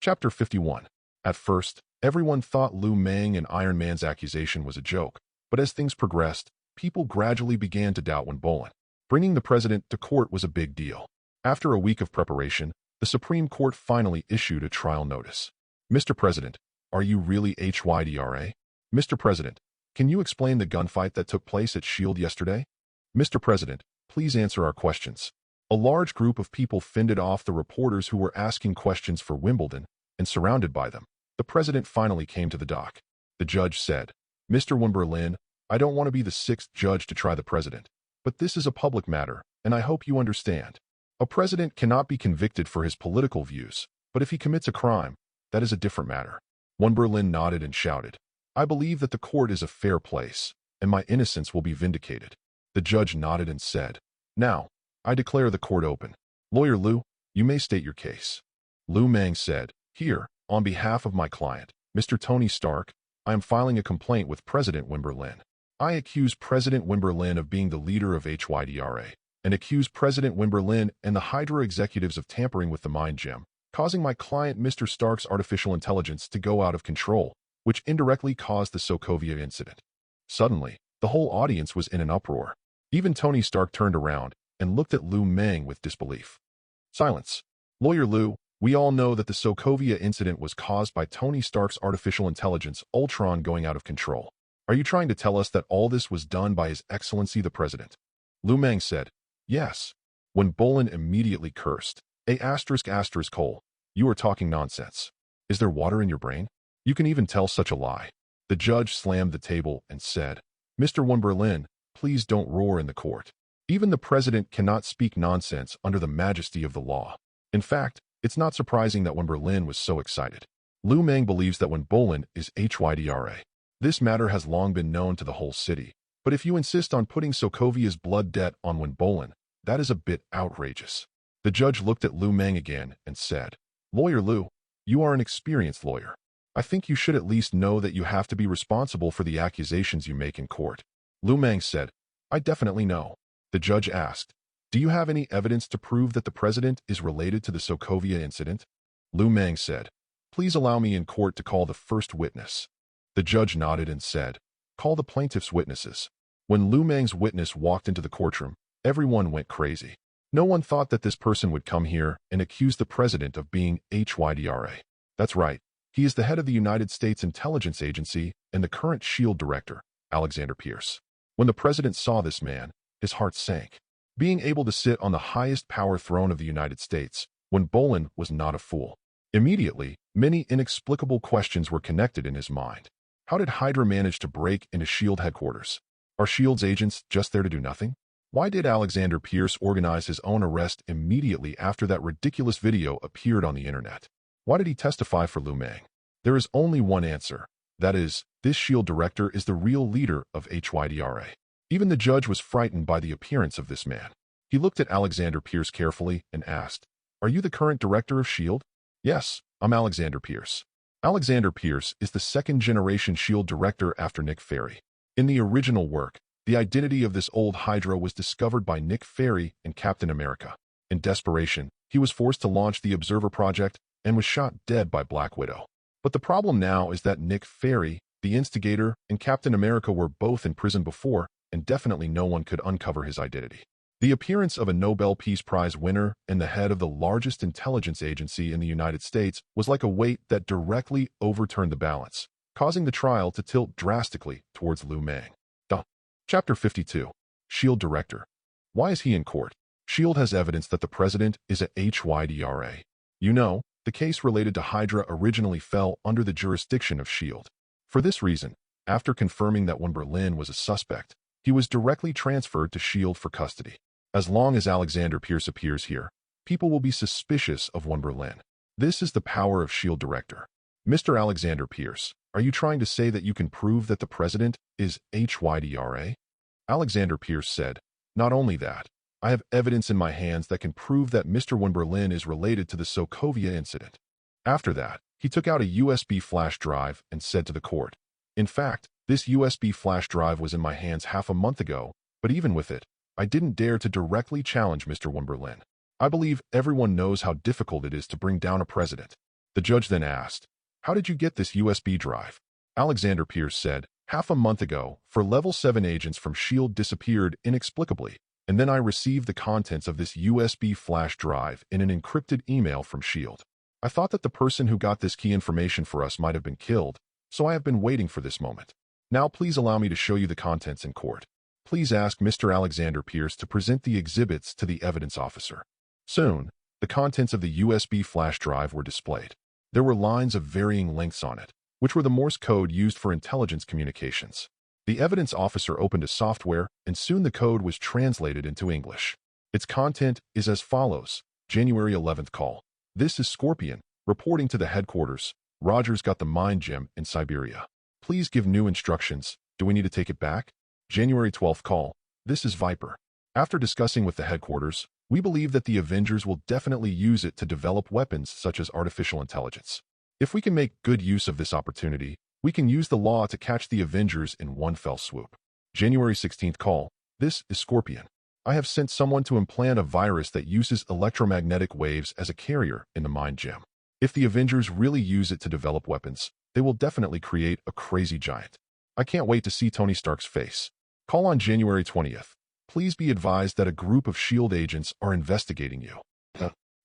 Chapter 51. At first, everyone thought Liu Mang and Iron Man's accusation was a joke, but as things progressed, people gradually began to doubt Wenbolin. Bringing the president to court was a big deal. After a week of preparation, the Supreme Court finally issued a trial notice. Mr. President, are you really HYDRA? Mr. President, can you explain the gunfight that took place at S.H.I.E.L.D. yesterday? Mr. President, please answer our questions. A large group of people fended off the reporters who were asking questions for Wimbledon, and surrounded by them, the president finally came to the dock. The judge said, Mr. Wimbledon, I don't want to be the sixth judge to try the president, but this is a public matter, and I hope you understand. A president cannot be convicted for his political views, but if he commits a crime, that is a different matter. Wimbledon nodded and shouted, I believe that the court is a fair place, and my innocence will be vindicated. The judge nodded and said, Now, I declare the court open. Lawyer Liu, you may state your case. Liu Mang said, Here, on behalf of my client, Mr. Tony Stark, I am filing a complaint with President Wimbledon. I accuse President Wimbledon of being the leader of HYDRA, and accuse President Wimbledon and the Hydra executives of tampering with the mind gem, causing my client Mr. Stark's artificial intelligence to go out of control, which indirectly caused the Sokovia incident. Suddenly, the whole audience was in an uproar. Even Tony Stark turned around and looked at Liu Mang with disbelief. Silence. Lawyer Liu, we all know that the Sokovia incident was caused by Tony Stark's artificial intelligence, Ultron, going out of control. Are you trying to tell us that all this was done by His Excellency the President? Liu Mang said, Yes. Wimbledon immediately cursed. Cole, you are talking nonsense. Is there water in your brain? You can even tell such a lie. The judge slammed the table and said, Mr. Wimbledon, please don't roar in the court. Even the president cannot speak nonsense under the majesty of the law. In fact, it's not surprising that Wimbledon was so excited. Liu Mang believes that Wimbledon is HYDRA. This matter has long been known to the whole city, but if you insist on putting Sokovia's blood debt on Wimbledon, that is a bit outrageous. The judge looked at Liu Mang again and said, Lawyer Liu, you are an experienced lawyer. I think you should at least know that you have to be responsible for the accusations you make in court. Liu Mang said, I definitely know. The judge asked, Do you have any evidence to prove that the president is related to the Sokovia incident? Liu Mang said, Please allow me in court to call the first witness. The judge nodded and said, Call the plaintiff's witnesses. When Liu Mang's witness walked into the courtroom, everyone went crazy. No one thought that this person would come here and accuse the president of being HYDRA. That's right. He is the head of the United States Intelligence Agency and the current S.H.I.E.L.D. director, Alexander Pierce. When the president saw this man, his heart sank. Being able to sit on the highest power throne of the United States, Wimbledon was not a fool. Immediately, many inexplicable questions were connected in his mind. How did Hydra manage to break into S.H.I.E.L.D. headquarters? Are S.H.I.E.L.D.'s agents just there to do nothing? Why did Alexander Pierce organize his own arrest immediately after that ridiculous video appeared on the internet? Why did he testify for Liu Mang? There is only one answer. That is, this S.H.I.E.L.D. director is the real leader of HYDRA. Even the judge was frightened by the appearance of this man. He looked at Alexander Pierce carefully and asked, Are you the current director of S.H.I.E.L.D.? Yes, I'm Alexander Pierce. Alexander Pierce is the second-generation S.H.I.E.L.D. director after Nick Fury. In the original work, the identity of this old Hydra was discovered by Nick Fury and Captain America. In desperation, he was forced to launch the Observer Project and was shot dead by Black Widow. But the problem now is that Nick Fury, the instigator, and Captain America were both in prison before, and definitely no one could uncover his identity. The appearance of a Nobel Peace Prize winner and the head of the largest intelligence agency in the United States was like a weight that directly overturned the balance, causing the trial to tilt drastically towards Liu Mang. Chapter 52. S.H.I.E.L.D. Director. Why is he in court? S.H.I.E.L.D. has evidence that the president is a HYDRA. You know, the case related to Hydra originally fell under the jurisdiction of S.H.I.E.L.D. For this reason, after confirming that Wimbledon was a suspect, he was directly transferred to S.H.I.E.L.D. for custody. As long as Alexander Pierce appears here, people will be suspicious of Wimbledon. This is the power of S.H.I.E.L.D. director. Mr. Alexander Pierce, are you trying to say that you can prove that the president is HYDRA? Alexander Pierce said, Not only that, I have evidence in my hands that can prove that Mr. Wimbledon is related to the Sokovia incident. After that, he took out a USB flash drive and said to the court, In fact, this USB flash drive was in my hands half a month ago, but even with it, I didn't dare to directly challenge Mr. Wimbledon. I believe everyone knows how difficult it is to bring down a president. The judge then asked, "How did you get this USB drive?" Alexander Pierce said, "Half a month ago, Level 7 agents from S.H.I.E.L.D. disappeared inexplicably, and then I received the contents of this USB flash drive in an encrypted email from S.H.I.E.L.D. I thought that the person who got this key information for us might have been killed, so I have been waiting for this moment. Now please allow me to show you the contents in court. Please ask Mr. Alexander Pierce to present the exhibits to the evidence officer." Soon, the contents of the USB flash drive were displayed. There were lines of varying lengths on it, which were the Morse code used for intelligence communications. The evidence officer opened a software, and soon the code was translated into English. Its content is as follows. January 11th call. "This is Scorpion, reporting to the headquarters. Roger's got the mind gem in Siberia. Please give new instructions. Do we need to take it back?" January 12th call. "This is Viper. After discussing with the headquarters, we believe that the Avengers will definitely use it to develop weapons such as artificial intelligence. If we can make good use of this opportunity, we can use the law to catch the Avengers in one fell swoop." January 16th call. "This is Scorpion. I have sent someone to implant a virus that uses electromagnetic waves as a carrier in the mind gem. If the Avengers really use it to develop weapons, they will definitely create a crazy giant. I can't wait to see Tony Stark's face. Call on January 20th. Please be advised that a group of S.H.I.E.L.D. agents are investigating you."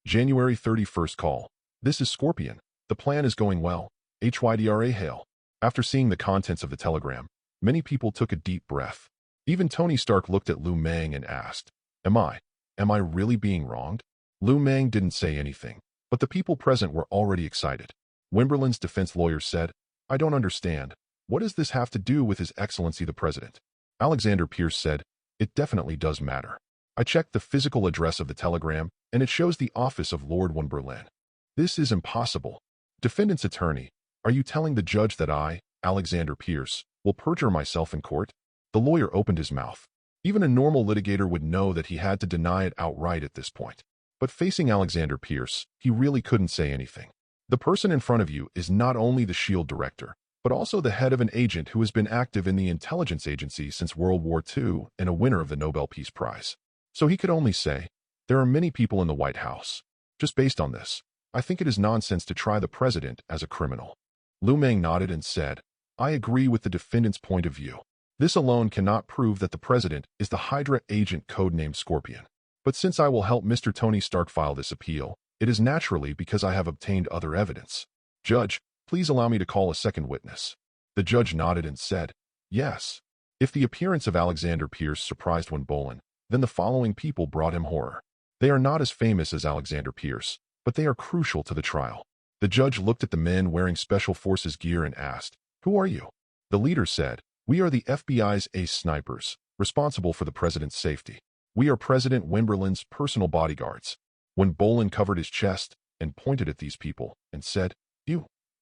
January 31st call. "This is Scorpion. The plan is going well. HYDRA hail." After seeing the contents of the telegram, many people took a deep breath. Even Tony Stark looked at Liu Mang and asked, Am I really being wronged?" Liu Mang didn't say anything, but the people present were already excited. Wimberland's defense lawyer said, "I don't understand. What does this have to do with His Excellency the President?" Alexander Pierce said, "It definitely does matter. I checked the physical address of the telegram, and it shows the office of Lord Wimberland. This is impossible. Defendant's attorney, are you telling the judge that I, Alexander Pierce, will perjure myself in court?" The lawyer opened his mouth. Even a normal litigator would know that he had to deny it outright at this point. But facing Alexander Pierce, he really couldn't say anything. The person in front of you is not only the S.H.I.E.L.D. director, but also the head of an agent who has been active in the intelligence agency since World War II and a winner of the Nobel Peace Prize. So he could only say, "There are many people in the White House. Just based on this, I think it is nonsense to try the president as a criminal." Liu Mang nodded and said, "I agree with the defendant's point of view. This alone cannot prove that the president is the Hydra agent codenamed Scorpion. But since I will help Mr. Tony Stark file this appeal, it is naturally because I have obtained other evidence. Judge, please allow me to call a second witness." The judge nodded and said, "Yes." If the appearance of Alexander Pierce surprised Wimberland, then the following people brought him horror. They are not as famous as Alexander Pierce, but they are crucial to the trial. The judge looked at the men wearing Special Forces gear and asked, "Who are you?" The leader said, "We are the FBI's ace snipers, responsible for the president's safety. We are President Wimberland's personal bodyguards." Wimberland covered his chest and pointed at these people and said,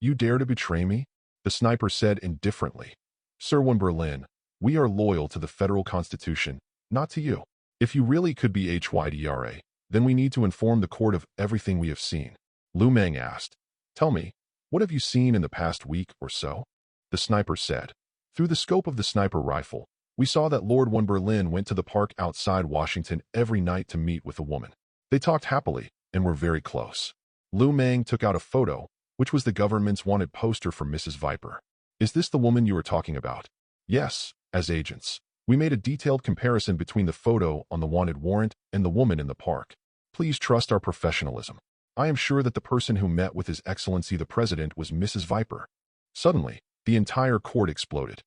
You dare to betray me?" The sniper said indifferently, "Sir Wimberland, we are loyal to the federal constitution, not to you. If you really could be HYDRA, then we need to inform the court of everything we have seen." Liu Mang asked, "Tell me, what have you seen in the past week or so?" The sniper said, "Through the scope of the sniper rifle, we saw that Lord Wimberland went to the park outside Washington every night to meet with a woman. They talked happily and were very close." Liu Mang took out a photo, which was the government's wanted poster for Mrs. Viper. "Is this the woman you are talking about?" "Yes, as agents. We made a detailed comparison between the photo on the wanted warrant and the woman in the park. Please trust our professionalism. I am sure that the person who met with His Excellency the President was Mrs. Viper." Suddenly, the entire court exploded.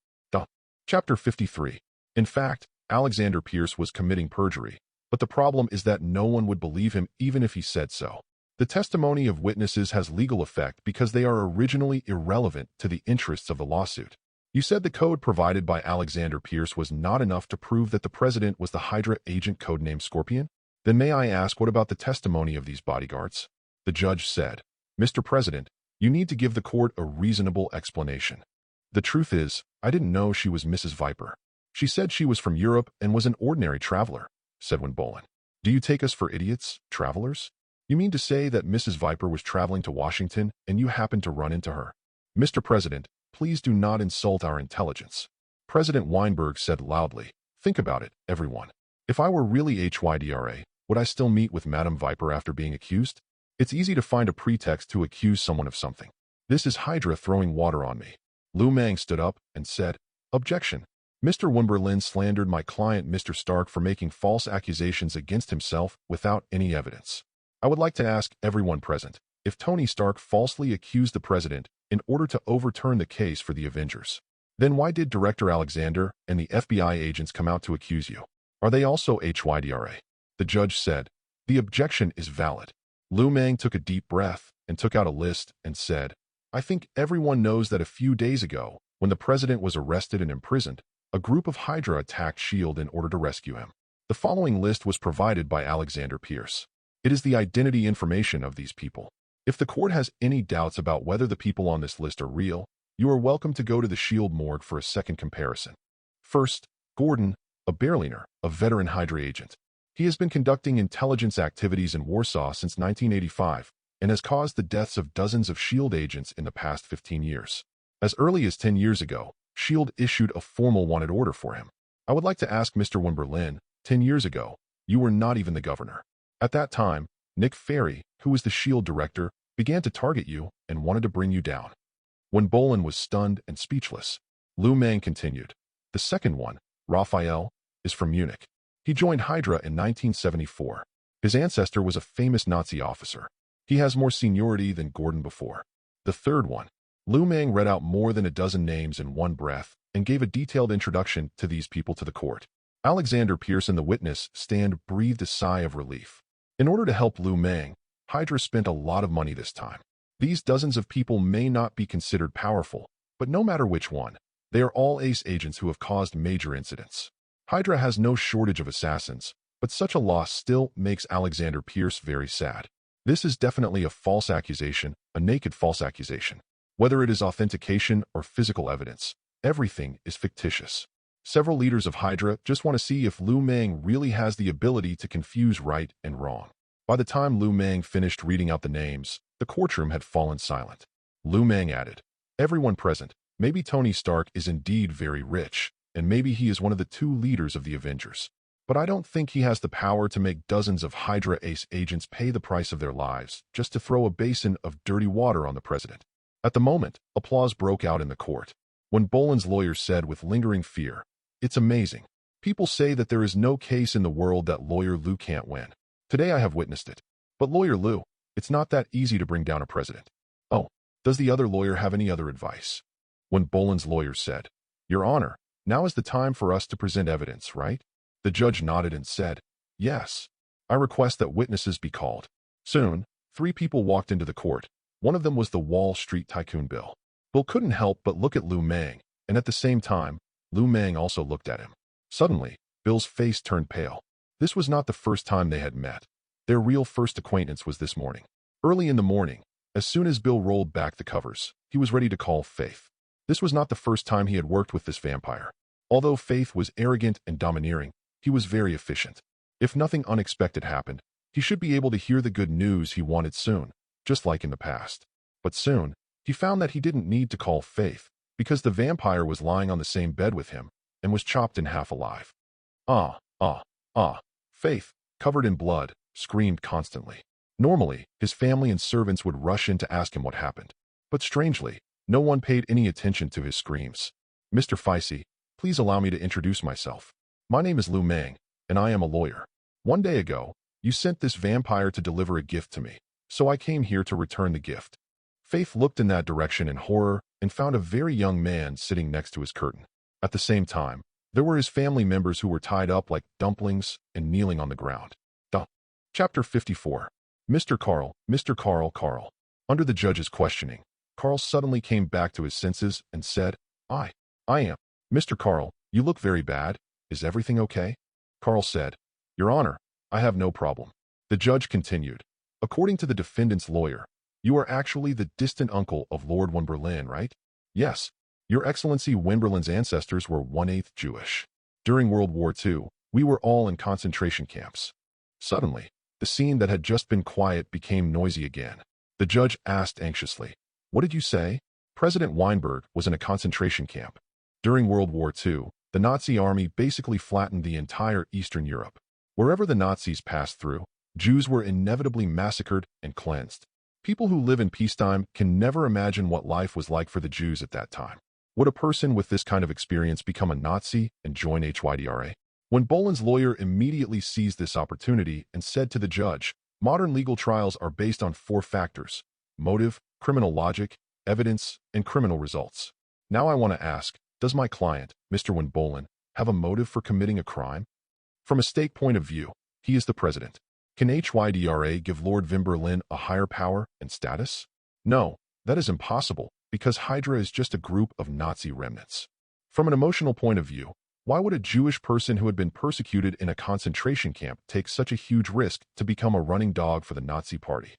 Chapter 53. In fact, Alexander Pierce was committing perjury, but the problem is that no one would believe him even if he said so. The testimony of witnesses has legal effect because they are originally irrelevant to the interests of the lawsuit. You said the code provided by Alexander Pierce was not enough to prove that the president was the Hydra agent codenamed Scorpion? Then may I ask, what about the testimony of these bodyguards? The judge said, "Mr. President, you need to give the court a reasonable explanation. The truth is, I didn't know she was Mrs. Viper. She said she was from Europe and was an ordinary traveler," said Wimberland. "Do you take us for idiots, travelers? You mean to say that Mrs. Viper was traveling to Washington and you happened to run into her?" "Mr. President, please do not insult our intelligence." President Weinberg said loudly, "Think about it, everyone. If I were really HYDRA, would I still meet with Madame Viper after being accused? It's easy to find a pretext to accuse someone of something. This is Hydra throwing water on me. Liu Mang stood up and said, "Objection. Mr. Wimberlin slandered my client Mr. Stark for making false accusations against himself without any evidence. I would like to ask everyone present if Tony Stark falsely accused the president in order to overturn the case for the Avengers. Then why did Director Alexander and the FBI agents come out to accuse you? Are they also HYDRA?" The judge said, "The objection is valid." Liu Mang took a deep breath and took out a list and said, "I think everyone knows that a few days ago, when the president was arrested and imprisoned, a group of Hydra attacked S.H.I.E.L.D. in order to rescue him. The following list was provided by Alexander Pierce. It is the identity information of these people. If the court has any doubts about whether the people on this list are real, you are welcome to go to the S.H.I.E.L.D. morgue for a second comparison. First, Gordon, a Berliner, a veteran Hydra agent. He has been conducting intelligence activities in Warsaw since 1985 and has caused the deaths of dozens of S.H.I.E.L.D. agents in the past 15 years. As early as 10 years ago, S.H.I.E.L.D. issued a formal wanted order for him. I would like to ask Mr. Wimberlin, 10 years ago, you were not even the governor. At that time, Nick Fury, who was the S.H.I.E.L.D. director, began to target you and wanted to bring you down." When Bolin was stunned and speechless, Liu Mang continued, "The second one, Raphael, is from Munich. He joined Hydra in 1974. His ancestor was a famous Nazi officer. He has more seniority than Gordon before." The third one. Liu Mang read out more than a dozen names in one breath and gave a detailed introduction to these people to the court. Alexander Pierce and the witness stand breathed a sigh of relief. In order to help Liu Mang, Hydra spent a lot of money this time. These dozens of people may not be considered powerful, but no matter which one, they are all ace agents who have caused major incidents. Hydra has no shortage of assassins, but such a loss still makes Alexander Pierce very sad. This is definitely a false accusation, a naked false accusation. Whether it is authentication or physical evidence, everything is fictitious. Several leaders of Hydra just want to see if Liu Mang really has the ability to confuse right and wrong. By the time Liu Mang finished reading out the names, the courtroom had fallen silent. Liu Mang added, "Everyone present, maybe Tony Stark is indeed very rich, and maybe he is one of the two leaders of the Avengers. But I don't think he has the power to make dozens of Hydra ace agents pay the price of their lives just to throw a basin of dirty water on the president." At the moment, applause broke out in the court. When Bolin's lawyer said with lingering fear, "It's amazing. People say that there is no case in the world that lawyer Liu can't win. Today I have witnessed it. But lawyer Liu, it's not that easy to bring down a president. Oh, does the other lawyer have any other advice?" When Bolin's lawyer said, "Your Honor, now is the time for us to present evidence, right?" The judge nodded and said, "Yes. I request that witnesses be called." Soon, 3 people walked into the court. One of them was the Wall Street tycoon Bill. Bill couldn't help but look at Liu Mang, and at the same time, Liu Mang also looked at him. Suddenly, Bill's face turned pale. This was not the first time they had met. Their real first acquaintance was this morning. Early in the morning, as soon as Bill rolled back the covers, he was ready to call Faith. This was not the first time he had worked with this vampire. Although Faith was arrogant and domineering, he was very efficient. If nothing unexpected happened, he should be able to hear the good news he wanted soon, just like in the past. But soon, he found that he didn't need to call Faith, because the vampire was lying on the same bed with him and was chopped in half alive. "Ah, ah, ah." Faith, covered in blood, screamed constantly. Normally, his family and servants would rush in to ask him what happened. But strangely, no one paid any attention to his screams. "Mr. Ficey, please allow me to introduce myself. My name is Liu Mang, and I am a lawyer. One day ago, you sent this vampire to deliver a gift to me, so I came here to return the gift." Faith looked in that direction in horror and found a very young man sitting next to his curtain. At the same time, there were his family members who were tied up like dumplings and kneeling on the ground. Chapter 54. Mr. Carl. Under the judge's questioning, Carl suddenly came back to his senses and said, I am. "Mr. Carl, you look very bad. Is everything okay?" Carl said, "Your Honor, I have no problem." The judge continued, "According to the defendant's lawyer, you are actually the distant uncle of Lord Wimberlin, right?" "Yes. Your Excellency Wimberlin's ancestors were 1/8 Jewish. During World War II, we were all in concentration camps." Suddenly, the scene that had just been quiet became noisy again. The judge asked anxiously, "What did you say?" President Weinberg was in a concentration camp. During World War II, the Nazi army basically flattened the entire Eastern Europe. Wherever the Nazis passed through, Jews were inevitably massacred and cleansed. People who live in peacetime can never imagine what life was like for the Jews at that time. Would a person with this kind of experience become a Nazi and join HYDRA? When Boland's lawyer immediately seized this opportunity and said to the judge, "Modern legal trials are based on 4 factors: motive, criminal logic, evidence, and criminal results. Now I want to ask, does my client, Mr. Boland, have a motive for committing a crime? From a state point of view, he is the president. Can HYDRA give Lord Vimberlin a higher power and status? No, that is impossible, because Hydra is just a group of Nazi remnants. From an emotional point of view, why would a Jewish person who had been persecuted in a concentration camp take such a huge risk to become a running dog for the Nazi party?"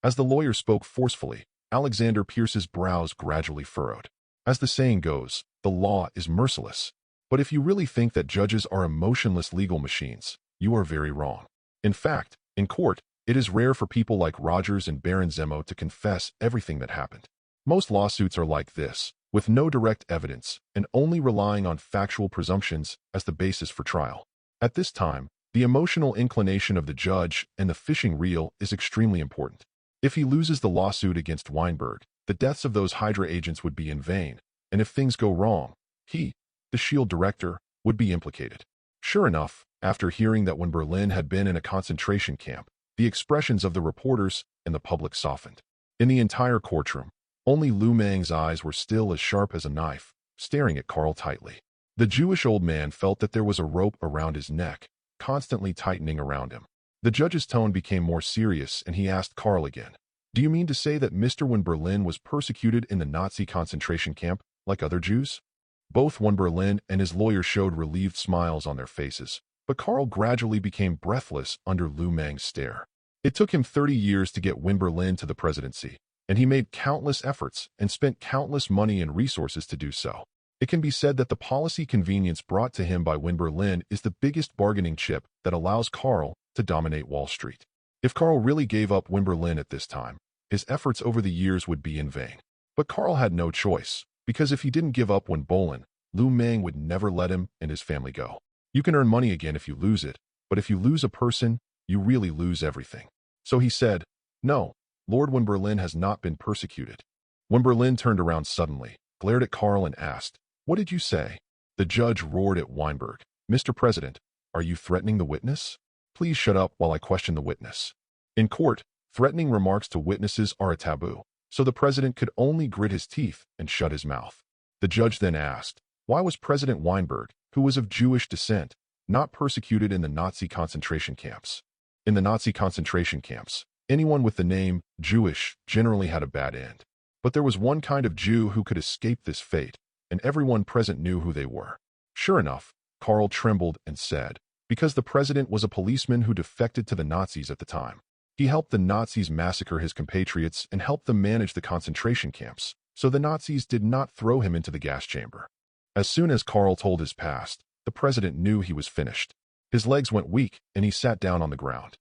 As the lawyer spoke forcefully, Alexander Pierce's brows gradually furrowed. As the saying goes, the law is merciless. But if you really think that judges are emotionless legal machines, you are very wrong. In fact, in court, it is rare for people like Rogers and Baron Zemo to confess everything that happened. Most lawsuits are like this, with no direct evidence and only relying on factual presumptions as the basis for trial. At this time, the emotional inclination of the judge and the fishing reel is extremely important. If he loses the lawsuit against Weinberg, the deaths of those Hydra agents would be in vain, and if things go wrong, he, the SHIELD director, would be implicated. Sure enough, after hearing that Berlin had been in a concentration camp, the expressions of the reporters and the public softened. In the entire courtroom, only Liu Mang's eyes were still as sharp as a knife, staring at Carl tightly. The Jewish old man felt that there was a rope around his neck, constantly tightening around him. The judge's tone became more serious and he asked Carl again, "Do you mean to say that Mr. Berlin was persecuted in the Nazi concentration camp, like other Jews?" Both Berlin and his lawyer showed relieved smiles on their faces, but Carl gradually became breathless under Liu Mang's stare. It took him 30 years to get Berlin to the presidency, and he made countless efforts and spent countless money and resources to do so. It can be said that the policy convenience brought to him by Berlin is the biggest bargaining chip that allows Carl to dominate Wall Street. If Carl really gave up Berlin at this time, his efforts over the years would be in vain. But Carl had no choice, because if he didn't give up Boland, Liu Mang would never let him and his family go. You can earn money again if you lose it, but if you lose a person, you really lose everything. So he said, "No, Lord Berlin has not been persecuted." Berlin turned around suddenly, glared at Carl and asked, "What did you say?" The judge roared at Weinberg, "Mr. President, are you threatening the witness? Please shut up while I question the witness." In court, threatening remarks to witnesses are a taboo, so the president could only grit his teeth and shut his mouth. The judge then asked, why was President Weinberg, who was of Jewish descent, not persecuted in the Nazi concentration camps? In the Nazi concentration camps, anyone with the name Jewish generally had a bad end. But there was one kind of Jew who could escape this fate, and everyone present knew who they were. Sure enough, Carl trembled and said, because the president was a policeman who defected to the Nazis at the time. He helped the Nazis massacre his compatriots and helped them manage the concentration camps, so the Nazis did not throw him into the gas chamber. As soon as Carl told his past, the president knew he was finished. His legs went weak, and he sat down on the ground.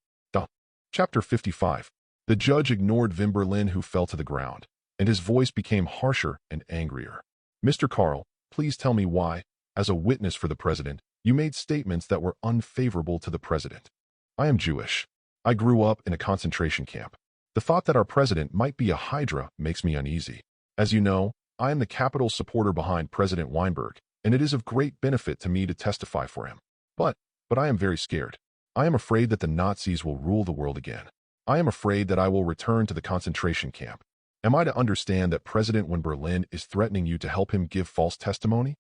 Chapter 55. The judge ignored Berlin, who fell to the ground, and his voice became harsher and angrier. "Mr. Carl, please tell me why, as a witness for the president, you made statements that were unfavorable to the president." "I am Jewish. I grew up in a concentration camp. The thought that our president might be a Hydra makes me uneasy. As you know, I am the capital supporter behind President Weinberg, and it is of great benefit to me to testify for him. But I am very scared. I am afraid that the Nazis will rule the world again. I am afraid that I will return to the concentration camp. Am I to understand that President Berlin is threatening you to help him give false testimony?"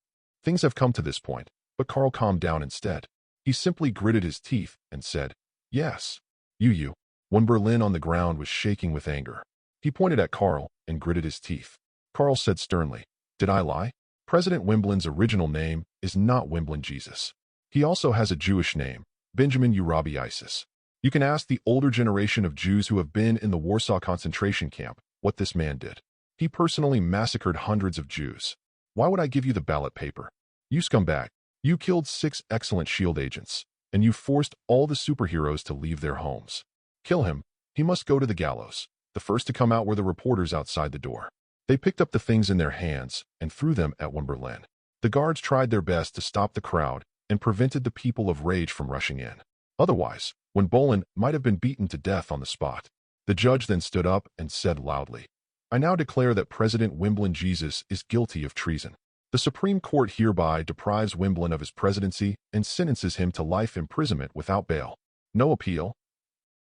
Things have come to this point, but Carl calmed down instead. He simply gritted his teeth and said, "Yes. You." Berlin on the ground was shaking with anger. He pointed at Carl and gritted his teeth. Carl said sternly, "Did I lie? President Wimblin's original name is not Wimblin Jesus. He also has a Jewish name, Benjamin Urabi Isis. You can ask the older generation of Jews who have been in the Warsaw concentration camp what this man did. He personally massacred hundreds of Jews. Why would I give you the ballot paper? You scumbag. You killed 6 excellent SHIELD agents, and you forced all the superheroes to leave their homes. Kill him. He must go to the gallows." The first to come out were the reporters outside the door. They picked up the things in their hands and threw them at Berlin. The guards tried their best to stop the crowd and prevented the people of rage from rushing in. Otherwise, when Bolin might have been beaten to death on the spot. The judge then stood up and said loudly, "I now declare that President Wimbledon Jesus is guilty of treason. The Supreme Court hereby deprives Wimbledon of his presidency and sentences him to life imprisonment without bail. No appeal."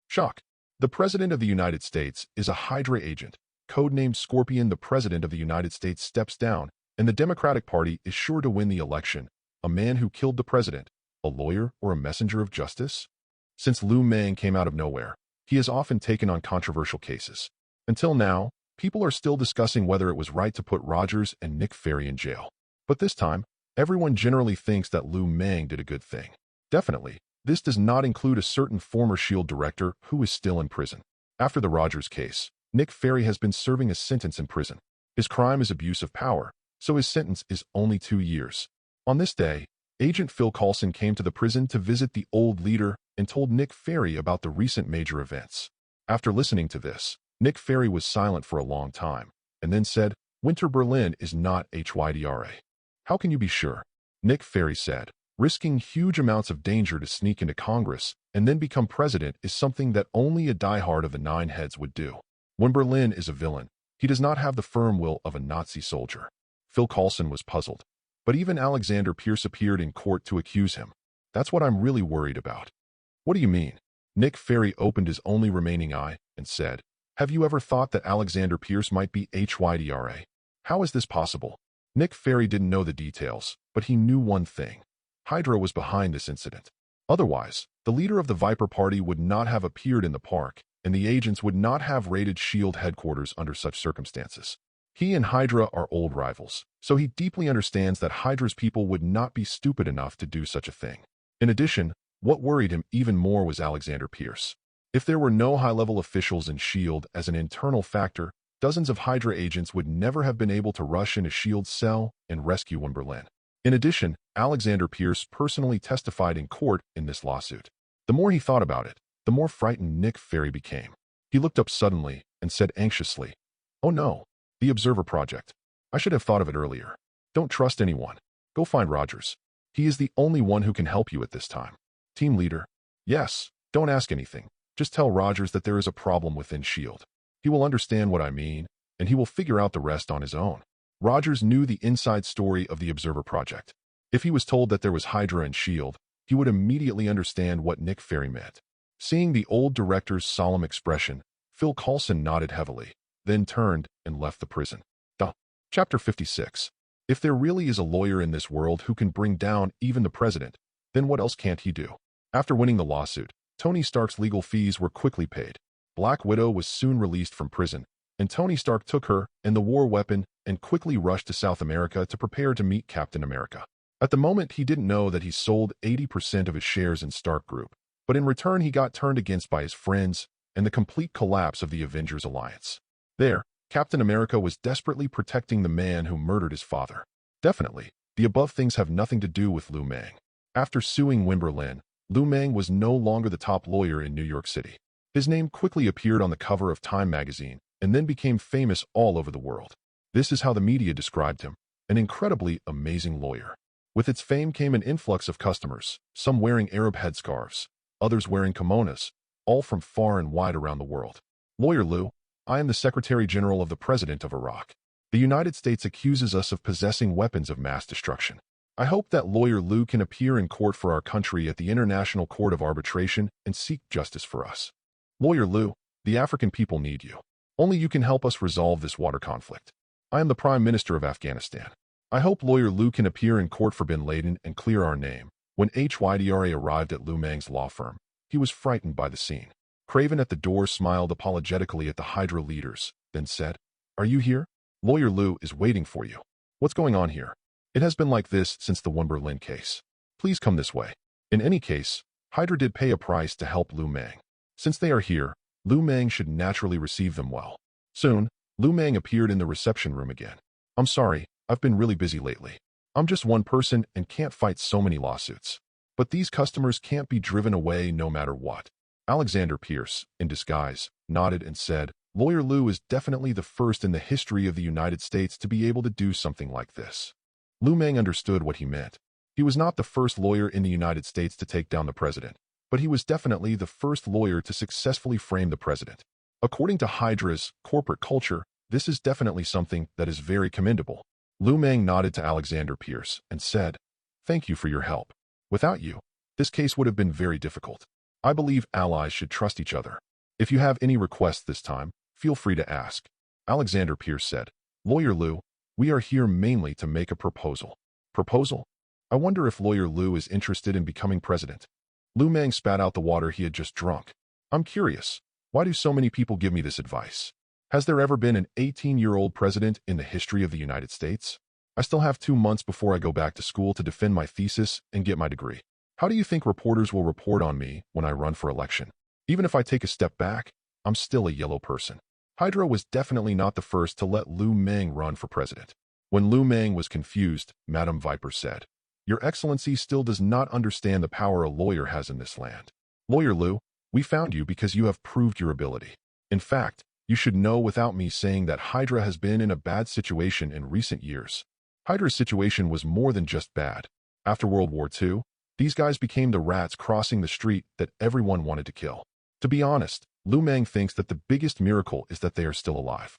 Shock. The President of the United States is a Hydra agent, codenamed Scorpion. The President of the United States steps down, and the Democratic Party is sure to win the election. A man who killed the president, a lawyer or a messenger of justice? Since Liu Mang came out of nowhere, he has often taken on controversial cases. Until now, people are still discussing whether it was right to put Rogers and Nick Fury in jail. But this time, everyone generally thinks that Liu Mang did a good thing. Definitely, this does not include a certain former S.H.I.E.L.D. director who is still in prison. After the Rogers case, Nick Fury has been serving a sentence in prison. His crime is abuse of power, so his sentence is only 2 years. On this day, Agent Phil Coulson came to the prison to visit the old leader and told Nick Fury about the recent major events. After listening to this, Nick Fury was silent for a long time, and then said, "Winter Berlin is not Hydra. How can you be sure?" Nick Fury said, "Risking huge amounts of danger to sneak into Congress and then become president is something that only a diehard of the Nine Heads would do. When Berlin is a villain, he does not have the firm will of a Nazi soldier." Phil Coulson was puzzled. But even Alexander Pierce appeared in court to accuse him. "That's what I'm really worried about." "What do you mean?" Nick Fury opened his only remaining eye and said, "Have you ever thought that Alexander Pierce might be Hydra? How is this possible?" Nick Fury didn't know the details, but he knew one thing. Hydra was behind this incident. Otherwise, the leader of the Viper Party would not have appeared in the park, and the agents would not have raided S.H.I.E.L.D. headquarters under such circumstances. He and Hydra are old rivals, so he deeply understands that Hydra's people would not be stupid enough to do such a thing. In addition, what worried him even more was Alexander Pierce. If there were no high-level officials in S.H.I.E.L.D. as an internal factor, dozens of Hydra agents would never have been able to rush into S.H.I.E.L.D's cell and rescue Berlin. In addition, Alexander Pierce personally testified in court in this lawsuit. The more he thought about it, the more frightened Nick Fury became. He looked up suddenly and said anxiously, "Oh no. The Observer Project. I should have thought of it earlier. Don't trust anyone. Go find Rogers. He is the only one who can help you at this time." Team leader. "Yes, don't ask anything. Just tell Rogers that there is a problem within S.H.I.E.L.D. He will understand what I mean, and he will figure out the rest on his own." Rogers knew the inside story of the Observer Project. If he was told that there was Hydra in S.H.I.E.L.D., he would immediately understand what Nick Fury meant. Seeing the old director's solemn expression, Phil Coulson nodded heavily, then turned and left the prison. Chapter 56. If there really is a lawyer in this world who can bring down even the president, then what else can't he do? After winning the lawsuit, Tony Stark's legal fees were quickly paid. Black Widow was soon released from prison, and Tony Stark took her and the war weapon and quickly rushed to South America to prepare to meet Captain America. At the moment, he didn't know that he sold 80% of his shares in Stark Group, but in return he got turned against by his friends and the complete collapse of the Avengers alliance. There, Captain America was desperately protecting the man who murdered his father. Definitely, the above things have nothing to do with Liu Mang. After suing Berlin, Liu Mang was no longer the top lawyer in New York City. His name quickly appeared on the cover of Time magazine and then became famous all over the world. This is how the media described him, an incredibly amazing lawyer. With its fame came an influx of customers, some wearing Arab headscarves, others wearing kimonos, all from far and wide around the world. "Lawyer Liu, I am the Secretary General of the President of Iraq. The United States accuses us of possessing weapons of mass destruction. I hope that Lawyer Liu can appear in court for our country at the International Court of Arbitration and seek justice for us. Lawyer Liu, the African people need you. Only you can help us resolve this water conflict. I am the Prime Minister of Afghanistan. I hope Lawyer Liu can appear in court for Bin Laden and clear our name." When Hydra arrived at Liu Mang's law firm, he was frightened by the scene. Craven at the door smiled apologetically at the Hydra leaders, then said, "Are you here? Lawyer Liu is waiting for you. What's going on here? It has been like this since the Berlin case. Please come this way." In any case, Hydra did pay a price to help Liu Mang. Since they are here, Liu Mang should naturally receive them well. Soon, Liu Mang appeared in the reception room again. "I'm sorry, I've been really busy lately. I'm just one person and can't fight so many lawsuits. But these customers can't be driven away no matter what." Alexander Pierce, in disguise, nodded and said, "Lawyer Liu is definitely the first in the history of the United States to be able to do something like this." Liu Mang understood what he meant. He was not the first lawyer in the United States to take down the president, but he was definitely the first lawyer to successfully frame the president. According to Hydra's corporate culture, this is definitely something that is very commendable. Liu Mang nodded to Alexander Pierce and said, "Thank you for your help. Without you, this case would have been very difficult. I believe allies should trust each other. If you have any requests this time, feel free to ask." Alexander Pierce said, "Lawyer Liu, we are here mainly to make a proposal." "Proposal? I wonder if Lawyer Liu is interested in becoming president." Liu Mang spat out the water he had just drunk. "I'm curious. Why do so many people give me this advice? Has there ever been an 18-year-old president in the history of the United States? I still have 2 months before I go back to school to defend my thesis and get my degree. How do you think reporters will report on me when I run for election? Even if I take a step back, I'm still a yellow person." Hydra was definitely not the first to let Liu Mang run for president. When Liu Mang was confused, Madame Viper said, "Your Excellency still does not understand the power a lawyer has in this land. Lawyer Liu, we found you because you have proved your ability. In fact, you should know without me saying that Hydra has been in a bad situation in recent years." Hydra's situation was more than just bad. After World War II, these guys became the rats crossing the street that everyone wanted to kill. To be honest, Liu Mang thinks that the biggest miracle is that they are still alive.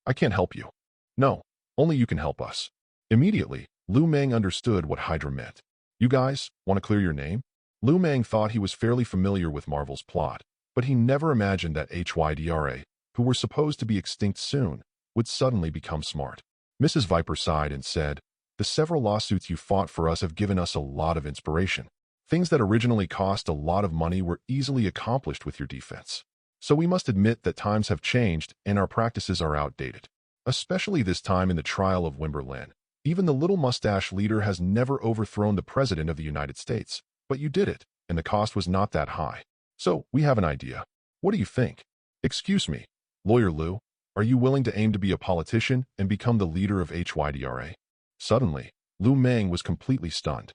"I can't help you." "No, only you can help us." Immediately, Liu Mang understood what Hydra meant. "You guys want to clear your name?" Liu Mang thought he was fairly familiar with Marvel's plot, but he never imagined that Hydra, who were supposed to be extinct soon, would suddenly become smart. Mrs. Viper sighed and said, "The several lawsuits you fought for us have given us a lot of inspiration. Things that originally cost a lot of money were easily accomplished with your defense. So we must admit that times have changed and our practices are outdated. Especially this time in the trial of Wimberlin. Even the little mustache leader has never overthrown the President of the United States. But you did it, and the cost was not that high. So, we have an idea. What do you think?" "Excuse me, Lawyer Liu, are you willing to aim to be a politician and become the leader of Hydra?" Suddenly, Liu Mang was completely stunned.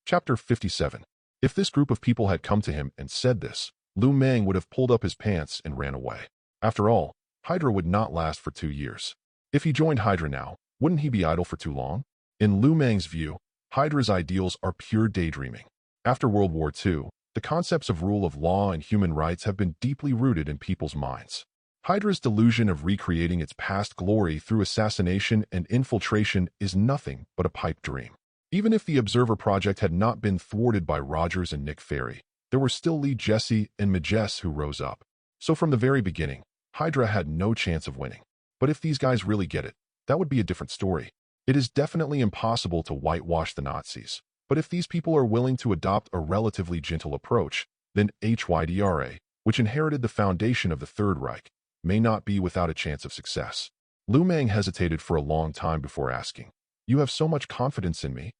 Chapter 57. If this group of people had come to him and said this, Liu Mang would have pulled up his pants and ran away. After all, Hydra would not last for 2 years. If he joined Hydra now, wouldn't he be idle for too long? In Liu Mang's view, Hydra's ideals are pure daydreaming. After World War II, the concepts of rule of law and human rights have been deeply rooted in people's minds. Hydra's delusion of recreating its past glory through assassination and infiltration is nothing but a pipe dream. Even if the Observer Project had not been thwarted by Rogers and Nick Fury, there were still Lee Jesse and Majes who rose up. So from the very beginning, Hydra had no chance of winning. But if these guys really get it, that would be a different story. It is definitely impossible to whitewash the Nazis. But if these people are willing to adopt a relatively gentle approach, then Hydra, which inherited the foundation of the Third Reich, may not be without a chance of success. Liu Mang hesitated for a long time before asking, "You have so much confidence in me?"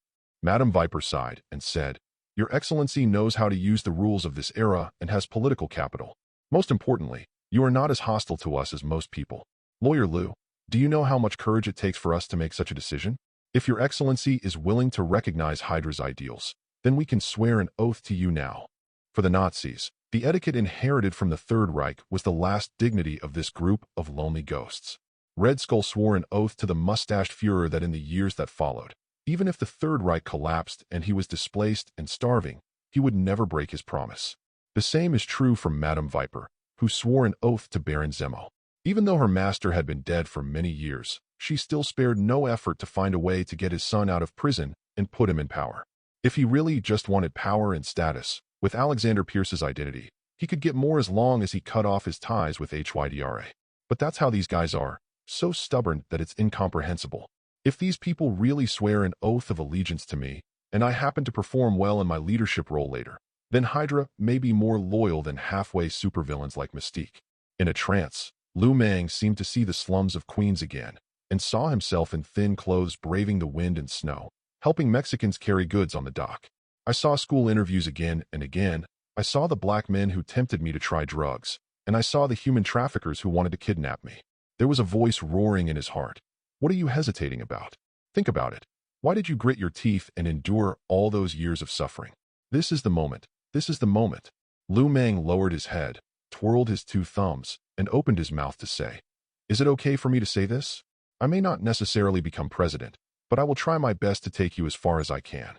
Madame Viper sighed and said, "Your Excellency knows how to use the rules of this era and has political capital. Most importantly, you are not as hostile to us as most people. Lawyer Liu, do you know how much courage it takes for us to make such a decision? If Your Excellency is willing to recognize Hydra's ideals, then we can swear an oath to you now." For the Nazis, the etiquette inherited from the Third Reich was the last dignity of this group of lonely ghosts. Red Skull swore an oath to the mustached Führer that in the years that followed, even if the Third Reich collapsed and he was displaced and starving, he would never break his promise. The same is true for Madame Viper, who swore an oath to Baron Zemo. Even though her master had been dead for many years, she still spared no effort to find a way to get his son out of prison and put him in power. If he really just wanted power and status, with Alexander Pierce's identity, he could get more as long as he cut off his ties with Hydra. But that's how these guys are, so stubborn that it's incomprehensible. If these people really swear an oath of allegiance to me, and I happen to perform well in my leadership role later, then Hydra may be more loyal than halfway supervillains like Mystique. In a trance, Liu Mang seemed to see the slums of Queens again, and saw himself in thin clothes braving the wind and snow, helping Mexicans carry goods on the dock. I saw school interviews again and again. I saw the black men who tempted me to try drugs, and I saw the human traffickers who wanted to kidnap me. There was a voice roaring in his heart. What are you hesitating about? Think about it. Why did you grit your teeth and endure all those years of suffering? This is the moment. This is the moment. Liu Mang lowered his head, twirled his 2 thumbs, and opened his mouth to say, "Is it okay for me to say this? I may not necessarily become president, but I will try my best to take you as far as I can."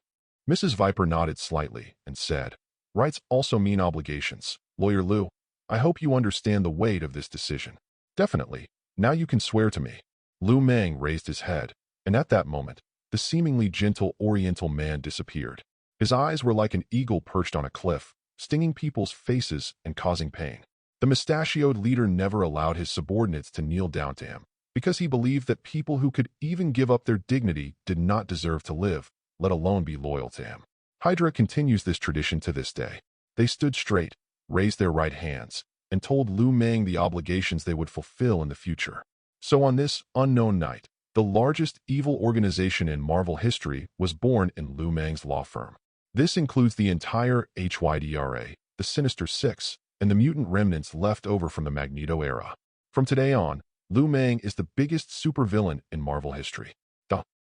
Mrs. Viper nodded slightly and said, Rights also mean obligations. Lawyer Liu, I hope you understand the weight of this decision. Definitely. Now you can swear to me. Liu Mang raised his head, and at that moment, the seemingly gentle Oriental man disappeared. His eyes were like an eagle perched on a cliff, stinging people's faces and causing pain. The mustachioed leader never allowed his subordinates to kneel down to him, because he believed that people who could even give up their dignity did not deserve to live, let alone be loyal to him. Hydra continues this tradition to this day. They stood straight, raised their right hands, and told Liu Mang the obligations they would fulfill in the future. So on this unknown night, the largest evil organization in Marvel history was born in Liu Mang's law firm. This includes the entire Hydra, the Sinister Six, and the mutant remnants left over from the Magneto era. From today on, Liu Mang is the biggest supervillain in Marvel history.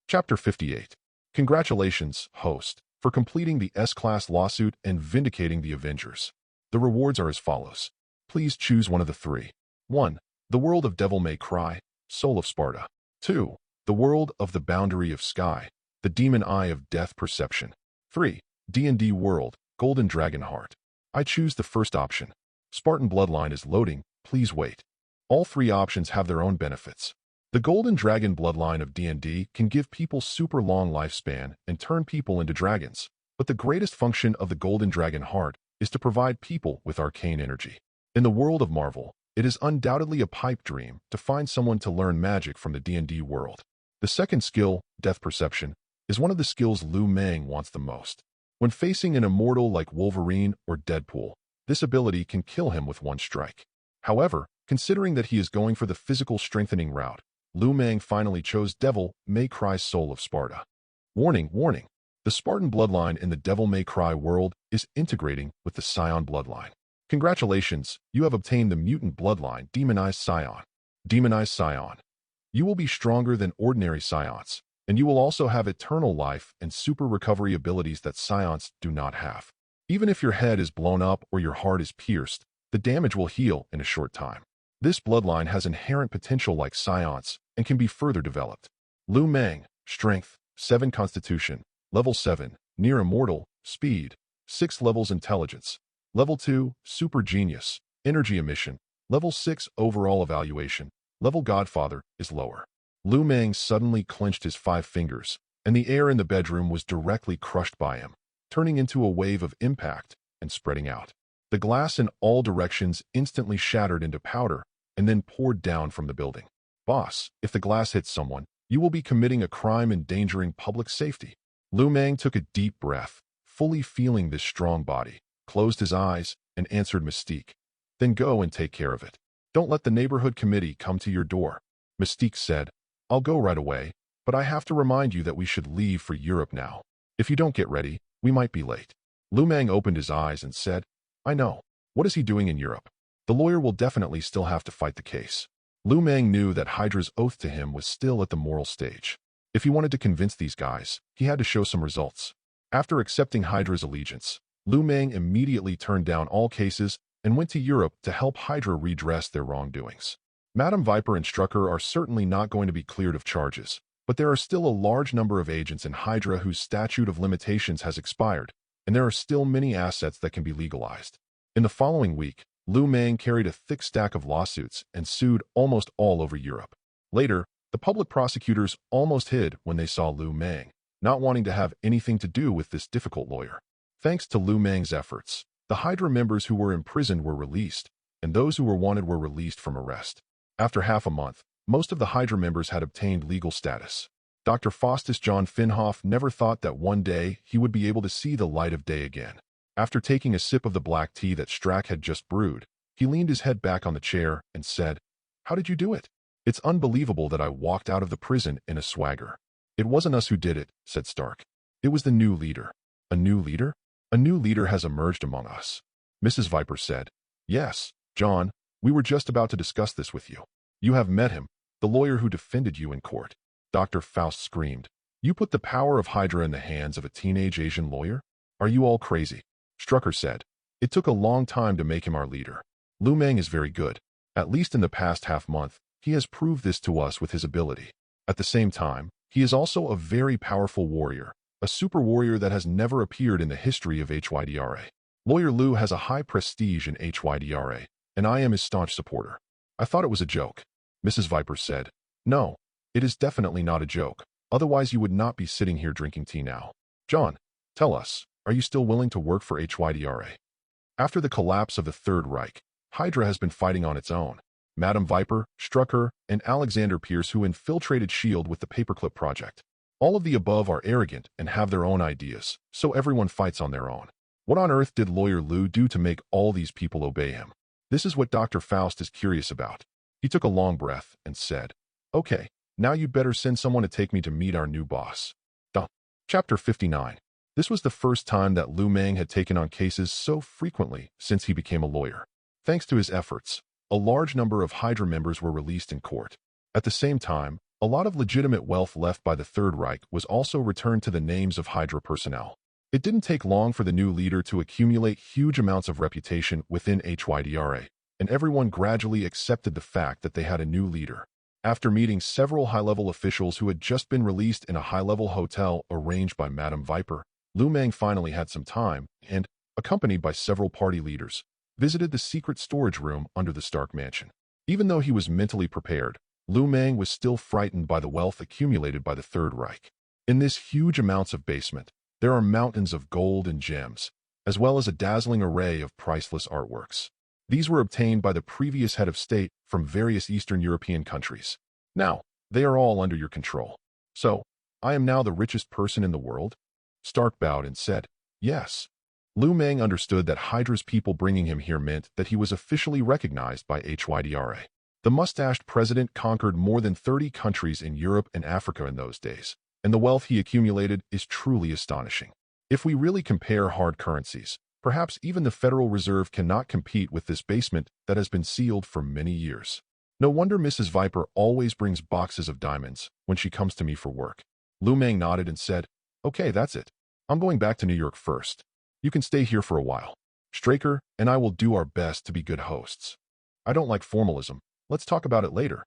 Chapter 58. Congratulations, host, for completing the S-Class lawsuit and vindicating the Avengers. The rewards are as follows. Please choose one of the three. 1. The World of Devil May Cry, Soul of Sparta. 2. The World of the Boundary of Sky, the Demon Eye of Death Perception. 3. D&D World, Golden Dragon Heart. I choose the first option. Spartan Bloodline is loading, please wait. All three options have their own benefits. The Golden Dragon Bloodline of D&D can give people super long lifespan and turn people into dragons, but the greatest function of the Golden Dragon Heart is to provide people with arcane energy. In the world of Marvel, it is undoubtedly a pipe dream to find someone to learn magic from the D&D world. The second skill, Death Perception, is one of the skills Liu Mang wants the most. When facing an immortal like Wolverine or Deadpool, this ability can kill him with one strike. However, considering that he is going for the physical strengthening route, Liu Mang finally chose Devil May Cry Soul of Sparta. Warning, warning! The Spartan bloodline in the Devil May Cry world is integrating with the Scion bloodline. Congratulations, you have obtained the mutant bloodline Demonized Scion. Demonized Scion. You will be stronger than ordinary Scions, and you will also have eternal life and super recovery abilities that Scions do not have. Even if your head is blown up or your heart is pierced, the damage will heal in a short time. This bloodline has inherent potential like Scions and can be further developed. Liu Mang, Strength, 7 Constitution, Level 7, Near Immortal, Speed, 6 levels Intelligence, Level 2, Super Genius, Energy Emission, Level 6 Overall Evaluation, Level Godfather is lower. Liu Mang suddenly clenched his 5 fingers, and the air in the bedroom was directly crushed by him, turning into a wave of impact and spreading out. The glass in all directions instantly shattered into powder and then poured down from the building. Boss, if the glass hits someone, you will be committing a crime endangering public safety. Liu Mang took a deep breath, fully feeling this strong body, closed his eyes, and answered Mystique. Then go and take care of it. Don't let the neighborhood committee come to your door. Mystique said, I'll go right away, but I have to remind you that we should leave for Europe now. If you don't get ready, we might be late. Liu Mang opened his eyes and said, I know. What is he doing in Europe? The lawyer will definitely still have to fight the case. Liu Mang knew that Hydra's oath to him was still at the moral stage. If he wanted to convince these guys, he had to show some results. After accepting Hydra's allegiance, Liu Mang immediately turned down all cases and went to Europe to help Hydra redress their wrongdoings. Madame Viper and Strucker are certainly not going to be cleared of charges, but there are still a large number of agents in Hydra whose statute of limitations has expired, and there are still many assets that can be legalized. In the following week, Liu Mang carried a thick stack of lawsuits and sued almost all over Europe. Later, the public prosecutors almost hid when they saw Liu Mang, not wanting to have anything to do with this difficult lawyer. Thanks to Liu Mang's efforts, the Hydra members who were imprisoned were released, and those who were wanted were released from arrest. After half a month, most of the Hydra members had obtained legal status. Dr. Faustus John Finhoff never thought that one day he would be able to see the light of day again. After taking a sip of the black tea that Strack had just brewed, he leaned his head back on the chair and said, How did you do it? It's unbelievable that I walked out of the prison in a swagger. It wasn't us who did it, said Stark. It was the new leader. A new leader? A new leader has emerged among us. Mrs. Viper said, Yes, John, we were just about to discuss this with you. You have met him, the lawyer who defended you in court. Dr. Faust screamed, You put the power of Hydra in the hands of a teenage Asian lawyer? Are you all crazy? Strucker said, It took a long time to make him our leader. Liu Mang is very good. At least in the past half-month, he has proved this to us with his ability. At the same time, he is also a very powerful warrior, a super warrior that has never appeared in the history of Hydra. Lawyer Liu has a high prestige in HYDRA, and I am his staunch supporter. I thought it was a joke. Mrs. Viper said. No, it is definitely not a joke. Otherwise you would not be sitting here drinking tea now. John, tell us, are you still willing to work for HYDRA? After the collapse of the Third Reich, Hydra has been fighting on its own. Madam Viper, Strucker, and Alexander Pierce, who infiltrated S.H.I.E.L.D. with the Paperclip project. All of the above are arrogant and have their own ideas, so everyone fights on their own. What on earth did Lawyer Liu do to make all these people obey him? This is what Dr. Faust is curious about. He took a long breath and said, Okay, now you'd better send someone to take me to meet our new boss. Chapter 59. This was the first time that Liu Mang had taken on cases so frequently since he became a lawyer. Thanks to his efforts, a large number of Hydra members were released in court. At the same time, a lot of legitimate wealth left by the Third Reich was also returned to the names of Hydra personnel. It didn't take long for the new leader to accumulate huge amounts of reputation within HYDRA, and everyone gradually accepted the fact that they had a new leader. After meeting several high-level officials who had just been released in a high-level hotel arranged by Madame Viper, Liu Mang finally had some time and, accompanied by several party leaders, visited the secret storage room under the Stark mansion. Even though he was mentally prepared, Liu Mang was still frightened by the wealth accumulated by the Third Reich. In this huge amounts of basement, there are mountains of gold and gems, as well as a dazzling array of priceless artworks. These were obtained by the previous head of state from various Eastern European countries. Now, they are all under your control. So, I am now the richest person in the world? Stark bowed and said, Yes. Liu Mang understood that Hydra's people bringing him here meant that he was officially recognized by HYDRA. The mustached president conquered more than 30 countries in Europe and Africa in those days, and the wealth he accumulated is truly astonishing. If we really compare hard currencies, perhaps even the Federal Reserve cannot compete with this basement that has been sealed for many years. No wonder Mrs. Viper always brings boxes of diamonds when she comes to me for work. Liu Mang nodded and said, Okay, that's it. I'm going back to New York first. You can stay here for a while. Straker and I will do our best to be good hosts. I don't like formalism. Let's talk about it later.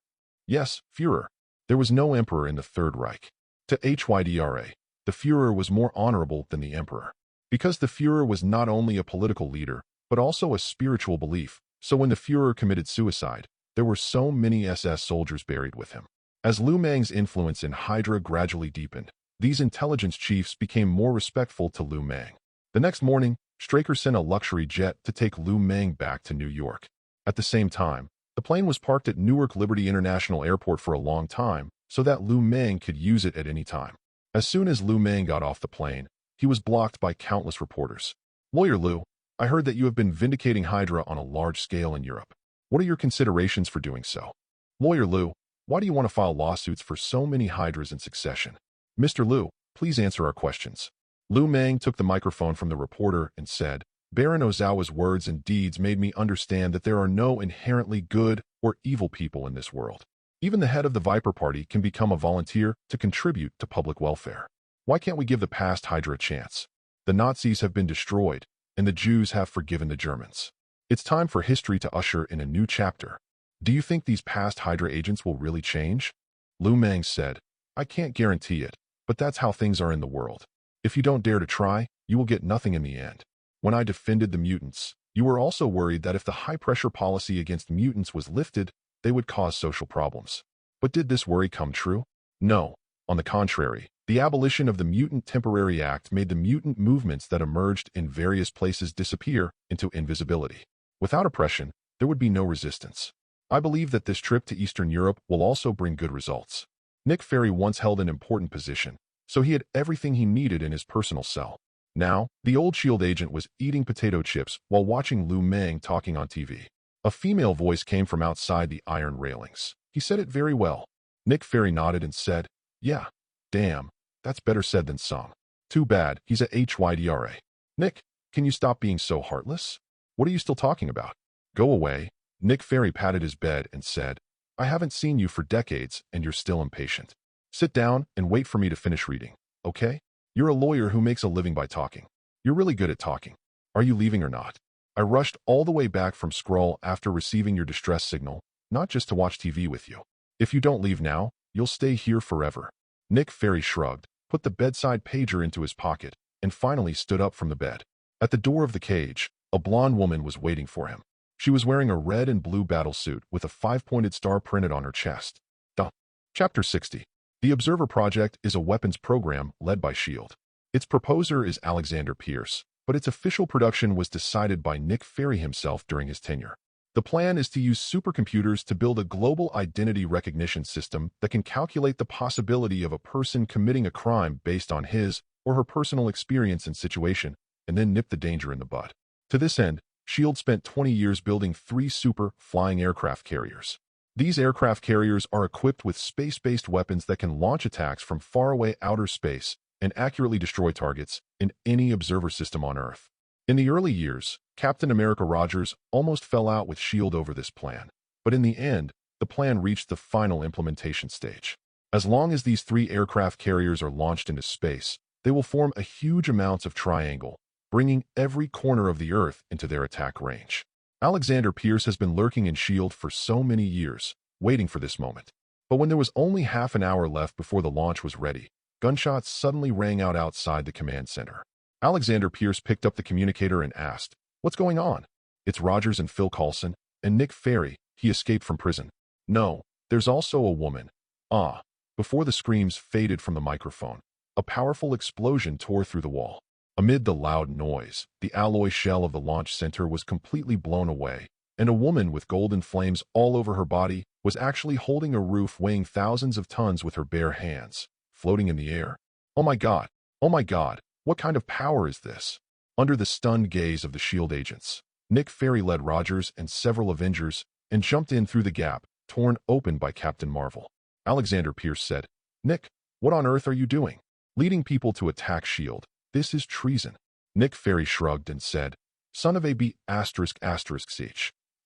Yes, Führer. There was no emperor in the Third Reich. To HYDRA, the Führer was more honorable than the emperor. Because the Führer was not only a political leader, but also a spiritual belief, so when the Führer committed suicide, there were so many SS soldiers buried with him. As Liu Mang's influence in Hydra gradually deepened, these intelligence chiefs became more respectful to Liu Mang. The next morning, Straker sent a luxury jet to take Liu Mang back to New York. At the same time, the plane was parked at Newark Liberty International Airport for a long time so that Liu Mang could use it at any time. As soon as Liu Mang got off the plane, he was blocked by countless reporters. Lawyer Liu, I heard that you have been vindicating Hydra on a large scale in Europe. What are your considerations for doing so? Lawyer Liu, why do you want to file lawsuits for so many Hydras in succession? Mr. Liu, please answer our questions. Liu Mang took the microphone from the reporter and said, Baron Ozawa's words and deeds made me understand that there are no inherently good or evil people in this world. Even the head of the Viper Party can become a volunteer to contribute to public welfare. Why can't we give the past Hydra a chance? The Nazis have been destroyed, and the Jews have forgiven the Germans. It's time for history to usher in a new chapter. Do you think these past Hydra agents will really change? Liu Mang said, I can't guarantee it, but that's how things are in the world. If you don't dare to try, you will get nothing in the end. When I defended the mutants, you were also worried that if the high-pressure policy against mutants was lifted, they would cause social problems. But did this worry come true? No. On the contrary, the abolition of the Mutant Temporary Act made the mutant movements that emerged in various places disappear into invisibility. Without oppression, there would be no resistance. I believe that this trip to Eastern Europe will also bring good results. Nick Fury once held an important position, so he had everything he needed in his personal cell. Now, the old S.H.I.E.L.D. agent was eating potato chips while watching Liu Mang talking on TV. A female voice came from outside the iron railings. He said it very well. Nick Fury nodded and said, Yeah, damn, that's better said than sung. Too bad, he's a HYDRA. Nick, can you stop being so heartless? What are you still talking about? Go away. Nick Fury patted his bed and said, I haven't seen you for decades and you're still impatient. Sit down and wait for me to finish reading, okay? You're a lawyer who makes a living by talking. You're really good at talking. Are you leaving or not? I rushed all the way back from Skrull after receiving your distress signal, not just to watch TV with you. If you don't leave now, you'll stay here forever. Nick Fury shrugged, put the bedside pager into his pocket, and finally stood up from the bed. At the door of the cage, a blonde woman was waiting for him. She was wearing a red and blue battle suit with a five-pointed star printed on her chest. Chapter 60. The Observer Project is a weapons program led by S.H.I.E.L.D. Its proposer is Alexander Pierce, but its official production was decided by Nick Fury himself during his tenure. The plan is to use supercomputers to build a global identity recognition system that can calculate the possibility of a person committing a crime based on his or her personal experience and situation, and then nip the danger in the bud. To this end, S.H.I.E.L.D. spent 20 years building 3 super flying aircraft carriers. These aircraft carriers are equipped with space-based weapons that can launch attacks from faraway outer space and accurately destroy targets in any observer system on Earth. In the early years, Captain America Rogers almost fell out with S.H.I.E.L.D. over this plan, but in the end, the plan reached the final implementation stage. As long as these 3 aircraft carriers are launched into space, they will form a huge amounts of triangle, bringing every corner of the Earth into their attack range. Alexander Pierce has been lurking in S.H.I.E.L.D. for so many years, waiting for this moment. But when there was only half an hour left before the launch was ready, gunshots suddenly rang out outside the command center. Alexander Pierce picked up the communicator and asked, "What's going on?" "It's Rogers and Phil Coulson, and Nick Fury. He escaped from prison." "No, there's also a woman." "Ah." Before the screams faded from the microphone, a powerful explosion tore through the wall. Amid the loud noise, the alloy shell of the launch center was completely blown away, and a woman with golden flames all over her body was actually holding a roof weighing thousands of tons with her bare hands, floating in the air. "Oh my God! Oh my God! What kind of power is this?" Under the stunned gaze of the S.H.I.E.L.D. agents, Nick Fury led Rogers and several Avengers and jumped in through the gap, torn open by Captain Marvel. Alexander Pierce said, "Nick, what on earth are you doing? Leading people to attack S.H.I.E.L.D. This is treason." Nick Fury shrugged and said, "Son of a b*********,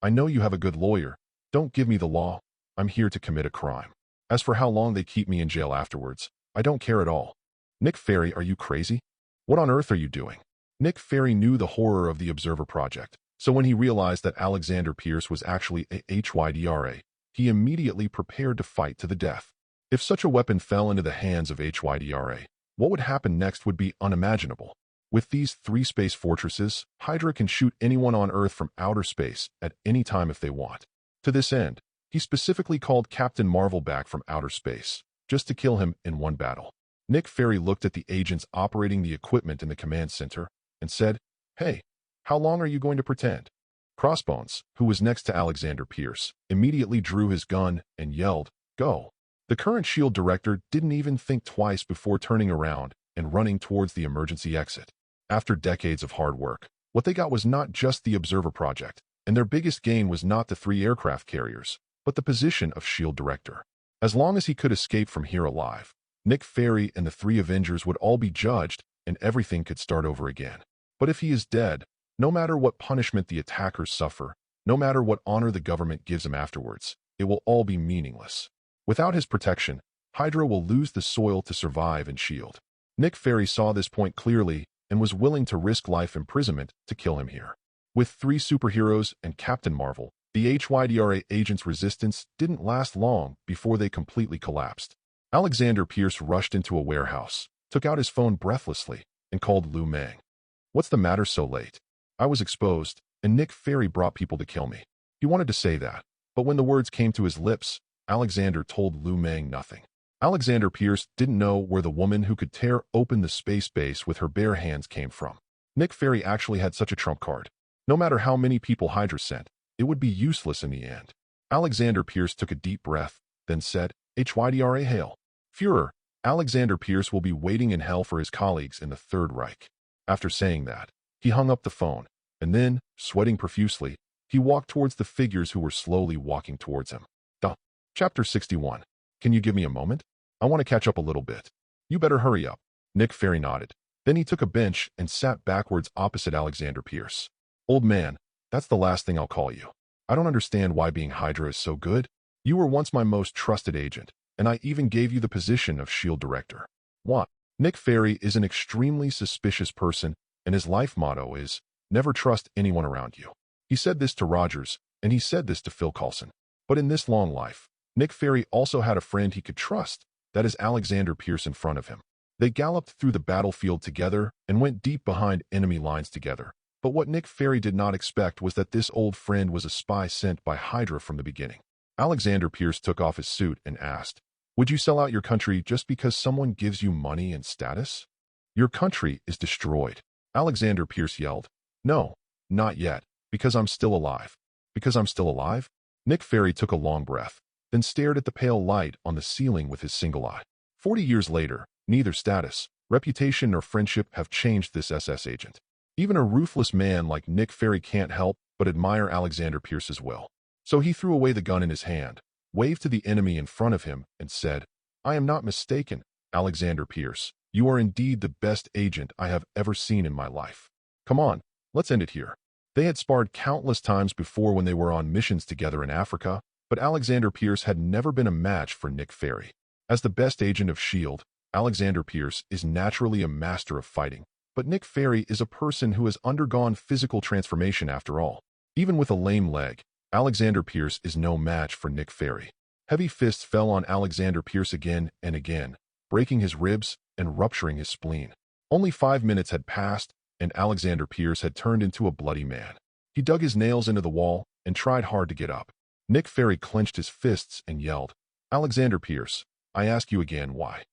I know you have a good lawyer. Don't give me the law. I'm here to commit a crime. As for how long they keep me in jail afterwards, I don't care at all." "Nick Fury, are you crazy? What on earth are you doing?" Nick Fury knew the horror of the Observer Project, so when he realized that Alexander Pierce was actually a HYDRA, he immediately prepared to fight to the death. If such a weapon fell into the hands of HYDRA, what would happen next would be unimaginable. With these 3 space fortresses, Hydra can shoot anyone on Earth from outer space at any time if they want. To this end, he specifically called Captain Marvel back from outer space, just to kill him in one battle. Nick Fury looked at the agents operating the equipment in the command center and said, "Hey, how long are you going to pretend?" Crossbones, who was next to Alexander Pierce, immediately drew his gun and yelled, "Go." The current S.H.I.E.L.D. director didn't even think twice before turning around and running towards the emergency exit. After decades of hard work, what they got was not just the Observer Project, and their biggest gain was not the 3 aircraft carriers, but the position of S.H.I.E.L.D. director. As long as he could escape from here alive, Nick Fury and the 3 Avengers would all be judged and everything could start over again. But if he is dead, no matter what punishment the attackers suffer, no matter what honor the government gives him afterwards, it will all be meaningless. Without his protection, Hydra will lose the soil to survive in S.H.I.E.L.D. Nick Fury saw this point clearly and was willing to risk life imprisonment to kill him here. With 3 superheroes and Captain Marvel, the HYDRA agents' resistance didn't last long before they completely collapsed. Alexander Pierce rushed into a warehouse, took out his phone breathlessly, and called Liu Mang. "What's the matter so late?" "I was exposed, and Nick Fury brought people to kill me." He wanted to say that, but when the words came to his lips, Alexander told Liu Mang nothing. Alexander Pierce didn't know where the woman who could tear open the space base with her bare hands came from. Nick Fury actually had such a trump card. No matter how many people Hydra sent, it would be useless in the end. Alexander Pierce took a deep breath, then said, "HYDRA hail. Führer, Alexander Pierce will be waiting in hell for his colleagues in the Third Reich." After saying that, he hung up the phone, and then, sweating profusely, he walked towards the figures who were slowly walking towards him. Chapter 61. "Can you give me a moment? I want to catch up a little bit." "You better hurry up." Nick Fury nodded. Then he took a bench and sat backwards opposite Alexander Pierce. "Old man, that's the last thing I'll call you. I don't understand why being Hydra is so good. You were once my most trusted agent, and I even gave you the position of S.H.I.E.L.D. director." "What?" Nick Fury is an extremely suspicious person, and his life motto is, "Never trust anyone around you." He said this to Rogers, and he said this to Phil Coulson. But in this long life, Nick Fury also had a friend he could trust, that is Alexander Pierce in front of him. They galloped through the battlefield together and went deep behind enemy lines together. But what Nick Fury did not expect was that this old friend was a spy sent by Hydra from the beginning. Alexander Pierce took off his suit and asked, "Would you sell out your country just because someone gives you money and status?" "Your country is destroyed," Alexander Pierce yelled. "No, not yet, because I'm still alive." "Because I'm still alive?" Nick Fury took a long breath, then stared at the pale light on the ceiling with his single eye. 40 years later, neither status, reputation, nor friendship have changed this SS agent. Even a ruthless man like Nick Fury can't help but admire Alexander Pierce's will. So he threw away the gun in his hand, waved to the enemy in front of him, and said, "I am not mistaken, Alexander Pierce. You are indeed the best agent I have ever seen in my life. Come on, let's end it here." They had sparred countless times before when they were on missions together in Africa, but Alexander Pierce had never been a match for Nick Fury. As the best agent of S.H.I.E.L.D., Alexander Pierce is naturally a master of fighting, but Nick Fury is a person who has undergone physical transformation after all. Even with a lame leg, Alexander Pierce is no match for Nick Fury. Heavy fists fell on Alexander Pierce again and again, breaking his ribs and rupturing his spleen. Only 5 minutes had passed, and Alexander Pierce had turned into a bloody man. He dug his nails into the wall and tried hard to get up. Nick Fury clenched his fists and yelled, "Alexander Pierce, I ask you again, why?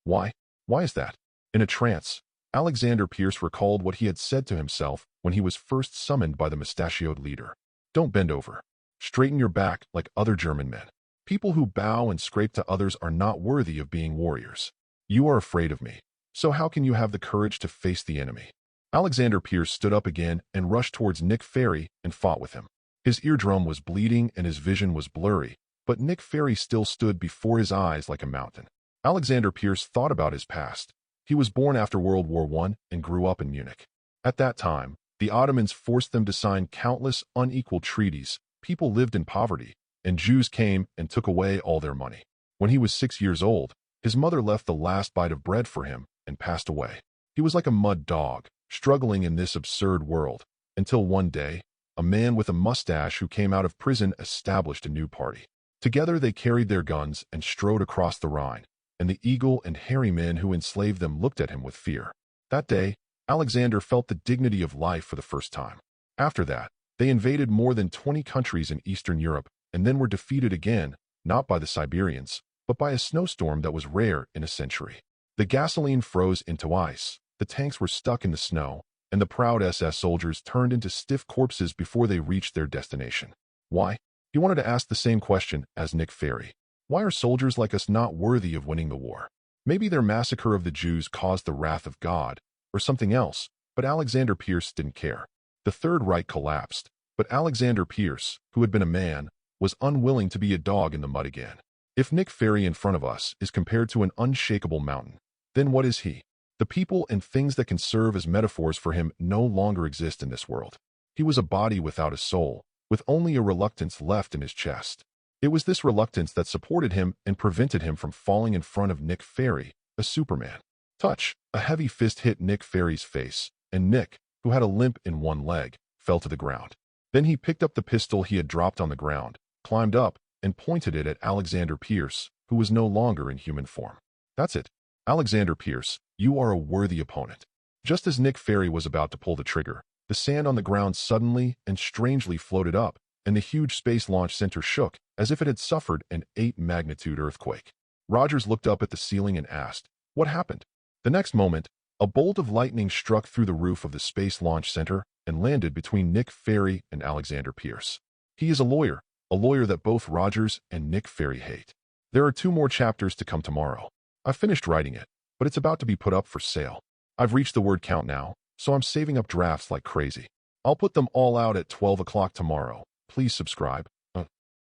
Why? Why is that?" In a trance, Alexander Pierce recalled what he had said to himself when he was first summoned by the mustachioed leader. "Don't bend over. Straighten your back like other German men. People who bow and scrape to others are not worthy of being warriors. You are afraid of me, so how can you have the courage to face the enemy?" Alexander Pierce stood up again and rushed towards Nick Fury and fought with him. His eardrum was bleeding and his vision was blurry, but Nick Fury still stood before his eyes like a mountain. Alexander Pierce thought about his past. He was born after World War I and grew up in Munich. At that time, the Ottomans forced them to sign countless unequal treaties, people lived in poverty, and Jews came and took away all their money. When he was 6 years old, his mother left the last bite of bread for him and passed away. He was like a mud dog, struggling in this absurd world, until one day, a man with a mustache who came out of prison established a new party. Together they carried their guns and strode across the Rhine, and the eagle and hairy men who enslaved them looked at him with fear. That day, Alexander felt the dignity of life for the first time. After that, they invaded more than 20 countries in Eastern Europe and then were defeated again, not by the Siberians, but by a snowstorm that was rare in a century. The gasoline froze into ice, the tanks were stuck in the snow, and the proud SS soldiers turned into stiff corpses before they reached their destination. Why? He wanted to ask the same question as Nick Fury. Why are soldiers like us not worthy of winning the war? Maybe their massacre of the Jews caused the wrath of God, or something else, but Alexander Pierce didn't care. The Third Reich collapsed, but Alexander Pierce, who had been a man, was unwilling to be a dog in the mud again. If Nick Fury in front of us is compared to an unshakable mountain, then what is he? The people and things that can serve as metaphors for him no longer exist in this world. He was a body without a soul, with only a reluctance left in his chest. It was this reluctance that supported him and prevented him from falling in front of Nick Fury, a Superman. Touch! A heavy fist hit Nick Fury's face, and Nick, who had a limp in one leg, fell to the ground. Then he picked up the pistol he had dropped on the ground, climbed up, and pointed it at Alexander Pierce, who was no longer in human form. "That's it. Alexander Pierce, you are a worthy opponent." Just as Nick Fury was about to pull the trigger, the sand on the ground suddenly and strangely floated up, and the huge space launch center shook as if it had suffered an 8-magnitude earthquake. Rogers looked up at the ceiling and asked, "What happened?" The next moment, a bolt of lightning struck through the roof of the Space Launch Center and landed between Nick Fury and Alexander Pierce. He is a lawyer that both Rogers and Nick Fury hate. There are 2 more chapters to come tomorrow. I've finished writing it, but it's about to be put up for sale. I've reached the word count now, so I'm saving up drafts like crazy. I'll put them all out at 12 o'clock tomorrow. Please subscribe.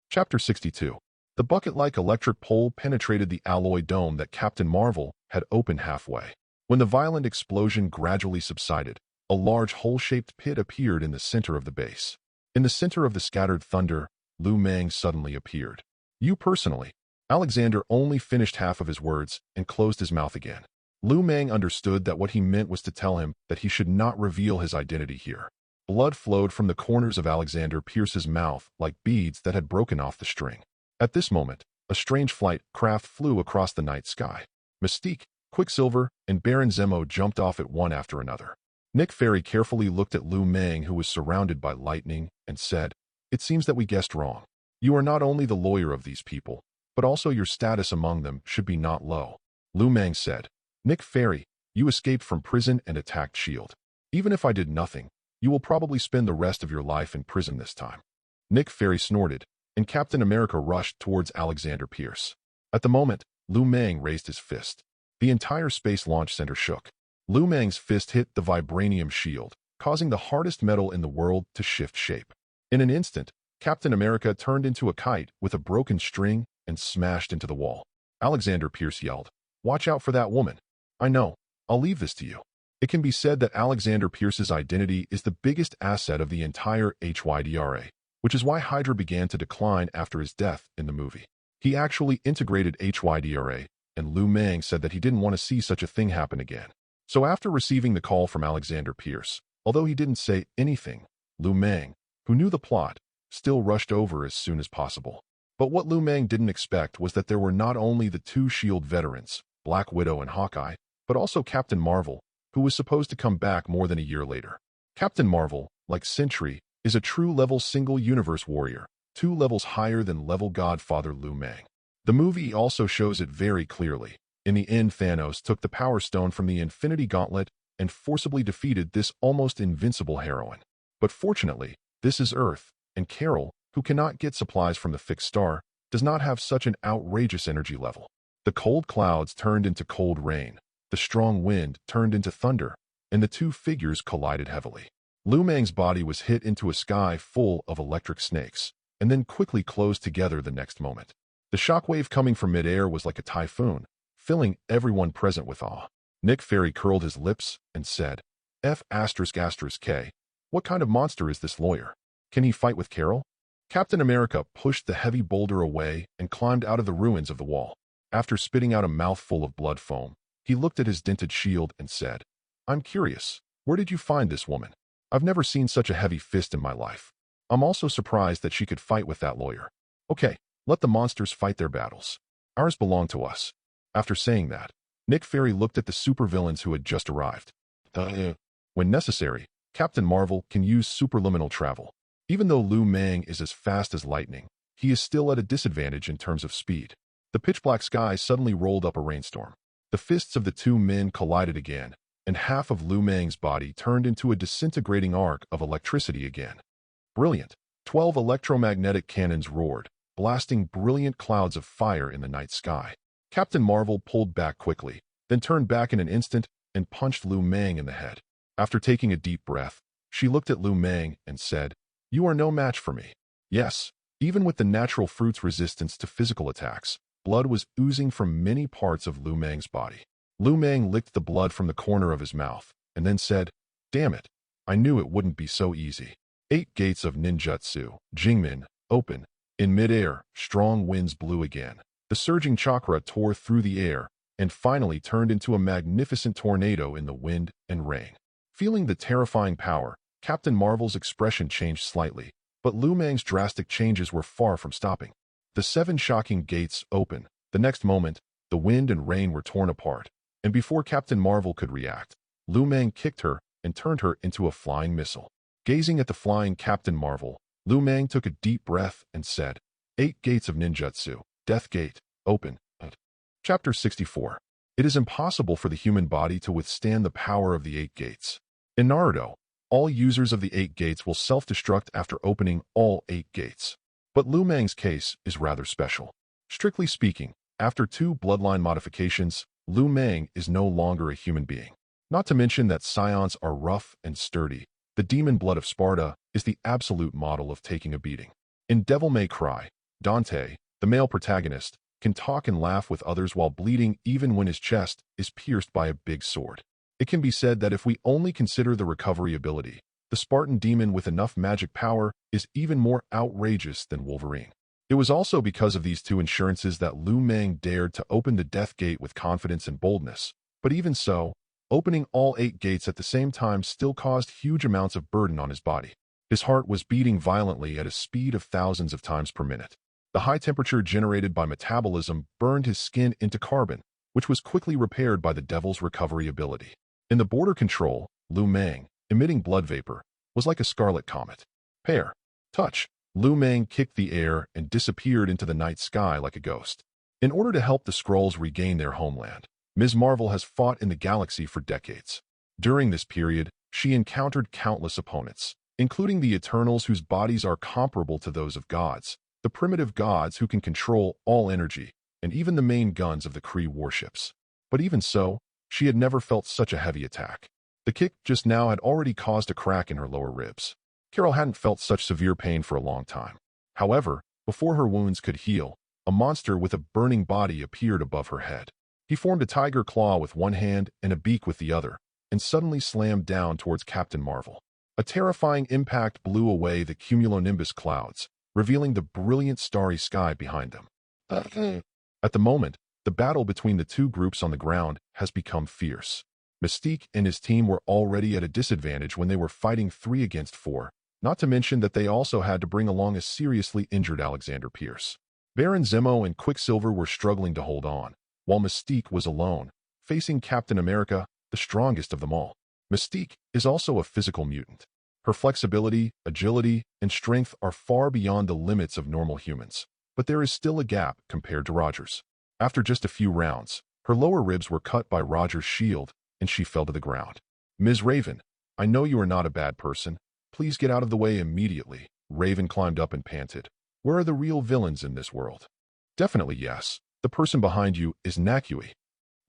Chapter 62. The bucket-like electric pole penetrated the alloy dome that Captain Marvel had opened halfway. When the violent explosion gradually subsided, a large hole-shaped pit appeared in the center of the base. In the center of the scattered thunder, Liu Mang suddenly appeared. "You personally." Alexander only finished half of his words and closed his mouth again. Liu Mang understood that what he meant was to tell him that he should not reveal his identity here. Blood flowed from the corners of Alexander Pierce's mouth like beads that had broken off the string. At this moment, a strange flight craft flew across the night sky. Mystique, Quicksilver and Baron Zemo jumped off it one after another. Nick Fury carefully looked at Liu Mang, who was surrounded by lightning, and said, "It seems that we guessed wrong. You are not only the lawyer of these people, but also your status among them should be not low." Liu Mang said, "Nick Fury, you escaped from prison and attacked S.H.I.E.L.D. Even if I did nothing, you will probably spend the rest of your life in prison this time." Nick Fury snorted, and Captain America rushed towards Alexander Pierce. At the moment, Liu Mang raised his fist. The entire Space Launch Center shook. Liu Mang's fist hit the vibranium shield, causing the hardest metal in the world to shift shape. In an instant, Captain America turned into a kite with a broken string and smashed into the wall. Alexander Pierce yelled, "Watch out for that woman." "I know. I'll leave this to you." It can be said that Alexander Pierce's identity is the biggest asset of the entire HYDRA, which is why Hydra began to decline after his death in the movie. He actually integrated HYDRA, and Liu Mang said that he didn't want to see such a thing happen again. So after receiving the call from Alexander Pierce, although he didn't say anything, Liu Mang, who knew the plot, still rushed over as soon as possible. But what Liu Mang didn't expect was that there were not only the two S.H.I.E.L.D. veterans, Black Widow and Hawkeye, but also Captain Marvel, who was supposed to come back more than a year later. Captain Marvel, like Sentry, is a true level single-universe warrior, 2 levels higher than level Godfather Liu Mang. The movie also shows it very clearly. In the end, Thanos took the Power Stone from the Infinity Gauntlet and forcibly defeated this almost invincible heroine. But fortunately, this is Earth, and Carol, who cannot get supplies from the fixed star, does not have such an outrageous energy level. The cold clouds turned into cold rain, the strong wind turned into thunder, and the two figures collided heavily. Liu Mang's body was hit into a sky full of electric snakes, and then quickly closed together the next moment. The shockwave coming from midair was like a typhoon, filling everyone present with awe. Nick Fury curled his lips and said, F***K, what kind of monster is this lawyer? Can he fight with Carol? Captain America pushed the heavy boulder away and climbed out of the ruins of the wall. After spitting out a mouthful of blood foam, he looked at his dented shield and said, "I'm curious, where did you find this woman? I've never seen such a heavy fist in my life. I'm also surprised that she could fight with that lawyer. Okay, let the monsters fight their battles. Ours belong to us." After saying that, Nick Fury looked at the supervillains who had just arrived. When necessary, Captain Marvel can use superliminal travel. Even though Liu Mang is as fast as lightning, he is still at a disadvantage in terms of speed. The pitch-black sky suddenly rolled up a rainstorm. The fists of the two men collided again, and half of Liu Mang's body turned into a disintegrating arc of electricity again. Brilliant! 12 electromagnetic cannons roared, blasting brilliant clouds of fire in the night sky. Captain Marvel pulled back quickly, then turned back in an instant and punched Liu Mang in the head. After taking a deep breath, she looked at Liu Mang and said, "You are no match for me." Yes, even with the natural fruit's resistance to physical attacks, blood was oozing from many parts of Liu Mang's body. Liu Mang licked the blood from the corner of his mouth, and then said, "Damn it, I knew it wouldn't be so easy." 8 gates of ninjutsu, Jingmin, open. In midair, strong winds blew again. The surging chakra tore through the air, and finally turned into a magnificent tornado in the wind and rain. Feeling the terrifying power, Captain Marvel's expression changed slightly, but Liu Mang's drastic changes were far from stopping. The 7 shocking gates opened. The next moment, the wind and rain were torn apart, and before Captain Marvel could react, Liu Mang kicked her and turned her into a flying missile. Gazing at the flying Captain Marvel, Liu Mang took a deep breath and said, 8 gates of ninjutsu, Death Gate, open. Chapter 64. It is impossible for the human body to withstand the power of the 8 gates. In Naruto, all users of the 8 gates will self-destruct after opening all 8 gates. But Liu Mang's case is rather special. Strictly speaking, after 2 bloodline modifications, Liu Mang is no longer a human being. Not to mention that scions are rough and sturdy. The demon blood of Sparta is the absolute model of taking a beating. In Devil May Cry, Dante, the male protagonist, can talk and laugh with others while bleeding even when his chest is pierced by a big sword. It can be said that if we only consider the recovery ability, the Spartan demon with enough magic power is even more outrageous than Wolverine. It was also because of these 2 insurances that Liu Mang dared to open the Death Gate with confidence and boldness. But even so, opening all 8 gates at the same time still caused huge amounts of burden on his body. His heart was beating violently at a speed of thousands of times per minute. The high temperature generated by metabolism burned his skin into carbon, which was quickly repaired by the devil's recovery ability. In the border control, Liu Mang, emitting blood vapor, was like a scarlet comet. Pair. Touch. Liu Mang kicked the air and disappeared into the night sky like a ghost. In order to help the Skrulls regain their homeland, Ms. Marvel has fought in the galaxy for decades. During this period, she encountered countless opponents, including the Eternals whose bodies are comparable to those of gods, the primitive gods who can control all energy, and even the main guns of the Kree warships. But even so, she had never felt such a heavy attack. The kick just now had already caused a crack in her lower ribs. Carol hadn't felt such severe pain for a long time. However, before her wounds could heal, a monster with a burning body appeared above her head. He formed a tiger claw with one hand and a beak with the other, and suddenly slammed down towards Captain Marvel. A terrifying impact blew away the cumulonimbus clouds, revealing the brilliant starry sky behind them. At the moment, the battle between the two groups on the ground has become fierce. Mystique and his team were already at a disadvantage when they were fighting 3 against 4, not to mention that they also had to bring along a seriously injured Alexander Pierce. Baron Zemo and Quicksilver were struggling to hold on, while Mystique was alone, facing Captain America, the strongest of them all. Mystique is also a physical mutant. Her flexibility, agility, and strength are far beyond the limits of normal humans, but there is still a gap compared to Roger's. After just a few rounds, her lower ribs were cut by Roger's shield, and she fell to the ground. Ms. Raven, I know you are not a bad person. Please get out of the way immediately. Raven climbed up and panted. Where are the real villains in this world? Definitely yes. The person behind you is Nakui.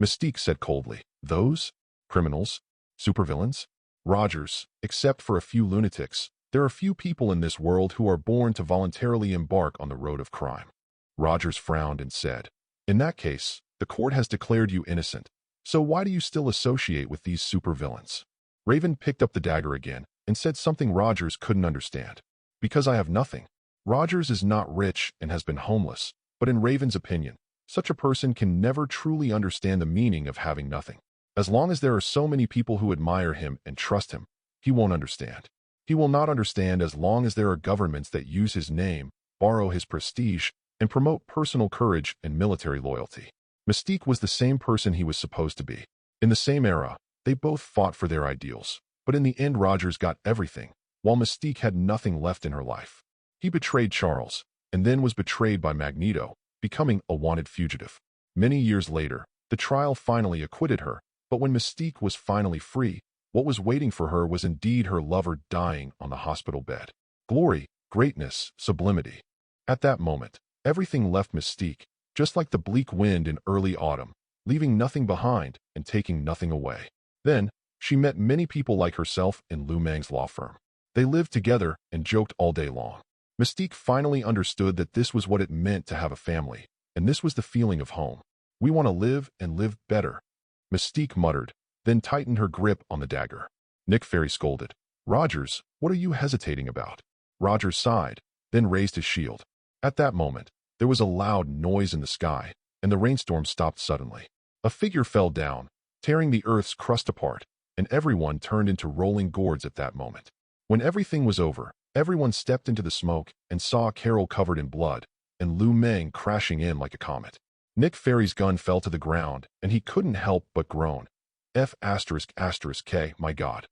Mystique said coldly. Those? Criminals? Supervillains? Rogers, except for a few lunatics, there are few people in this world who are born to voluntarily embark on the road of crime. Rogers frowned and said, in that case, the court has declared you innocent. So why do you still associate with these supervillains? Raven picked up the dagger again and said something Rogers couldn't understand. Because I have nothing. Rogers is not rich and has been homeless, but in Raven's opinion, such a person can never truly understand the meaning of having nothing. As long as there are so many people who admire him and trust him, he won't understand. He will not understand as long as there are governments that use his name, borrow his prestige, and promote personal courage and military loyalty. Mystique was the same person he was supposed to be. In the same era, they both fought for their ideals, but in the end Rogers got everything, while Mystique had nothing left in her life. He betrayed Charles, and then was betrayed by Magneto, becoming a wanted fugitive. Many years later, the trial finally acquitted her, but when Mystique was finally free, what was waiting for her was indeed her lover dying on the hospital bed. Glory, greatness, sublimity. At that moment, everything left Mystique, just like the bleak wind in early autumn, leaving nothing behind and taking nothing away. Then, she met many people like herself in Liu Mang's law firm. They lived together and joked all day long. Mystique finally understood that this was what it meant to have a family, and this was the feeling of home. We want to live and live better. Mystique muttered, then tightened her grip on the dagger. Nick Fury scolded. Rogers, what are you hesitating about? Rogers sighed, then raised his shield. At that moment, there was a loud noise in the sky, and the rainstorm stopped suddenly. A figure fell down, tearing the earth's crust apart, and everyone turned into rolling gourds at that moment. When everything was over, everyone stepped into the smoke and saw Carol covered in blood, and Liu Mang crashing in like a comet. Nick Fury's gun fell to the ground, and he couldn't help but groan. F***K, my God.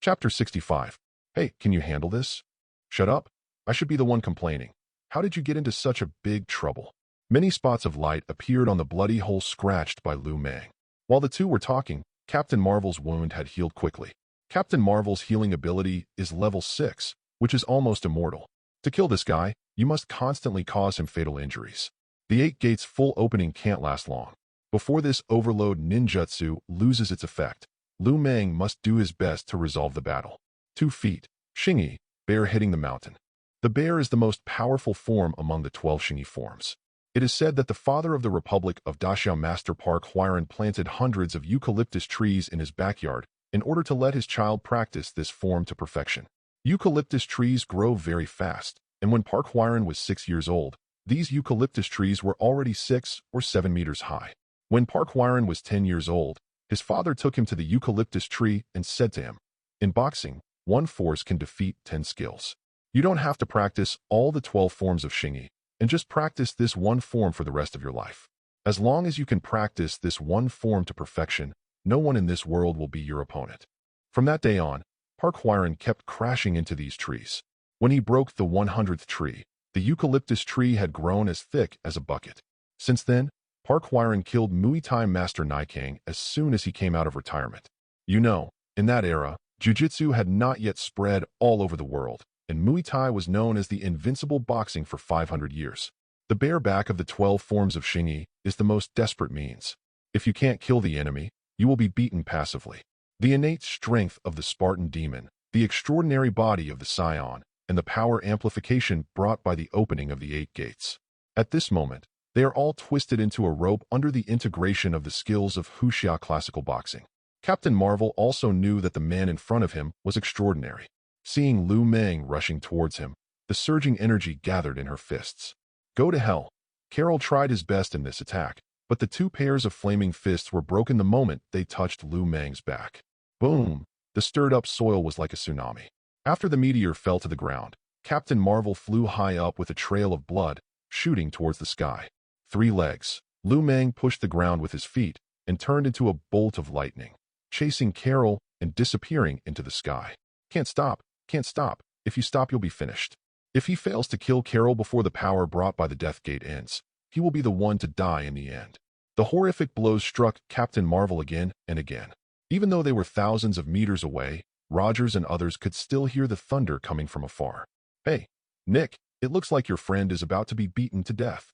Chapter 65. Hey, can you handle this? Shut up. I should be the one complaining. How did you get into such a big trouble? Many spots of light appeared on the bloody hole scratched by Liu Mang. While the two were talking, Captain Marvel's wound had healed quickly. Captain Marvel's healing ability is level 6, which is almost immortal. To kill this guy, you must constantly cause him fatal injuries. The 8 Gates full opening can't last long. Before this overload ninjutsu loses its effect, Liu Mang must do his best to resolve the battle. 2 feet. Shingi, bear hitting the mountain. The bear is the most powerful form among the 12 Shingi forms. It is said that the father of the Republic of Daxiao Master Park Hwyron planted hundreds of eucalyptus trees in his backyard in order to let his child practice this form to perfection. Eucalyptus trees grow very fast, and when Park Hwyron was 6 years old, these eucalyptus trees were already 6 or 7 meters high. When Park Hwyron was 10 years old, his father took him to the eucalyptus tree and said to him, in boxing, 1 force can defeat 10 skills. You don't have to practice all the 12 forms of Shingi, and just practice this one form for the rest of your life. As long as you can practice this one form to perfection, no one in this world will be your opponent. From that day on, Park Hwyron kept crashing into these trees. When he broke the 100th tree, the eucalyptus tree had grown as thick as a bucket. Since then, Park Hwyron killed Muay Thai master Naikang as soon as he came out of retirement. You know, in that era, jiu-jitsu had not yet spread all over the world, and Muay Thai was known as the invincible boxing for 500 years. The bare back of the 12 forms of Xingyi is the most desperate means. If you can't kill the enemy, you will be beaten passively. The innate strength of the Spartan demon, the extraordinary body of the Scion, and the power amplification brought by the opening of the 8 gates. At this moment, they are all twisted into a rope under the integration of the skills of Wuxia classical boxing. Captain Marvel also knew that the man in front of him was extraordinary. Seeing Liu Mang rushing towards him, the surging energy gathered in her fists. Go to hell. Carol tried his best in this attack, but the 2 pairs of flaming fists were broken the moment they touched Liu Mang's back. Boom! The stirred-up soil was like a tsunami. After the meteor fell to the ground, Captain Marvel flew high up with a trail of blood, shooting towards the sky. 3 legs. Liu Mang pushed the ground with his feet and turned into a bolt of lightning, chasing Carol and disappearing into the sky. Can't stop, can't stop. If you stop, you'll be finished. If he fails to kill Carol before the power brought by the Death Gate ends, he will be the one to die in the end. The horrific blows struck Captain Marvel again and again. Even though they were thousands of meters away, Rogers and others could still hear the thunder coming from afar. Hey, Nick, it looks like your friend is about to be beaten to death.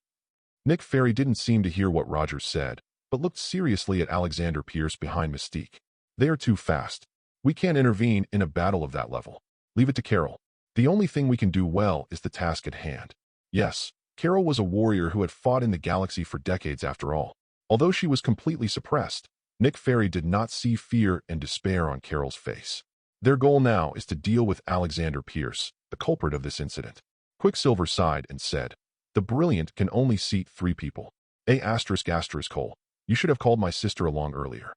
Nick Fury didn't seem to hear what Rogers said, but looked seriously at Alexander Pierce behind Mystique. They are too fast. We can't intervene in a battle of that level. Leave it to Carol. The only thing we can do well is the task at hand. Yes, Carol was a warrior who had fought in the galaxy for decades after all. Although she was completely suppressed, Nick Fury did not see fear and despair on Carol's face. Their goal now is to deal with Alexander Pierce, the culprit of this incident. Quicksilver sighed and said, "The brilliant can only seat 3 people. Cole, you should have called my sister along earlier."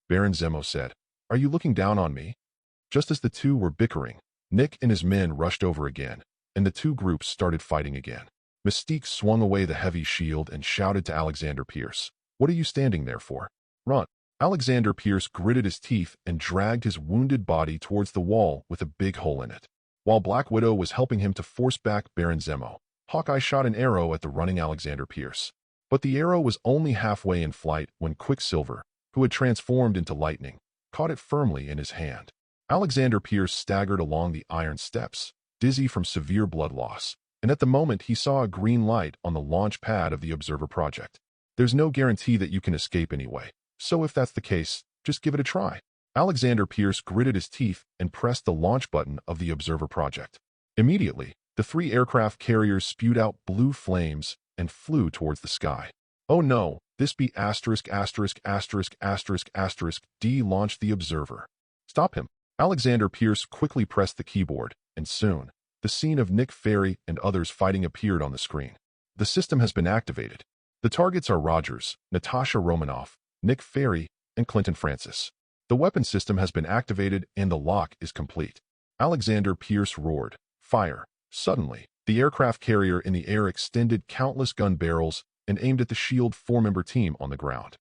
Baron Zemo said, "Are you looking down on me?" Just as the 2 were bickering, Nick and his men rushed over again, and the 2 groups started fighting again. Mystique swung away the heavy shield and shouted to Alexander Pierce, "What are you standing there for? Run!" Alexander Pierce gritted his teeth and dragged his wounded body towards the wall with a big hole in it. While Black Widow was helping him to force back Baron Zemo, Hawkeye shot an arrow at the running Alexander Pierce. But the arrow was only halfway in flight when Quicksilver, who had transformed into lightning, caught it firmly in his hand. Alexander Pierce staggered along the iron steps, dizzy from severe blood loss, and at the moment he saw a green light on the launch pad of the Observer Project. There's no guarantee that you can escape anyway, so if that's the case, just give it a try. Alexander Pierce gritted his teeth and pressed the launch button of the Observer Project. Immediately, the 3 aircraft carriers spewed out blue flames and flew towards the sky. Oh no, this be ********** D launched the Observer. Stop him. Alexander Pierce quickly pressed the keyboard, and soon, the scene of Nick Fury and others fighting appeared on the screen. The system has been activated. The targets are Rogers, Natasha Romanoff, Nick Fury, and Clinton Francis. The weapon system has been activated and the lock is complete. Alexander Pierce roared, "Fire!" Suddenly, the aircraft carrier in the air extended countless gun barrels and aimed at the SHIELD 4-member team on the ground.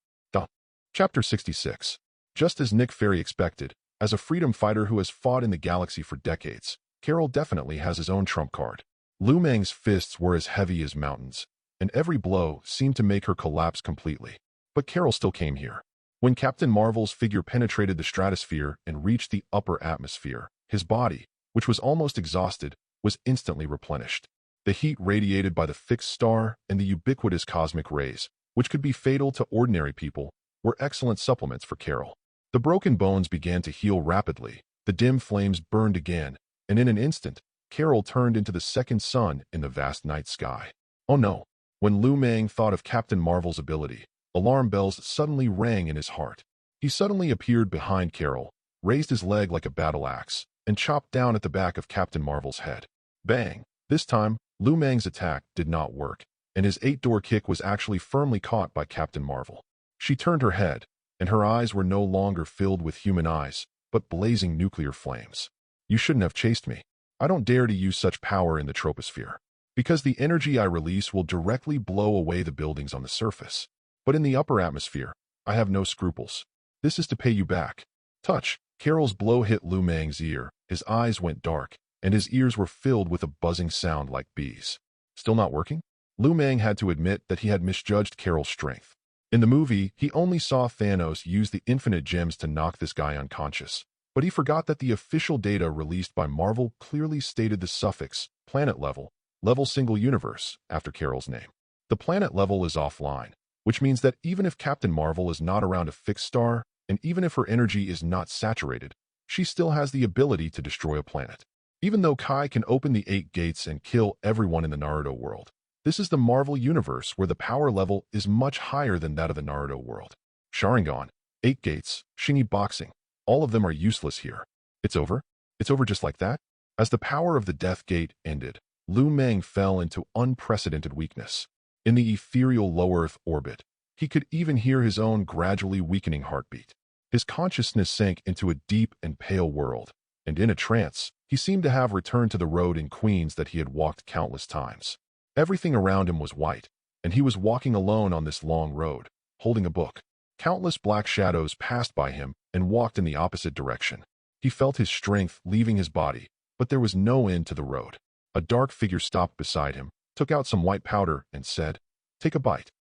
Chapter 66. Just as Nick Fury expected, as a freedom fighter who has fought in the galaxy for decades, Carol definitely has his own trump card. Liu Mang's fists were as heavy as mountains, and every blow seemed to make her collapse completely. But Carol still came here. When Captain Marvel's figure penetrated the stratosphere and reached the upper atmosphere, his body, which was almost exhausted, was instantly replenished. The heat radiated by the fixed star and the ubiquitous cosmic rays, which could be fatal to ordinary people, were excellent supplements for Carol. The broken bones began to heal rapidly, the dim flames burned again, and in an instant, Carol turned into the second sun in the vast night sky. Oh no! When Liu Mang thought of Captain Marvel's ability, alarm bells suddenly rang in his heart. He suddenly appeared behind Carol, raised his leg like a battle axe, and chopped down at the back of Captain Marvel's head. Bang! This time, Liu Mang's attack did not work, and his 8-door kick was actually firmly caught by Captain Marvel. She turned her head, and her eyes were no longer filled with human eyes, but blazing nuclear flames. "You shouldn't have chased me. I don't dare to use such power in the troposphere, because the energy I release will directly blow away the buildings on the surface. But in the upper atmosphere, I have no scruples. This is to pay you back. Touch. Carol's blow hit Liu Mang's ear. His eyes went dark, and his ears were filled with a buzzing sound like bees. Still not working? Liu Mang had to admit that he had misjudged Carol's strength. In the movie, he only saw Thanos use the infinite gems to knock this guy unconscious. But he forgot that the official data released by Marvel clearly stated the suffix, planet level, level single universe, after Carol's name. The planet level is offline, which means that even if Captain Marvel is not around a fixed star, and even if her energy is not saturated, she still has the ability to destroy a planet. Even though Kai can open the 8 gates and kill everyone in the Naruto world, this is the Marvel universe where the power level is much higher than that of the Naruto world. Sharingan, 8 gates, Shingi boxing, all of them are useless here. It's over? It's over just like that? As the power of the Death Gate ended, Liu Mang fell into unprecedented weakness. In the ethereal low Earth orbit, he could even hear his own gradually weakening heartbeat. His consciousness sank into a deep and pale world, and in a trance, he seemed to have returned to the road in Queens that he had walked countless times. Everything around him was white, and he was walking alone on this long road, holding a book. Countless black shadows passed by him and walked in the opposite direction. He felt his strength leaving his body, but there was no end to the road. A dark figure stopped beside him, took out some white powder, and said, "Take a bite,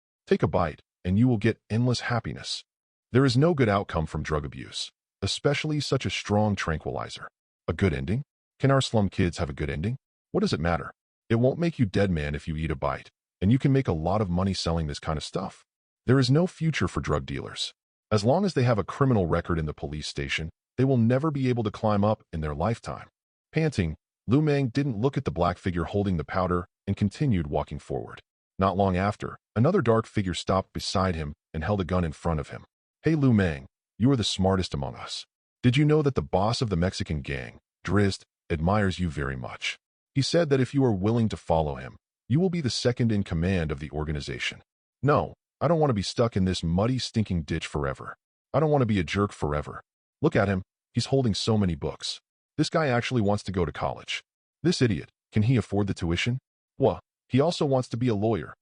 and you will get endless happiness." There is no good outcome from drug abuse, especially such a strong tranquilizer. A good ending? Can our slum kids have a good ending? What does it matter? It won't make you dead man if you eat a bite, and you can make a lot of money selling this kind of stuff. There is no future for drug dealers. As long as they have a criminal record in the police station, they will never be able to climb up in their lifetime. Panting, Liu Mang didn't look at the black figure holding the powder and continued walking forward. Not long after, another dark figure stopped beside him and held a gun in front of him. "Hey Liu Mang, you are the smartest among us. Did you know that the boss of the Mexican gang, Drizzt, admires you very much? He said that if you are willing to follow him, you will be the second in command of the organization." "No, I don't want to be stuck in this muddy, stinking ditch forever. I don't want to be a jerk forever. Look at him, he's holding so many books. This guy actually wants to go to college. This idiot, can he afford the tuition? What? He also wants to be a lawyer."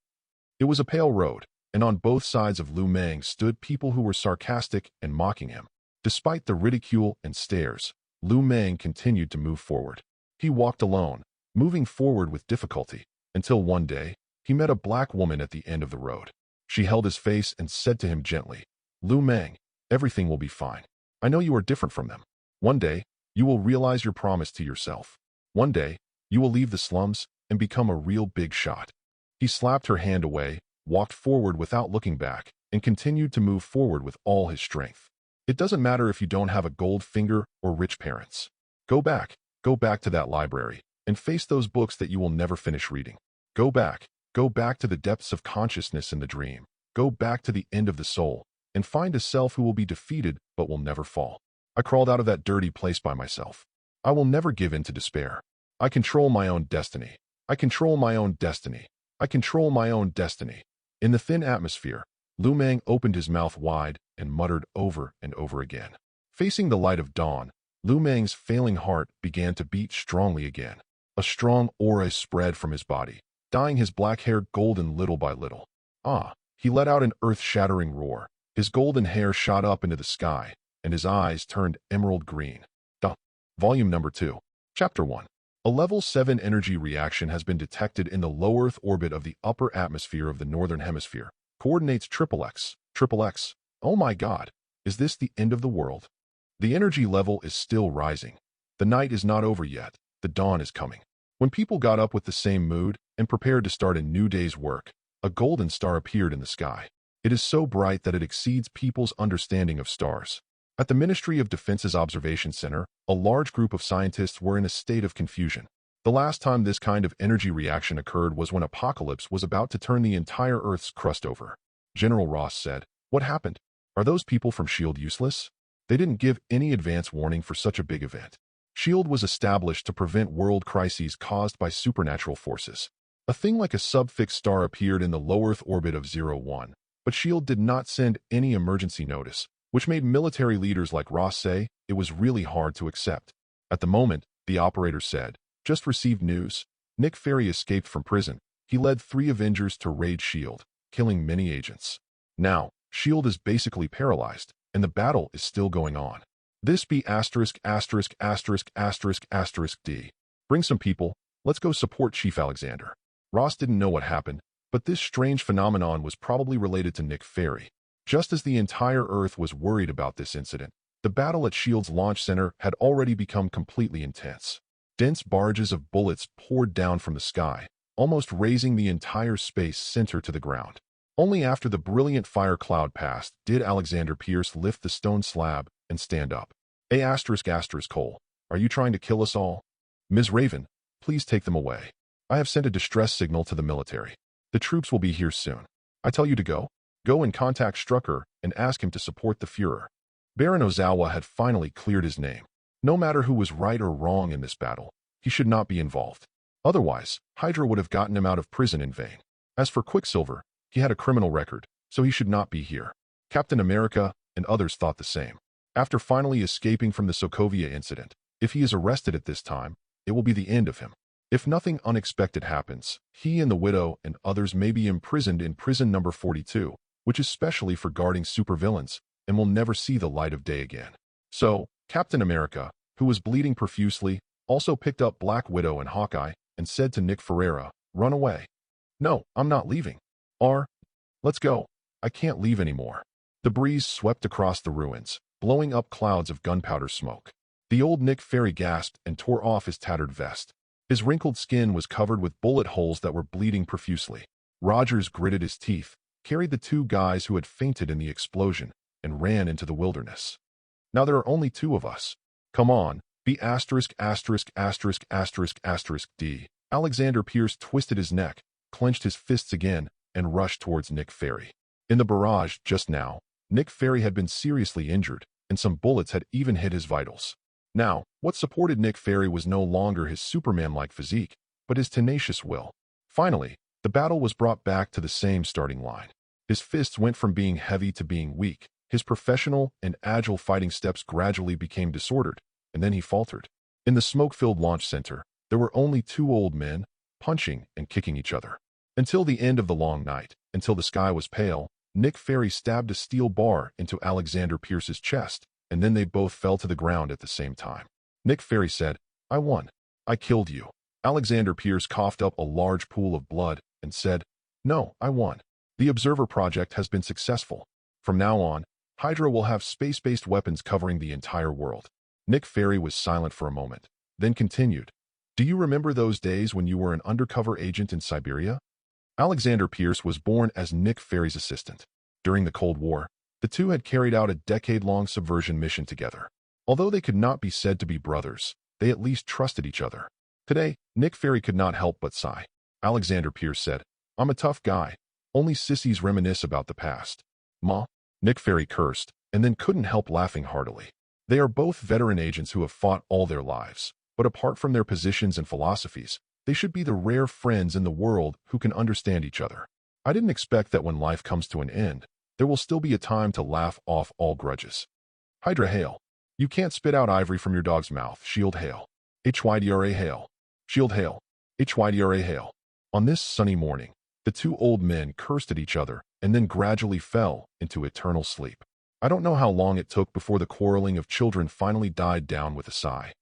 It was a pale road, and on both sides of Liu Mang stood people who were sarcastic and mocking him. Despite the ridicule and stares, Liu Mang continued to move forward. He walked alone, moving forward with difficulty, until one day, he met a black woman at the end of the road. She held his face and said to him gently, "Liu Mang, everything will be fine. I know you are different from them. One day, you will realize your promise to yourself. One day, you will leave the slums and become a real big shot." He slapped her hand away, walked forward without looking back, and continued to move forward with all his strength. It doesn't matter if you don't have a gold finger or rich parents. Go back to that library, and face those books that you will never finish reading. Go back to the depths of consciousness in the dream. Go back to the end of the soul, and find a self who will be defeated but will never fall. I crawled out of that dirty place by myself. I will never give in to despair. I control my own destiny. I control my own destiny. I control my own destiny. In the thin atmosphere, Liu Mang opened his mouth wide and muttered over and over again. Facing the light of dawn, Liu Mang's failing heart began to beat strongly again. A strong aura spread from his body, dyeing his black hair golden little by little. He let out an earth-shattering roar. His golden hair shot up into the sky, and his eyes turned emerald green. Volume number 2. Chapter 1. A level 7 energy reaction has been detected in the low Earth orbit of the upper atmosphere of the Northern Hemisphere. Coordinates XXX. XXX. Oh my God. Is this the end of the world? The energy level is still rising. The night is not over yet. The dawn is coming. When people got up with the same mood and prepared to start a new day's work, a golden star appeared in the sky. It is so bright that it exceeds people's understanding of stars. At the Ministry of Defense's Observation Center, a large group of scientists were in a state of confusion. The last time this kind of energy reaction occurred was when Apocalypse was about to turn the entire Earth's crust over. General Ross said, "What happened? Are those people from S.H.I.E.L.D. useless? They didn't give any advance warning for such a big event." S.H.I.E.L.D. was established to prevent world crises caused by supernatural forces. A thing like a sub-fixed star appeared in the low Earth orbit of 01, but S.H.I.E.L.D. did not send any emergency notice, which made military leaders like Ross say it was really hard to accept. At the moment, the operator said, "Just received news. Nick Fury escaped from prison. He led 3 Avengers to raid S.H.I.E.L.D., killing many agents." Now, S.H.I.E.L.D. is basically paralyzed, and the battle is still going on. This be asterisk asterisk asterisk asterisk asterisk D. Bring some people, let's go support Chief Alexander. Ross didn't know what happened, but this strange phenomenon was probably related to Nick Fury. Just as the entire Earth was worried about this incident, the battle at S.H.I.E.L.D.'s launch center had already become completely intense. Dense barrages of bullets poured down from the sky, almost razing the entire space center to the ground. Only after the brilliant fire cloud passed did Alexander Pierce lift the stone slab and stand up. Cole, are you trying to kill us all? Ms. Raven, please take them away. I have sent a distress signal to the military. The troops will be here soon. I tell you to go. Go and contact Strucker and ask him to support the Führer. Baron Ozawa had finally cleared his name. No matter who was right or wrong in this battle, he should not be involved. Otherwise, Hydra would have gotten him out of prison in vain. As for Quicksilver, he had a criminal record, so he should not be here. Captain America and others thought the same. After finally escaping from the Sokovia incident, if he is arrested at this time, it will be the end of him. If nothing unexpected happens, he and the Widow and others may be imprisoned in prison number 42, which is specially for guarding supervillains, and will never see the light of day again. So, Captain America, who was bleeding profusely, also picked up Black Widow and Hawkeye and said to Nick Ferreira, "Run away." "No, I'm not leaving." Let's go. I can't leave anymore." The breeze swept across the ruins, blowing up clouds of gunpowder smoke. The old Nick Fury gasped and tore off his tattered vest. His wrinkled skin was covered with bullet holes that were bleeding profusely. Rogers gritted his teeth, carried the two guys who had fainted in the explosion, and ran into the wilderness. "Now there are only two of us. Come on, be asterisk asterisk asterisk asterisk asterisk D." Alexander Pierce twisted his neck, clenched his fists again, and rushed towards Nick Fury. In the barrage just now, Nick Fury had been seriously injured, and some bullets had even hit his vitals. Now, what supported Nick Fury was no longer his Superman-like physique, but his tenacious will. Finally, the battle was brought back to the same starting line. His fists went from being heavy to being weak. His professional and agile fighting steps gradually became disordered, and then he faltered. In the smoke-filled launch center, there were only two old men, punching and kicking each other. Until the end of the long night, until the sky was pale, Nick Fury stabbed a steel bar into Alexander Pierce's chest, and then they both fell to the ground at the same time. Nick Fury said, "I won. I killed you." Alexander Pierce coughed up a large pool of blood and said, "No, I won. The Observer Project has been successful. From now on, Hydra will have space-based weapons covering the entire world." Nick Fury was silent for a moment, then continued, "Do you remember those days when you were an undercover agent in Siberia?" Alexander Pierce was born as Nick Fury's assistant. During the Cold War, the two had carried out a decade-long subversion mission together. Although they could not be said to be brothers, they at least trusted each other. Today, Nick Fury could not help but sigh. Alexander Pierce said, "I'm a tough guy. Only sissies reminisce about the past." "Ma?" Nick Fury cursed, and then couldn't help laughing heartily. They are both veteran agents who have fought all their lives, but apart from their positions and philosophies, they should be the rare friends in the world who can understand each other. I didn't expect that when life comes to an end, there will still be a time to laugh off all grudges. Hydra hail. You can't spit out ivory from your dog's mouth. S.H.I.E.L.D. hail. Hydra hail. S.H.I.E.L.D. hail. Hydra hail. On this sunny morning, the two old men cursed at each other and then gradually fell into eternal sleep. I don't know how long it took before the quarreling of children finally died down with a sigh.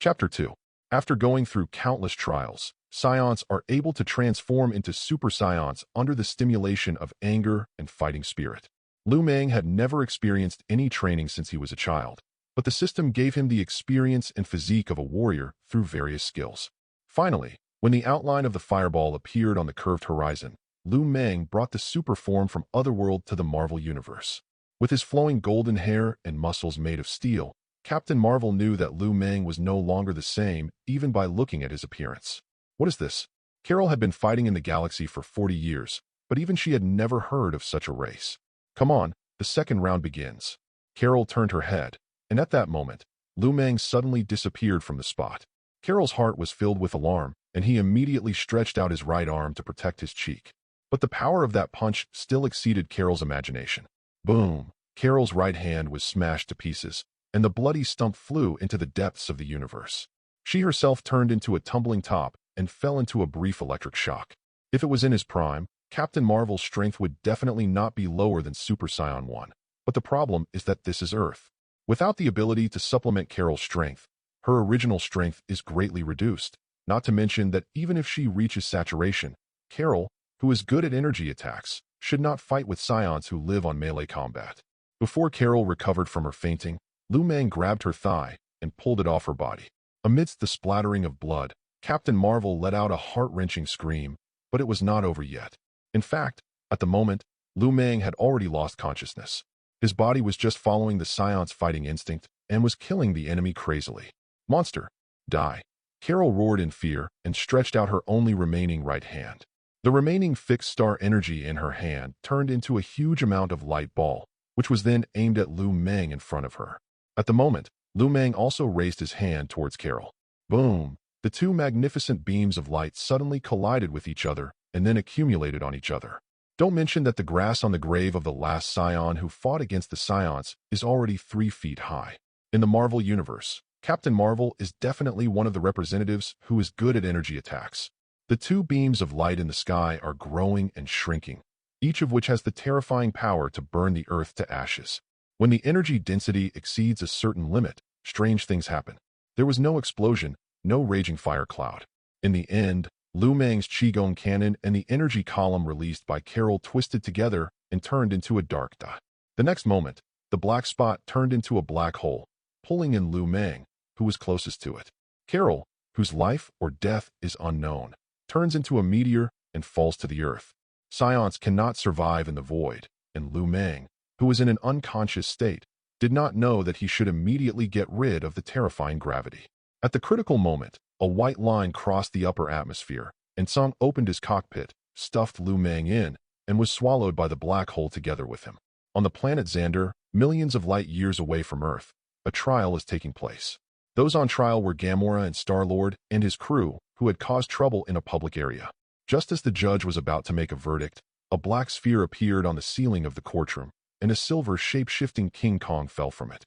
Chapter 2. After going through countless trials, Scions are able to transform into Super Scions under the stimulation of anger and fighting spirit. Liu Mang had never experienced any training since he was a child, but the system gave him the experience and physique of a warrior through various skills. Finally, when the outline of the fireball appeared on the curved horizon, Liu Mang brought the super form from Otherworld to the Marvel Universe. With his flowing golden hair and muscles made of steel, Captain Marvel knew that Liu Mang was no longer the same even by looking at his appearance. What is this? Carol had been fighting in the galaxy for 40 years, but even she had never heard of such a race. Come on, the second round begins. Carol turned her head, and at that moment, Liu Mang suddenly disappeared from the spot. Carol's heart was filled with alarm, and he immediately stretched out his right arm to protect his cheek. But the power of that punch still exceeded Carol's imagination. Boom! Carol's right hand was smashed to pieces, and the bloody stump flew into the depths of the universe. She herself turned into a tumbling top and fell into a brief electric shock. If it was in his prime, Captain Marvel's strength would definitely not be lower than Super Saiyan 1. But the problem is that this is Earth. Without the ability to supplement Carol's strength, her original strength is greatly reduced. Not to mention that even if she reaches saturation, Carol, who is good at energy attacks, should not fight with Scions who live on melee combat. Before Carol recovered from her fainting, Liu Mang grabbed her thigh and pulled it off her body. Amidst the splattering of blood, Captain Marvel let out a heart-wrenching scream, but it was not over yet. In fact, at the moment, Liu Mang had already lost consciousness. His body was just following the Scion's fighting instinct and was killing the enemy crazily. Monster, die. Carol roared in fear and stretched out her only remaining right hand. The remaining fixed star energy in her hand turned into a huge amount of light ball, which was then aimed at Liu Mang in front of her. At the moment, Liu Mang also raised his hand towards Carol. Boom! The two magnificent beams of light suddenly collided with each other and then accumulated on each other. Don't mention that the grass on the grave of the last Scion who fought against the Scions is already 3 feet high. In the Marvel Universe, Captain Marvel is definitely one of the representatives who is good at energy attacks. The two beams of light in the sky are growing and shrinking, each of which has the terrifying power to burn the Earth to ashes. When the energy density exceeds a certain limit, strange things happen. There was no explosion, no raging fire cloud. In the end, Liu Mang's Qigong cannon and the energy column released by Carol twisted together and turned into a dark dot. The next moment, the black spot turned into a black hole, pulling in Liu Mang, who was closest to it. Carol, whose life or death is unknown, turns into a meteor and falls to the earth. Scions cannot survive in the void, and Liu Mang, who was in an unconscious state, did not know that he should immediately get rid of the terrifying gravity. At the critical moment, a white line crossed the upper atmosphere, and Song opened his cockpit, stuffed Liu Mang in, and was swallowed by the black hole together with him. On the planet Xander, millions of light years away from Earth, a trial is taking place. Those on trial were Gamora and Star-Lord and his crew, who had caused trouble in a public area. Just as the judge was about to make a verdict, a black sphere appeared on the ceiling of the courtroom, and a silver shape-shifting King Kong fell from it.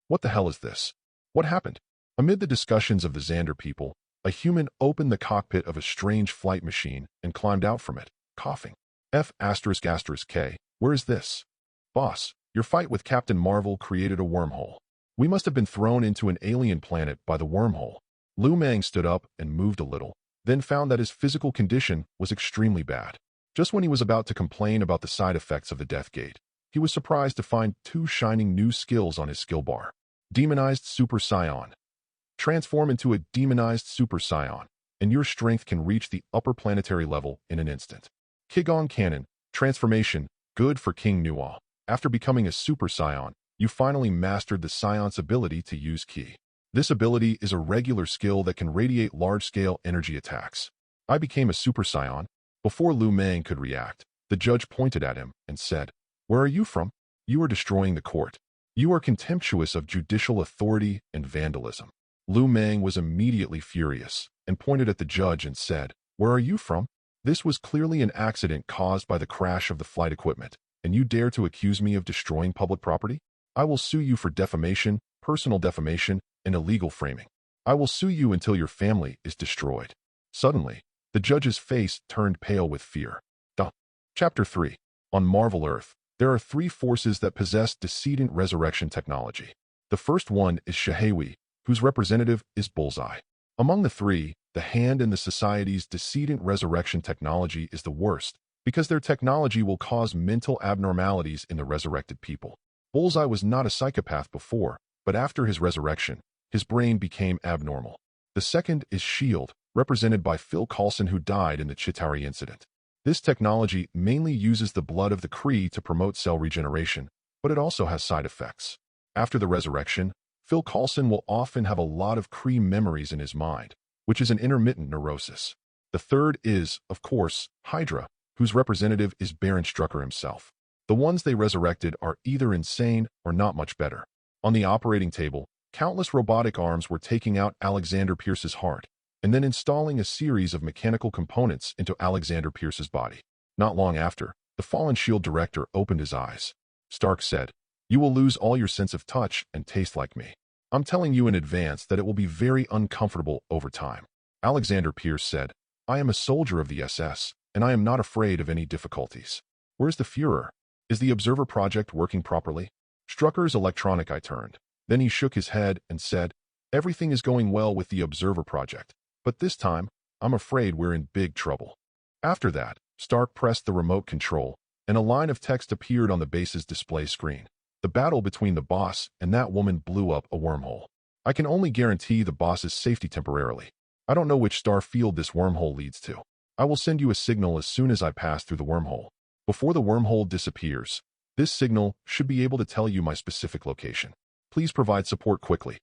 What the hell is this? What happened? Amid the discussions of the Xander people, a human opened the cockpit of a strange flight machine and climbed out from it, coughing. F***K, where is this? Boss, your fight with Captain Marvel created a wormhole. We must have been thrown into an alien planet by the wormhole. Liu Mang stood up and moved a little, then found that his physical condition was extremely bad. Just when he was about to complain about the side effects of the Death Gate, he was surprised to find 2 shining new skills on his skill bar. Demonized Super Scion. Transform into a demonized Super Scion, and your strength can reach the upper planetary level in an instant. Qigong Cannon. Transformation. Good for King Nuo. After becoming a Super Scion, you finally mastered the Scion's ability to use Qi. This ability is a regular skill that can radiate large-scale energy attacks. I became a Super Scion. Before Liu Mang could react, the judge pointed at him and said, "Where are you from? You are destroying the court. You are contemptuous of judicial authority and vandalism." Liu Mang was immediately furious and pointed at the judge and said, "Where are you from? This was clearly an accident caused by the crash of the flight equipment, and you dare to accuse me of destroying public property? I will sue you for defamation, personal defamation, and illegal framing. I will sue you until your family is destroyed." Suddenly, the judge's face turned pale with fear. Chapter 3. On Marvel Earth, there are 3 forces that possess decedent resurrection technology. The first one is Shahewi, whose representative is Bullseye. Among the 3, the Hand and the Society's decedent resurrection technology is the worst, because their technology will cause mental abnormalities in the resurrected people. Bullseye was not a psychopath before, but after his resurrection, his brain became abnormal. The second is S.H.I.E.L.D., represented by Phil Coulson, who died in the Chitauri incident. This technology mainly uses the blood of the Kree to promote cell regeneration, but it also has side effects. After the resurrection, Phil Coulson will often have a lot of Kree memories in his mind, which is an intermittent neurosis. The third is, of course, Hydra, whose representative is Baron Strucker himself. The ones they resurrected are either insane or not much better. On the operating table, countless robotic arms were taking out Alexander Pierce's heart, and then installing a series of mechanical components into Alexander Pierce's body. Not long after, the fallen S.H.I.E.L.D. director opened his eyes. Stark said, "You will lose all your sense of touch and taste like me. I'm telling you in advance that it will be very uncomfortable over time." Alexander Pierce said, "I am a soldier of the SS. and I am not afraid of any difficulties. Where's the Führer? Is the Observer Project working properly? Strucker's electronic eye turned. Then he shook his head and said, everything is going well with the Observer Project, but this time, I'm afraid we're in big trouble. After that, Stark pressed the remote control, and a line of text appeared on the base's display screen. The battle between the boss and that woman blew up a wormhole. I can only guarantee the boss's safety temporarily. I don't know which star field this wormhole leads to. I will send you a signal as soon as I pass through the wormhole. Before the wormhole disappears, this signal should be able to tell you my specific location. Please provide support quickly.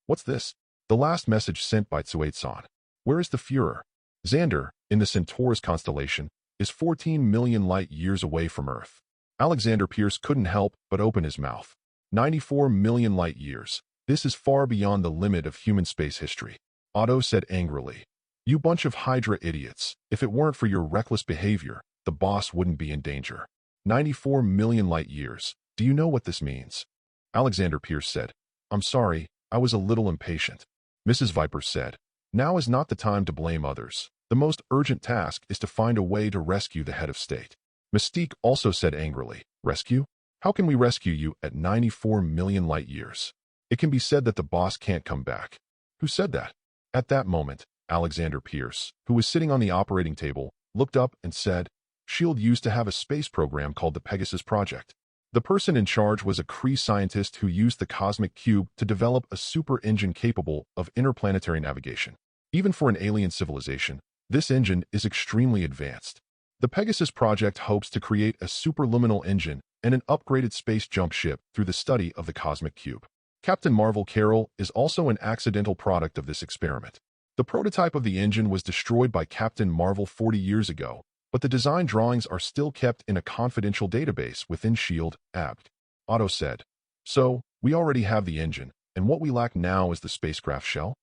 What's this? The last message sent by Tsuade-san. Where is the Führer? Xander, in the Centaurus constellation, is 14 million light-years away from Earth. Alexander Pierce couldn't help but open his mouth. 94 million light-years. This is far beyond the limit of human space history. Otto said angrily. You bunch of Hydra idiots. If it weren't for your reckless behavior, the boss wouldn't be in danger. 94 million light-years. Do you know what this means? Alexander Pierce said. I'm sorry, I was a little impatient. Mrs. Viper said. Now is not the time to blame others. The most urgent task is to find a way to rescue the head of state. Mystique also said angrily. Rescue? How can we rescue you at 94 million light-years? It can be said that the boss can't come back. Who said that? At that moment, Alexander Pierce, who was sitting on the operating table, looked up and said, S.H.I.E.L.D. used to have a space program called the Pegasus Project. The person in charge was a Kree scientist who used the cosmic cube to develop a super engine capable of interplanetary navigation. Even for an alien civilization, this engine is extremely advanced. The Pegasus Project hopes to create a superluminal engine and an upgraded space jump ship through the study of the cosmic cube. Captain Marvel Carroll is also an accidental product of this experiment. The prototype of the engine was destroyed by Captain Marvel 40 years ago, but the design drawings are still kept in a confidential database within S.H.I.E.L.D. ABG. Otto said. So, we already have the engine, and what we lack now is the spacecraft shell?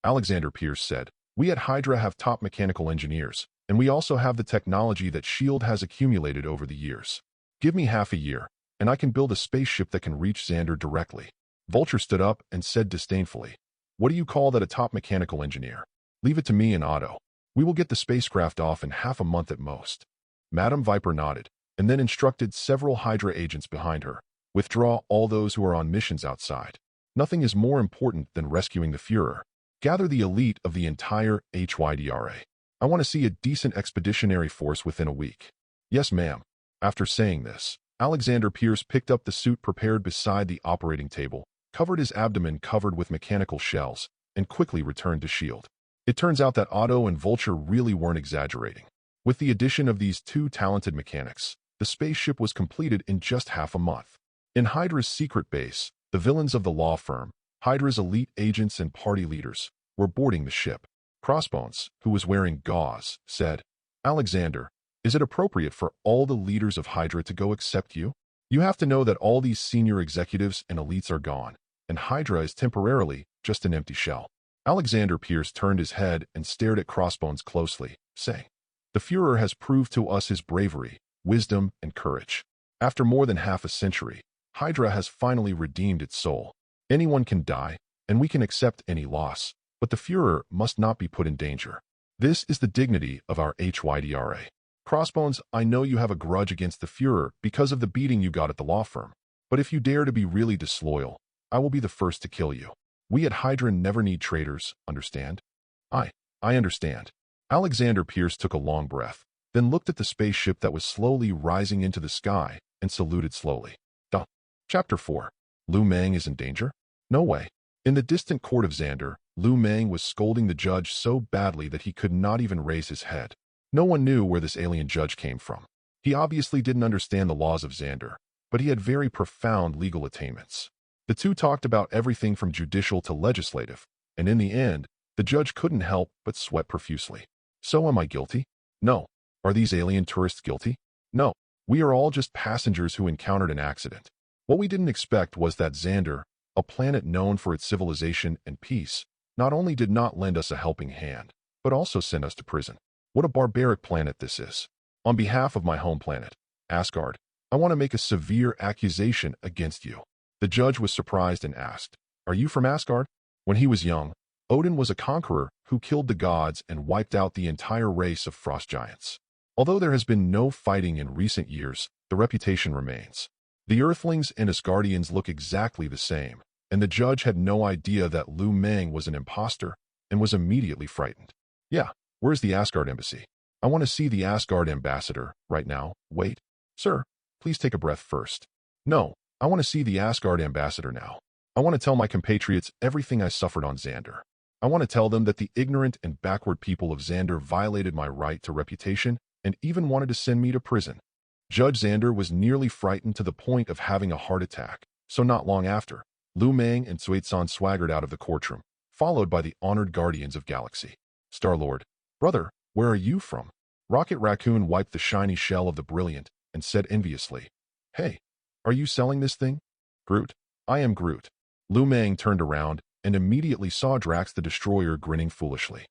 Alexander Pierce said. We at Hydra have top mechanical engineers, and we also have the technology that S.H.I.E.L.D. has accumulated over the years. Give me half a year, and I can build a spaceship that can reach Xander directly. Vulture stood up and said disdainfully, what do you call that, a top mechanical engineer? Leave it to me and Otto. We will get the spacecraft off in half a month at most. Madame Viper nodded, and then instructed several Hydra agents behind her. Withdraw all those who are on missions outside. Nothing is more important than rescuing the Führer. Gather the elite of the entire HYDRA. I want to see a decent expeditionary force within a week. Yes, ma'am. After saying this, Alexander Pierce picked up the suit prepared beside the operating table, covered his abdomen covered with mechanical shells, and quickly returned to S.H.I.E.L.D. It turns out that Otto and Vulture really weren't exaggerating. With the addition of these two talented mechanics, the spaceship was completed in just half a month. In Hydra's secret base, the villains of the law firm, Hydra's elite agents and party leaders, were boarding the ship. Crossbones, who was wearing gauze, said, Alexander, is it appropriate for all the leaders of Hydra to go except you? You have to know that all these senior executives and elites are gone, and Hydra is temporarily just an empty shell. Alexander Pierce turned his head and stared at Crossbones closely, saying, The Führer has proved to us his bravery, wisdom, and courage. After more than half a century, Hydra has finally redeemed its soul. Anyone can die, and we can accept any loss, but the Führer must not be put in danger. This is the dignity of our HYDRA. Crossbones, I know you have a grudge against the Führer because of the beating you got at the law firm, but if you dare to be really disloyal, I will be the first to kill you. We at Hydra never need traitors, understand? I understand. Alexander Pierce took a long breath, then looked at the spaceship that was slowly rising into the sky and saluted slowly. Chapter 4. Liu Mang is in danger? No way. In the distant court of Xander, Liu Mang was scolding the judge so badly that he could not even raise his head. No one knew where this alien judge came from. He obviously didn't understand the laws of Xander, but he had very profound legal attainments. The two talked about everything from judicial to legislative, and in the end, the judge couldn't help but sweat profusely. So am I guilty? No. Are these alien tourists guilty? No. We are all just passengers who encountered an accident. What we didn't expect was that Xander, a planet known for its civilization and peace, not only did not lend us a helping hand, but also sent us to prison. What a barbaric planet this is. On behalf of my home planet, Asgard, I want to make a severe accusation against you. The judge was surprised and asked, Are you from Asgard? When he was young, Odin was a conqueror who killed the gods and wiped out the entire race of frost giants. Although there has been no fighting in recent years, the reputation remains. The Earthlings and Asgardians look exactly the same, and the judge had no idea that Liu Mang was an imposter and was immediately frightened. Yeah, where's the Asgard embassy? I want to see the Asgard ambassador right now. Wait. Sir, please take a breath first. No, I want to see the Asgard ambassador now. I want to tell my compatriots everything I suffered on Xandar. I want to tell them that the ignorant and backward people of Xandar violated my right to reputation and even wanted to send me to prison. Judge Xandar was nearly frightened to the point of having a heart attack, so not long after, Liu Mang and Suizan swaggered out of the courtroom, followed by the honored guardians of Galaxy. Star-Lord, brother, where are you from? Rocket Raccoon wiped the shiny shell of the Brilliant and said enviously, Hey, are you selling this thing? Groot, I am Groot. Liu Mang turned around and immediately saw Drax the Destroyer grinning foolishly.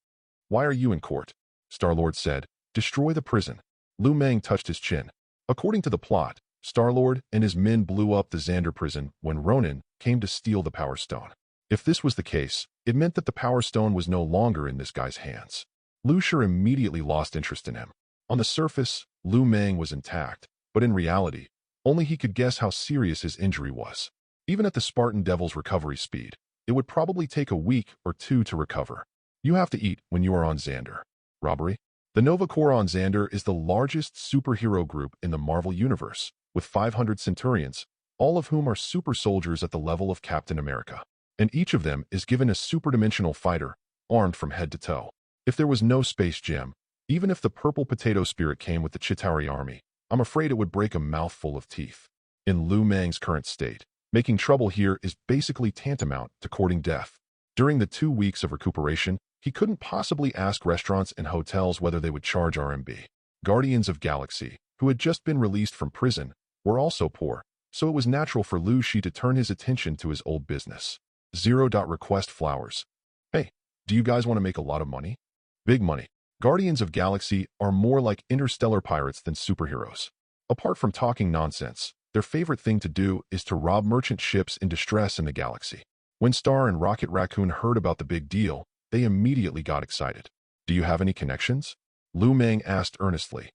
Why are you in court? Star-Lord said, Destroy the prison. Liu Mang touched his chin. According to the plot, Star-Lord and his men blew up the Xandar prison when Ronan came to steal the Power Stone. If this was the case, it meant that the Power Stone was no longer in this guy's hands. Liu Sure immediately lost interest in him. On the surface, Liu Mang was intact, but in reality, only he could guess how serious his injury was. Even at the Spartan Devil's recovery speed, it would probably take a week or two to recover. You have to eat when you are on Xandar. Robbery? The Nova Corps on Xandar is the largest superhero group in the Marvel Universe, with 500 Centurions, all of whom are super soldiers at the level of Captain America. And each of them is given a superdimensional fighter, armed from head to toe. If there was no space gem, even if the purple potato spirit came with the Chitauri army, I'm afraid it would break a mouthful of teeth. In Liu Mang's current state, making trouble here is basically tantamount to courting death. During the 2 weeks of recuperation, he couldn't possibly ask restaurants and hotels whether they would charge RMB. Guardians of Galaxy, who had just been released from prison, were also poor, so it was natural for Liu Shi to turn his attention to his old business. Request flowers. Hey, do you guys want to make a lot of money? Big money. Guardians of Galaxy are more like interstellar pirates than superheroes. Apart from talking nonsense, their favorite thing to do is to rob merchant ships in distress in the galaxy. When Star and Rocket Raccoon heard about the big deal, they immediately got excited. Do you have any connections? Liu Mang asked earnestly.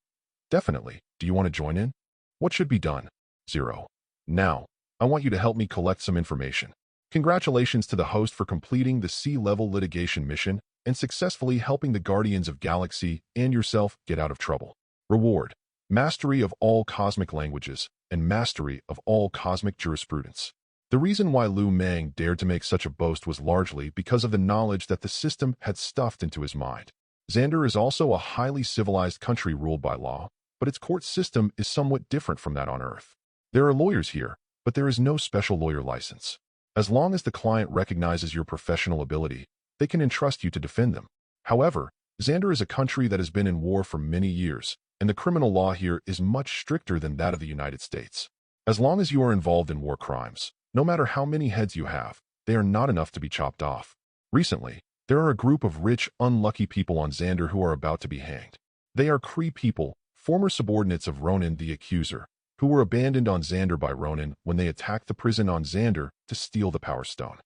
Definitely. Do you want to join in? What should be done? 0. Now, I want you to help me collect some information. Congratulations to the host for completing the sea-level litigation mission and successfully helping the Guardians of Galaxy and yourself get out of trouble. Reward: mastery of all cosmic languages and mastery of all cosmic jurisprudence. The reason why Liu Mang dared to make such a boast was largely because of the knowledge that the system had stuffed into his mind. Xandar is also a highly civilized country ruled by law, but its court system is somewhat different from that on Earth. There are lawyers here, but there is no special lawyer license. As long as the client recognizes your professional ability, they can entrust you to defend them. However, Xandar is a country that has been in war for many years, and the criminal law here is much stricter than that of the United States. As long as you are involved in war crimes, no matter how many heads you have, they are not enough to be chopped off. Recently, there are a group of rich, unlucky people on Xandar who are about to be hanged. They are Kree people, former subordinates of Ronan the Accuser, who were abandoned on Xandar by Ronan when they attacked the prison on Xandar to steal the Power Stone.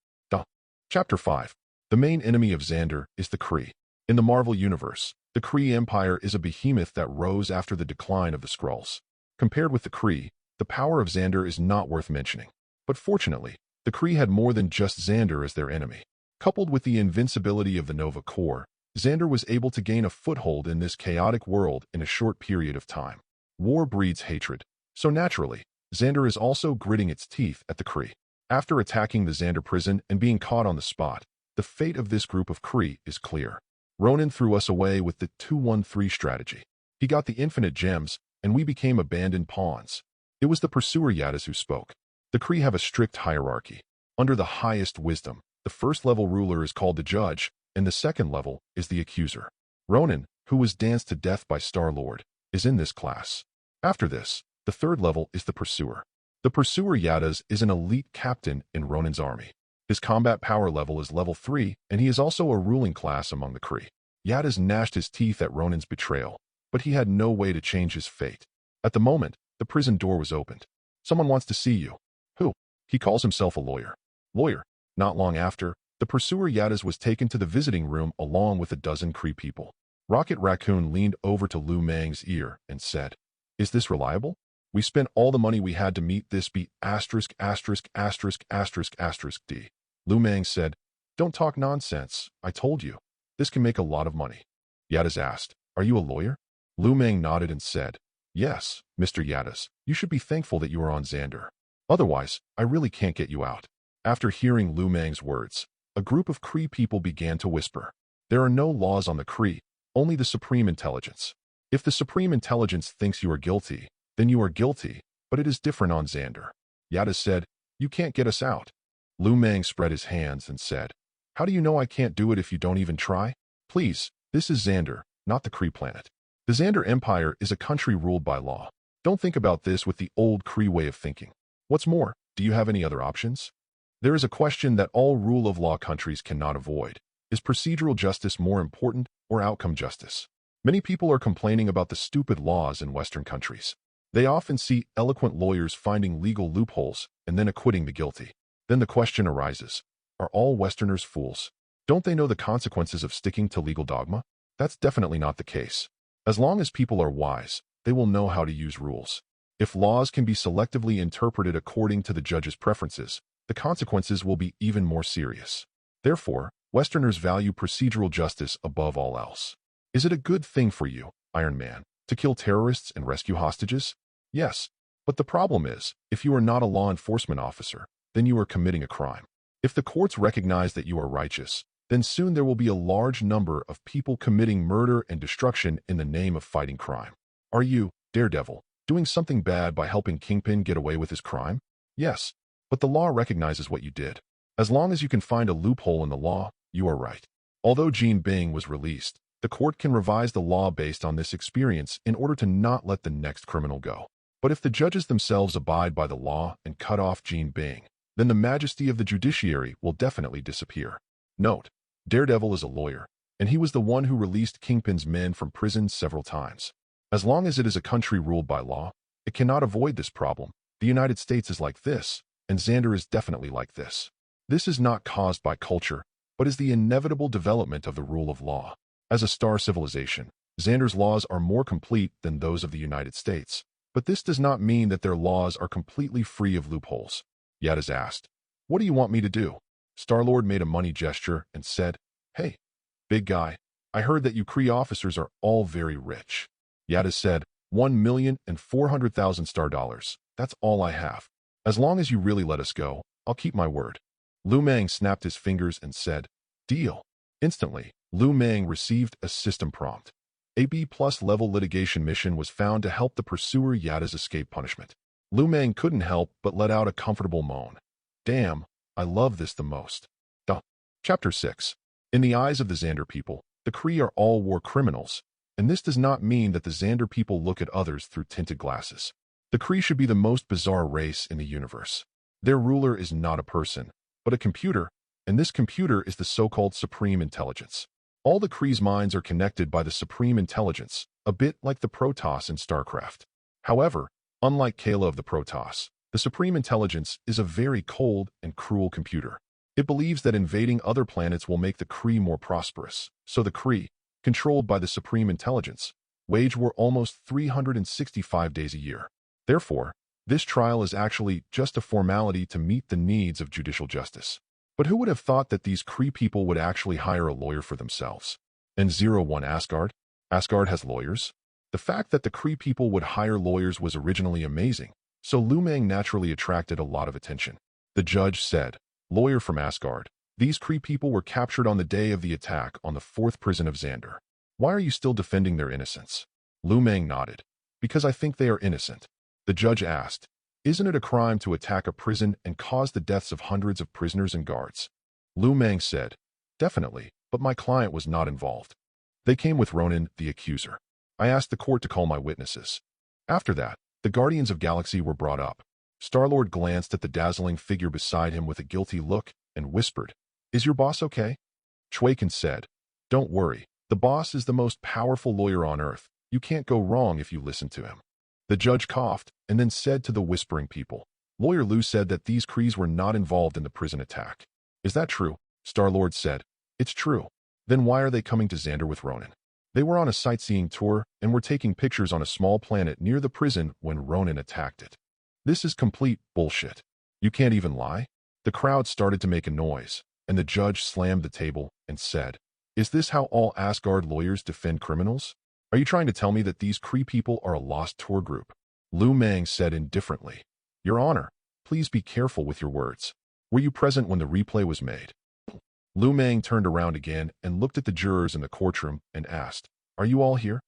Chapter 5. The main enemy of Xandar is the Kree. In the Marvel Universe, the Kree Empire is a behemoth that rose after the decline of the Skrulls. Compared with the Kree, the power of Xandar is not worth mentioning. But fortunately, the Kree had more than just Xandar as their enemy. Coupled with the invincibility of the Nova Corps, Xandar was able to gain a foothold in this chaotic world in a short period of time. War breeds hatred, so naturally, Xandar is also gritting its teeth at the Kree. After attacking the Xandar prison and being caught on the spot, the fate of this group of Kree is clear. Ronan threw us away with the 2-1-3 strategy. He got the infinite gems, and we became abandoned pawns. It was the pursuer Yadas who spoke. The Kree have a strict hierarchy. Under the highest wisdom, the first-level ruler is called the judge, and the second level is the accuser. Ronan, who was danced to death by Star-Lord, is in this class. After this, the third level is the pursuer. The pursuer Yadas is an elite captain in Ronan's army. His combat power level is level 3, and he is also a ruling class among the Kree. Yadas gnashed his teeth at Ronan's betrayal, but he had no way to change his fate. At the moment, the prison door was opened. Someone wants to see you. Who? He calls himself a lawyer. Lawyer. Not long after, the pursuer Yadas was taken to the visiting room along with a dozen Kree people. Rocket Raccoon leaned over to Liu Mang's ear and said, "Is this reliable? We spent all the money we had to meet this beat asterisk asterisk asterisk asterisk asterisk D." Liu Mang said, "Don't talk nonsense. I told you. This can make a lot of money." Yadas asked, "Are you a lawyer?" Liu Mang nodded and said, "Yes, Mr. Yadas. You should be thankful that you are on Xander. Otherwise, I really can't get you out." After hearing Liu Mang's words, a group of Kree people began to whisper. There are no laws on the Kree, only the Supreme Intelligence. If the Supreme Intelligence thinks you are guilty, then you are guilty, but it is different on Xander. Yadas said, "You can't get us out." Liu Mang spread his hands and said, "How do you know I can't do it if you don't even try? Please, this is Xander, not the Kree planet. The Xander Empire is a country ruled by law. Don't think about this with the old Kree way of thinking. What's more, do you have any other options? There is a question that all rule of law countries cannot avoid. Is procedural justice more important or outcome justice? Many people are complaining about the stupid laws in Western countries. They often see eloquent lawyers finding legal loopholes and then acquitting the guilty. Then the question arises, are all Westerners fools? Don't they know the consequences of sticking to legal dogma? That's definitely not the case. As long as people are wise, they will know how to use rules. If laws can be selectively interpreted according to the judge's preferences, the consequences will be even more serious. Therefore, Westerners value procedural justice above all else. Is it a good thing for you, Iron Man, to kill terrorists and rescue hostages? Yes. But the problem is, if you are not a law enforcement officer, then you are committing a crime. If the courts recognize that you are righteous, then soon there will be a large number of people committing murder and destruction in the name of fighting crime. Are you, Daredevil, doing something bad by helping Kingpin get away with his crime? Yes. But the law recognizes what you did. As long as you can find a loophole in the law, you are right. Although Jean Bing was released, the court can revise the law based on this experience in order to not let the next criminal go. But if the judges themselves abide by the law and cut off Jean Bing, then the majesty of the judiciary will definitely disappear. Note, Daredevil is a lawyer, and he was the one who released Kingpin's men from prison several times. As long as it is a country ruled by law, it cannot avoid this problem. The United States is like this, and Xander is definitely like this. This is not caused by culture, but is the inevitable development of the rule of law. As a star civilization, Xander's laws are more complete than those of the United States, but this does not mean that their laws are completely free of loopholes. Yadas asked, "What do you want me to do?" Star-Lord made a money gesture and said, "Hey, big guy, I heard that you Kree officers are all very rich." Yadas said, 1,400,000 star dollars. That's all I have. As long as you really let us go, I'll keep my word. Liu Mang snapped his fingers and said, "Deal." Instantly, Liu Mang received a system prompt. A B+ level litigation mission was found to help the pursuer Yadas escape punishment. Liu Mang couldn't help but let out a comfortable moan. Damn, I love this the most. Chapter 6. In the eyes of the Xander people, the Kree are all war criminals, and this does not mean that the Xander people look at others through tinted glasses. The Kree should be the most bizarre race in the universe. Their ruler is not a person, but a computer, and this computer is the so-called Supreme Intelligence. All the Kree's minds are connected by the Supreme Intelligence, a bit like the Protoss in StarCraft. However, unlike Kayla of the Protoss, the Supreme Intelligence is a very cold and cruel computer. It believes that invading other planets will make the Kree more prosperous, so the Kree, controlled by the Supreme Intelligence, wage war almost 365 days a year. Therefore, this trial is actually just a formality to meet the needs of judicial justice. But who would have thought that these Kree people would actually hire a lawyer for themselves? And 01 Asgard? Asgard has lawyers? The fact that the Kree people would hire lawyers was originally amazing, so Liu Mang naturally attracted a lot of attention. The judge said, "Lawyer from Asgard, these Kree people were captured on the day of the attack on the 4th prison of Xander. Why are you still defending their innocence?" Liu Mang nodded. "Because I think they are innocent." The judge asked, "Isn't it a crime to attack a prison and cause the deaths of hundreds of prisoners and guards?" Liu Mang said, "Definitely, but my client was not involved. They came with Ronan, the accuser. I asked the court to call my witnesses." After that, the Guardians of Galaxy were brought up. Star-Lord glanced at the dazzling figure beside him with a guilty look and whispered, "Is your boss okay?" Chwaikin said, "Don't worry, the boss is the most powerful lawyer on Earth. You can't go wrong if you listen to him." The judge coughed and then said to the whispering people, "Lawyer Liu said that these Krees were not involved in the prison attack. Is that true?" Star-Lord said, "It's true. Then why are they coming to Xander with Ronan?" They were on a sightseeing tour and were taking pictures on a small planet near the prison when Ronan attacked it. This is complete bullshit. You can't even lie? The crowd started to make a noise, and the judge slammed the table and said, "Is this how all Asgard lawyers defend criminals? Are you trying to tell me that these Kree people are a lost tour group?" Liu Mang said indifferently, "Your Honor, please be careful with your words. Were you present when the replay was made?" Liu Mang turned around again and looked at the jurors in the courtroom and asked, "Are you all here?"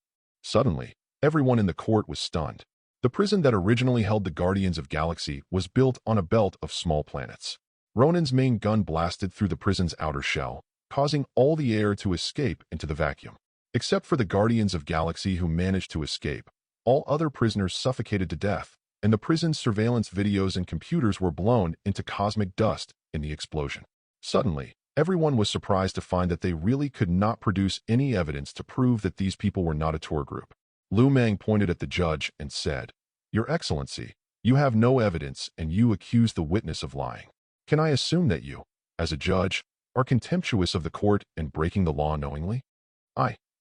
Suddenly, everyone in the court was stunned. The prison that originally held the Guardians of Galaxy was built on a belt of small planets. Ronan's main gun blasted through the prison's outer shell, causing all the air to escape into the vacuum. Except for the Guardians of Galaxy who managed to escape, all other prisoners suffocated to death, and the prison's surveillance videos and computers were blown into cosmic dust in the explosion. Suddenly, everyone was surprised to find that they really could not produce any evidence to prove that these people were not a tour group. Liu Mang pointed at the judge and said, "Your Excellency, you have no evidence and you accuse the witness of lying. Can I assume that you, as a judge, are contemptuous of the court and breaking the law knowingly?"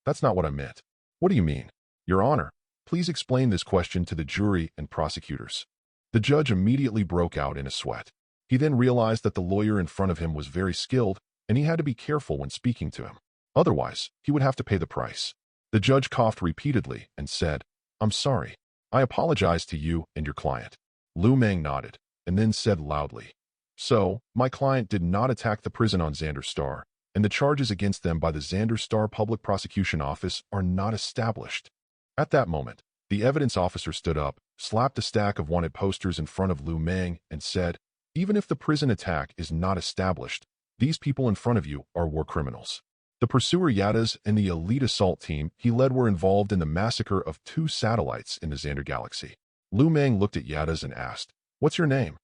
That's not what I meant." "What do you mean?" "Your Honor, please explain this question to the jury and prosecutors." The judge immediately broke out in a sweat. He then realized that the lawyer in front of him was very skilled, and he had to be careful when speaking to him. Otherwise, he would have to pay the price. The judge coughed repeatedly and said, "I'm sorry. I apologize to you and your client." Liu Mang nodded, and then said loudly, "So, my client did not attack the prison on Xander Star, and the charges against them by the Xander Star Public Prosecution Office are not established." At that moment, the evidence officer stood up, slapped a stack of wanted posters in front of Liu Mang, and said, "Even if the prison attack is not established, these people in front of you are war criminals. The pursuer Yadas and the elite assault team he led were involved in the massacre of 2 satellites in the Xander galaxy." Liu Mang looked at Yadas and asked, "What's your name?"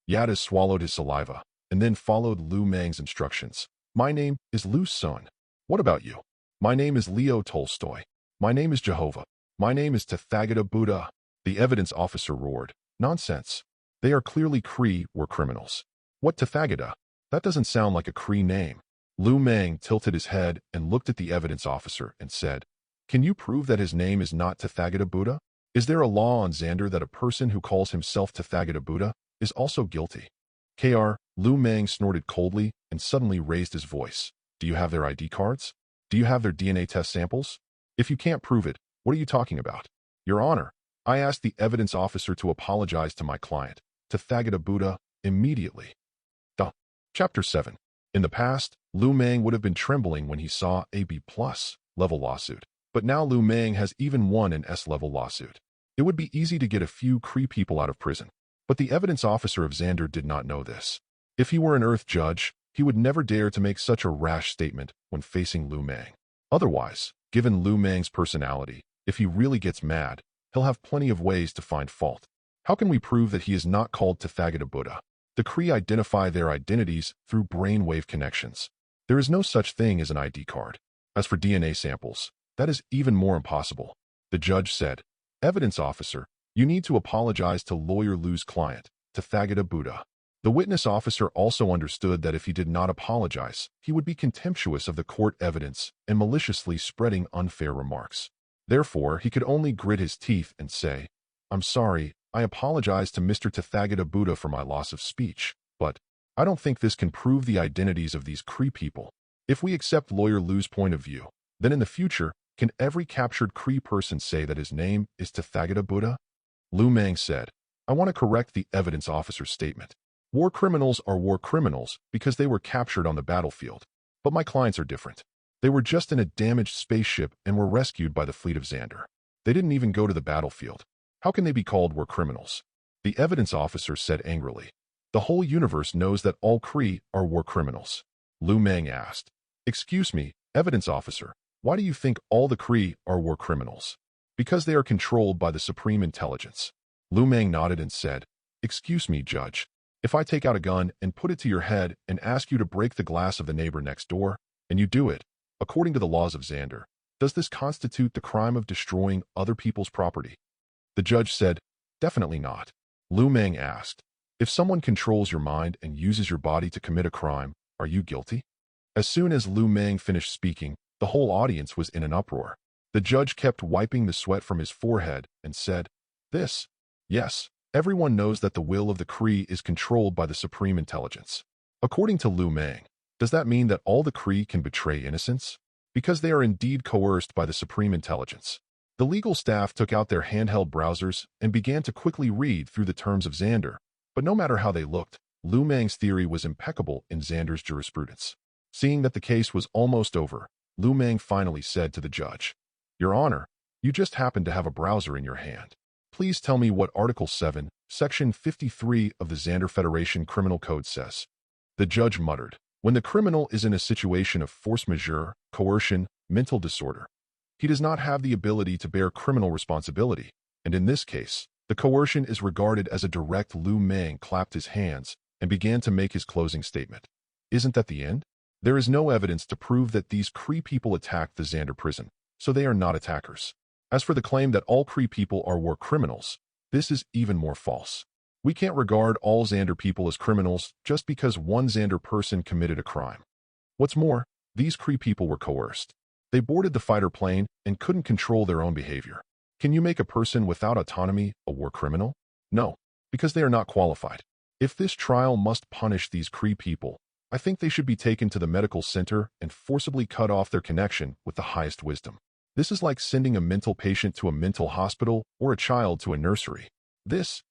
Yadas swallowed his saliva, and then followed Liu Mang's instructions. "My name is Liu Sun. What about you?" "My name is Leo Tolstoy. My name is Jehovah. My name is Tathagata Buddha." The evidence officer roared, "Nonsense. They are clearly Kree war criminals." "What Tathagata? That doesn't sound like a Kree name." Liu Mang tilted his head and looked at the evidence officer and said, "Can you prove that his name is not Tathagata Buddha? Is there a law on Xander that a person who calls himself Tathagata Buddha is also guilty?" Liu Mang snorted coldly and suddenly raised his voice. "Do you have their ID cards? Do you have their DNA test samples? If you can't prove it, what are you talking about?" "Your Honor, I asked the evidence officer to apologize to my client, Tathagata Buddha, immediately." Chapter 7. In the past, Liu Mang would have been trembling when he saw a B+ level lawsuit, but now Liu Mang has even won an S-level lawsuit. It would be easy to get a few Kree people out of prison, but the evidence officer of Xander did not know this. If he were an Earth judge, he would never dare to make such a rash statement when facing Liu Mang. Otherwise, given Liu Mang's personality, if he really gets mad, he'll have plenty of ways to find fault. How can we prove that he is not called Tathagata Buddha? The Kree identify their identities through brainwave connections. There is no such thing as an ID card. As for DNA samples, that is even more impossible. The judge said, "Evidence officer, you need to apologize to lawyer Liu's client, Tathagata Buddha." The witness officer also understood that if he did not apologize, he would be contemptuous of the court evidence and maliciously spreading unfair remarks. Therefore, he could only grit his teeth and say, "I'm sorry, I apologize to Mr. Tathagata Buddha for my loss of speech, but I don't think this can prove the identities of these Kree people. If we accept lawyer Liu's point of view, then in the future, can every captured Kree person say that his name is Tathagata Buddha?" Liu Mang said, "I want to correct the evidence officer's statement. War criminals are war criminals because they were captured on the battlefield, but my clients are different. They were just in a damaged spaceship and were rescued by the fleet of Xander. They didn't even go to the battlefield. How can they be called war criminals?" The evidence officer said angrily, "The whole universe knows that all Kree are war criminals." Liu Mang asked, "Excuse me, evidence officer, why do you think all the Kree are war criminals?" "Because they are controlled by the Supreme Intelligence." Liu Mang nodded and said, "Excuse me, Judge. If I take out a gun and put it to your head and ask you to break the glass of the neighbor next door, and you do it, according to the laws of Xander, does this constitute the crime of destroying other people's property?" The judge said, "Definitely not." Liu Mang asked, "If someone controls your mind and uses your body to commit a crime, are you guilty?" As soon as Liu Mang finished speaking, the whole audience was in an uproar. The judge kept wiping the sweat from his forehead and said, "This. Yes, everyone knows that the will of the Kree is controlled by the Supreme Intelligence. According to Liu Mang, does that mean that all the Kree can betray innocents? Because they are indeed coerced by the Supreme Intelligence." The legal staff took out their handheld browsers and began to quickly read through the terms of Xander, but no matter how they looked, Liu Mang's theory was impeccable in Xander's jurisprudence. Seeing that the case was almost over, Liu Mang finally said to the judge, "Your Honor, you just happen to have a browser in your hand. Please tell me what Article 7, Section 53 of the Xander Federation Criminal Code says." The judge muttered, "When the criminal is in a situation of force majeure, coercion, mental disorder, he does not have the ability to bear criminal responsibility, and in this case, the coercion is regarded as a direct." Liu Mang clapped his hands and began to make his closing statement. "Isn't that the end? There is no evidence to prove that these Kree people attacked the Xander prison, so they are not attackers. As for the claim that all Kree people are war criminals, this is even more false. We can't regard all Xander people as criminals just because one Xander person committed a crime. What's more, these Kree people were coerced. They boarded the fighter plane and couldn't control their own behavior. Can you make a person without autonomy a war criminal? No, because they are not qualified. If this trial must punish these Kree people, I think they should be taken to the medical center and forcibly cut off their connection with the highest wisdom. This is like sending a mental patient to a mental hospital or a child to a nursery. This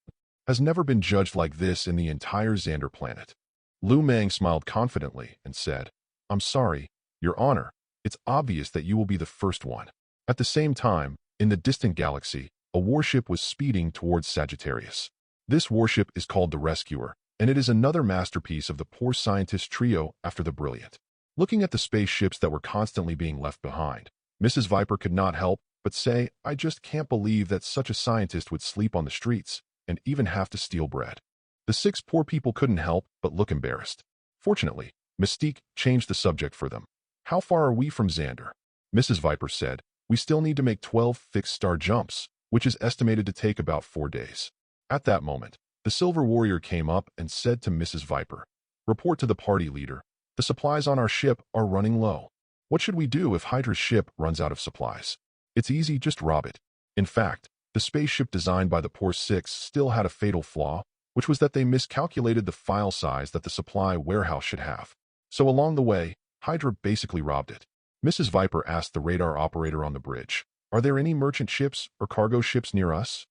has never been judged like this in the entire Xander planet." Liu Mang smiled confidently and said, "I'm sorry, Your Honor. It's obvious that you will be the first one." At the same time, in the distant galaxy, a warship was speeding towards Sagittarius. This warship is called the Rescuer, and it is another masterpiece of the poor scientist trio after the Brilliant. Looking at the spaceships that were constantly being left behind, Mrs. Viper could not help but say, "I just can't believe that such a scientist would sleep on the streets and even have to steal bread." The 6 poor people couldn't help but look embarrassed. Fortunately, Mystique changed the subject for them. "How far are we from Xander?" Mrs. Viper said, "We still need to make 12 fixed star jumps, which is estimated to take about 4 days." At that moment, the Silver Warrior came up and said to Mrs. Viper, "Report to the party leader. The supplies on our ship are running low. What should we do if Hydra's ship runs out of supplies? It's easy, just rob it." In fact, the spaceship designed by the poor 6 still had a fatal flaw, which was that they miscalculated the file size that the supply warehouse should have. So along the way, Hydra basically robbed it. Mrs. Viper asked the radar operator on the bridge, "Are there any merchant ships or cargo ships near us?"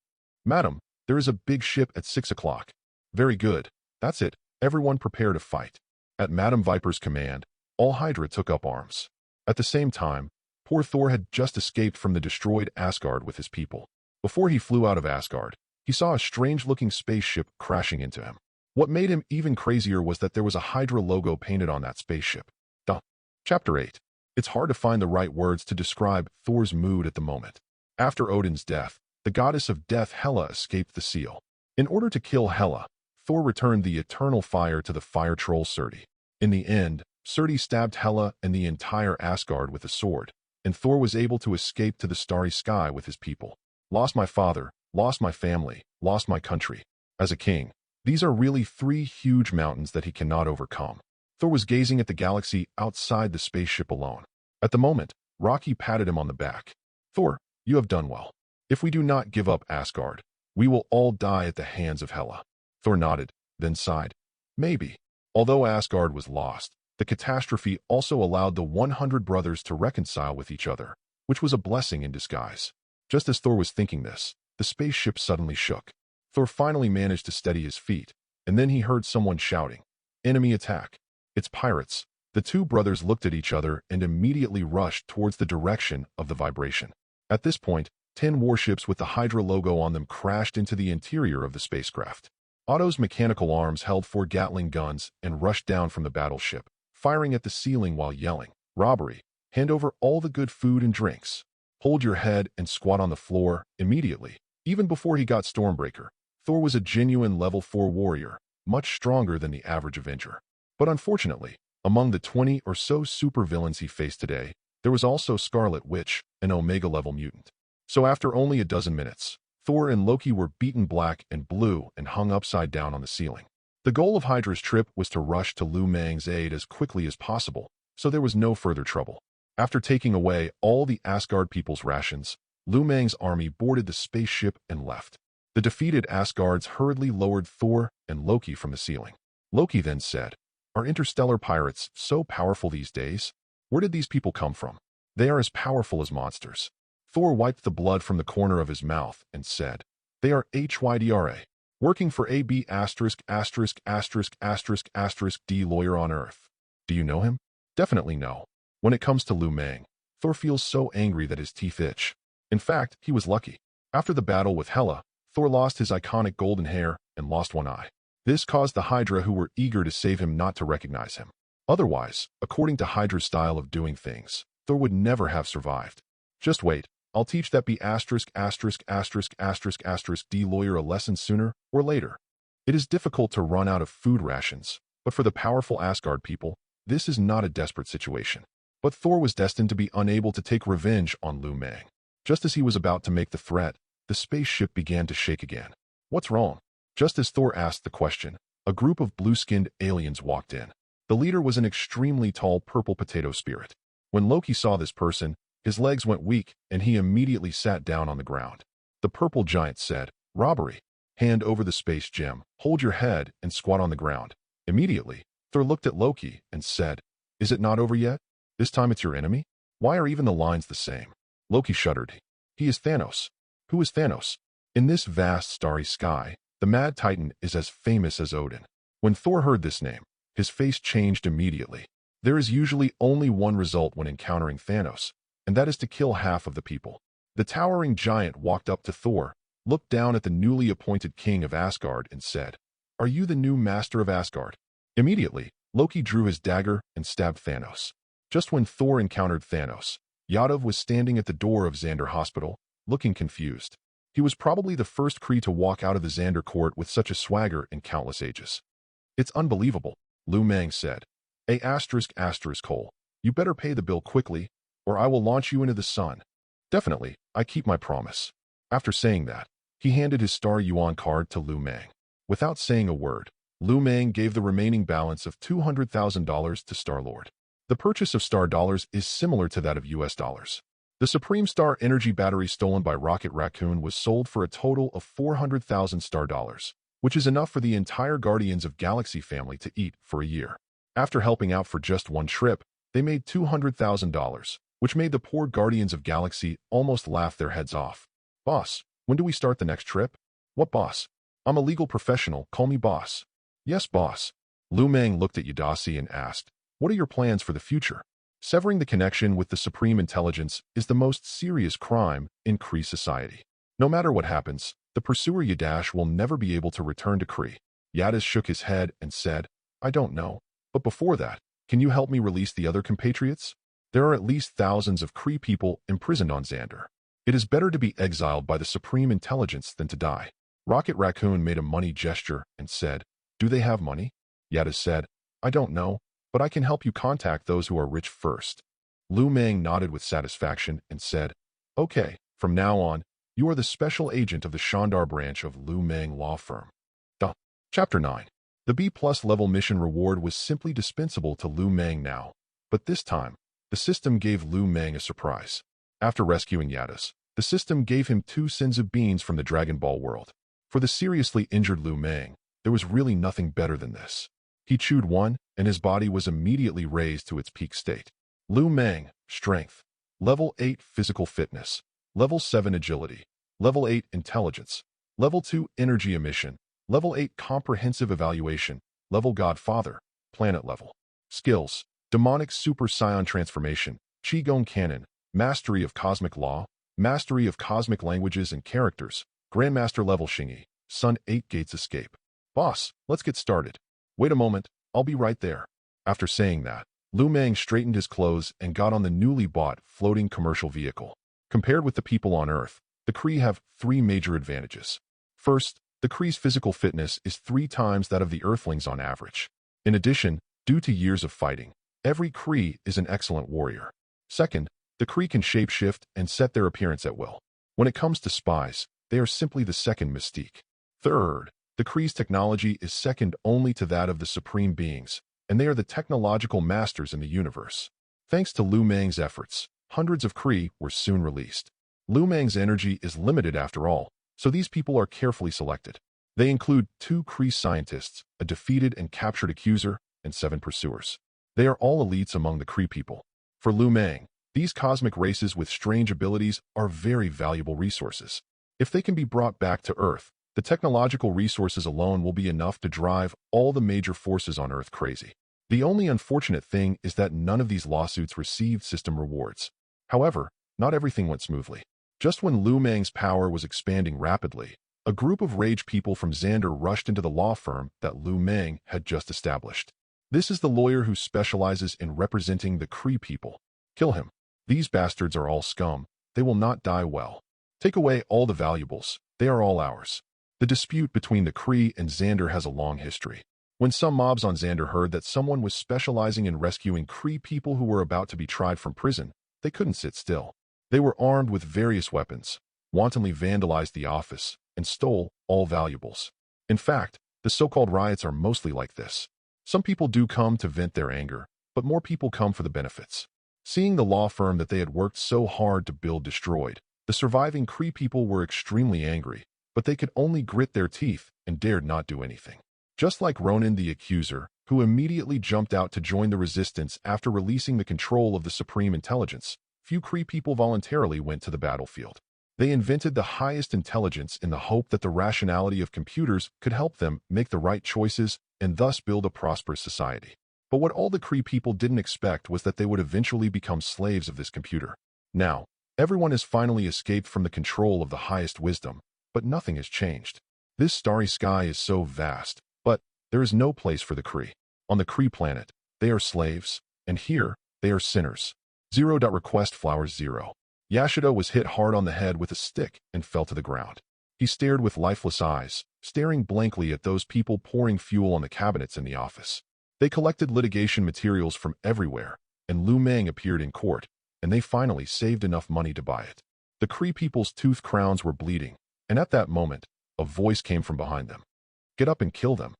"Madam, there is a big ship at 6 o'clock." "Very good. That's it. Everyone prepare to fight." At Madam Viper's command, all Hydra took up arms. At the same time, poor Thor had just escaped from the destroyed Asgard with his people. Before he flew out of Asgard, he saw a strange-looking spaceship crashing into him. What made him even crazier was that there was a Hydra logo painted on that spaceship. Chapter 8. It's hard to find the right words to describe Thor's mood at the moment. After Odin's death, the goddess of death Hela escaped the seal. In order to kill Hela, Thor returned the eternal fire to the fire troll Surti. In the end, Surti stabbed Hela and the entire Asgard with a sword, and Thor was able to escape to the starry sky with his people. "Lost my father, lost my family, lost my country. As a king, these are really 3 huge mountains that he cannot overcome." Thor was gazing at the galaxy outside the spaceship alone. At the moment, Rocky patted him on the back. "Thor, you have done well. If we do not give up Asgard, we will all die at the hands of Hela." Thor nodded, then sighed. "Maybe." Although Asgard was lost, the catastrophe also allowed the 100 brothers to reconcile with each other, which was a blessing in disguise. Just as Thor was thinking this, the spaceship suddenly shook. Thor finally managed to steady his feet, and then he heard someone shouting, "Enemy attack! It's pirates." The 2 brothers looked at each other and immediately rushed towards the direction of the vibration. At this point, 10 warships with the Hydra logo on them crashed into the interior of the spacecraft. Otto's mechanical arms held 4 Gatling guns and rushed down from the battleship, firing at the ceiling while yelling, "Robbery! Hand over all the good food and drinks. Hold your head and squat on the floor immediately." Even before he got Stormbreaker, Thor was a genuine level 4 warrior, much stronger than the average Avenger. But unfortunately, among the 20 or so supervillains he faced today, there was also Scarlet Witch, an Omega-level mutant. So after only a dozen minutes, Thor and Loki were beaten black and blue and hung upside down on the ceiling. The goal of Hydra's trip was to rush to Liu Mang's aid as quickly as possible, so there was no further trouble. After taking away all the Asgard people's rations, Liu Mang's army boarded the spaceship and left. The defeated Asgards hurriedly lowered Thor and Loki from the ceiling. Loki then said, "Are interstellar pirates so powerful these days? Where did these people come from? They are as powerful as monsters." Thor wiped the blood from the corner of his mouth and said, "They are HYDRA, working for AB ******** D lawyer on Earth. Do you know him?" "Definitely no." When it comes to Liu Mang, Thor feels so angry that his teeth itch. In fact, he was lucky. After the battle with Hela, Thor lost his iconic golden hair and lost one eye. This caused the Hydra who were eager to save him not to recognize him. Otherwise, according to Hydra's style of doing things, Thor would never have survived. "Just wait, I'll teach that B ****** D lawyer a lesson sooner or later." It is difficult to run out of food rations, but for the powerful Asgard people, this is not a desperate situation. But Thor was destined to be unable to take revenge on Liu Mang. Just as he was about to make the threat, the spaceship began to shake again. "What's wrong?" Just as Thor asked the question, a group of blue-skinned aliens walked in. The leader was an extremely tall purple potato spirit. When Loki saw this person, his legs went weak and he immediately sat down on the ground. The purple giant said, "Robbery. Hand over the space gem, hold your head, and squat on the ground." Immediately, Thor looked at Loki and said, "Is it not over yet? This time it's your enemy? Why are even the lines the same?" Loki shuddered. "He is Thanos." "Who is Thanos?" "In this vast starry sky, the Mad Titan is as famous as Odin." When Thor heard this name, his face changed immediately. There is usually only one result when encountering Thanos, and that is to kill half of the people. The towering giant walked up to Thor, looked down at the newly appointed king of Asgard and said, "Are you the new master of Asgard?" Immediately, Loki drew his dagger and stabbed Thanos. Just when Thor encountered Thanos, Yadav was standing at the door of Xandar Hospital, looking confused. He was probably the first Kree to walk out of the Xandar court with such a swagger in countless ages. "It's unbelievable," Liu Mang said. "A *****, you better pay the bill quickly, or I will launch you into the sun." "Definitely, I keep my promise." After saying that, he handed his Star Yuan card to Liu Mang. Without saying a word, Liu Mang gave the remaining balance of $200,000 to Star-Lord. The purchase of Star Dollars is similar to that of US dollars. The Supreme Star Energy battery stolen by Rocket Raccoon was sold for a total of 400,000 Star Dollars, which is enough for the entire Guardians of Galaxy family to eat for a year. After helping out for just one trip, they made $200,000, which made the poor Guardians of Galaxy almost laugh their heads off. "Boss, when do we start the next trip?" "What boss? I'm a legal professional, call me boss." "Yes, boss." Liu Mang looked at Udasi and asked, "What are your plans for the future?" Severing the connection with the Supreme Intelligence is the most serious crime in Kree society. No matter what happens, the pursuer Yadash will never be able to return to Kree. Yadash shook his head and said, "I don't know. But before that, can you help me release the other compatriots? There are at least thousands of Kree people imprisoned on Xandar. It is better to be exiled by the Supreme Intelligence than to die." Rocket Raccoon made a money gesture and said, "Do they have money?" Yadash said, "I don't know, but I can help you contact those who are rich first." Liu Mang nodded with satisfaction and said, "Okay, from now on, you are the special agent of the Shandar branch of Liu Mang law firm." Chapter 9. The B+ level mission reward was simply dispensable to Liu Mang now, but this time, the system gave Liu Mang a surprise. After rescuing Yadash, the system gave him 2 Senzu beans from the Dragon Ball world. For the seriously injured Liu Mang, there was really nothing better than this. He chewed one, and his body was immediately raised to its peak state. Liu Mang, Strength. Level 8 Physical Fitness. Level 7 Agility. Level 8 Intelligence. Level 2 Energy Emission. Level 8 Comprehensive Evaluation. Level Godfather. Planet level. Skills. Demonic Super Saiyan Transformation. Qigong Cannon. Mastery of Cosmic Law. Mastery of Cosmic Languages and Characters. Grandmaster level Xingyi. Sun 8 Gates Escape. "Boss, let's get started." "Wait a moment, I'll be right there." After saying that, Liu Mang straightened his clothes and got on the newly bought floating commercial vehicle. Compared with the people on Earth, the Kree have 3 major advantages. First, the Kree's physical fitness is 3 times that of the Earthlings on average. In addition, due to years of fighting, every Kree is an excellent warrior. Second, the Kree can shapeshift and set their appearance at will. When it comes to spies, they are simply the second mystique. Third, the Kree's technology is second only to that of the Supreme Beings, and they are the technological masters in the universe. Thanks to Liu Mang's efforts, hundreds of Kree were soon released. Liu Mang's energy is limited after all, so these people are carefully selected. They include 2 Kree scientists, a defeated and captured accuser, and 7 pursuers. They are all elites among the Kree people. For Liu Mang, these cosmic races with strange abilities are very valuable resources. If they can be brought back to Earth, the technological resources alone will be enough to drive all the major forces on Earth crazy. The only unfortunate thing is that none of these lawsuits received system rewards. However, not everything went smoothly. Just when Liu Mang's power was expanding rapidly, a group of rage people from Xander rushed into the law firm that Liu Mang had just established. This is the lawyer who specializes in representing the Kree people. Kill him. These bastards are all scum. They will not die well. Take away all the valuables. They are all ours. The dispute between the Kree and Xander has a long history. When some mobs on Xander heard that someone was specializing in rescuing Kree people who were about to be tried from prison, they couldn't sit still. They were armed with various weapons, wantonly vandalized the office, and stole all valuables. In fact, the so-called riots are mostly like this. Some people do come to vent their anger, but more people come for the benefits. Seeing the law firm that they had worked so hard to build destroyed, the surviving Kree people were extremely angry, but they could only grit their teeth and dared not do anything. Just like Ronan the Accuser, who immediately jumped out to join the resistance after releasing the control of the Supreme Intelligence, few Kree people voluntarily went to the battlefield. They invented the highest intelligence in the hope that the rationality of computers could help them make the right choices and thus build a prosperous society. But what all the Kree people didn't expect was that they would eventually become slaves of this computer. Now, everyone has finally escaped from the control of the highest wisdom, but nothing has changed. This starry sky is so vast, but there is no place for the Kree. On the Kree planet, they are slaves, and here, they are sinners. 0. Request flowers 0. Yashida was hit hard on the head with a stick and fell to the ground. He stared with lifeless eyes, staring blankly at those people pouring fuel on the cabinets in the office. They collected litigation materials from everywhere, and Liu Mang appeared in court, and they finally saved enough money to buy it. The Kree people's tooth crowns were bleeding, and at that moment, a voice came from behind them. Get up and kill them.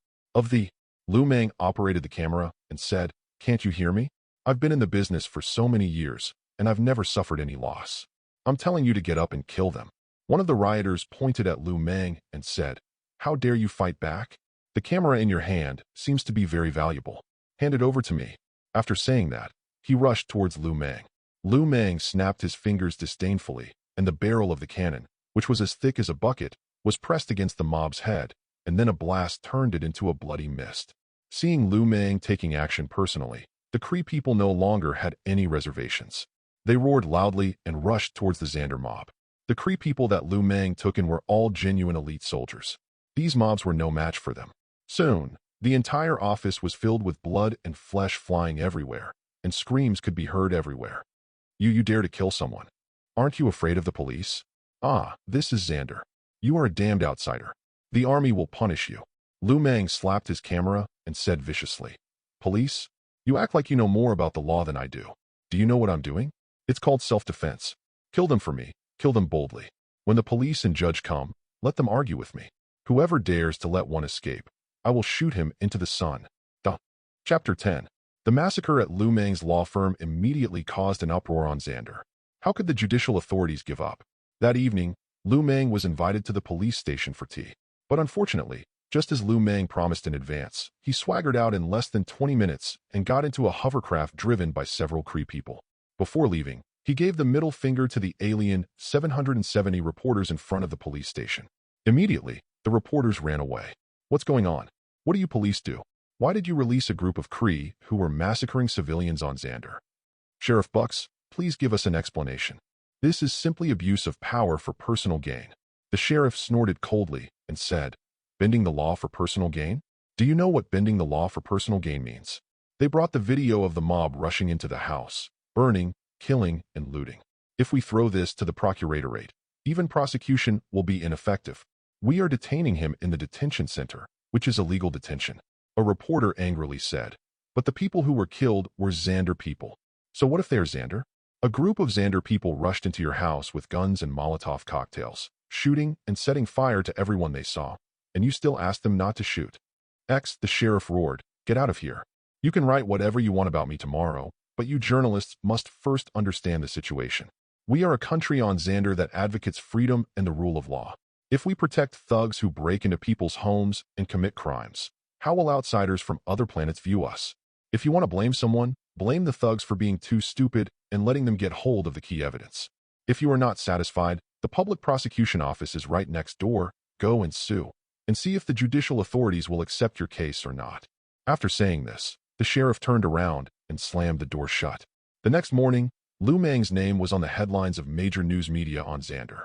Liu Mang operated the camera and said, Can't you hear me? I've been in the business for so many years, and I've never suffered any loss. I'm telling you to get up and kill them. One of the rioters pointed at Liu Mang and said, How dare you fight back? The camera in your hand seems to be very valuable. Hand it over to me. After saying that, he rushed towards Liu Mang. Liu Mang snapped his fingers disdainfully, and the barrel of the cannon, which was as thick as a bucket, was pressed against the mob's head, and then a blast turned it into a bloody mist. Seeing Liu Mang taking action personally, the Kree people no longer had any reservations. They roared loudly and rushed towards the Xander mob. The Kree people that Liu Mang took in were all genuine elite soldiers. These mobs were no match for them. Soon, the entire office was filled with blood and flesh flying everywhere, and screams could be heard everywhere. You dare to kill someone? Aren't you afraid of the police? This is Xander. You are a damned outsider. The army will punish you. Liu Mang slapped his camera and said viciously, Police? You act like you know more about the law than I do. Do you know what I'm doing? It's called self-defense. Kill them for me. Kill them boldly. When the police and judge come, let them argue with me. Whoever dares to let one escape, I will shoot him into the sun. Chapter 10. The massacre at Liu Mang's law firm immediately caused an uproar on Xander. How could the judicial authorities give up? That evening, Liu Mang was invited to the police station for tea. But unfortunately, just as Liu Mang promised in advance, he swaggered out in less than 20 minutes and got into a hovercraft driven by several Kree people. Before leaving, he gave the middle finger to the alien 770 reporters in front of the police station. Immediately, the reporters ran away. What's going on? What do you police do? Why did you release a group of Kree who were massacring civilians on Xander? Sheriff Bucks, please give us an explanation. This is simply abuse of power for personal gain. The sheriff snorted coldly and said, Bending the law for personal gain? Do you know what bending the law for personal gain means? They brought the video of the mob rushing into the house, burning, killing, and looting. If we throw this to the procuratorate, even prosecution will be ineffective. We are detaining him in the detention center, which is illegal detention. A reporter angrily said. But the people who were killed were Xander people. So what if they're Xander? A group of Xander people rushed into your house with guns and Molotov cocktails, shooting and setting fire to everyone they saw. And you still ask them not to shoot. The sheriff roared, Get out of here. You can write whatever you want about me tomorrow, but you journalists must first understand the situation. We are a country on Xander that advocates freedom and the rule of law. If we protect thugs who break into people's homes and commit crimes, how will outsiders from other planets view us? If you want to blame someone, blame the thugs for being too stupid and letting them get hold of the key evidence. If you are not satisfied, the public prosecution office is right next door. Go and sue, and see if the judicial authorities will accept your case or not. After saying this, the sheriff turned around and slammed the door shut. The next morning, Liu Mang's name was on the headlines of major news media on Xander.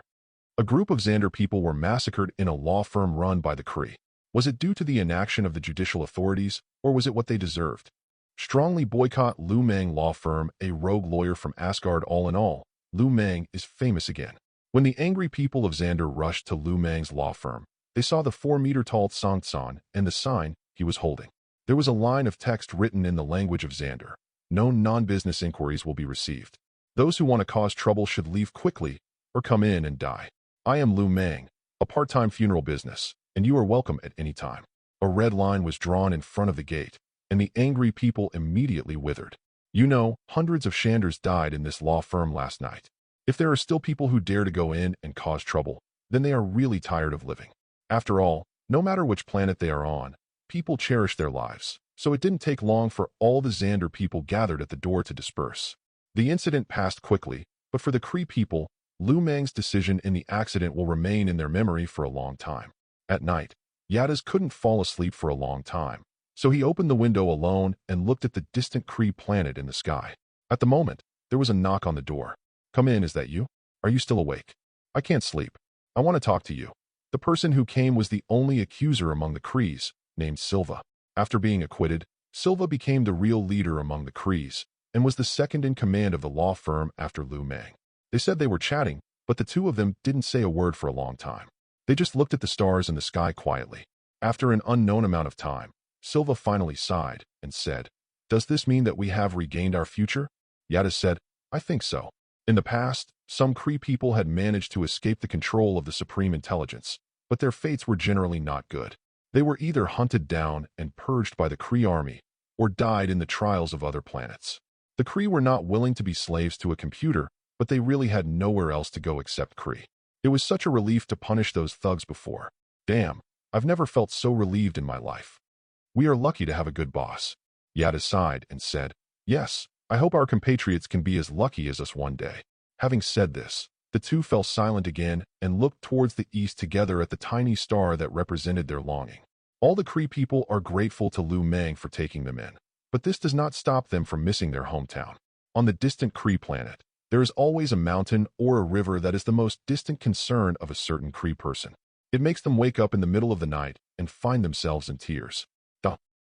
A group of Xander people were massacred in a law firm run by the Kree. Was it due to the inaction of the judicial authorities, or was it what they deserved? Strongly boycott Liu Mang law firm, a rogue lawyer from Asgard. All in all, Liu Mang is famous again. When the angry people of Xander rushed to Liu Mang's law firm, they saw the 4-meter-tall Tsangtsan and the sign he was holding. There was a line of text written in the language of Xander. No non-business inquiries will be received. Those who want to cause trouble should leave quickly or come in and die. I am Liu Mang, a part-time funeral business, and you are welcome at any time. A red line was drawn in front of the gate, and the angry people immediately withered. You know, hundreds of Shanders died in this law firm last night. If there are still people who dare to go in and cause trouble, then they are really tired of living. After all, no matter which planet they are on, people cherish their lives, so it didn't take long for all the Xander people gathered at the door to disperse. The incident passed quickly, but for the Kree people, Liu Mang's decision in the accident will remain in their memory for a long time. At night, Yadas couldn't fall asleep for a long time, so he opened the window alone and looked at the distant Kree planet in the sky. At the moment, there was a knock on the door. Come in, is that you? Are you still awake? I can't sleep. I want to talk to you. The person who came was the only accuser among the Krees, named Silva. After being acquitted, Silva became the real leader among the Krees and was the second in command of the law firm after Liu Mang. They said they were chatting, but the two of them didn't say a word for a long time. They just looked at the stars in the sky quietly. After an unknown amount of time, Silva finally sighed and said, "Does this mean that we have regained our future?" Yadas said, "I think so." In the past, some Kree people had managed to escape the control of the Supreme Intelligence, but their fates were generally not good. They were either hunted down and purged by the Kree army, or died in the trials of other planets. The Kree were not willing to be slaves to a computer, but they really had nowhere else to go except Kree. It was such a relief to punish those thugs before. Damn, I've never felt so relieved in my life. We are lucky to have a good boss. Yadas sighed and said, "Yes, I hope our compatriots can be as lucky as us one day." Having said this, the two fell silent again and looked towards the east together at the tiny star that represented their longing. All the Kree people are grateful to Liu Mang for taking them in, but this does not stop them from missing their hometown. On the distant Kree planet, there is always a mountain or a river that is the most distant concern of a certain Kree person. It makes them wake up in the middle of the night and find themselves in tears.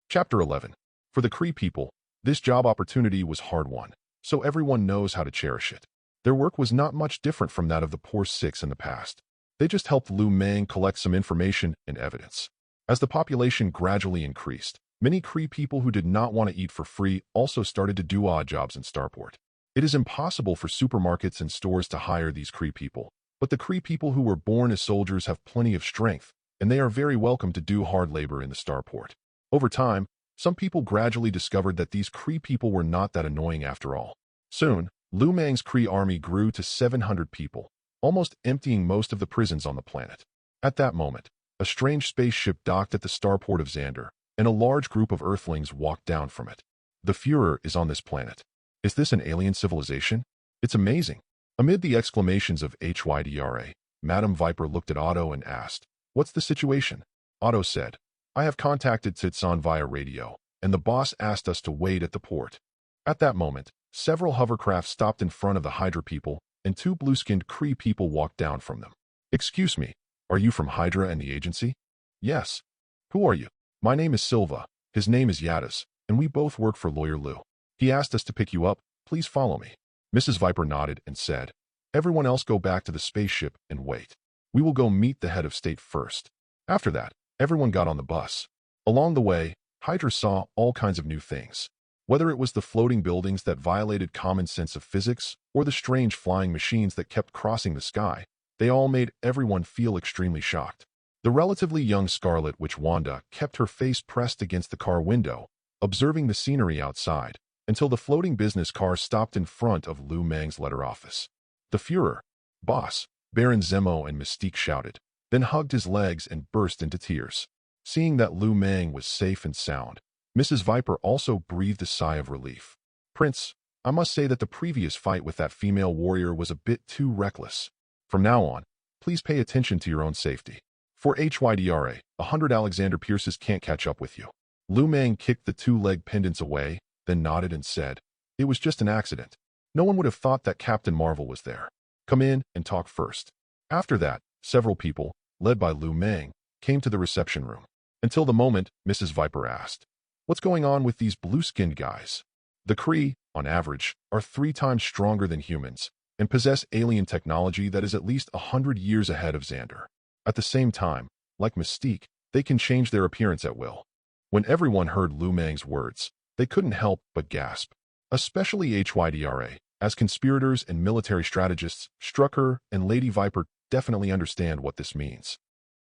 Chapter 11. For the Kree people, this job opportunity was hard-won, so everyone knows how to cherish it. Their work was not much different from that of the poor Six in the past. They just helped Liu Mang collect some information and evidence. As the population gradually increased, many Kree people who did not want to eat for free also started to do odd jobs in Starport. It is impossible for supermarkets and stores to hire these Kree people, but the Kree people who were born as soldiers have plenty of strength, and they are very welcome to do hard labor in the Starport. Over time, some people gradually discovered that these Kree people were not that annoying after all. Soon, Liu Mang's Kree army grew to 700 people, almost emptying most of the prisons on the planet. At that moment, a strange spaceship docked at the starport of Xander, and a large group of Earthlings walked down from it. The Führer is on this planet. Is this an alien civilization? It's amazing. Amid the exclamations of HYDRA, Madame Viper looked at Otto and asked, "What's the situation?" Otto said, "I have contacted Titsan via radio, and the boss asked us to wait at the port." At that moment, several hovercrafts stopped in front of the Hydra people, and two blue-skinned Kree people walked down from them. "Excuse me, are you from Hydra and the agency?" "Yes." "Who are you?" "My name is Silva, his name is Yadas, and we both work for Lawyer Liu. He asked us to pick you up, please follow me." Mrs. Viper nodded and said, "Everyone else go back to the spaceship and wait. We will go meet the head of state first." After that, everyone got on the bus. Along the way, Hydra saw all kinds of new things. Whether it was the floating buildings that violated common sense of physics or the strange flying machines that kept crossing the sky, they all made everyone feel extremely shocked. The relatively young Scarlet Witch Wanda kept her face pressed against the car window, observing the scenery outside, until the floating business car stopped in front of Liu Mang's letter office. The Führer, boss, Baron Zemo and Mystique shouted, then hugged his legs and burst into tears. Seeing that Liu Mang was safe and sound, Mrs. Viper also breathed a sigh of relief. Prince, I must say that the previous fight with that female warrior was a bit too reckless. From now on, please pay attention to your own safety. For HYDRA, 100 Alexander Pierces can't catch up with you. Liu Mang kicked the two-leg pendants away, then nodded and said, it was just an accident. No one would have thought that Captain Marvel was there. Come in and talk first. After that, several people, led by Liu Mang, came to the reception room. Until the moment, Mrs. Viper asked, what's going on with these blue-skinned guys? The Kree, on average, are 3 times stronger than humans and possess alien technology that is at least 100 years ahead of Xander. At the same time, like Mystique, they can change their appearance at will. When everyone heard Liu Mang's words, they couldn't help but gasp. Especially HYDRA, as conspirators and military strategists, Strucker and Lady Viper definitely understand what this means.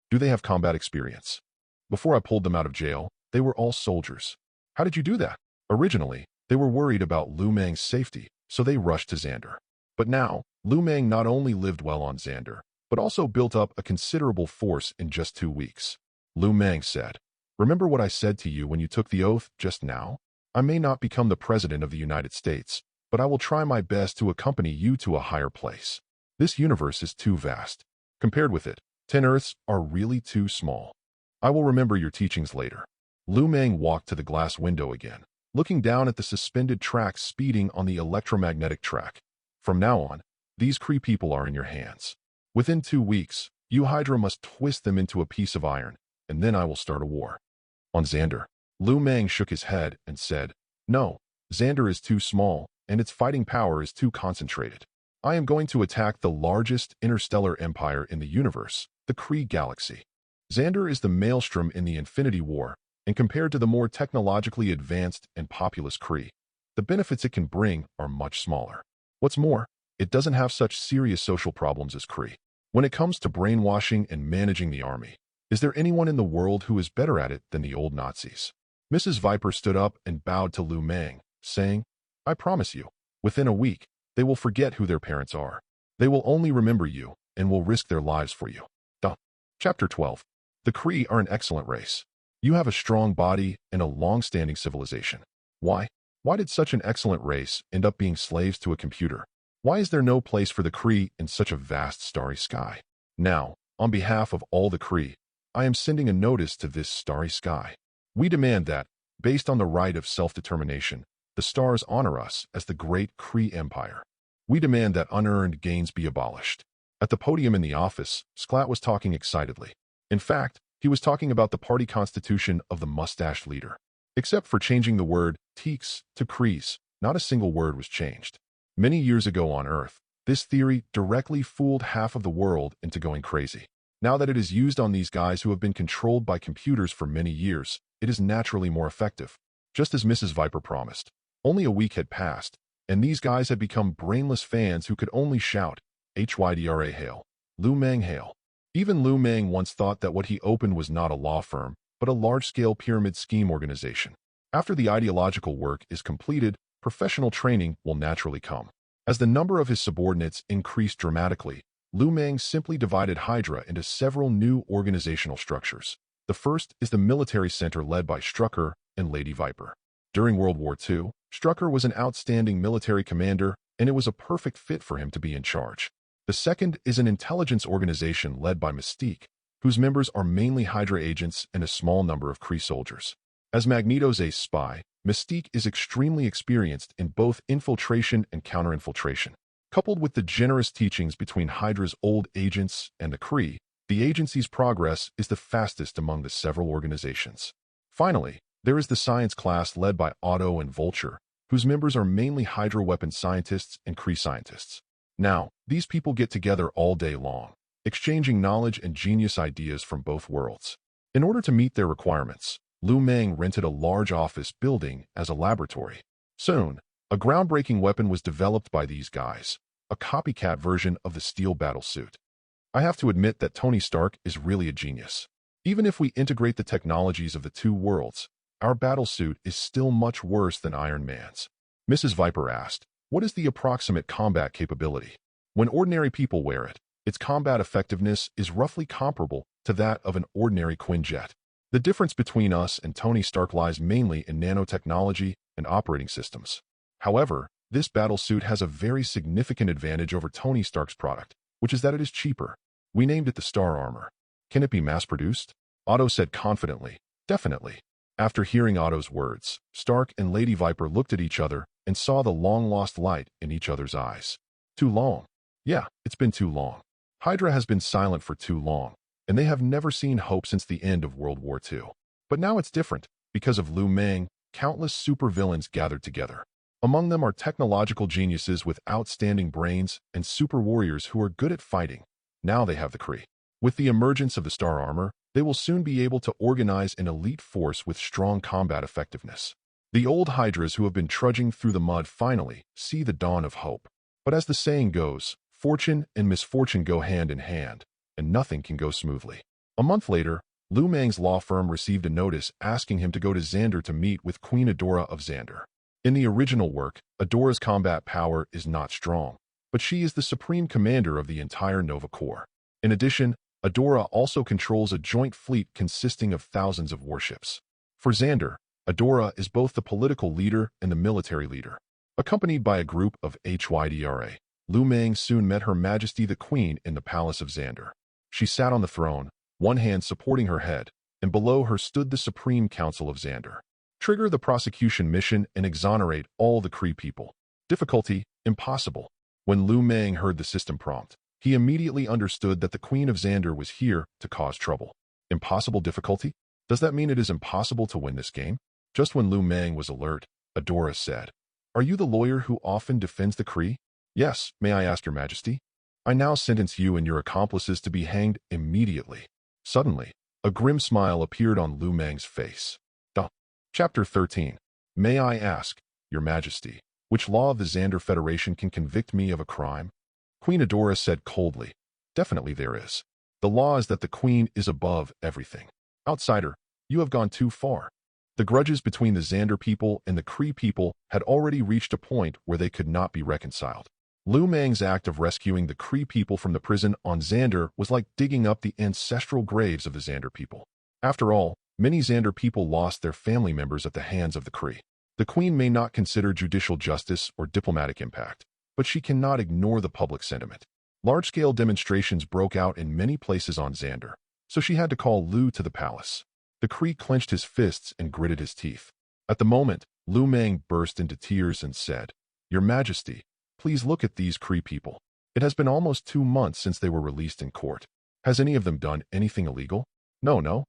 Do they have combat experience? Before I pulled them out of jail, they were all soldiers. How did you do that? Originally, they were worried about Liu Mang's safety, so they rushed to Xander. But now, Liu Mang not only lived well on Xander, but also built up a considerable force in just 2 weeks. Liu Mang said, remember what I said to you when you took the oath just now? I may not become the President of the United States, but I will try my best to accompany you to a higher place. This universe is too vast. Compared with it, 10 Earths are really too small. I will remember your teachings later. Liu Mang walked to the glass window again, looking down at the suspended tracks speeding on the electromagnetic track. From now on, these Kree people are in your hands. Within 2 weeks, you Hydra must twist them into a piece of iron, and then I will start a war. On Xander, Liu Mang shook his head and said, no, Xander is too small, and its fighting power is too concentrated. I am going to attack the largest interstellar empire in the universe, the Kree galaxy. Xander is the maelstrom in the Infinity War, and compared to the more technologically advanced and populous Kree, the benefits it can bring are much smaller. What's more, it doesn't have such serious social problems as Kree. When it comes to brainwashing and managing the army, is there anyone in the world who is better at it than the old Nazis? Mrs. Viper stood up and bowed to Liu Mang, saying, I promise you, within a week, they will forget who their parents are. They will only remember you and will risk their lives for you. Chapter 12. The Kree are an excellent race. You have a strong body and a long-standing civilization. Why? Why did such an excellent race end up being slaves to a computer? Why is there no place for the Kree in such a vast starry sky? Now, on behalf of all the Kree, I am sending a notice to this starry sky. We demand that, based on the right of self-determination, the stars honor us as the great Kree Empire. We demand that unearned gains be abolished. At the podium in the office, Sklat was talking excitedly. In fact, he was talking about the party constitution of the mustached leader. Except for changing the word Teeks to Krees, not a single word was changed. Many years ago on Earth, this theory directly fooled half of the world into going crazy. Now that it is used on these guys who have been controlled by computers for many years, it is naturally more effective. Just as Mrs. Viper promised. Only a week had passed, and these guys had become brainless fans who could only shout, HYDRA hail, Liu Mang hail. Even Liu Mang once thought that what he opened was not a law firm, but a large-scale pyramid scheme organization. After the ideological work is completed, professional training will naturally come. As the number of his subordinates increased dramatically, Liu Mang simply divided Hydra into several new organizational structures. The first is the military center led by Strucker and Lady Viper. During World War II, Strucker was an outstanding military commander, and it was a perfect fit for him to be in charge. The second is an intelligence organization led by Mystique, whose members are mainly Hydra agents and a small number of Kree soldiers. As Magneto's ace spy, Mystique is extremely experienced in both infiltration and counterinfiltration. Coupled with the generous teachings between Hydra's old agents and the Kree, the agency's progress is the fastest among the several organizations. Finally, there is the science class led by Otto and Vulture, whose members are mainly Hydra weapon scientists and Kree scientists. Now, these people get together all day long, exchanging knowledge and genius ideas from both worlds. In order to meet their requirements, Liu Mang rented a large office building as a laboratory. Soon, a groundbreaking weapon was developed by these guys, a copycat version of the steel battlesuit. I have to admit that Tony Stark is really a genius. Even if we integrate the technologies of the two worlds, our battlesuit is still much worse than Iron Man's. Mrs. Viper asked, "What is the approximate combat capability? When ordinary people wear it, its combat effectiveness is roughly comparable to that of an ordinary Quinjet. The difference between us and Tony Stark lies mainly in nanotechnology and operating systems. However, this battlesuit has a very significant advantage over Tony Stark's product, which is that it is cheaper. We named it the Star Armor. Can it be mass-produced?" Otto said confidently, "Definitely." After hearing Otto's words, Stark and Lady Viper looked at each other and saw the long-lost light in each other's eyes. Too long. Yeah, it's been too long. Hydra has been silent for too long, and they have never seen hope since the end of World War II. But now it's different. Because of Liu Mang, countless supervillains gathered together. Among them are technological geniuses with outstanding brains and super warriors who are good at fighting. Now they have the Kree. With the emergence of the Star Armor, they will soon be able to organize an elite force with strong combat effectiveness. The old Hydras who have been trudging through the mud finally see the dawn of hope. But as the saying goes, fortune and misfortune go hand in hand, and nothing can go smoothly. A month later, Liu Mang's law firm received a notice asking him to go to Xandar to meet with Queen Adora of Xandar. In the original work, Adora's combat power is not strong, but she is the supreme commander of the entire Nova Corps. In addition, Adora also controls a joint fleet consisting of thousands of warships. For Xandar, Adora is both the political leader and the military leader. Accompanied by a group of Hydra, Liu Mang soon met Her Majesty the Queen in the Palace of Xandar. She sat on the throne, one hand supporting her head, and below her stood the Supreme Council of Xandar. Trigger the prosecution mission and exonerate all the Kree people. Difficulty: impossible. When Liu Mang heard the system prompt, he immediately understood that the Queen of Xandar was here to cause trouble. Impossible difficulty? Does that mean it is impossible to win this game? Just when Liu Mang was alert, Adora said, "Are you the lawyer who often defends the Kree?" "Yes, may I ask your majesty?" "I now sentence you and your accomplices to be hanged immediately." Suddenly, a grim smile appeared on Liu Mang's face. Chapter 13. May I ask, your majesty, which law of the Xandar Federation can convict me of a crime? Queen Adora said coldly, "Definitely there is. The law is that the queen is above everything. Outsider, you have gone too far." The grudges between the Xandar people and the Kree people had already reached a point where they could not be reconciled. Liu Mang's act of rescuing the Kree people from the prison on Xandar was like digging up the ancestral graves of the Xandar people. After all, many Xandar people lost their family members at the hands of the Kree. The Queen may not consider judicial justice or diplomatic impact, but she cannot ignore the public sentiment. Large-scale demonstrations broke out in many places on Xandar, so she had to call Liu to the palace. The Kree clenched his fists and gritted his teeth. At the moment, Liu Mang burst into tears and said, "Your Majesty, please look at these Kree people. It has been almost 2 months since they were released in court. Has any of them done anything illegal? No.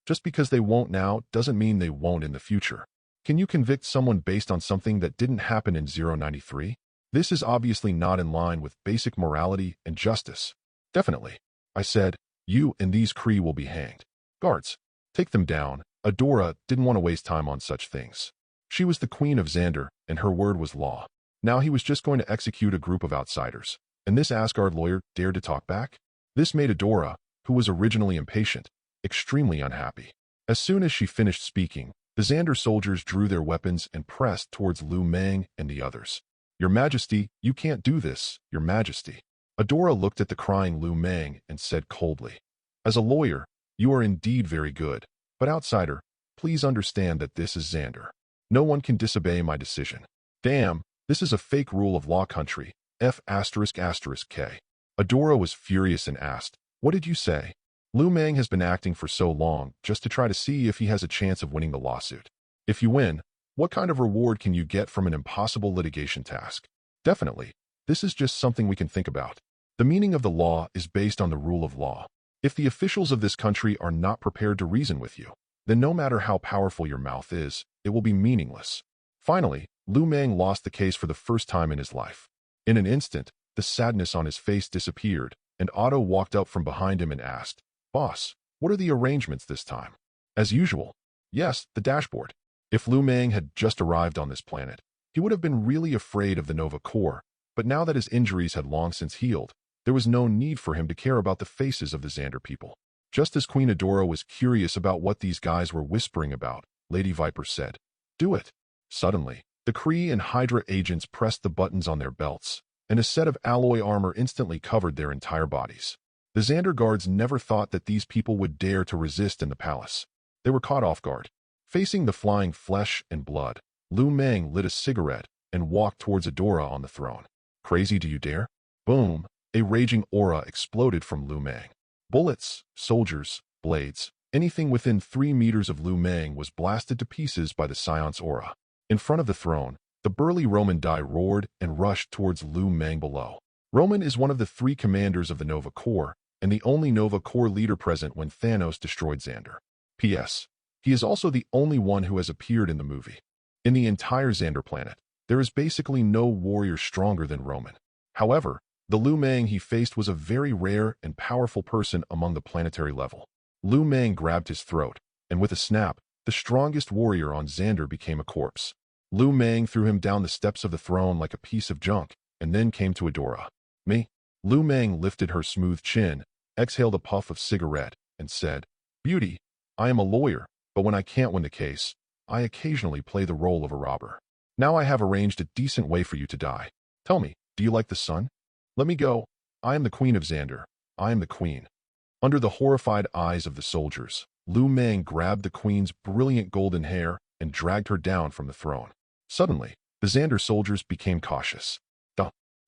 Just because they won't now doesn't mean they won't in the future. Can you convict someone based on something that didn't happen in 093? This is obviously not in line with basic morality and justice." "Definitely," I said, "you and these Kree will be hanged. Guards, take them down." Adora didn't want to waste time on such things. She was the Queen of Xandar, and her word was law. Now he was just going to execute a group of outsiders, and this Asgard lawyer dared to talk back? This made Adora, who was originally impatient, extremely unhappy. As soon as she finished speaking, the Xandar soldiers drew their weapons and pressed towards Liu Mang and the others. "Your Majesty, you can't do this, Your Majesty." Adora looked at the crying Liu Mang and said coldly, "As a lawyer, you are indeed very good, but outsider, please understand that this is Xandar. No one can disobey my decision." "Damn, this is a fake rule of law country, F***K. Adora was furious and asked, "What did you say?" "Liu Mang has been acting for so long just to try to see if he has a chance of winning the lawsuit. If you win, what kind of reward can you get from an impossible litigation task?" "Definitely. This is just something we can think about. The meaning of the law is based on the rule of law. If the officials of this country are not prepared to reason with you, then no matter how powerful your mouth is, it will be meaningless." Finally, Liu Mang lost the case for the first time in his life. In an instant, the sadness on his face disappeared, and Otto walked up from behind him and asked, "Boss, what are the arrangements this time?" "As usual. Yes, the dashboard." If Liu Mang had just arrived on this planet, he would have been really afraid of the Nova Corps, but now that his injuries had long since healed, there was no need for him to care about the faces of the Xandar people. Just as Queen Adora was curious about what these guys were whispering about, Lady Viper said, "Do it." Suddenly, The Kree and Hydra agents pressed the buttons on their belts, and a set of alloy armor instantly covered their entire bodies. The Xander guards never thought that these people would dare to resist in the palace. They were caught off guard. Facing the flying flesh and blood, Liu Mang lit a cigarette and walked towards Adora on the throne. Crazy, do you dare? Boom! A raging aura exploded from Liu Mang. Bullets, soldiers, blades, anything within 3 meters of Liu Mang was blasted to pieces by the Scion's aura. In front of the throne, the burly Roman Dai roared and rushed towards Liu Mang below. Roman is one of the 3 commanders of the Nova Corps, and the only Nova Corps leader present when Thanos destroyed Xander. P.S. He is also the only one who has appeared in the movie. In the entire Xander planet, there is basically no warrior stronger than Roman. However, the Liu Mang he faced was a very rare and powerful person among the planetary level. Liu Mang grabbed his throat, and with a snap, the strongest warrior on Xander became a corpse. Liu Mang threw him down the steps of the throne like a piece of junk, and then came to Adora. Me? Liu Mang lifted her smooth chin, exhaled a puff of cigarette, and said, "Beauty, I am a lawyer, but when I can't win the case, I occasionally play the role of a robber. Now I have arranged a decent way for you to die. Tell me, do you like the sun? Let me go. I am the Queen of Xander. I am the Queen." Under the horrified eyes of the soldiers, Liu Mang grabbed the Queen's brilliant golden hair and dragged her down from the throne. Suddenly, the Xander soldiers became cautious.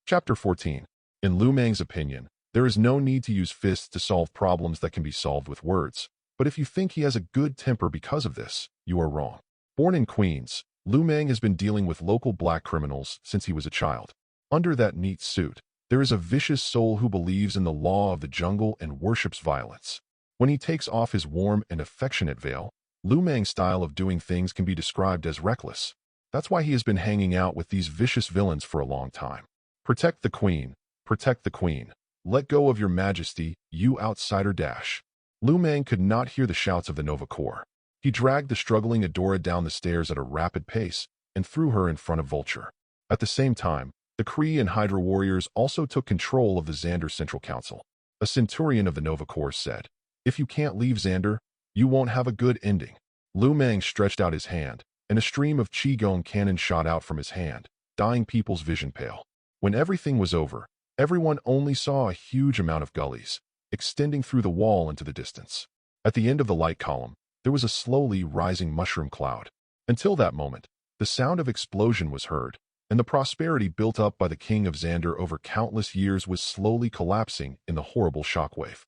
Chapter 14. In Liu Mang's opinion, there is no need to use fists to solve problems that can be solved with words. But if you think he has a good temper because of this, you are wrong. Born in Queens, Liu Mang has been dealing with local black criminals since he was a child. Under that neat suit, there is a vicious soul who believes in the law of the jungle and worships violence. When he takes off his warm and affectionate veil, Liu Mang's style of doing things can be described as reckless. That's why he has been hanging out with these vicious villains for a long time. Protect the Queen. Protect the Queen. Let go of your majesty, you outsider dash. Liu Mang could not hear the shouts of the Nova Corps. He dragged the struggling Adora down the stairs at a rapid pace and threw her in front of Vulture. At the same time, the Kree and Hydra warriors also took control of the Xander Central Council. A centurion of the Nova Corps said, "If you can't leave Xander, you won't have a good ending." Liu Mang stretched out his hand, and a stream of Qigong cannon shot out from his hand, dyeing people's vision pale. When everything was over, everyone only saw a huge amount of gullies, extending through the wall into the distance. At the end of the light column, there was a slowly rising mushroom cloud. Until that moment, the sound of explosion was heard, and the prosperity built up by the King of Xander over countless years was slowly collapsing in the horrible shockwave.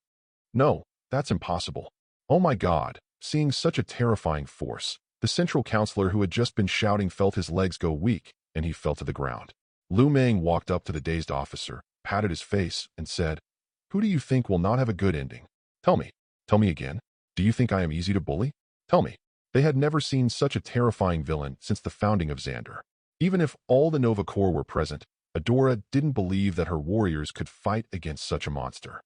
No, that's impossible. Oh my God, seeing such a terrifying force, the central counselor who had just been shouting felt his legs go weak, and he fell to the ground. Liu Mang walked up to the dazed officer, patted his face, and said, "Who do you think will not have a good ending? Tell me again. Do you think I am easy to bully? Tell me." They had never seen such a terrifying villain since the founding of Xander. Even if all the Nova Corps were present, Adora didn't believe that her warriors could fight against such a monster.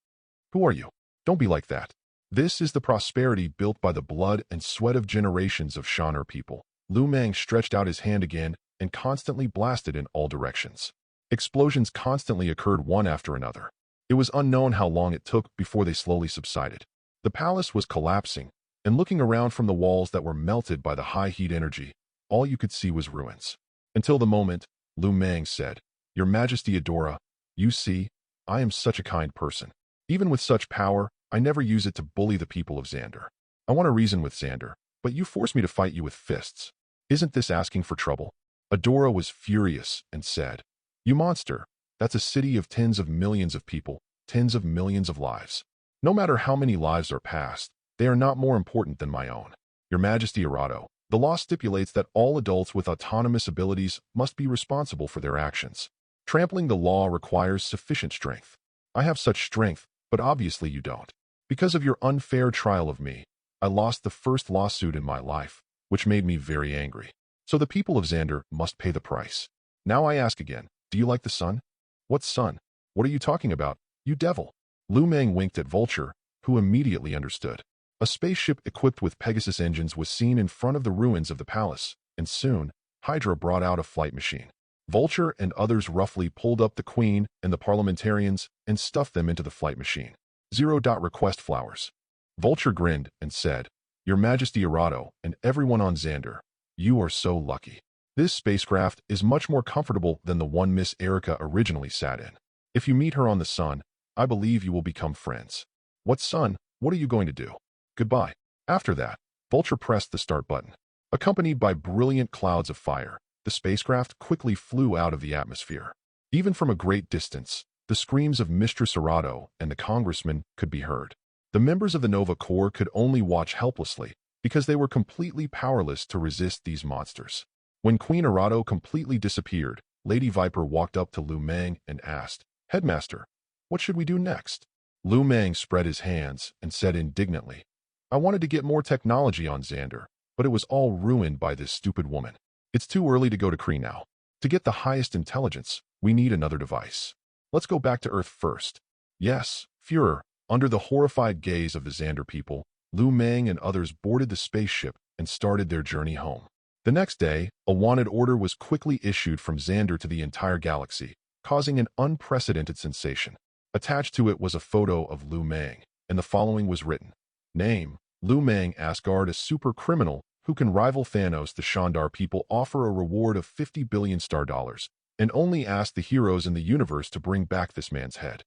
"Who are you? Don't be like that. This is the prosperity built by the blood and sweat of generations of Shaner people." Liu Mang stretched out his hand again and constantly blasted in all directions. Explosions constantly occurred one after another. It was unknown how long it took before they slowly subsided. The palace was collapsing, and looking around from the walls that were melted by the high heat energy, all you could see was ruins. Until the moment, Liu Mang said, "Your Majesty Adora, you see, I am such a kind person. Even with such power, I never use it to bully the people of Xander. I want to reason with Xander, but you force me to fight you with fists. Isn't this asking for trouble?" Adora was furious and said, "You monster, that's a city of tens of millions of people, tens of millions of lives. No matter how many lives are passed, they are not more important than my own. Your Majesty Arado, the law stipulates that all adults with autonomous abilities must be responsible for their actions. Trampling the law requires sufficient strength. I have such strength, but obviously you don't. Because of your unfair trial of me, I lost the first lawsuit in my life, which made me very angry. So the people of Xander must pay the price. Now I ask again, do you like the sun?" "What sun? What are you talking about, you devil?" Liu Mang winked at Vulture, who immediately understood. A spaceship equipped with Pegasus engines was seen in front of the ruins of the palace, and soon, Hydra brought out a flight machine. Vulture and others roughly pulled up the Queen and the parliamentarians and stuffed them into the flight machine. Request flowers. Vulture grinned and said, "Your Majesty Arado and everyone on Xander, you are so lucky. This spacecraft is much more comfortable than the one Miss Erica originally sat in. If you meet her on the sun, I believe you will become friends. What sun? What are you going to do? Goodbye. After that, Vulture pressed the start button. Accompanied by brilliant clouds of fire, the spacecraft quickly flew out of the atmosphere. Even from a great distance, the screams of Mistress Arado and the congressman could be heard. The members of the Nova Corps could only watch helplessly because they were completely powerless to resist these monsters. When Queen Arado completely disappeared, Lady Viper walked up to Liu Mang and asked, "Headmaster, what should we do next?" Liu Mang spread his hands and said indignantly, "I wanted to get more technology on Xander, but it was all ruined by this stupid woman. It's too early to go to Kree now. To get the highest intelligence, we need another device. Let's go back to Earth first." Yes, Führer. Under the horrified gaze of the Xander people, Liu Mang and others boarded the spaceship and started their journey home. The next day, a wanted order was quickly issued from Xander to the entire galaxy, causing an unprecedented sensation. Attached to it was a photo of Liu Mang, and the following was written. Name: Liu Mang, Asgard, a super criminal who can rival Thanos. The Shandar people offer a reward of 50 billion star dollars, and only ask the heroes in the universe to bring back this man's head.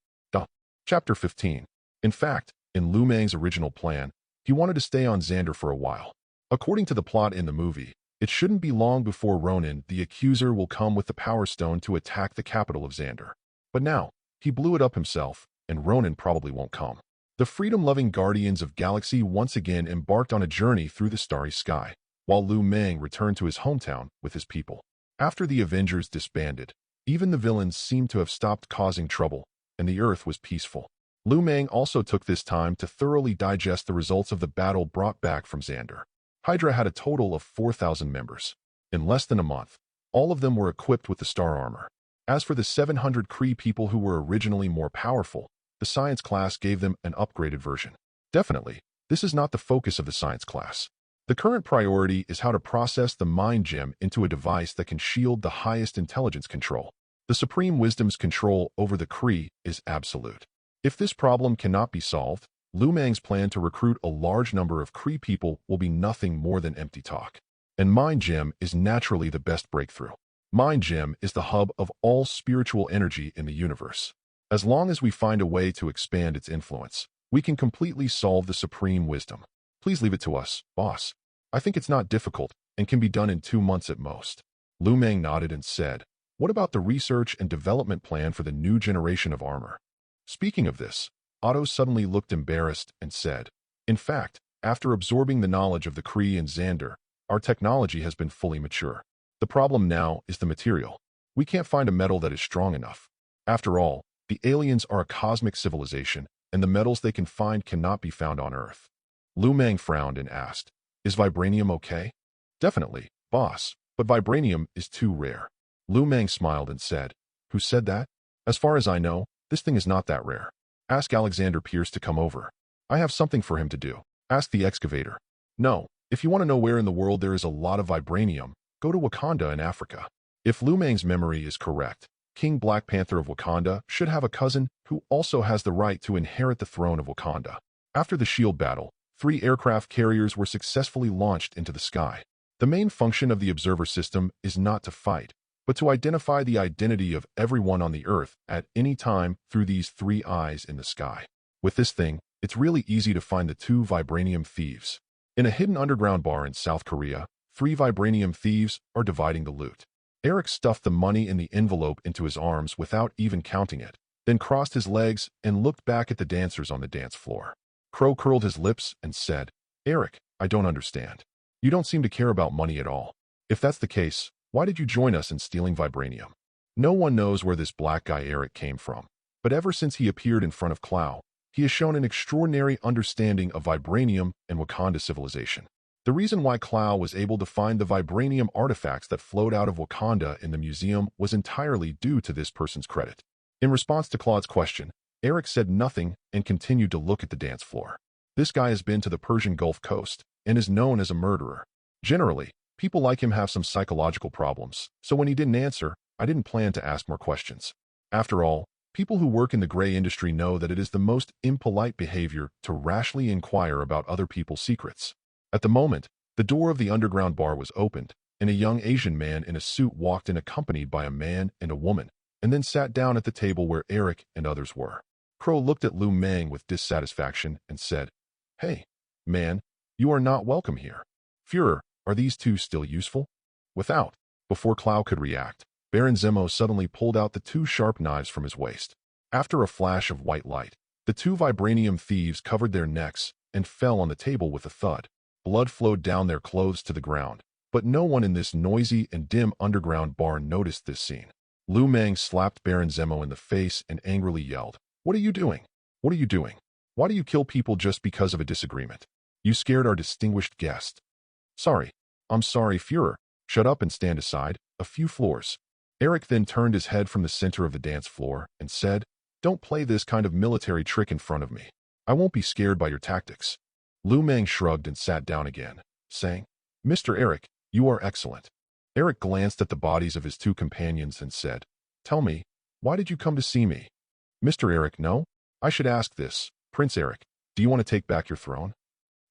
Chapter 15. In fact, in Liu Mang's original plan, he wanted to stay on Xander for a while. According to the plot in the movie, it shouldn't be long before Ronan, the accuser, will come with the Power Stone to attack the capital of Xander. But now, he blew it up himself, and Ronan probably won't come. The freedom-loving Guardians of Galaxy once again embarked on a journey through the starry sky, while Liu Mang returned to his hometown with his people. After the Avengers disbanded, even the villains seemed to have stopped causing trouble, and the Earth was peaceful. Liu Mang also took this time to thoroughly digest the results of the battle brought back from Xander. Hydra had a total of 4,000 members. In less than a month, all of them were equipped with the star armor. As for the 700 Kree people who were originally more powerful, the science class gave them an upgraded version. Definitely, this is not the focus of the science class. The current priority is how to process the mind gem into a device that can shield the highest intelligence control. The Supreme Wisdom's control over the Kree is absolute. If this problem cannot be solved, Liu Mang's plan to recruit a large number of Kree people will be nothing more than empty talk. And Mind Gem is naturally the best breakthrough. Mind Gem is the hub of all spiritual energy in the universe. As long as we find a way to expand its influence, we can completely solve the Supreme Wisdom. Please leave it to us, boss. I think it's not difficult and can be done in 2 months at most. Liu Mang nodded and said, "What about the research and development plan for the new generation of armor?" Speaking of this, Otto suddenly looked embarrassed and said, "In fact, after absorbing the knowledge of the Kree and Xander, our technology has been fully mature. The problem now is the material. We can't find a metal that is strong enough. After all, the aliens are a cosmic civilization, and the metals they can find cannot be found on Earth." Liu Mang frowned and asked, "Is vibranium okay?" "Definitely, boss, but vibranium is too rare." Liu Mang smiled and said, "Who said that? As far as I know, this thing is not that rare. Ask Alexander Pierce to come over. I have something for him to do. Ask the excavator. No, if you want to know where in the world there is a lot of vibranium, go to Wakanda in Africa." If Liu Mang's memory is correct, King Black Panther of Wakanda should have a cousin who also has the right to inherit the throne of Wakanda. After the SHIELD battle, 3 aircraft carriers were successfully launched into the sky. The main function of the observer system is not to fight, but to identify the identity of everyone on the Earth at any time through these 3 eyes in the sky. With this thing, it's really easy to find the 2 vibranium thieves. In a hidden underground bar in South Korea, 3 vibranium thieves are dividing the loot. Eric stuffed the money in the envelope into his arms without even counting it, then crossed his legs and looked back at the dancers on the dance floor. Crow curled his lips and said, "Eric, I don't understand. You don't seem to care about money at all. If that's the case, why did you join us in stealing vibranium?" No one knows where this black guy Eric came from, but ever since he appeared in front of Clow, he has shown an extraordinary understanding of vibranium and Wakanda civilization. The reason why Clow was able to find the vibranium artifacts that flowed out of Wakanda in the museum was entirely due to this person's credit. In response to Claude's question, Eric said nothing and continued to look at the dance floor. This guy has been to the Persian Gulf Coast and is known as a murderer. Generally, people like him have some psychological problems, so when he didn't answer, I didn't plan to ask more questions. After all, people who work in the gray industry know that it is the most impolite behavior to rashly inquire about other people's secrets. At the moment, the door of the underground bar was opened, and a young Asian man in a suit walked in accompanied by a man and a woman, and then sat down at the table where Eric and others were. Crow looked at Liu Mang with dissatisfaction and said, "Hey, man, you are not welcome here. Führer, are these two still useful?" Without, before Clow could react, Baron Zemo suddenly pulled out the two sharp knives from his waist. After a flash of white light, the two vibranium thieves covered their necks and fell on the table with a thud. Blood flowed down their clothes to the ground, but no one in this noisy and dim underground bar noticed this scene. Liu Mang slapped Baron Zemo in the face and angrily yelled, "What are you doing? What are you doing? Why do you kill people just because of a disagreement? You scared our distinguished guest." "Sorry. I'm sorry, Führer. Shut up and stand aside, a few floors." Eric then turned his head from the center of the dance floor and said, "Don't play this kind of military trick in front of me. I won't be scared by your tactics." Liu Mang shrugged and sat down again, saying, "Mr. Eric, you are excellent." Eric glanced at the bodies of his two companions and said, "Tell me, why did you come to see me?" "Mr. Eric, no? I should ask this. Prince Eric, do you want to take back your throne?"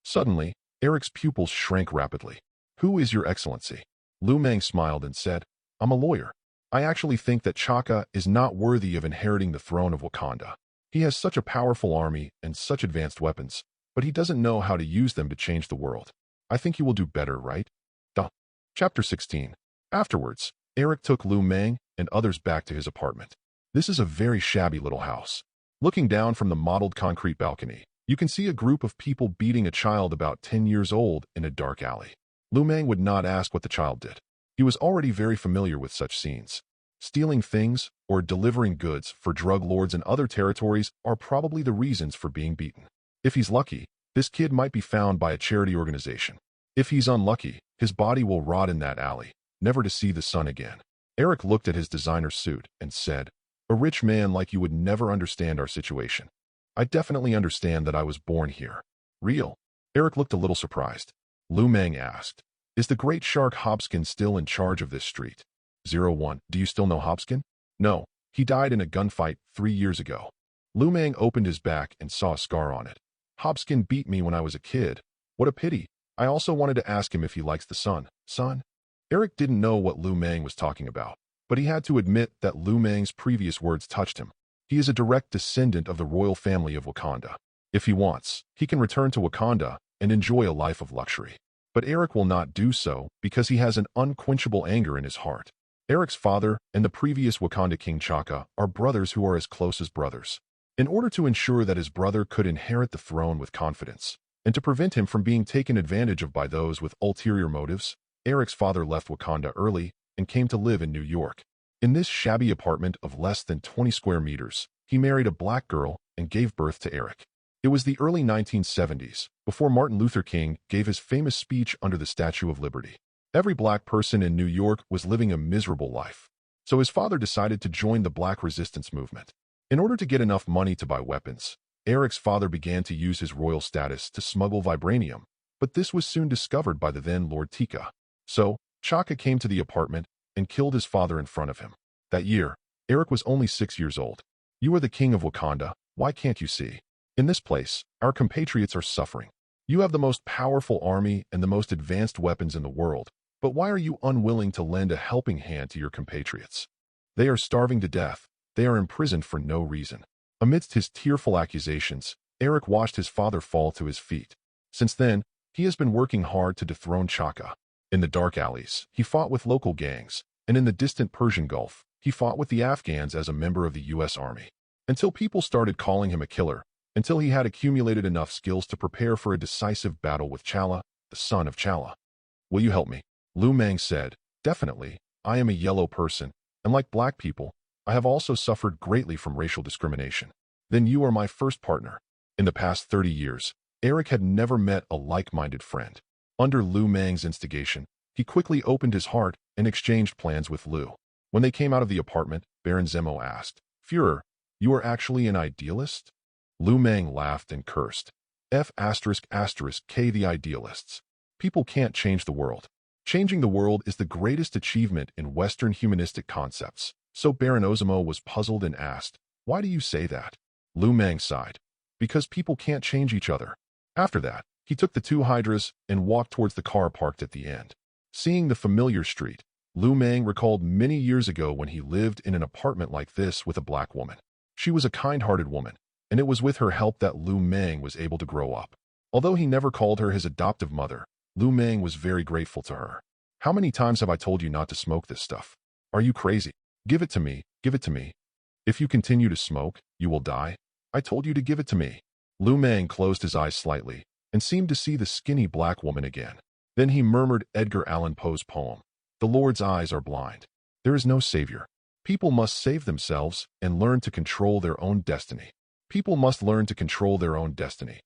Suddenly, Eric's pupils shrank rapidly. "Who is your excellency?" Liu Mang smiled and said, "I'm a lawyer. I actually think that Chaka is not worthy of inheriting the throne of Wakanda. He has such a powerful army and such advanced weapons, but he doesn't know how to use them to change the world. I think he will do better, right?" Duh. Chapter 16. Afterwards, Eric took Liu Mang and others back to his apartment. This is a very shabby little house. Looking down from the mottled concrete balcony, you can see a group of people beating a child about 10 years old in a dark alley. Liu Mang would not ask what the child did. He was already very familiar with such scenes. Stealing things or delivering goods for drug lords in other territories are probably the reasons for being beaten. If he's lucky, this kid might be found by a charity organization. If he's unlucky, his body will rot in that alley, never to see the sun again. Eric looked at his designer suit and said, "A rich man like you would never understand our situation. I definitely understand that I was born here." "Real?" Eric looked a little surprised. Liu Mang asked, "Is the great shark Hobskin still in charge of this street?" 01. Do you still know Hobskin? "No, he died in a gunfight 3 years ago." Liu Mang opened his back and saw a scar on it. "Hobskin beat me when I was a kid. What a pity. I also wanted to ask him if he likes the sun." "Sun?" Eric didn't know what Liu Mang was talking about, but he had to admit that Liu Mang's previous words touched him. He is a direct descendant of the royal family of Wakanda. If he wants, he can return to Wakanda and enjoy a life of luxury. But Eric will not do so because he has an unquenchable anger in his heart. Eric's father and the previous Wakanda King Chaka are brothers who are as close as brothers. In order to ensure that his brother could inherit the throne with confidence, and to prevent him from being taken advantage of by those with ulterior motives, Eric's father left Wakanda early and came to live in New York. In this shabby apartment of less than 20 square meters, he married a black girl and gave birth to Eric. It was the early 1970s, before Martin Luther King gave his famous speech under the Statue of Liberty. Every black person in New York was living a miserable life. So his father decided to join the black resistance movement. In order to get enough money to buy weapons, Eric's father began to use his royal status to smuggle vibranium, but this was soon discovered by the then Lord Tika. So, Chaka came to the apartment and killed his father in front of him. That year, Eric was only 6 years old. "You are the king of Wakanda, why can't you see? In this place, our compatriots are suffering. You have the most powerful army and the most advanced weapons in the world, but why are you unwilling to lend a helping hand to your compatriots? They are starving to death. They are imprisoned for no reason." Amidst his tearful accusations, Eric watched his father fall to his feet. Since then, he has been working hard to dethrone Chaka. In the dark alleys, he fought with local gangs, and in the distant Persian Gulf, he fought with the Afghans as a member of the U.S. Army. Until people started calling him a killer, until he had accumulated enough skills to prepare for a decisive battle with Chala, the son of Chala. "Will you help me?" Liu Mang said, "Definitely. I am a yellow person, and like black people, I have also suffered greatly from racial discrimination. Then you are my first partner." In the past 30 years, Eric had never met a like-minded friend. Under Liu Mang's instigation, he quickly opened his heart and exchanged plans with Liu. When they came out of the apartment, Baron Zemo asked, "Führer, you are actually an idealist?" Liu Mang laughed and cursed. F***K the idealists. People can't change the world. Changing the world is the greatest achievement in Western humanistic concepts. So Baron Zemo was puzzled and asked, "Why do you say that?" Liu Mang sighed. "Because people can't change each other." After that, he took the two hydras and walked towards the car parked at the end. Seeing the familiar street, Liu Mang recalled many years ago when he lived in an apartment like this with a black woman. She was a kind-hearted woman, and it was with her help that Liu Mang was able to grow up. Although he never called her his adoptive mother, Liu Mang was very grateful to her. How many times have I told you not to smoke this stuff? Are you crazy? Give it to me, give it to me. If you continue to smoke, you will die. I told you to give it to me. Liu Mang closed his eyes slightly and seemed to see the skinny black woman again. Then he murmured Edgar Allan Poe's poem, "The Lord's eyes are blind. There is no savior. People must save themselves and learn to control their own destiny. People must learn to control their own destiny."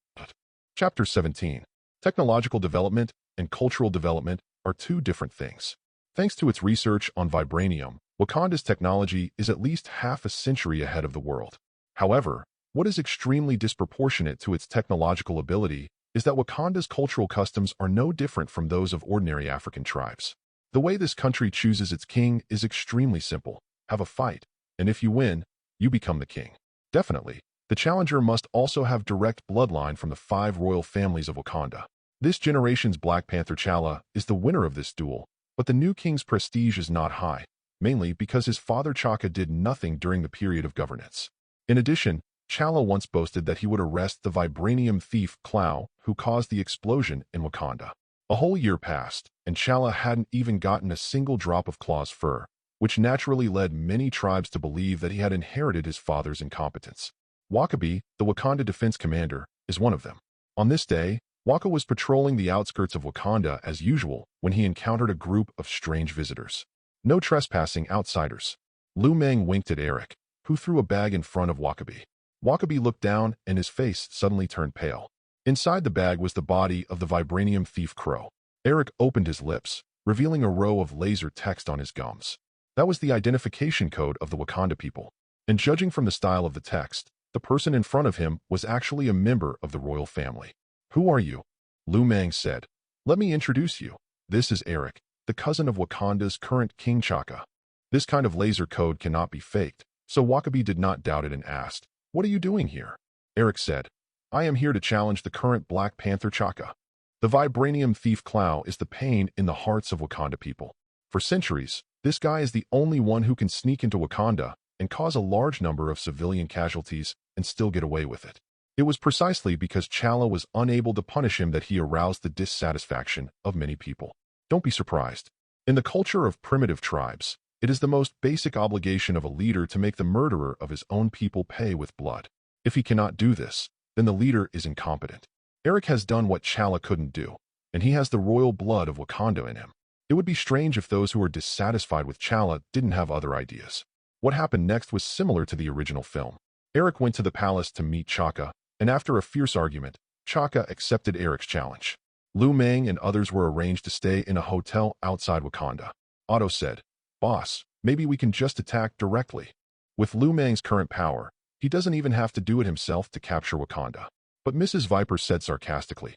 Chapter 17. Technological development and cultural development are two different things. Thanks to its research on vibranium, Wakanda's technology is at least half a century ahead of the world. However, what is extremely disproportionate to its technological ability is that Wakanda's cultural customs are no different from those of ordinary African tribes. The way this country chooses its king is extremely simple. Have a fight, and if you win, you become the king. Definitely, the challenger must also have direct bloodline from the 5 royal families of Wakanda. This generation's Black Panther T'Challa is the winner of this duel, but the new king's prestige is not high, mainly because his father T'Chaka did nothing during the period of governance. In addition, T'Challa once boasted that he would arrest the vibranium thief Clow, who caused the explosion in Wakanda. A whole year passed, and T'Challa hadn't even gotten a single drop of Claw's fur, which naturally led many tribes to believe that he had inherited his father's incompetence. Wakabi, the Wakanda defense commander, is one of them. On this day, Waka was patrolling the outskirts of Wakanda as usual when he encountered a group of strange visitors. No trespassing outsiders. Liu Mang winked at Eric, who threw a bag in front of Wakabi. Wakabi looked down and his face suddenly turned pale. Inside the bag was the body of the vibranium thief Crow. Eric opened his lips, revealing a row of laser text on his gums. That was the identification code of the Wakanda people. And judging from the style of the text, the person in front of him was actually a member of the royal family. "Who are you?" Liu Mang said. "Let me introduce you. This is Eric, the cousin of Wakanda's current King T'Chaka." This kind of laser code cannot be faked, so Wakabi did not doubt it and asked, "What are you doing here?" Eric said, "I am here to challenge the current Black Panther T'Chaka. The vibranium thief Clow is the pain in the hearts of Wakanda people. For centuries, this guy is the only one who can sneak into Wakanda and cause a large number of civilian casualties and still get away with it. It was precisely because T'Challa was unable to punish him that he aroused the dissatisfaction of many people. Don't be surprised. In the culture of primitive tribes, it is the most basic obligation of a leader to make the murderer of his own people pay with blood. If he cannot do this, then the leader is incompetent. Eric has done what T'Challa couldn't do, and he has the royal blood of Wakanda in him. It would be strange if those who were dissatisfied with T'Challa didn't have other ideas. What happened next was similar to the original film. Eric went to the palace to meet T'Chaka, and after a fierce argument, T'Chaka accepted Eric's challenge. Liu Mang and others were arranged to stay in a hotel outside Wakanda. Otto said, "Boss, maybe we can just attack directly." With Liu Mang's current power, he doesn't even have to do it himself to capture Wakanda. But Mrs. Viper said sarcastically,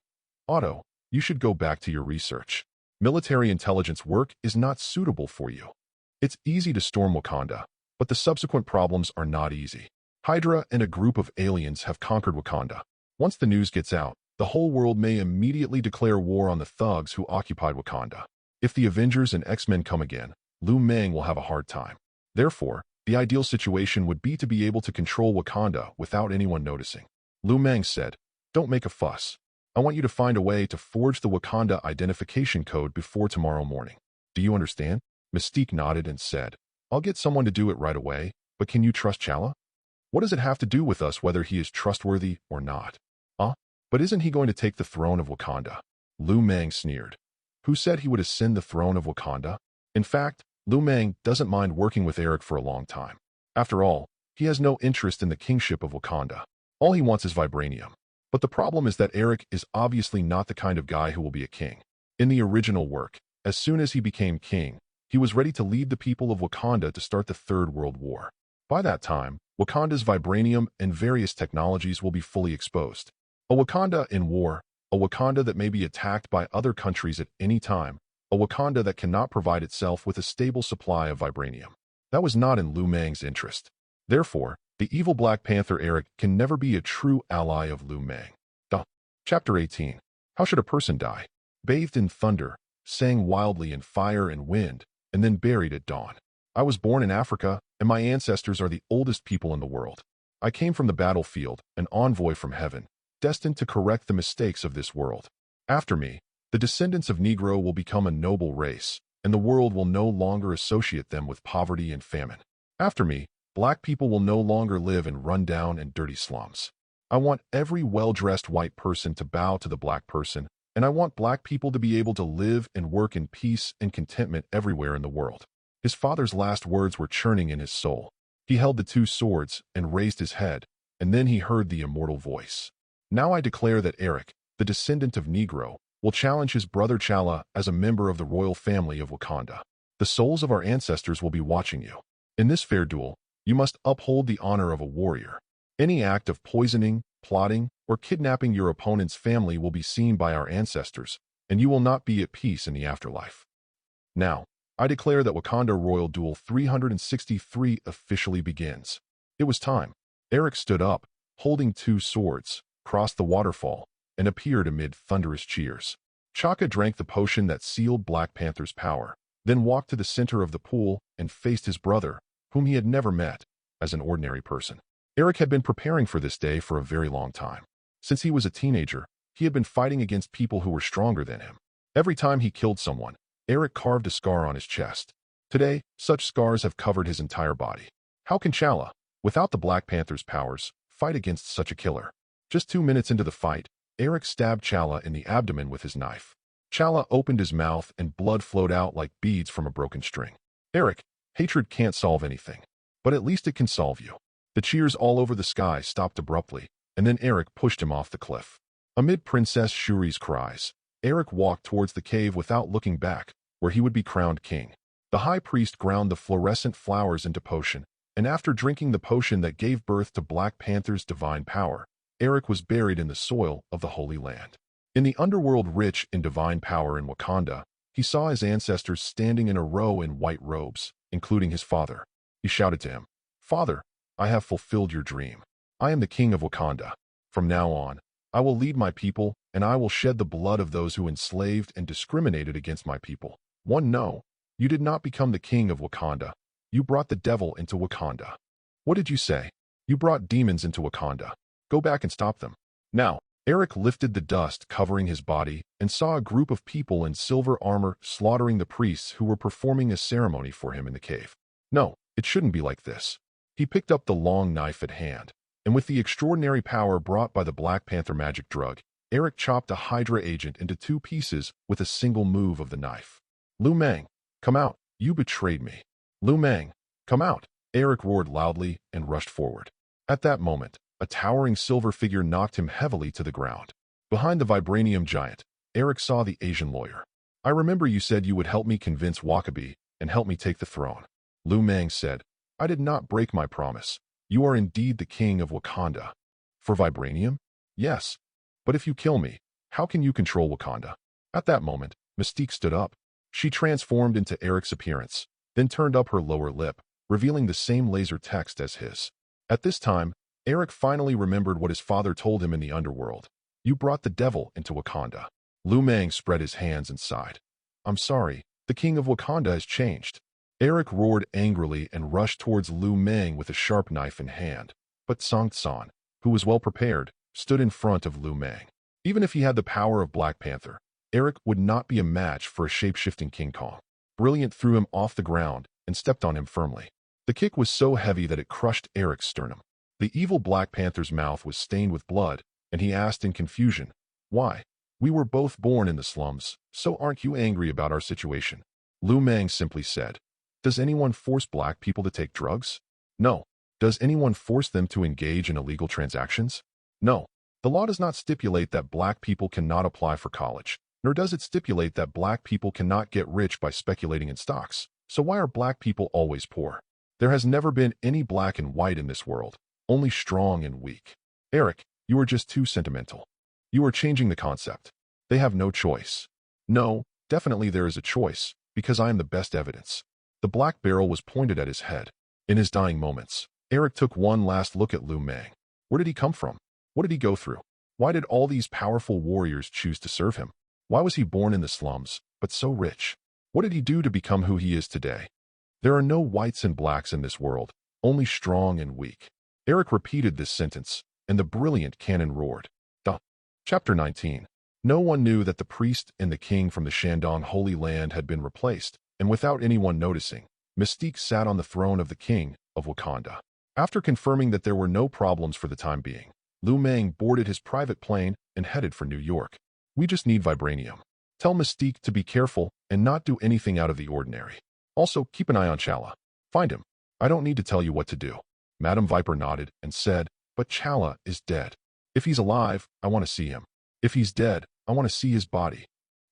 "Otto, you should go back to your research. Military intelligence work is not suitable for you. It's easy to storm Wakanda, but the subsequent problems are not easy. Hydra and a group of aliens have conquered Wakanda. Once the news gets out, the whole world may immediately declare war on the thugs who occupied Wakanda. If the Avengers and X-Men come again, Liu Mang will have a hard time. Therefore, the ideal situation would be to be able to control Wakanda without anyone noticing." Liu Mang said, "Don't make a fuss. I want you to find a way to forge the Wakanda identification code before tomorrow morning. Do you understand?" Mystique nodded and said, "I'll get someone to do it right away, but can you trust T'Challa?" "What does it have to do with us whether he is trustworthy or not?" But isn't he going to take the throne of Wakanda?" Liu Mang sneered. "Who said he would ascend the throne of Wakanda?" In fact, Liu Mang doesn't mind working with Eric for a long time. After all, he has no interest in the kingship of Wakanda. All he wants is vibranium. But the problem is that Eric is obviously not the kind of guy who will be a king. In the original work, as soon as he became king, he was ready to lead the people of Wakanda to start the Third World War. By that time, Wakanda's vibranium and various technologies will be fully exposed. A Wakanda in war, a Wakanda that may be attacked by other countries at any time, a Wakanda that cannot provide itself with a stable supply of vibranium. That was not in Liu Mang's interest. Therefore, the evil Black Panther Eric can never be a true ally of Liu Mang. Chapter 18. How should a person die? Bathed in thunder, sang wildly in fire and wind, and then buried at dawn. I was born in Africa, and my ancestors are the oldest people in the world. I came from the battlefield, an envoy from heaven, destined to correct the mistakes of this world. After me, the descendants of Negro will become a noble race, and the world will no longer associate them with poverty and famine. After me, black people will no longer live in rundown and dirty slums. I want every well-dressed white person to bow to the black person, and I want black people to be able to live and work in peace and contentment everywhere in the world. His father's last words were churning in his soul. He held the two swords and raised his head, and then he heard the immortal voice. Now I declare that Eric, the descendant of Negro, will challenge his brother T'Challa as a member of the royal family of Wakanda. The souls of our ancestors will be watching you. In this fair duel, you must uphold the honor of a warrior. Any act of poisoning, plotting, or kidnapping your opponent's family will be seen by our ancestors, and you will not be at peace in the afterlife. Now, I declare that Wakanda Royal Duel 363 officially begins. It was time. Eric stood up, holding two swords, crossed the waterfall, and appeared amid thunderous cheers. T'Chaka drank the potion that sealed Black Panther's power, then walked to the center of the pool and faced his brother, whom he had never met, as an ordinary person. Eric had been preparing for this day for a very long time. Since he was a teenager, he had been fighting against people who were stronger than him. Every time he killed someone, Eric carved a scar on his chest. Today, such scars have covered his entire body. How can T'Challa, without the Black Panther's powers, fight against such a killer? Just 2 minutes into the fight, Eric stabbed T'Challa in the abdomen with his knife. T'Challa opened his mouth and blood flowed out like beads from a broken string. Eric, hatred can't solve anything, but at least it can solve you. The cheers all over the sky stopped abruptly, and then Eric pushed him off the cliff. Amid Princess Shuri's cries, Eric walked towards the cave without looking back, where he would be crowned king. The high priest ground the fluorescent flowers into potion, and after drinking the potion that gave birth to Black Panther's divine power, Eric was buried in the soil of the Holy Land. In the underworld rich in divine power in Wakanda, he saw his ancestors standing in a row in white robes, including his father. He shouted to him, "Father, I have fulfilled your dream. I am the king of Wakanda. From now on, I will lead my people, and I will shed the blood of those who enslaved and discriminated against my people." No, you did not become the king of Wakanda. You brought the devil into Wakanda. What did you say? You brought demons into Wakanda. Go back and stop them. Now, Eric lifted the dust covering his body and saw a group of people in silver armor slaughtering the priests who were performing a ceremony for him in the cave. No, it shouldn't be like this. He picked up the long knife at hand, and with the extraordinary power brought by the Black Panther magic drug, Eric chopped a Hydra agent into 2 pieces with a single move of the knife. "Liu Mang, come out, you betrayed me. Liu Mang, come out," Eric roared loudly and rushed forward. At that moment, a towering silver figure knocked him heavily to the ground. Behind the vibranium giant, Eric saw the Asian lawyer. "I remember you said you would help me convince Wakabi and help me take the throne." Liu Mang said, "I did not break my promise. You are indeed the king of Wakanda." "For vibranium?" "Yes. But if you kill me, how can you control Wakanda?" At that moment, Mystique stood up. She transformed into Eric's appearance, then turned up her lower lip, revealing the same laser text as his. At this time, Eric finally remembered what his father told him in the underworld. "You brought the devil into Wakanda." Liu Mang spread his hands and sighed. "I'm sorry, the king of Wakanda has changed." Eric roared angrily and rushed towards Liu Mang with a sharp knife in hand. But Song Tsan, who was well prepared, stood in front of Liu Mang. Even if he had the power of Black Panther, Eric would not be a match for a shape-shifting King Kong. Brilliant threw him off the ground and stepped on him firmly. The kick was so heavy that it crushed Eric's sternum. The evil Black Panther's mouth was stained with blood, and he asked in confusion, "Why? We were both born in the slums, so aren't you angry about our situation?" Liu Mang simply said, "Does anyone force black people to take drugs? No. Does anyone force them to engage in illegal transactions? No. The law does not stipulate that black people cannot apply for college, nor does it stipulate that black people cannot get rich by speculating in stocks. So why are black people always poor? There has never been any black and white in this world, only strong and weak. Eric, you are just too sentimental. You are changing the concept. They have no choice." "No, definitely there is a choice, because I am the best evidence." The black barrel was pointed at his head. In his dying moments, Eric took one last look at Liu Mang. Where did he come from? What did he go through? Why did all these powerful warriors choose to serve him? Why was he born in the slums, but so rich. What did he do to become who he is today? There are no whites and blacks in this world, only strong and weak. Eric repeated this sentence, and the brilliant cannon roared. Duh. Chapter 19. No one knew that the priest and the king from the Shandong Holy Land had been replaced, and without anyone noticing, Mystique sat on the throne of the king of Wakanda. After confirming that there were no problems for the time being, Liu Mang boarded his private plane and headed for New York. We just need vibranium. Tell Mystique to be careful and not do anything out of the ordinary. Also, keep an eye on Chala. Find him. I don't need to tell you what to do. Madame Viper nodded and said, but Chala is dead. If he's alive, I want to see him. If he's dead, I want to see his body.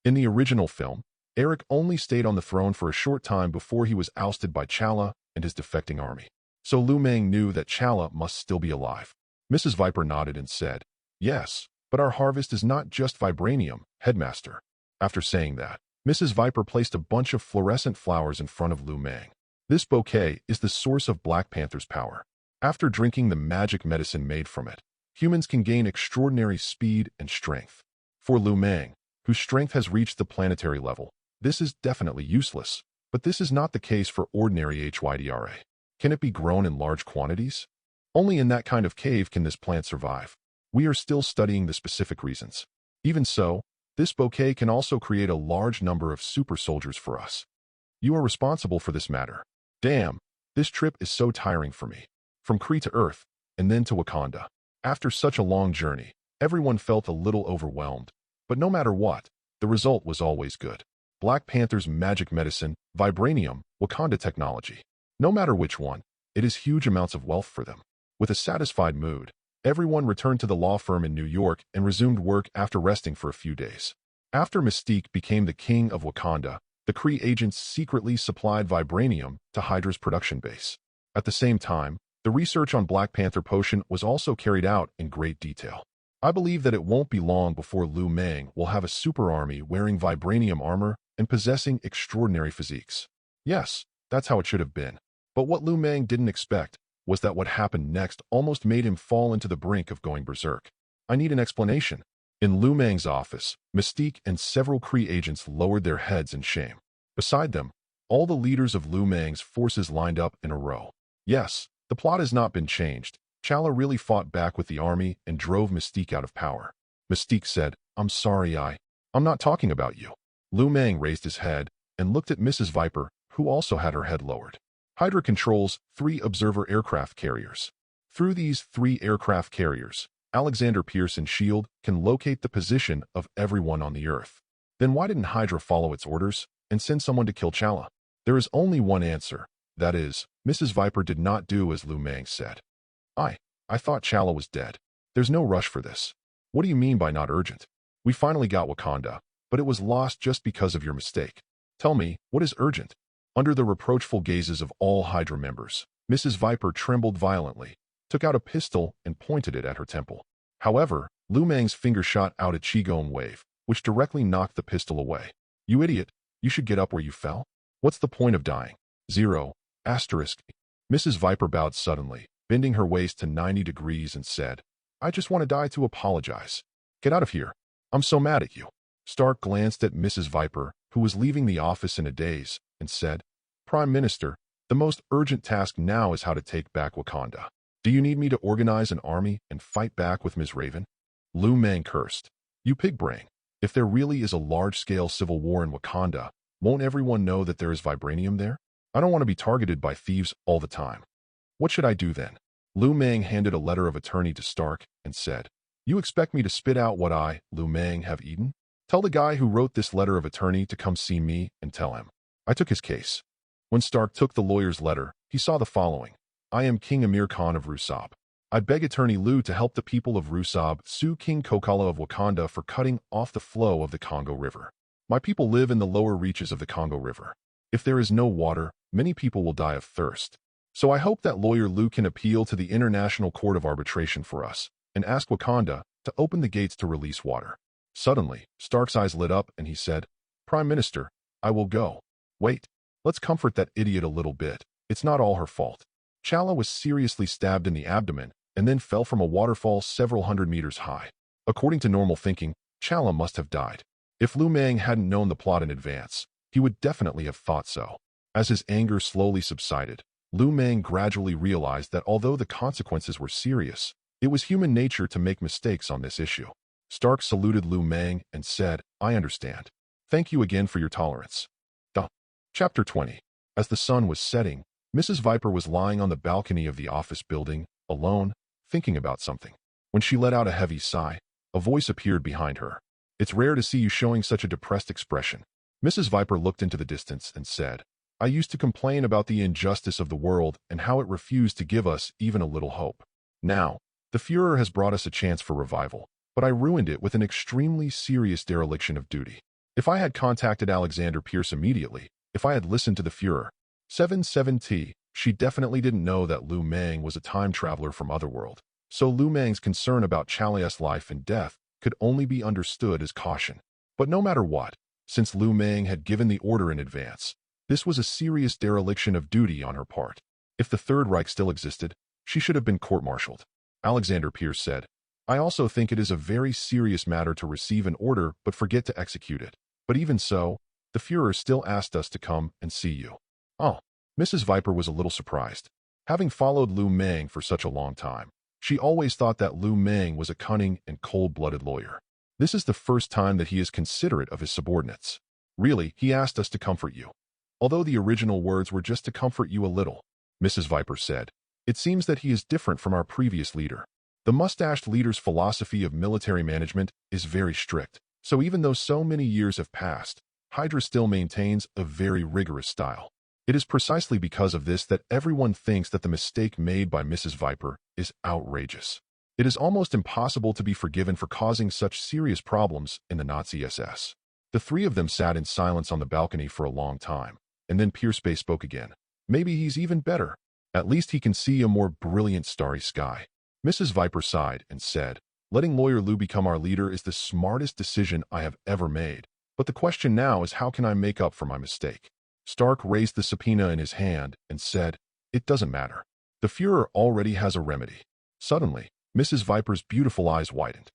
In the original film, Eric only stayed on the throne for a short time before he was ousted by Chala and his defecting army. So Liu Mang knew that Chala must still be alive. Mrs. Viper nodded and said, yes, but our harvest is not just vibranium, headmaster. After saying that, Mrs. Viper placed a bunch of fluorescent flowers in front of Liu Mang. This bouquet is the source of Black Panther's power. After drinking the magic medicine made from it, humans can gain extraordinary speed and strength. For Liu Mang, whose strength has reached the planetary level, this is definitely useless, but this is not the case for ordinary HYDRA. Can it be grown in large quantities? Only in that kind of cave can this plant survive. We are still studying the specific reasons. Even so, this bouquet can also create a large number of super soldiers for us. You are responsible for this matter. Damn, this trip is so tiring for me. From Kree to Earth, and then to Wakanda. After such a long journey, everyone felt a little overwhelmed. But no matter what, the result was always good. Black Panther's magic medicine, vibranium, Wakanda technology. No matter which one, it is huge amounts of wealth for them. With a satisfied mood, everyone returned to the law firm in New York and resumed work after resting for a few days. After Mystique became the king of Wakanda, the Kree agents secretly supplied vibranium to Hydra's production base. At the same time, the research on Black Panther potion was also carried out in great detail. I believe that it won't be long before Liu Mang will have a super army wearing vibranium armor and possessing extraordinary physiques. Yes, that's how it should have been. But what Liu Mang didn't expect was that what happened next almost made him fall into the brink of going berserk. I need an explanation. In Liu Mang's office, Mystique and several Kree agents lowered their heads in shame. Beside them, all the leaders of Liu Mang's forces lined up in a row. Yes, the plot has not been changed. Chala really fought back with the army and drove Mystique out of power. Mystique said, I'm sorry, I'm not talking about you. Liu Mang raised his head and looked at Mrs. Viper, who also had her head lowered. Hydra controls 3 observer aircraft carriers. Through these 3 aircraft carriers, Alexander Pierce's shield can locate the position of everyone on the Earth. Then why didn't Hydra follow its orders and send someone to kill Chala? There is only one answer. That is, Mrs. Viper did not do as Liu Mang said. I thought Chala was dead. There's no rush for this. What do you mean by not urgent? We finally got Wakanda, but it was lost just because of your mistake. Tell me, what is urgent? Under the reproachful gazes of all Hydra members, Mrs. Viper trembled violently, took out a pistol and pointed it at her temple. However, Liu Mang's finger shot out a Qigong wave, which directly knocked the pistol away. You idiot, you should get up where you fell. What's the point of dying? 0. Asterisk. Mrs. Viper bowed suddenly, bending her waist to 90 degrees and said, I just want to die to apologize. Get out of here. I'm so mad at you. Stark glanced at Mrs. Viper, who was leaving the office in a daze, and said, Prime Minister, the most urgent task now is how to take back Wakanda. Do you need me to organize an army and fight back with Ms. Raven? Liu Mang cursed. You pig brain. If there really is a large-scale civil war in Wakanda, won't everyone know that there is vibranium there? I don't want to be targeted by thieves all the time. What should I do then? Liu Mang handed a letter of attorney to Stark and said, You expect me to spit out what I, Liu Mang, have eaten? Tell the guy who wrote this letter of attorney to come see me and tell him. I took his case. When Stark took the lawyer's letter, he saw the following. I am King Amir Khan of Rusab. I beg Attorney Liu to help the people of Rusab sue King Kokala of Wakanda for cutting off the flow of the Congo River. My people live in the lower reaches of the Congo River. If there is no water, many people will die of thirst. So I hope that lawyer Liu can appeal to the International Court of Arbitration for us and ask Wakanda to open the gates to release water. Suddenly, Stark's eyes lit up and he said, Prime Minister, I will go. Wait, let's comfort that idiot a little bit. It's not all her fault. Chala was seriously stabbed in the abdomen and then fell from a waterfall several hundred meters high. According to normal thinking, Chala must have died. If Liu Mang hadn't known the plot in advance, he would definitely have thought so. As his anger slowly subsided, Liu Mang gradually realized that although the consequences were serious, it was human nature to make mistakes on this issue. Stark saluted Liu Mang and said, "I understand. Thank you again for your tolerance." Chapter 20. As the sun was setting, Mrs. Viper was lying on the balcony of the office building, alone, thinking about something. When she let out a heavy sigh, a voice appeared behind her. "It's rare to see you showing such a depressed expression." Mrs. Viper looked into the distance and said, "I used to complain about the injustice of the world and how it refused to give us even a little hope. Now, the Führer has brought us a chance for revival, but I ruined it with an extremely serious dereliction of duty. If I had contacted Alexander Pierce immediately, if I had listened to the Führer, 77T, she definitely didn't know that Liu Mang was a time traveler from Otherworld. So Liu Mang's concern about Chalia's life and death could only be understood as caution. But no matter what, since Liu Mang had given the order in advance, this was a serious dereliction of duty on her part. If the Third Reich still existed, she should have been court-martialed. Alexander Pierce said, "I also think it is a very serious matter to receive an order but forget to execute it. But even so, the Führer still asked us to come and see you." Oh, Mrs. Viper was a little surprised. Having followed Liu Mang for such a long time, she always thought that Liu Mang was a cunning and cold-blooded lawyer. This is the first time that he is considerate of his subordinates. "Really, he asked us to comfort you. Although the original words were just to comfort you a little," Mrs. Viper said. "It seems that he is different from our previous leader. The mustached leader's philosophy of military management is very strict, so even though so many years have passed, Hydra still maintains a very rigorous style. It is precisely because of this that everyone thinks that the mistake made by Mrs. Viper is outrageous. It is almost impossible to be forgiven for causing such serious problems in the Nazi SS." The three of them sat in silence on the balcony for a long time, and then Pierce spoke again. "Maybe he's even better. At least he can see a more brilliant starry sky." Mrs. Viper sighed and said, "Letting Lawyer Liu become our leader is the smartest decision I have ever made. But the question now is, how can I make up for my mistake?" Stark raised the subpoena in his hand and said, "It doesn't matter. The Führer already has a remedy." Suddenly, Mrs. Viper's beautiful eyes widened.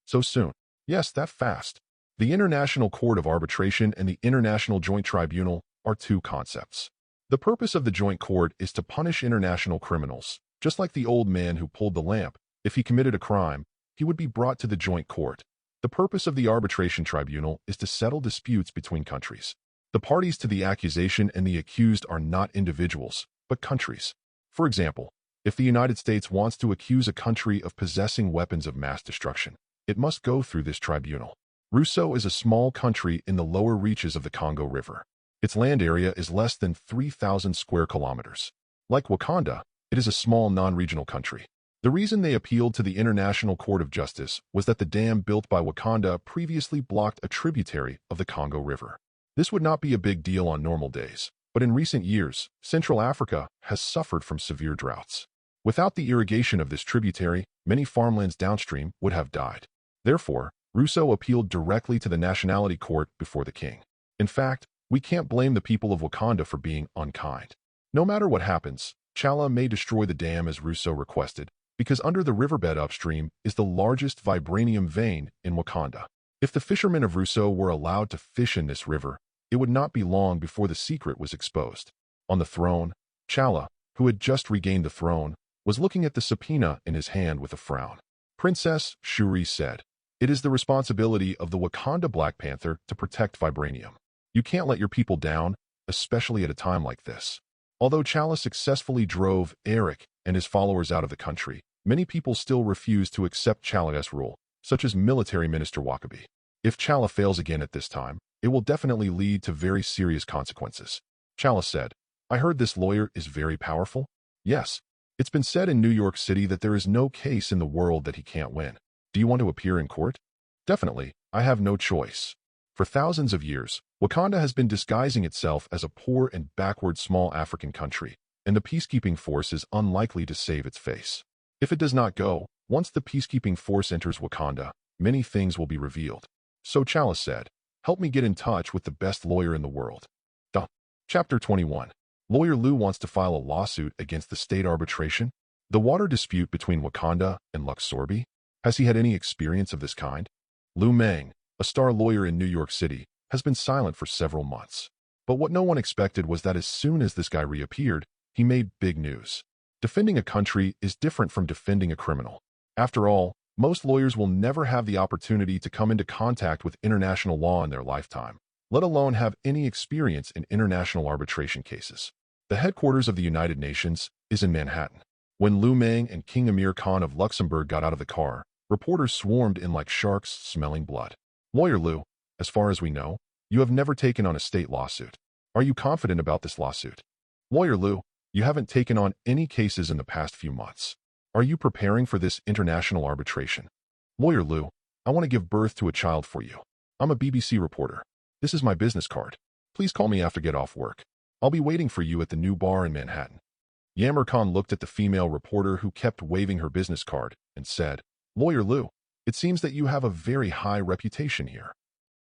"So soon?" "Yes, that fast. The International Court of Arbitration and the International Joint Tribunal are two concepts. The purpose of the Joint Court is to punish international criminals. Just like the old man who pulled the lamp, if he committed a crime, he would be brought to the Joint Court. The purpose of the Arbitration Tribunal is to settle disputes between countries. The parties to the accusation and the accused are not individuals, but countries. For example, if the United States wants to accuse a country of possessing weapons of mass destruction, it must go through this tribunal. Rousseau is a small country in the lower reaches of the Congo River. Its land area is less than 3,000 square kilometers. Like Wakanda, it is a small non-regional country. The reason they appealed to the International Court of Justice was that the dam built by Wakanda previously blocked a tributary of the Congo River. This would not be a big deal on normal days, but in recent years, Central Africa has suffered from severe droughts. Without the irrigation of this tributary, many farmlands downstream would have died. Therefore, Rousseau appealed directly to the Nationality Court before the king. In fact, we can't blame the people of Wakanda for being unkind. No matter what happens, Chala may destroy the dam as Rousseau requested, because under the riverbed upstream is the largest vibranium vein in Wakanda. If the fishermen of Rousseau were allowed to fish in this river, it would not be long before the secret was exposed. On the throne, Chala, who had just regained the throne, was looking at the subpoena in his hand with a frown. "Princess," Shuri said, "it is the responsibility of the Wakanda Black Panther to protect vibranium. You can't let your people down, especially at a time like this." Although Chala successfully drove Eric and his followers out of the country, many people still refuse to accept Chala's rule, such as Military Minister Wakabi. If Chala fails again at this time, it will definitely lead to very serious consequences. Chala said, "I heard this lawyer is very powerful." "Yes. It's been said in New York City that there is no case in the world that he can't win. Do you want to appear in court?" "Definitely. I have no choice." For thousands of years, Wakanda has been disguising itself as a poor and backward small African country, and the peacekeeping force is unlikely to save its face. If it does not go, once the peacekeeping force enters Wakanda, many things will be revealed. So Chala said, "Help me get in touch with the best lawyer in the world." Chapter 21. Lawyer Liu wants to file a lawsuit against the state arbitration. The water dispute between Wakanda and Luxorbi. Has he had any experience of this kind? Liu Mang, a star lawyer in New York City, has been silent for several months. But what no one expected was that as soon as this guy reappeared, he made big news. Defending a country is different from defending a criminal. After all, most lawyers will never have the opportunity to come into contact with international law in their lifetime, let alone have any experience in international arbitration cases. The headquarters of the United Nations is in Manhattan. When Liu Mang and King Amir Khan of Luxembourg got out of the car, reporters swarmed in like sharks smelling blood. Lawyer Liu, as far as we know, you have never taken on a state lawsuit. Are you confident about this lawsuit? Lawyer Liu, you haven't taken on any cases in the past few months. Are you preparing for this international arbitration? Lawyer Liu, I want to give birth to a child for you. I'm a BBC reporter. This is my business card. Please call me after get off work. I'll be waiting for you at the new bar in Manhattan. Yammer Khan looked at the female reporter who kept waving her business card and said, Lawyer Liu, it seems that you have a very high reputation here.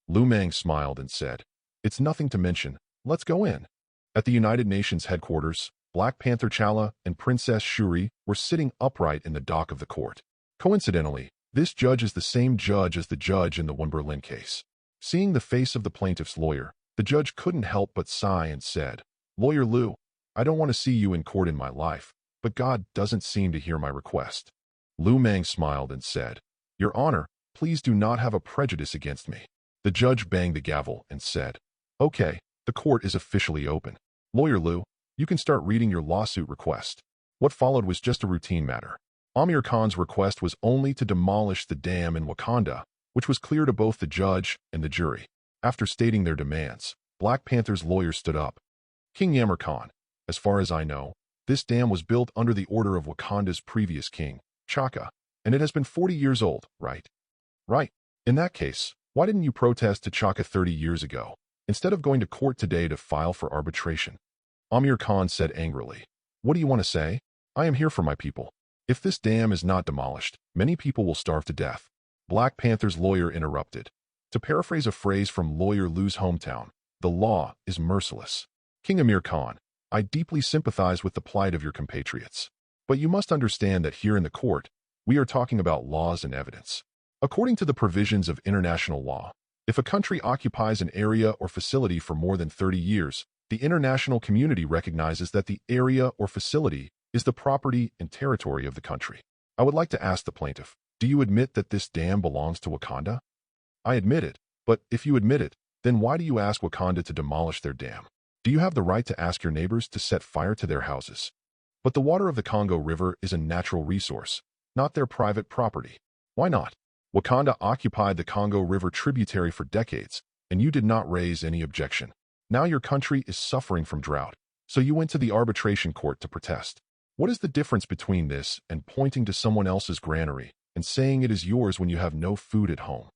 Liu Mang smiled and said, It's nothing to mention. Let's go in. At the United Nations headquarters, Black Panther Chala and Princess Shuri were sitting upright in the dock of the court. Coincidentally, this judge is the same judge as the judge in the Berlin case. Seeing the face of the plaintiff's lawyer, the judge couldn't help but sigh and said, Lawyer Liu, I don't want to see you in court in my life, but God doesn't seem to hear my request. Liu Mang smiled and said, Your Honor, please do not have a prejudice against me. The judge banged the gavel and said, Okay, the court is officially open. Lawyer Liu, you can start reading your lawsuit request. What followed was just a routine matter. Amir Khan's request was only to demolish the dam in Wakanda, which was clear to both the judge and the jury. After stating their demands, Black Panther's lawyer stood up. King Yammer Khan, as far as I know, this dam was built under the order of Wakanda's previous king, Chaka, and it has been 40 years old, right? Right. In that case, why didn't you protest to Chaka 30 years ago, instead of going to court today to file for arbitration? Amir Khan said angrily, What do you want to say? I am here for my people. If this dam is not demolished, many people will starve to death. Black Panther's lawyer interrupted. To paraphrase a phrase from Lawyer Liu's hometown, the law is merciless. King Amir Khan, I deeply sympathize with the plight of your compatriots. But you must understand that here in the court, we are talking about laws and evidence. According to the provisions of international law, if a country occupies an area or facility for more than 30 years, the international community recognizes that the area or facility is the property and territory of the country. I would like to ask the plaintiff, do you admit that this dam belongs to Wakanda? I admit it, but if you admit it, then why do you ask Wakanda to demolish their dam? Do you have the right to ask your neighbors to set fire to their houses? But the water of the Congo River is a natural resource, not their private property. Why not? Wakanda occupied the Congo River tributary for decades, and you did not raise any objection. Now your country is suffering from drought, so you went to the arbitration court to protest. What is the difference between this and pointing to someone else's granary and saying it is yours when you have no food at home?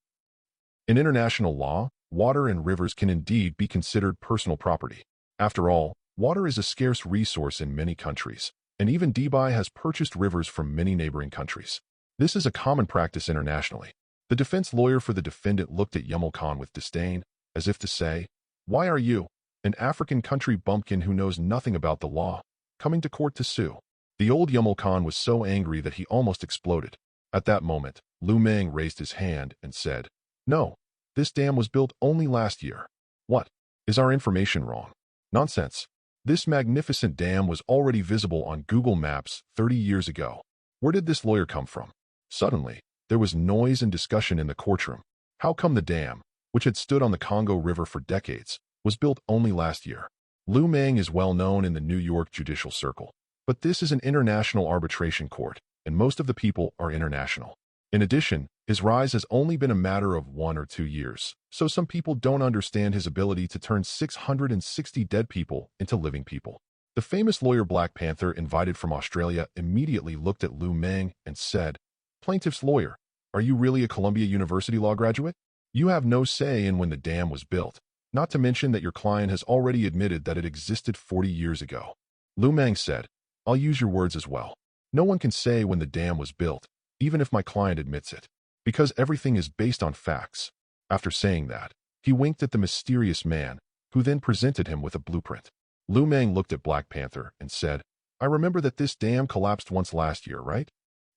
In international law, water and rivers can indeed be considered personal property. After all, water is a scarce resource in many countries, and even Dubai has purchased rivers from many neighboring countries. This is a common practice internationally. The defense lawyer for the defendant looked at Yammer Khan with disdain, as if to say, Why are you, an African country bumpkin who knows nothing about the law, coming to court to sue? The old Yammer Khan was so angry that he almost exploded. At that moment, Liu Mang raised his hand and said, No, this dam was built only last year. What? Is our information wrong? Nonsense. This magnificent dam was already visible on Google Maps 30 years ago. Where did this lawyer come from? Suddenly, there was noise and discussion in the courtroom. How come the dam, which had stood on the Congo River for decades, was built only last year? Liu Mang is well known in the New York judicial circle, but this is an international arbitration court, and most of the people are international. In addition, his rise has only been a matter of 1 or 2 years, so some people don't understand his ability to turn 660 dead people into living people. The famous lawyer Black Panther, invited from Australia, immediately looked at Liu Mang and said, Plaintiff's lawyer, are you really a Columbia University law graduate? You have no say in when the dam was built, not to mention that your client has already admitted that it existed 40 years ago. Liu Mang said, I'll use your words as well. No one can say when the dam was built, even if my client admits it, because everything is based on facts. After saying that, he winked at the mysterious man, who then presented him with a blueprint. Liu Mang looked at Black Panther and said, I remember that this dam collapsed once last year, right?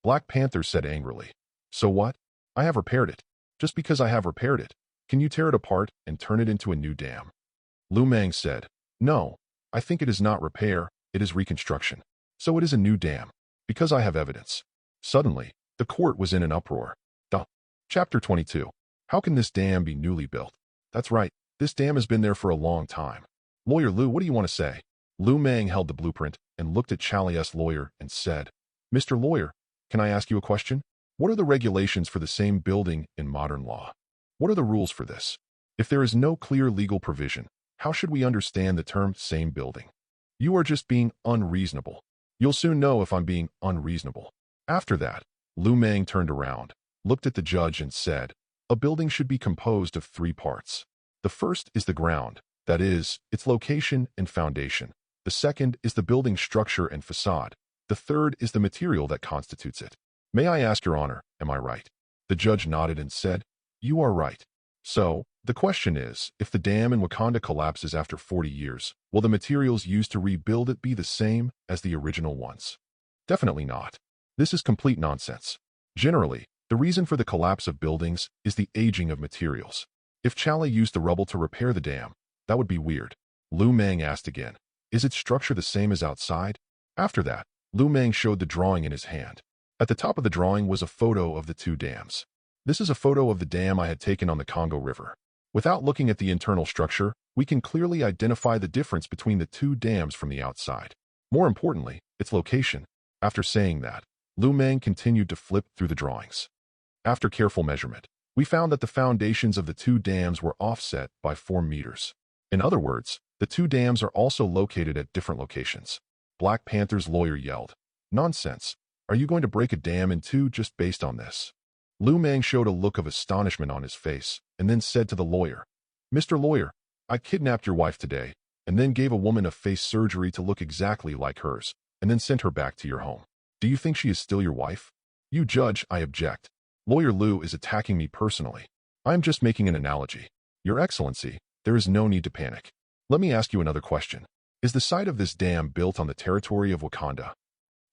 Black Panther said angrily, So what? I have repaired it. Just because I have repaired it, Can you tear it apart and turn it into a new dam? Liu Mang said, No, I think it is not repair, it is reconstruction. So it is a new dam, because I have evidence. Suddenly, the court was in an uproar. Chapter 22. How can this dam be newly built? That's right, this dam has been there for a long time. Lawyer Liu, what do you want to say? Liu Mang held the blueprint and looked at Chalia's lawyer and said, Mr. Lawyer, can I ask you a question? What are the regulations for the same building in modern law? What are the rules for this? If there is no clear legal provision, how should we understand the term same building? You are just being unreasonable. You'll soon know if I'm being unreasonable. After that, Liu Mang turned around, looked at the judge and said, A building should be composed of 3 parts. The first is the ground, that is, its location and foundation. The second is the building structure and facade. The third is the material that constitutes it. May I ask Your Honor, am I right? The judge nodded and said, You are right. So, the question is, if the dam in Wakanda collapses after 40 years, will the materials used to rebuild it be the same as the original ones? Definitely not. This is complete nonsense. Generally, the reason for the collapse of buildings is the aging of materials. If Chalia used the rubble to repair the dam, that would be weird. Liu Mang asked again, Is its structure the same as outside? After that, Liu Mang showed the drawing in his hand. At the top of the drawing was a photo of the 2 dams. This is a photo of the dam I had taken on the Congo River. Without looking at the internal structure, we can clearly identify the difference between the 2 dams from the outside. More importantly, its location. After saying that, Liu Mang continued to flip through the drawings. After careful measurement, we found that the foundations of the 2 dams were offset by 4 meters. In other words, the 2 dams are also located at different locations. Black Panther's lawyer yelled, Nonsense! Are you going to break a dam in 2 just based on this? Liu Mang showed a look of astonishment on his face and then said to the lawyer, Mr. Lawyer, I kidnapped your wife today and then gave a woman a face surgery to look exactly like hers and then sent her back to your home. Do you think she is still your wife? You judge, I object. Lawyer Liu is attacking me personally. I am just making an analogy. Your Excellency, there is no need to panic. Let me ask you another question. Is the site of this dam built on the territory of Wakanda?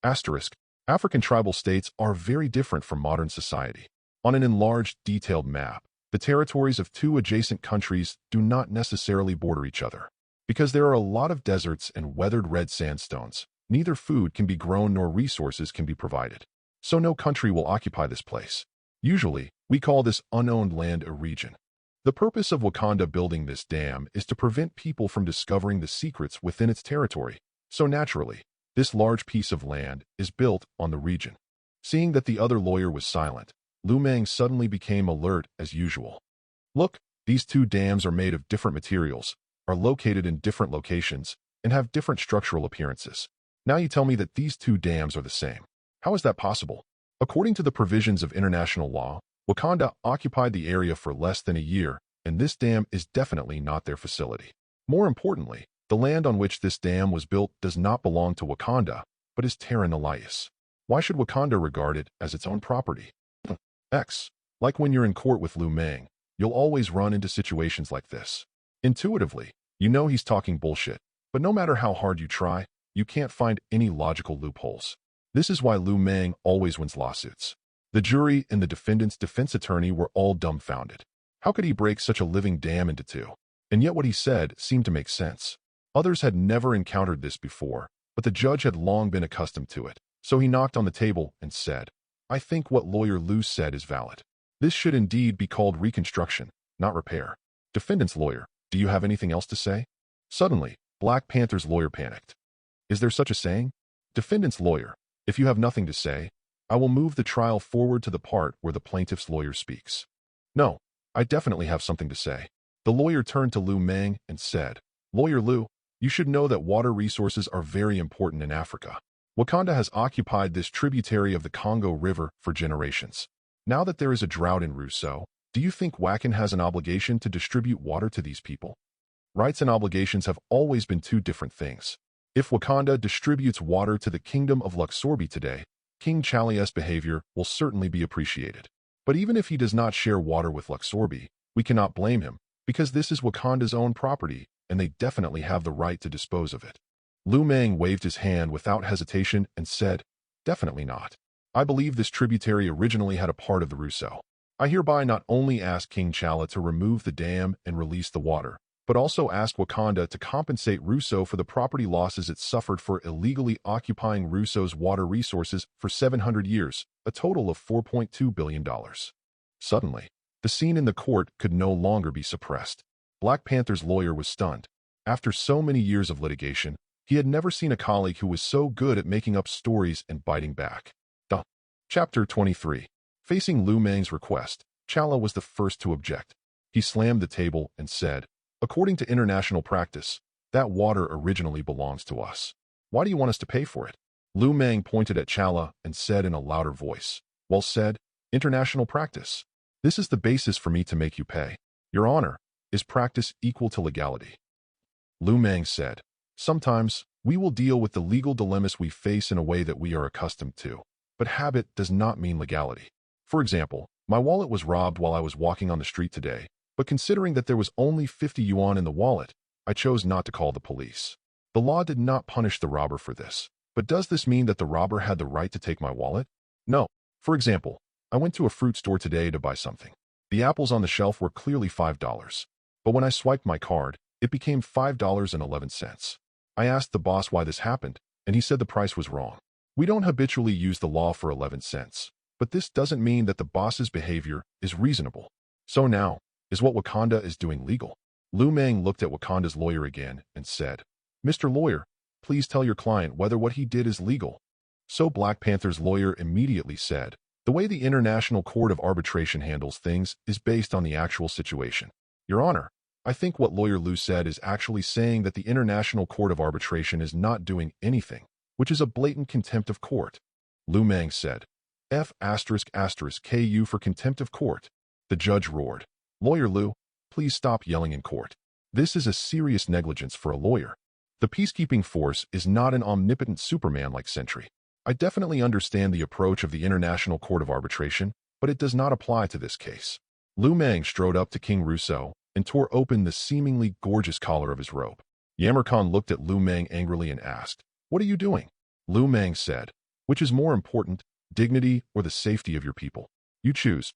Asterisk. African tribal states are very different from modern society. On an enlarged, detailed map, the territories of 2 adjacent countries do not necessarily border each other. Because there are a lot of deserts and weathered red sandstones, neither food can be grown nor resources can be provided. So no country will occupy this place. Usually, we call this unowned land a region. The purpose of Wakanda building this dam is to prevent people from discovering the secrets within its territory. So naturally, this large piece of land is built on the region. Seeing that the other lawyer was silent, Liu Mang suddenly became alert as usual. Look, these 2 dams are made of different materials, are located in different locations, and have different structural appearances. Now you tell me that these 2 dams are the same. How is that possible? According to the provisions of international law, Wakanda occupied the area for less than a year, and this dam is definitely not their facility. More importantly, the land on which this dam was built does not belong to Wakanda, but is Terra Nullius. Why should Wakanda regard it as its own property? Like when you're in court with Liu Mang, you'll always run into situations like this. Intuitively, you know he's talking bullshit, but no matter how hard you try, you can't find any logical loopholes. This is why Liu Mang always wins lawsuits. The jury and the defendant's defense attorney were all dumbfounded. How could he break such a living dam into 2? And yet what he said seemed to make sense. Others had never encountered this before, but the judge had long been accustomed to it. So he knocked on the table and said, I think what Lawyer Liu said is valid. This should indeed be called reconstruction, not repair. Defendant's lawyer, do you have anything else to say? Suddenly, Black Panther's lawyer panicked. Is there such a saying? Defendant's lawyer, if you have nothing to say, I will move the trial forward to the part where the plaintiff's lawyer speaks. No, I definitely have something to say. The lawyer turned to Liu Mang and said, Lawyer Liu, you should know that water resources are very important in Africa. Wakanda has occupied this tributary of the Congo River for generations. Now that there is a drought in Rousseau, do you think Wakan has an obligation to distribute water to these people? Rights and obligations have always been 2 different things. If Wakanda distributes water to the kingdom of Luxorbi today, King Chalia's behavior will certainly be appreciated. But even if he does not share water with Luxorbi, we cannot blame him, because this is Wakanda's own property, and they definitely have the right to dispose of it. Liu Mang waved his hand without hesitation and said, Definitely not. I believe this tributary originally had a part of the Rousseau. I hereby not only ask King T'Challa to remove the dam and release the water, but also ask Wakanda to compensate Russo for the property losses it suffered for illegally occupying Russo's water resources for 700 years, a total of $4.2 billion. Suddenly, the scene in the court could no longer be suppressed. Black Panther's lawyer was stunned. After so many years of litigation, he had never seen a colleague who was so good at making up stories and biting back. Chapter 23. Facing Liu Mang's request, T'Challa was the first to object. He slammed the table and said, "According to international practice, that water originally belongs to us. Why do you want us to pay for it?" Liu Mang pointed at T'Challa and said in a louder voice, "Well said, international practice. This is the basis for me to make you pay. Your Honor, is practice equal to legality?" Liu Mang said, "Sometimes, we will deal with the legal dilemmas we face in a way that we are accustomed to. But habit does not mean legality. For example, my wallet was robbed while I was walking on the street today, but considering that there was only 50 yuan in the wallet, I chose not to call the police. The law did not punish the robber for this. But does this mean that the robber had the right to take my wallet? No. For example, I went to a fruit store today to buy something. The apples on the shelf were clearly $5. But when I swiped my card, it became $5.11. I asked the boss why this happened, and he said the price was wrong. We don't habitually use the law for 11 cents, but this doesn't mean that the boss's behavior is reasonable. So now, is what Wakanda is doing legal?" Liu Mang looked at Wakanda's lawyer again and said, "Mr. Lawyer, please tell your client whether what he did is legal." So Black Panther's lawyer immediately said, "The way the International Court of Arbitration handles things is based on the actual situation. Your Honor, I think what Lawyer Liu said is actually saying that the International Court of Arbitration is not doing anything, which is a blatant contempt of court." Liu Mang said, "F*****KU for contempt of court." The judge roared, "Lawyer Liu, please stop yelling in court. This is a serious negligence for a lawyer. The peacekeeping force is not an omnipotent Superman like Sentry. I definitely understand the approach of the International Court of Arbitration, but it does not apply to this case." Liu Mang strode up to King Russo and tore open the seemingly gorgeous collar of his robe. Yammer Khan looked at Liu Mang angrily and asked, "What are you doing?" Liu Mang said, "Which is more important, dignity or the safety of your people? You choose."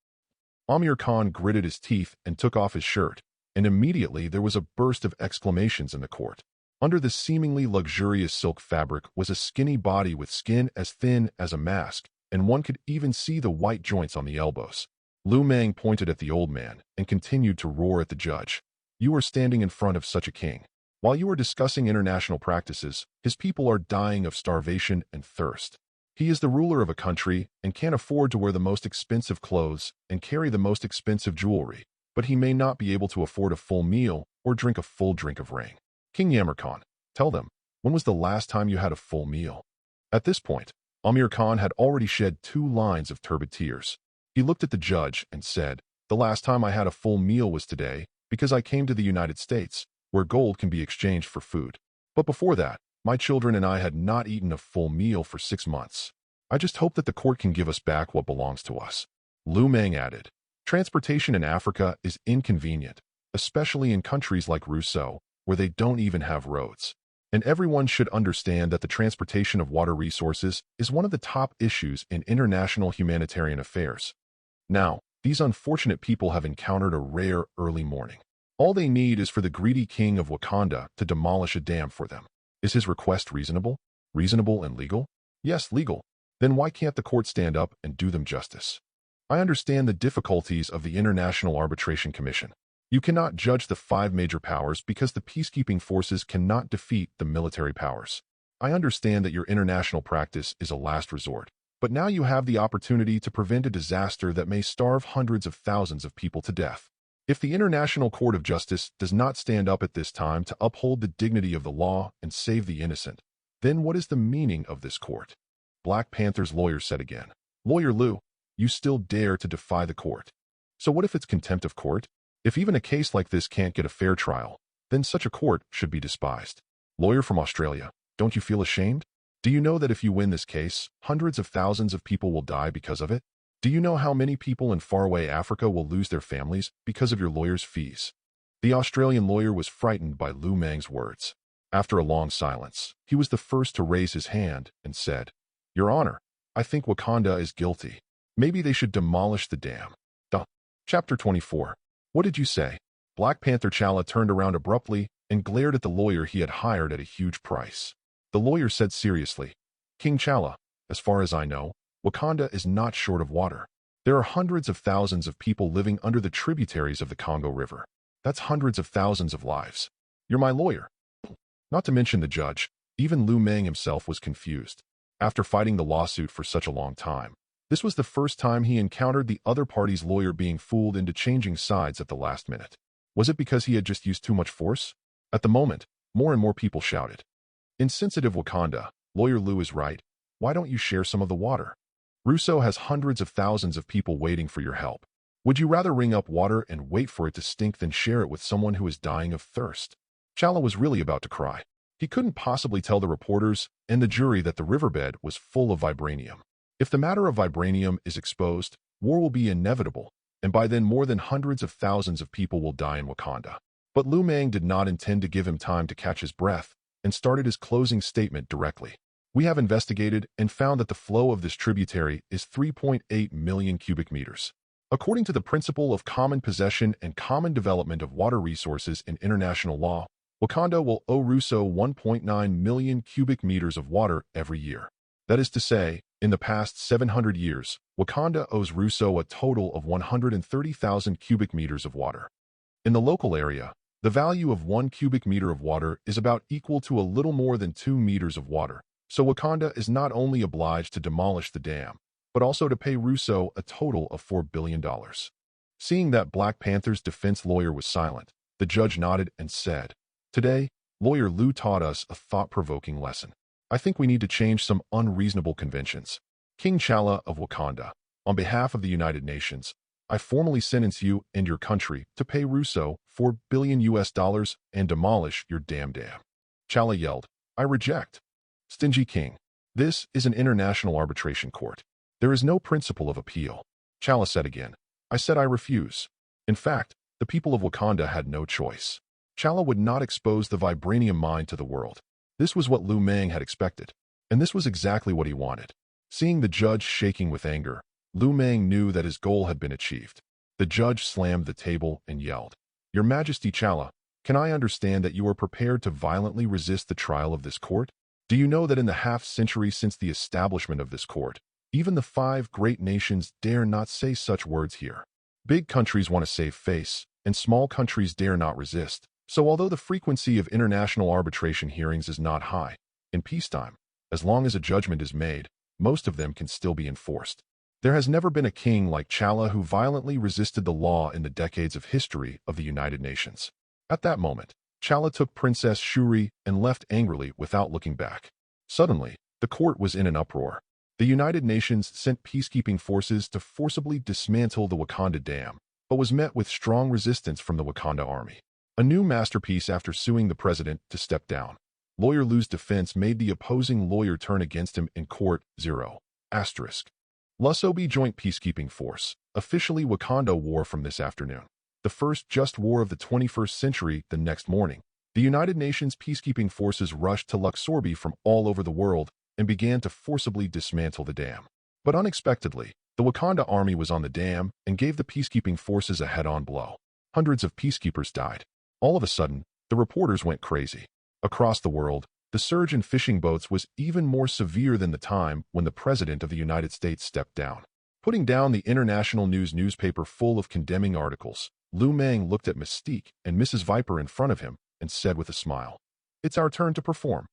Amir Khan gritted his teeth and took off his shirt, and immediately there was a burst of exclamations in the court. Under the seemingly luxurious silk fabric was a skinny body with skin as thin as a mask, and one could even see the white joints on the elbows. Liu Mang pointed at the old man and continued to roar at the judge. "You are standing in front of such a king. While you are discussing international practices, his people are dying of starvation and thirst. He is the ruler of a country and can't afford to wear the most expensive clothes and carry the most expensive jewelry, but he may not be able to afford a full meal or drink a full drink of rain. King Yammer Khan, tell them, when was the last time you had a full meal?" At this point, Amir Khan had already shed 2 lines of turbid tears. He looked at the judge and said, "The last time I had a full meal was today, because I came to the United States, where gold can be exchanged for food. But before that, my children and I had not eaten a full meal for 6 months. I just hope that the court can give us back what belongs to us." Liu Mang added, "Transportation in Africa is inconvenient, especially in countries like Russo, where they don't even have roads. And everyone should understand that the transportation of water resources is one of the top issues in international humanitarian affairs. Now, these unfortunate people have encountered a rare early morning. All they need is for the greedy king of Wakanda to demolish a dam for them. Is his request reasonable? Reasonable and legal? Yes, legal. Then why can't the court stand up and do them justice? I understand the difficulties of the International Arbitration Commission. You cannot judge the 5 major powers because the peacekeeping forces cannot defeat the military powers. I understand that your international practice is a last resort, but now you have the opportunity to prevent a disaster that may starve hundreds of thousands of people to death. If the International Court of Justice does not stand up at this time to uphold the dignity of the law and save the innocent, then what is the meaning of this court?" Black Panther's lawyer said again, "Lawyer Liu, you still dare to defy the court. So what if it's contempt of court? If even a case like this can't get a fair trial, then such a court should be despised. Lawyer from Australia, don't you feel ashamed? Do you know that if you win this case, hundreds of thousands of people will die because of it? Do you know how many people in faraway Africa will lose their families because of your lawyer's fees?" The Australian lawyer was frightened by Liu Mang's words. After a long silence, he was the first to raise his hand and said, "Your Honor, I think Wakanda is guilty. Maybe they should demolish the dam." Chapter 24. What did you say? Black Panther T'Challa turned around abruptly and glared at the lawyer he had hired at a huge price. The lawyer said seriously, King T'Challa, as far as I know, Wakanda is not short of water. There are hundreds of thousands of people living under the tributaries of the Congo River. That's hundreds of thousands of lives. You're my lawyer. Not to mention the judge. Even Liu Mang himself was confused. After fighting the lawsuit for such a long time, this was the first time he encountered the other party's lawyer being fooled into changing sides at the last minute. Was it because he had just used too much force? At the moment, more and more people shouted. Insensitive Wakanda, Lawyer Liu is right. Why don't you share some of the water? Russo has hundreds of thousands of people waiting for your help. Would you rather ring up water and wait for it to stink than share it with someone who is dying of thirst? T'Challa was really about to cry. He couldn't possibly tell the reporters and the jury that the riverbed was full of vibranium. If the matter of vibranium is exposed, war will be inevitable, and by then more than hundreds of thousands of people will die in Wakanda. But Liu Mang did not intend to give him time to catch his breath and started his closing statement directly. We have investigated and found that the flow of this tributary is 3.8 million cubic meters. According to the principle of common possession and common development of water resources in international law, Wakanda will owe Russo 1.9 million cubic meters of water every year. That is to say, in the past 700 years, Wakanda owes Russo a total of 130,000 cubic meters of water. In the local area, the value of 1 cubic meter of water is about equal to a little more than 2 meters of water, so Wakanda is not only obliged to demolish the dam, but also to pay Russo a total of $4 billion. Seeing that Black Panther's defense lawyer was silent, the judge nodded and said, Today, Lawyer Liu taught us a thought-provoking lesson. I think we need to change some unreasonable conventions. King T'Challa of Wakanda, on behalf of the United Nations, I formally sentence you and your country to pay Russo $4 billion and demolish your damn dam. T'Challa yelled, I reject. Stingy king. This is an international arbitration court. There is no principle of appeal. T'Challa said again, I said I refuse. In fact, the people of Wakanda had no choice. T'Challa would not expose the vibranium mine to the world. This was what Liu Mang had expected, and this was exactly what he wanted. Seeing the judge shaking with anger, Liu Mang knew that his goal had been achieved. The judge slammed the table and yelled, Your Majesty T'Challa, can I understand that you are prepared to violently resist the trial of this court? Do you know that in the half-century since the establishment of this court, even the 5 great nations dare not say such words here? Big countries want to save face, and small countries dare not resist. So although the frequency of international arbitration hearings is not high, in peacetime, as long as a judgment is made, most of them can still be enforced. There has never been a king like T'Challa who violently resisted the law in the decades of history of the United Nations. At that moment, T'Challa took Princess Shuri and left angrily without looking back. Suddenly, the court was in an uproar. The United Nations sent peacekeeping forces to forcibly dismantle the Wakanda Dam, but was met with strong resistance from the Wakanda army. A new masterpiece after suing the president to step down. Lawyer Liu's defense made the opposing lawyer turn against him in court. Lusobi Joint Peacekeeping Force, officially Wakanda War from this afternoon. The first just war of the 21st century. The next morning, the United Nations peacekeeping forces rushed to Luxorbi from all over the world and began to forcibly dismantle the dam. But unexpectedly, the Wakanda army was on the dam and gave the peacekeeping forces a head-on blow. Hundreds of peacekeepers died. All of a sudden, the reporters went crazy. Across the world, the surge in fishing boats was even more severe than the time when the President of the United States stepped down. Putting down the international news newspaper full of condemning articles, Liu Mang looked at Mystique and Mrs. Viper in front of him and said with a smile, It's our turn to perform.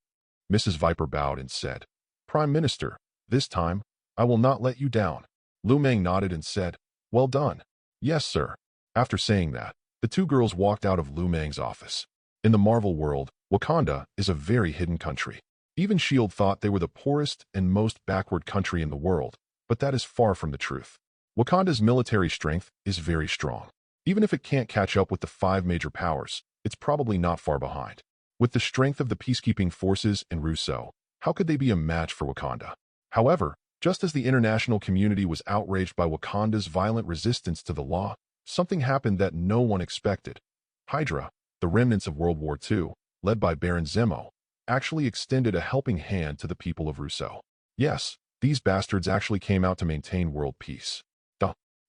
Mrs. Viper bowed and said, Prime Minister, this time, I will not let you down. Liu Mang nodded and said, Well done. Yes, sir. After saying that, the two girls walked out of Liu Mang's office. In the Marvel world, Wakanda is a very hidden country. Even S.H.I.E.L.D. thought they were the poorest and most backward country in the world, but that is far from the truth. Wakanda's military strength is very strong. Even if it can't catch up with the 5 major powers, it's probably not far behind. With the strength of the peacekeeping forces and Russo, how could they be a match for Wakanda? However, just as the international community was outraged by Wakanda's violent resistance to the law, something happened that no one expected. Hydra, the remnants of World War II, led by Baron Zemo, actually extended a helping hand to the people of Russo. Yes, these bastards actually came out to maintain world peace.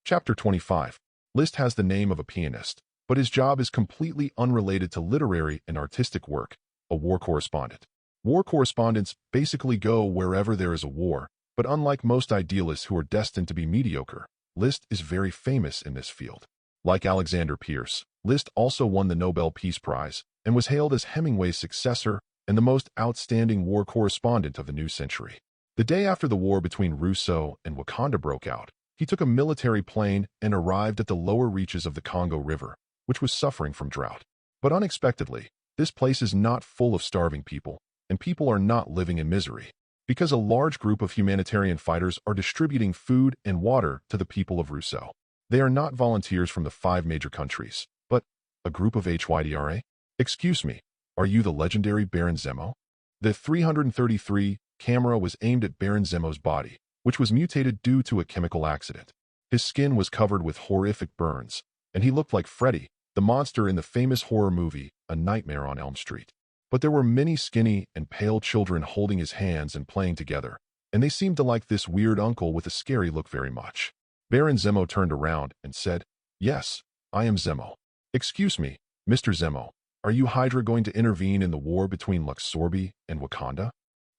Chapter 25. List has the name of a pianist, but his job is completely unrelated to literary and artistic work, a war correspondent. War correspondents basically go wherever there is a war, but unlike most idealists who are destined to be mediocre, List is very famous in this field. Like Alexander Pierce, List also won the Nobel Peace Prize and was hailed as Hemingway's successor and the most outstanding war correspondent of the new century. The day after the war between Rousseau and Wakanda broke out, he took a military plane and arrived at the lower reaches of the Congo River, which was suffering from drought. But unexpectedly, this place is not full of starving people, and people are not living in misery, because a large group of humanitarian fighters are distributing food and water to the people of Rousseau. They are not volunteers from the 5 major countries, but a group of HYDRA? Excuse me, are you the legendary Baron Zemo? The 333 camera was aimed at Baron Zemo's body, which was mutated due to a chemical accident. His skin was covered with horrific burns, and he looked like Freddy, the monster in the famous horror movie A Nightmare on Elm Street. But there were many skinny and pale children holding his hands and playing together, and they seemed to like this weird uncle with a scary look very much. Baron Zemo turned around and said, "Yes, I am Zemo." "Excuse me, Mr. Zemo, are you Hydra going to intervene in the war between Luxorbi and Wakanda?"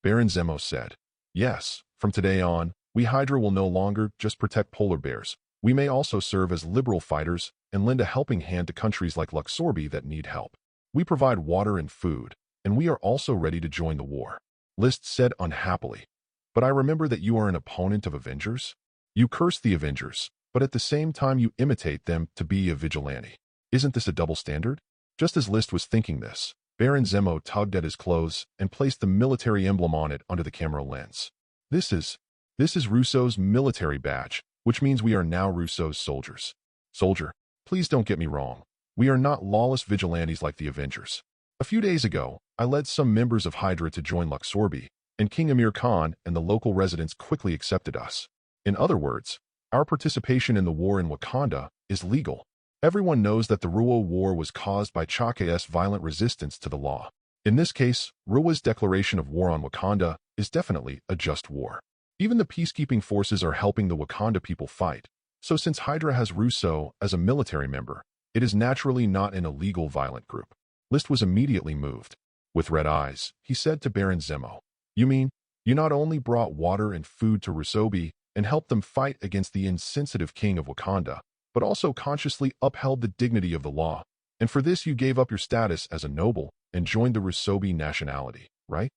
Baron Zemo said, "Yes, from today on, we Hydra will no longer just protect polar bears. We may also serve as liberal fighters and lend a helping hand to countries like Luxorbi that need help. We provide water and food, and we are also ready to join the war." List said unhappily, "But I remember that you are an opponent of Avengers. You curse the Avengers, but at the same time you imitate them to be a vigilante. Isn't this a double standard?" Just as List was thinking this, Baron Zemo tugged at his clothes and placed the military emblem on it under the camera lens. This is Rousseau's military badge, which means we are now Rousseau's soldiers." "Soldier, please don't get me wrong. We are not lawless vigilantes like the Avengers. A few days ago, I led some members of Hydra to join Luxorbi, and King Amir Khan and the local residents quickly accepted us. In other words, our participation in the war in Wakanda is legal. Everyone knows that the Ruo War was caused by Chake's violent resistance to the law. In this case, Ruo's declaration of war on Wakanda is definitely a just war. Even the peacekeeping forces are helping the Wakanda people fight, so since Hydra has Rousseau as a military member, it is naturally not an illegal violent group." List was immediately moved. With red eyes, he said to Baron Zemo, "You mean, you not only brought water and food to Rousseaubi and helped them fight against the insensitive king of Wakanda, but also consciously upheld the dignity of the law, and for this you gave up your status as a noble and joined the Rousseaubi nationality, right?"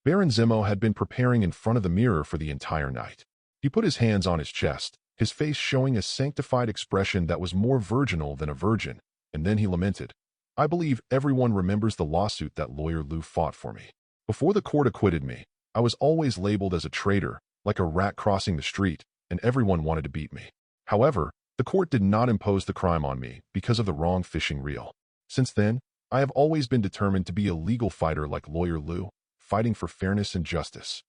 Baron Zemo had been preparing in front of the mirror for the entire night. He put his hands on his chest, his face showing a sanctified expression that was more virginal than a virgin, and then he lamented, "I believe everyone remembers the lawsuit that lawyer Liu fought for me. Before the court acquitted me, I was always labeled as a traitor, like a rat crossing the street, and everyone wanted to beat me. However, the court did not impose the crime on me because of the wrong fishing reel. Since then, I have always been determined to be a legal fighter like lawyer Liu, fighting for fairness and justice.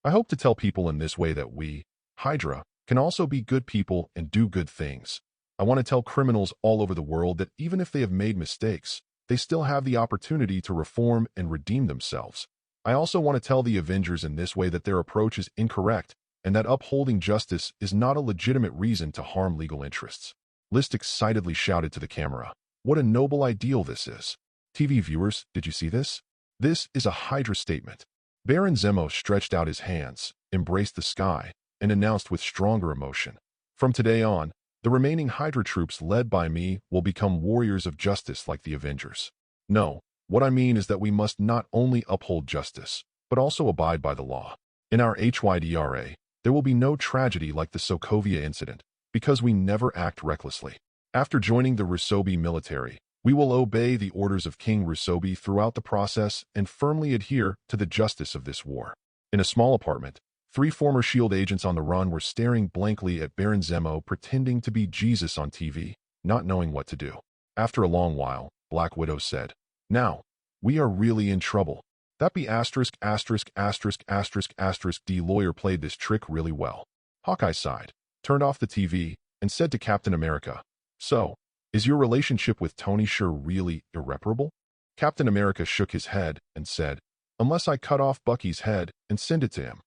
I hope to tell people in this way that we, Hydra, can also be good people and do good things. I want to tell criminals all over the world that even if they have made mistakes, they still have the opportunity to reform and redeem themselves. I also want to tell the Avengers in this way that their approach is incorrect and that upholding justice is not a legitimate reason to harm legal interests." List excitedly shouted to the camera, "What a noble ideal this is. TV viewers, did you see this? This is a Hydra statement." Baron Zemo stretched out his hands, embraced the sky, and announced with stronger emotion, "From today on, the remaining Hydra troops led by me will become warriors of justice like the Avengers. No, what I mean is that we must not only uphold justice, but also abide by the law. In our HYDRA, there will be no tragedy like the Sokovia incident, because we never act recklessly. After joining the Rousseaubi military, we will obey the orders of King Rousseaubi throughout the process and firmly adhere to the justice of this war." In a small apartment, 3 former S.H.I.E.L.D. agents on the run were staring blankly at Baron Zemo pretending to be Jesus on TV, not knowing what to do. After a long while, Black Widow said, "Now, we are really in trouble. That be asterisk asterisk asterisk asterisk asterisk D lawyer played this trick really well." Hawkeye sighed, turned off the TV, and said to Captain America, "So, is your relationship with Tony sure really irreparable?" Captain America shook his head and said, "Unless I cut off Bucky's head and send it to him."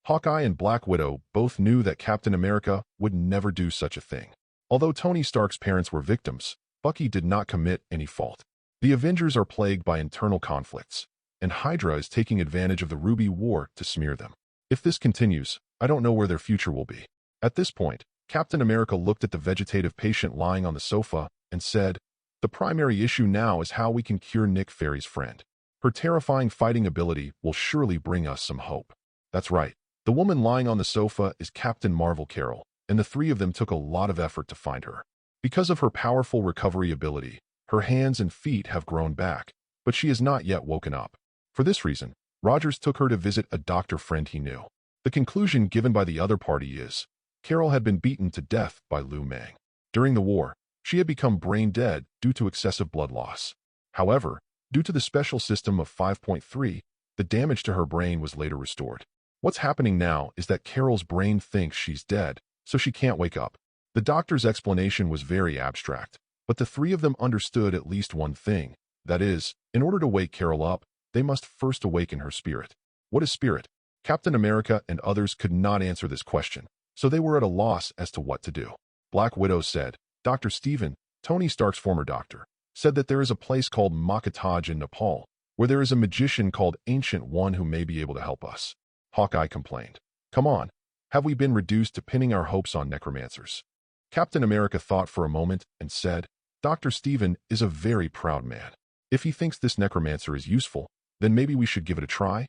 Hawkeye and Black Widow both knew that Captain America would never do such a thing. Although Tony Stark's parents were victims, Bucky did not commit any fault. The Avengers are plagued by internal conflicts, and Hydra is taking advantage of the Ruby War to smear them. If this continues, I don't know where their future will be. At this point, Captain America looked at the vegetative patient lying on the sofa and said, "The primary issue now is how we can cure Nick Fury's friend. Her terrifying fighting ability will surely bring us some hope." That's right. The woman lying on the sofa is Captain Marvel Carol, and the three of them took a lot of effort to find her. Because of her powerful recovery ability, her hands and feet have grown back, but she has not yet woken up. For this reason, Rogers took her to visit a doctor friend he knew. The conclusion given by the other party is, Carol had been beaten to death by Liu Mang. During the war, she had become brain dead due to excessive blood loss. However, due to the special system of 5.3, the damage to her brain was later restored. What's happening now is that Carol's brain thinks she's dead, so she can't wake up. The doctor's explanation was very abstract, but the three of them understood at least one thing. That is, in order to wake Carol up, they must first awaken her spirit. What is spirit? Captain America and others could not answer this question, so they were at a loss as to what to do. Black Widow said, "Dr. Stephen, Tony Stark's former doctor, said that there is a place called Makataj in Nepal, where there is a magician called Ancient One who may be able to help us." Hawkeye complained, "Come on, have we been reduced to pinning our hopes on necromancers?" Captain America thought for a moment and said, "Dr. Stephen is a very proud man. If he thinks this necromancer is useful, then maybe we should give it a try."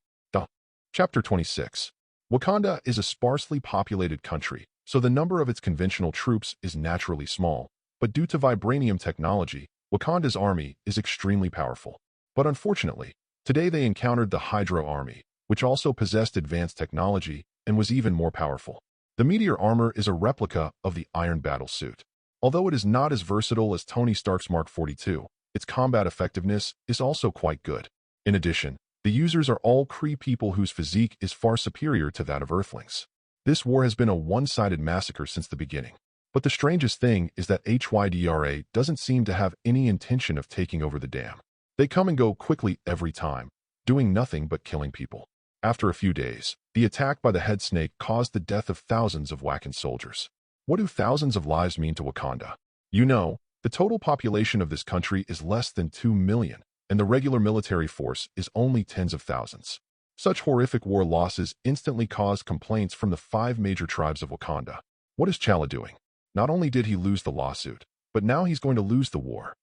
Chapter 26. Wakanda is a sparsely populated country, so the number of its conventional troops is naturally small, but due to vibranium technology, Wakanda's army is extremely powerful. But unfortunately, today they encountered the Hydra army, which also possessed advanced technology and was even more powerful. The meteor armor is a replica of the Iron Battle suit. Although it is not as versatile as Tony Stark's Mark 42, its combat effectiveness is also quite good. In addition, the users are all Kree people whose physique is far superior to that of Earthlings. This war has been a one-sided massacre since the beginning. But the strangest thing is that HYDRA doesn't seem to have any intention of taking over the dam. They come and go quickly every time, doing nothing but killing people. After a few days, the attack by the head snake caused the death of thousands of Wakan soldiers. What do thousands of lives mean to Wakanda? You know, the total population of this country is less than 2 million, and the regular military force is only tens of thousands. Such horrific war losses instantly caused complaints from the 5 major tribes of Wakanda. What is T'Challa doing? Not only did he lose the lawsuit, but now he's going to lose the war.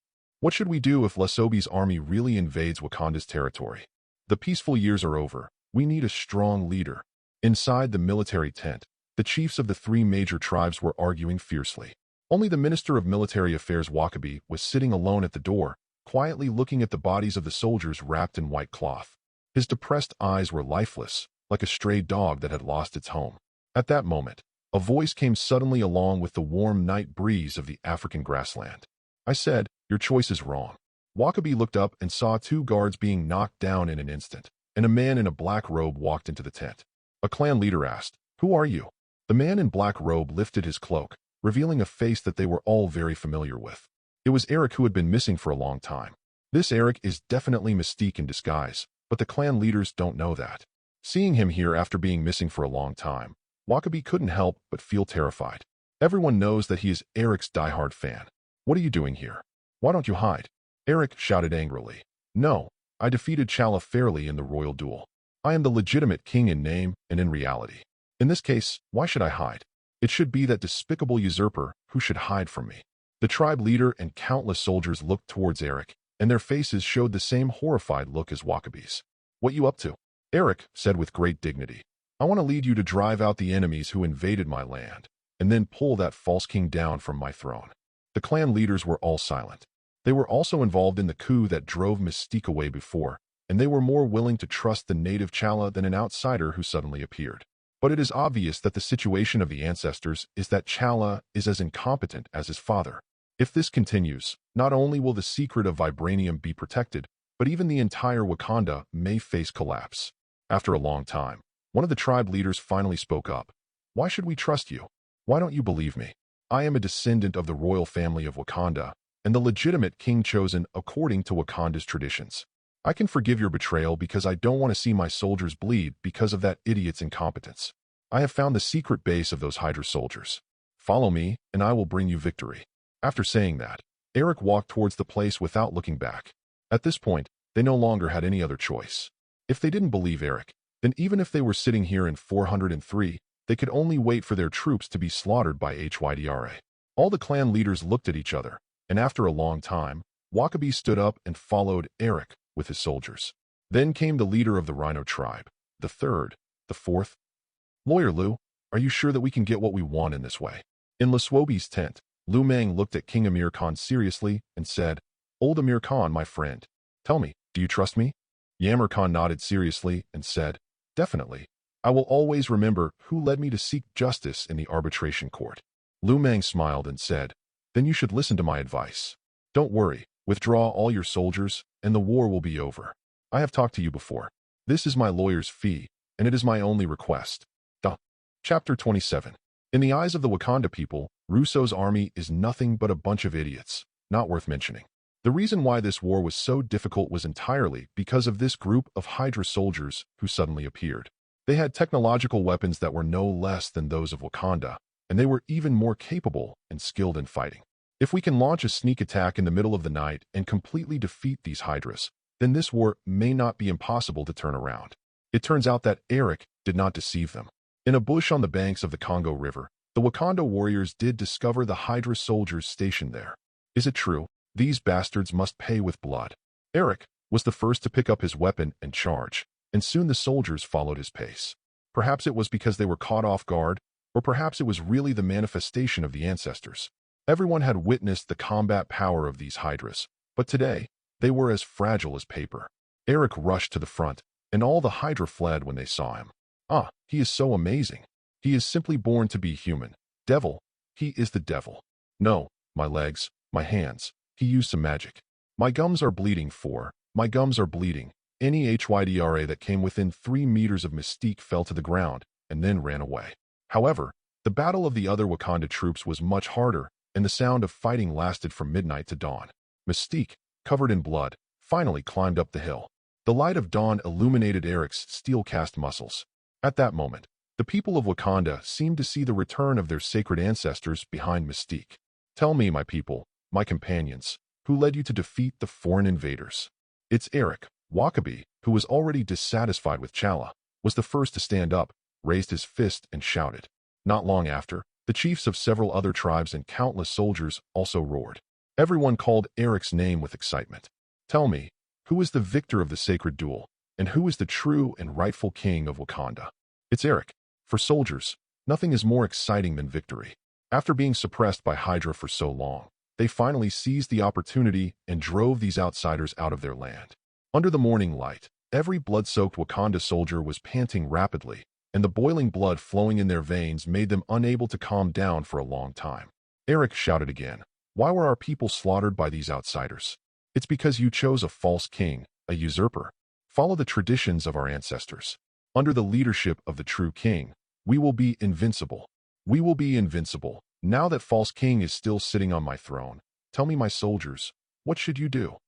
What should we do if Lesobi's army really invades Wakanda's territory? The peaceful years are over. We need a strong leader. Inside the military tent, the chiefs of the 3 major tribes were arguing fiercely. Only the Minister of Military Affairs Wakabi was sitting alone at the door, quietly looking at the bodies of the soldiers wrapped in white cloth. His depressed eyes were lifeless, like a stray dog that had lost its home. At that moment, a voice came suddenly along with the warm night breeze of the African grassland. I said, "Your choice is wrong." Wakabi looked up and saw 2 guards being knocked down in an instant, and a man in a black robe walked into the tent. A clan leader asked, "Who are you?" The man in black robe lifted his cloak, revealing a face that they were all very familiar with. It was Eric, who had been missing for a long time. This Eric is definitely Mystique in disguise, but the clan leaders don't know that. Seeing him here after being missing for a long time, Wakabi couldn't help but feel terrified. Everyone knows that he is Eric's diehard fan. "What are you doing here? Why don't you hide?" Eric shouted angrily. "No, I defeated T'Challa fairly in the royal duel. I am the legitimate king in name and in reality. In this case, why should I hide? It should be that despicable usurper who should hide from me." The tribe leader and countless soldiers looked towards Eric, and their faces showed the same horrified look as Wakabi's. "What you up to?" Eric said with great dignity. "I want to lead you to drive out the enemies who invaded my land, and then pull that false king down from my throne." The clan leaders were all silent. They were also involved in the coup that drove Mystique away before, and they were more willing to trust the native T'Challa than an outsider who suddenly appeared. But it is obvious that the situation of the ancestors is that T'Challa is as incompetent as his father. If this continues, not only will the secret of vibranium be protected, but even the entire Wakanda may face collapse. After a long time, one of the tribe leaders finally spoke up. "Why should we trust you? Why don't you believe me? I am a descendant of the royal family of Wakanda, and the legitimate king chosen according to Wakanda's traditions. I can forgive your betrayal because I don't want to see my soldiers bleed because of that idiot's incompetence. I have found the secret base of those Hydra soldiers. Follow me, and I will bring you victory." After saying that, Eric walked towards the place without looking back. At this point, they no longer had any other choice. If they didn't believe Eric, then even if they were sitting here in 403, they could only wait for their troops to be slaughtered by Hydra. All the clan leaders looked at each other, and after a long time, Wakabi stood up and followed Eric with his soldiers. Then came the leader of the Rhino tribe, the third, the fourth. "Lawyer Liu, are you sure that we can get what we want in this way?" In Laswobi's tent, Liu Mang looked at King Amir Khan seriously and said, "Old Amir Khan, my friend, tell me, do you trust me?" Yamir Khan nodded seriously and said, "Definitely. I will always remember who led me to seek justice in the arbitration court." Liu Mang smiled and said, "Then you should listen to my advice. Don't worry, withdraw all your soldiers, and the war will be over. I have talked to you before. This is my lawyer's fee, and it is my only request." Chapter 27. In the eyes of the Wakanda people, Russo's army is nothing but a bunch of idiots, not worth mentioning. The reason why this war was so difficult was entirely because of this group of Hydra soldiers who suddenly appeared. They had technological weapons that were no less than those of Wakanda, and they were even more capable and skilled in fighting. If we can launch a sneak attack in the middle of the night and completely defeat these Hydras, then this war may not be impossible to turn around. It turns out that Eric did not deceive them. In a bush on the banks of the Congo River, the Wakanda warriors did discover the Hydra soldiers stationed there. Is it true? These bastards must pay with blood. Eric was the first to pick up his weapon and charge, and soon the soldiers followed his pace. Perhaps it was because they were caught off guard, or perhaps it was really the manifestation of the ancestors. Everyone had witnessed the combat power of these Hydras, but today, they were as fragile as paper. Eric rushed to the front, and all the Hydra fled when they saw him. "Ah, he is so amazing. He is simply born to be human. Devil, he is the devil. No, my legs, my hands, he used some magic. My gums are bleeding my gums are bleeding." Any Hydra that came within 3 meters of Mystique fell to the ground and then ran away. However, the battle of the other Wakanda troops was much harder, and the sound of fighting lasted from midnight to dawn. Mystique, covered in blood, finally climbed up the hill. The light of dawn illuminated Eric's steel-cast muscles. At that moment, the people of Wakanda seemed to see the return of their sacred ancestors behind Mystique. "Tell me, my people, my companions, who led you to defeat the foreign invaders?" It's Eric. Wakabi, who was already dissatisfied with Chala, was the first to stand up, raised his fist and shouted. Not long after, the chiefs of several other tribes and countless soldiers also roared. Everyone called Eric's name with excitement. "Tell me, who is the victor of the sacred duel, and who is the true and rightful king of Wakanda?" It's Eric. For soldiers, nothing is more exciting than victory. After being suppressed by Hydra for so long, they finally seized the opportunity and drove these outsiders out of their land. Under the morning light, every blood-soaked Wakanda soldier was panting rapidly, and the boiling blood flowing in their veins made them unable to calm down for a long time. Eric shouted again, "Why were our people slaughtered by these outsiders? It's because you chose a false king, a usurper. Follow the traditions of our ancestors. Under the leadership of the true king, we will be invincible. We will be invincible. Now that false king is still sitting on my throne, tell me, my soldiers, what should you do?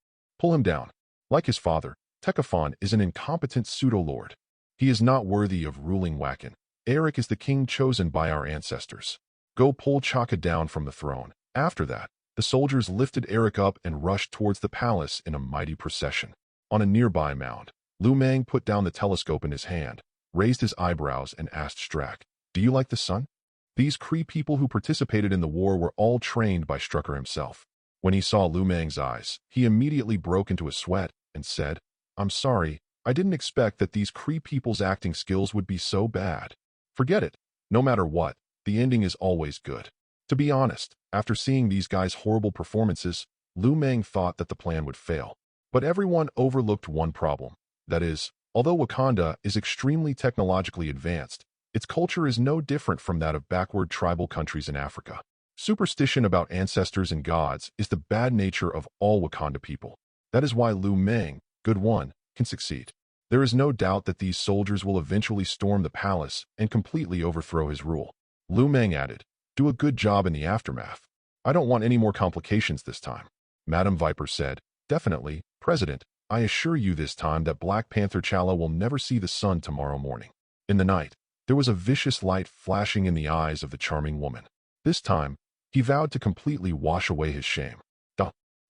Pull him down." Like his father, Tekafon is an incompetent pseudo-lord. He is not worthy of ruling Wakan. Eric is the king chosen by our ancestors. Go pull Chaka down from the throne. After that, the soldiers lifted Eric up and rushed towards the palace in a mighty procession. On a nearby mound, Liu Mang put down the telescope in his hand, raised his eyebrows and asked Strack, "Do you like the sun?" These Kree people who participated in the war were all trained by Strucker himself. When he saw Liu Mang's eyes, he immediately broke into a sweat and said, "I'm sorry, I didn't expect that these Kree people's acting skills would be so bad." Forget it. No matter what, the ending is always good. To be honest, after seeing these guys' horrible performances, Liu Mang thought that the plan would fail. But everyone overlooked one problem. That is, although Wakanda is extremely technologically advanced, its culture is no different from that of backward tribal countries in Africa. Superstition about ancestors and gods is the bad nature of all Wakanda people. That is why Liu Mang, good one, can succeed. There is no doubt that these soldiers will eventually storm the palace and completely overthrow his rule. Liu Mang added, "Do a good job in the aftermath. I don't want any more complications this time." Madam Viper said, "Definitely, President. I assure you this time that Black Panther Chala will never see the sun tomorrow morning." In the night, there was a vicious light flashing in the eyes of the charming woman. This time, he vowed to completely wash away his shame.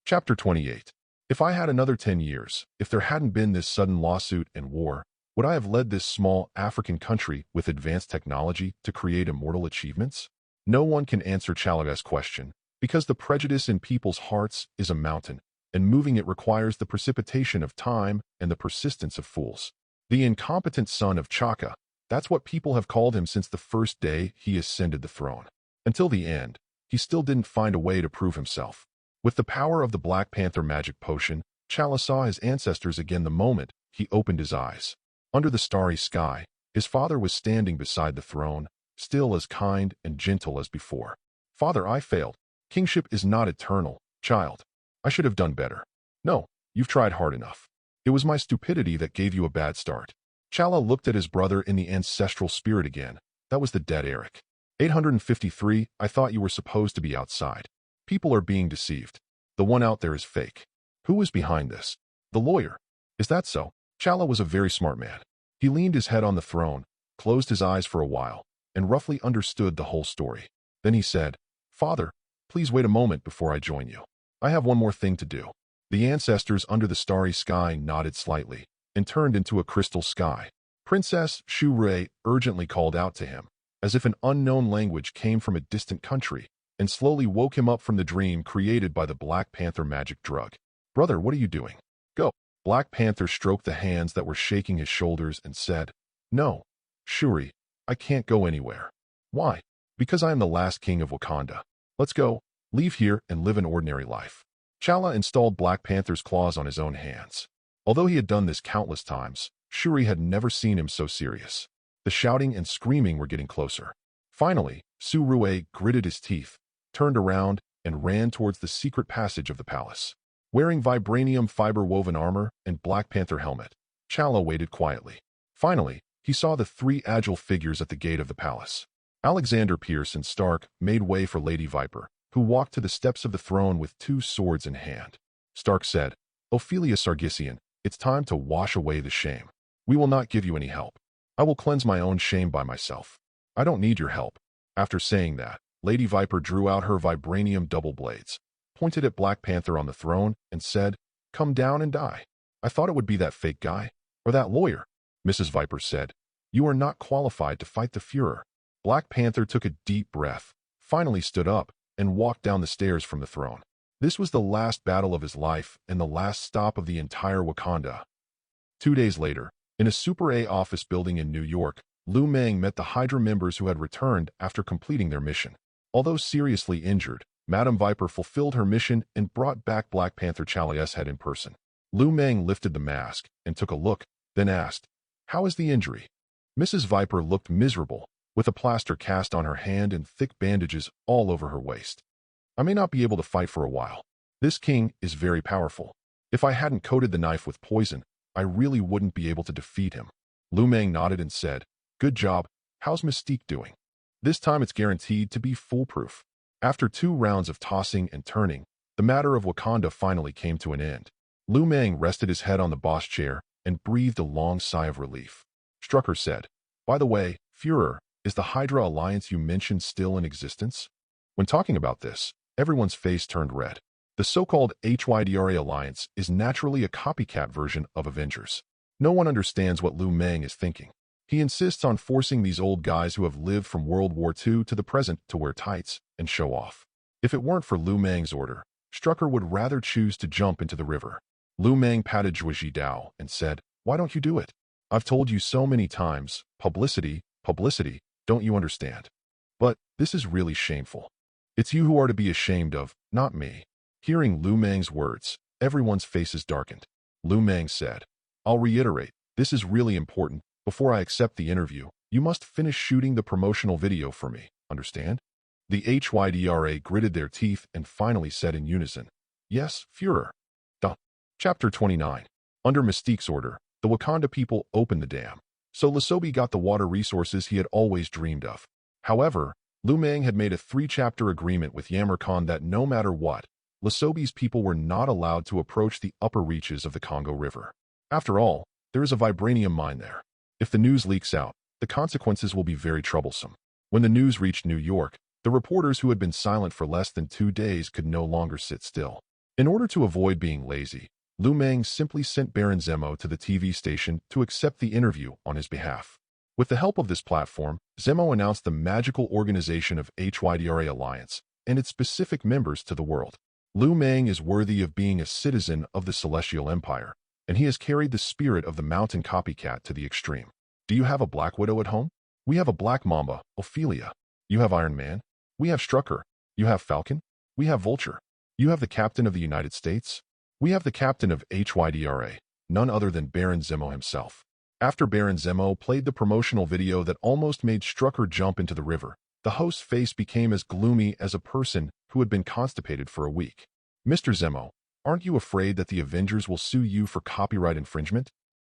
Chapter 28. If I had another 10 years, if there hadn't been this sudden lawsuit and war, would I have led this small African country with advanced technology to create immortal achievements? No one can answer Chala's question, because the prejudice in people's hearts is a mountain, and moving it requires the precipitation of time and the persistence of fools. The incompetent son of Chaka, that's what people have called him since the first day he ascended the throne. Until the end, he still didn't find a way to prove himself. With the power of the Black Panther magic potion, Chala saw his ancestors again the moment he opened his eyes. Under the starry sky, his father was standing beside the throne, still as kind and gentle as before. Father, I failed. Kingship is not eternal, child. I should have done better. No, you've tried hard enough. It was my stupidity that gave you a bad start. Chala looked at his brother in the ancestral spirit again. That was the dead Eric. 853, I thought you were supposed to be outside. People are being deceived. The one out there is fake. Who was behind this? The lawyer. Is that so? Chala was a very smart man. He leaned his head on the throne, closed his eyes for a while, and roughly understood the whole story. Then he said, Father, please wait a moment before I join you. I have one more thing to do. The ancestors under the starry sky nodded slightly and turned into a crystal sky. Princess Shu Rui urgently called out to him, as if an unknown language came from a distant country, and slowly woke him up from the dream created by the Black Panther magic drug. Brother, what are you doing? Go. Black Panther stroked the hands that were shaking his shoulders and said, No, Shuri, I can't go anywhere. Why? Because I am the last king of Wakanda. Let's go, leave here and live an ordinary life. Chala installed Black Panther's claws on his own hands. Although he had done this countless times, Shuri had never seen him so serious. The shouting and screaming were getting closer. Finally, Su Rui gritted his teeth, turned around, and ran towards the secret passage of the palace. Wearing vibranium fiber-woven armor and Black Panther helmet, Chala waited quietly. Finally, he saw the three agile figures at the gate of the palace. Alexander Pierce and Stark made way for Lady Viper, who walked to the steps of the throne with two swords in hand. Stark said, Ophelia Sargissian, it's time to wash away the shame. We will not give you any help. I will cleanse my own shame by myself. I don't need your help. After saying that, Lady Viper drew out her vibranium double blades, pointed at Black Panther on the throne, and said, Come down and die. I thought it would be that fake guy, or that lawyer. Mrs. Viper said, You are not qualified to fight the Fuhrer. Black Panther took a deep breath, finally stood up, and walked down the stairs from the throne. This was the last battle of his life and the last stop of the entire Wakanda. 2 days later, in a Super A office building in New York, Liu Mang met the Hydra members who had returned after completing their mission. Although seriously injured, Madame Viper fulfilled her mission and brought back Black Panther Chala's head in person. Liu Mang lifted the mask and took a look, then asked, How is the injury? Mrs. Viper looked miserable, with a plaster cast on her hand and thick bandages all over her waist. I may not be able to fight for a while. This king is very powerful. If I hadn't coated the knife with poison, I really wouldn't be able to defeat him. Liu Mang nodded and said, Good job. How's Mystique doing? This time it's guaranteed to be foolproof. After 2 rounds of tossing and turning, the matter of Wakanda finally came to an end. Liu Mang rested his head on the boss chair and breathed a long sigh of relief. Strucker said, By the way, Führer, is the Hydra alliance you mentioned still in existence? When talking about this, everyone's face turned red. The so-called HYDRA alliance is naturally a copycat version of Avengers. No one understands what Liu Mang is thinking. He insists on forcing these old guys who have lived from World War II to the present to wear tights and show off. If it weren't for Liu Mang's order, Strucker would rather choose to jump into the river. Liu Mang patted Zhuji Dao and said, Why don't you do it? I've told you so many times, publicity, publicity, don't you understand? But this is really shameful. It's you who are to be ashamed of, not me. Hearing Liu Mang's words, everyone's faces darkened. Liu Mang said, I'll reiterate, this is really important. Before I accept the interview, you must finish shooting the promotional video for me, understand? The HYDRA gritted their teeth and finally said in unison, Yes, Führer. Chapter 29. Under Mystique's order, the Wakanda people opened the dam, so Lesobi got the water resources he had always dreamed of. However, Liu Mang had made a 3-chapter agreement with Yammer Khan that no matter what, Lesobi's people were not allowed to approach the upper reaches of the Congo River. After all, there is a vibranium mine there. If the news leaks out, the consequences will be very troublesome. When the news reached New York, The reporters who had been silent for less than 2 days could no longer sit still. In order to avoid being lazy, Liu Mang simply sent Baron Zemo to the TV station to accept the interview on his behalf. With the help of this platform, Zemo announced the magical organization of HYDRA Alliance and its specific members to the world. Liu Mang is worthy of being a citizen of the Celestial Empire, and he has carried the spirit of the mountain copycat to the extreme. Do you have a Black Widow at home? We have a Black Mamba, Ophelia. You have Iron Man? We have Strucker. You have Falcon? We have Vulture. You have the Captain of the United States? We have the Captain of HYDRA, none other than Baron Zemo himself. After Baron Zemo played the promotional video that almost made Strucker jump into the river, the host's face became as gloomy as a person who had been constipated for a week. Mr. Zemo, aren't you afraid that the Avengers will sue you for copyright infringement?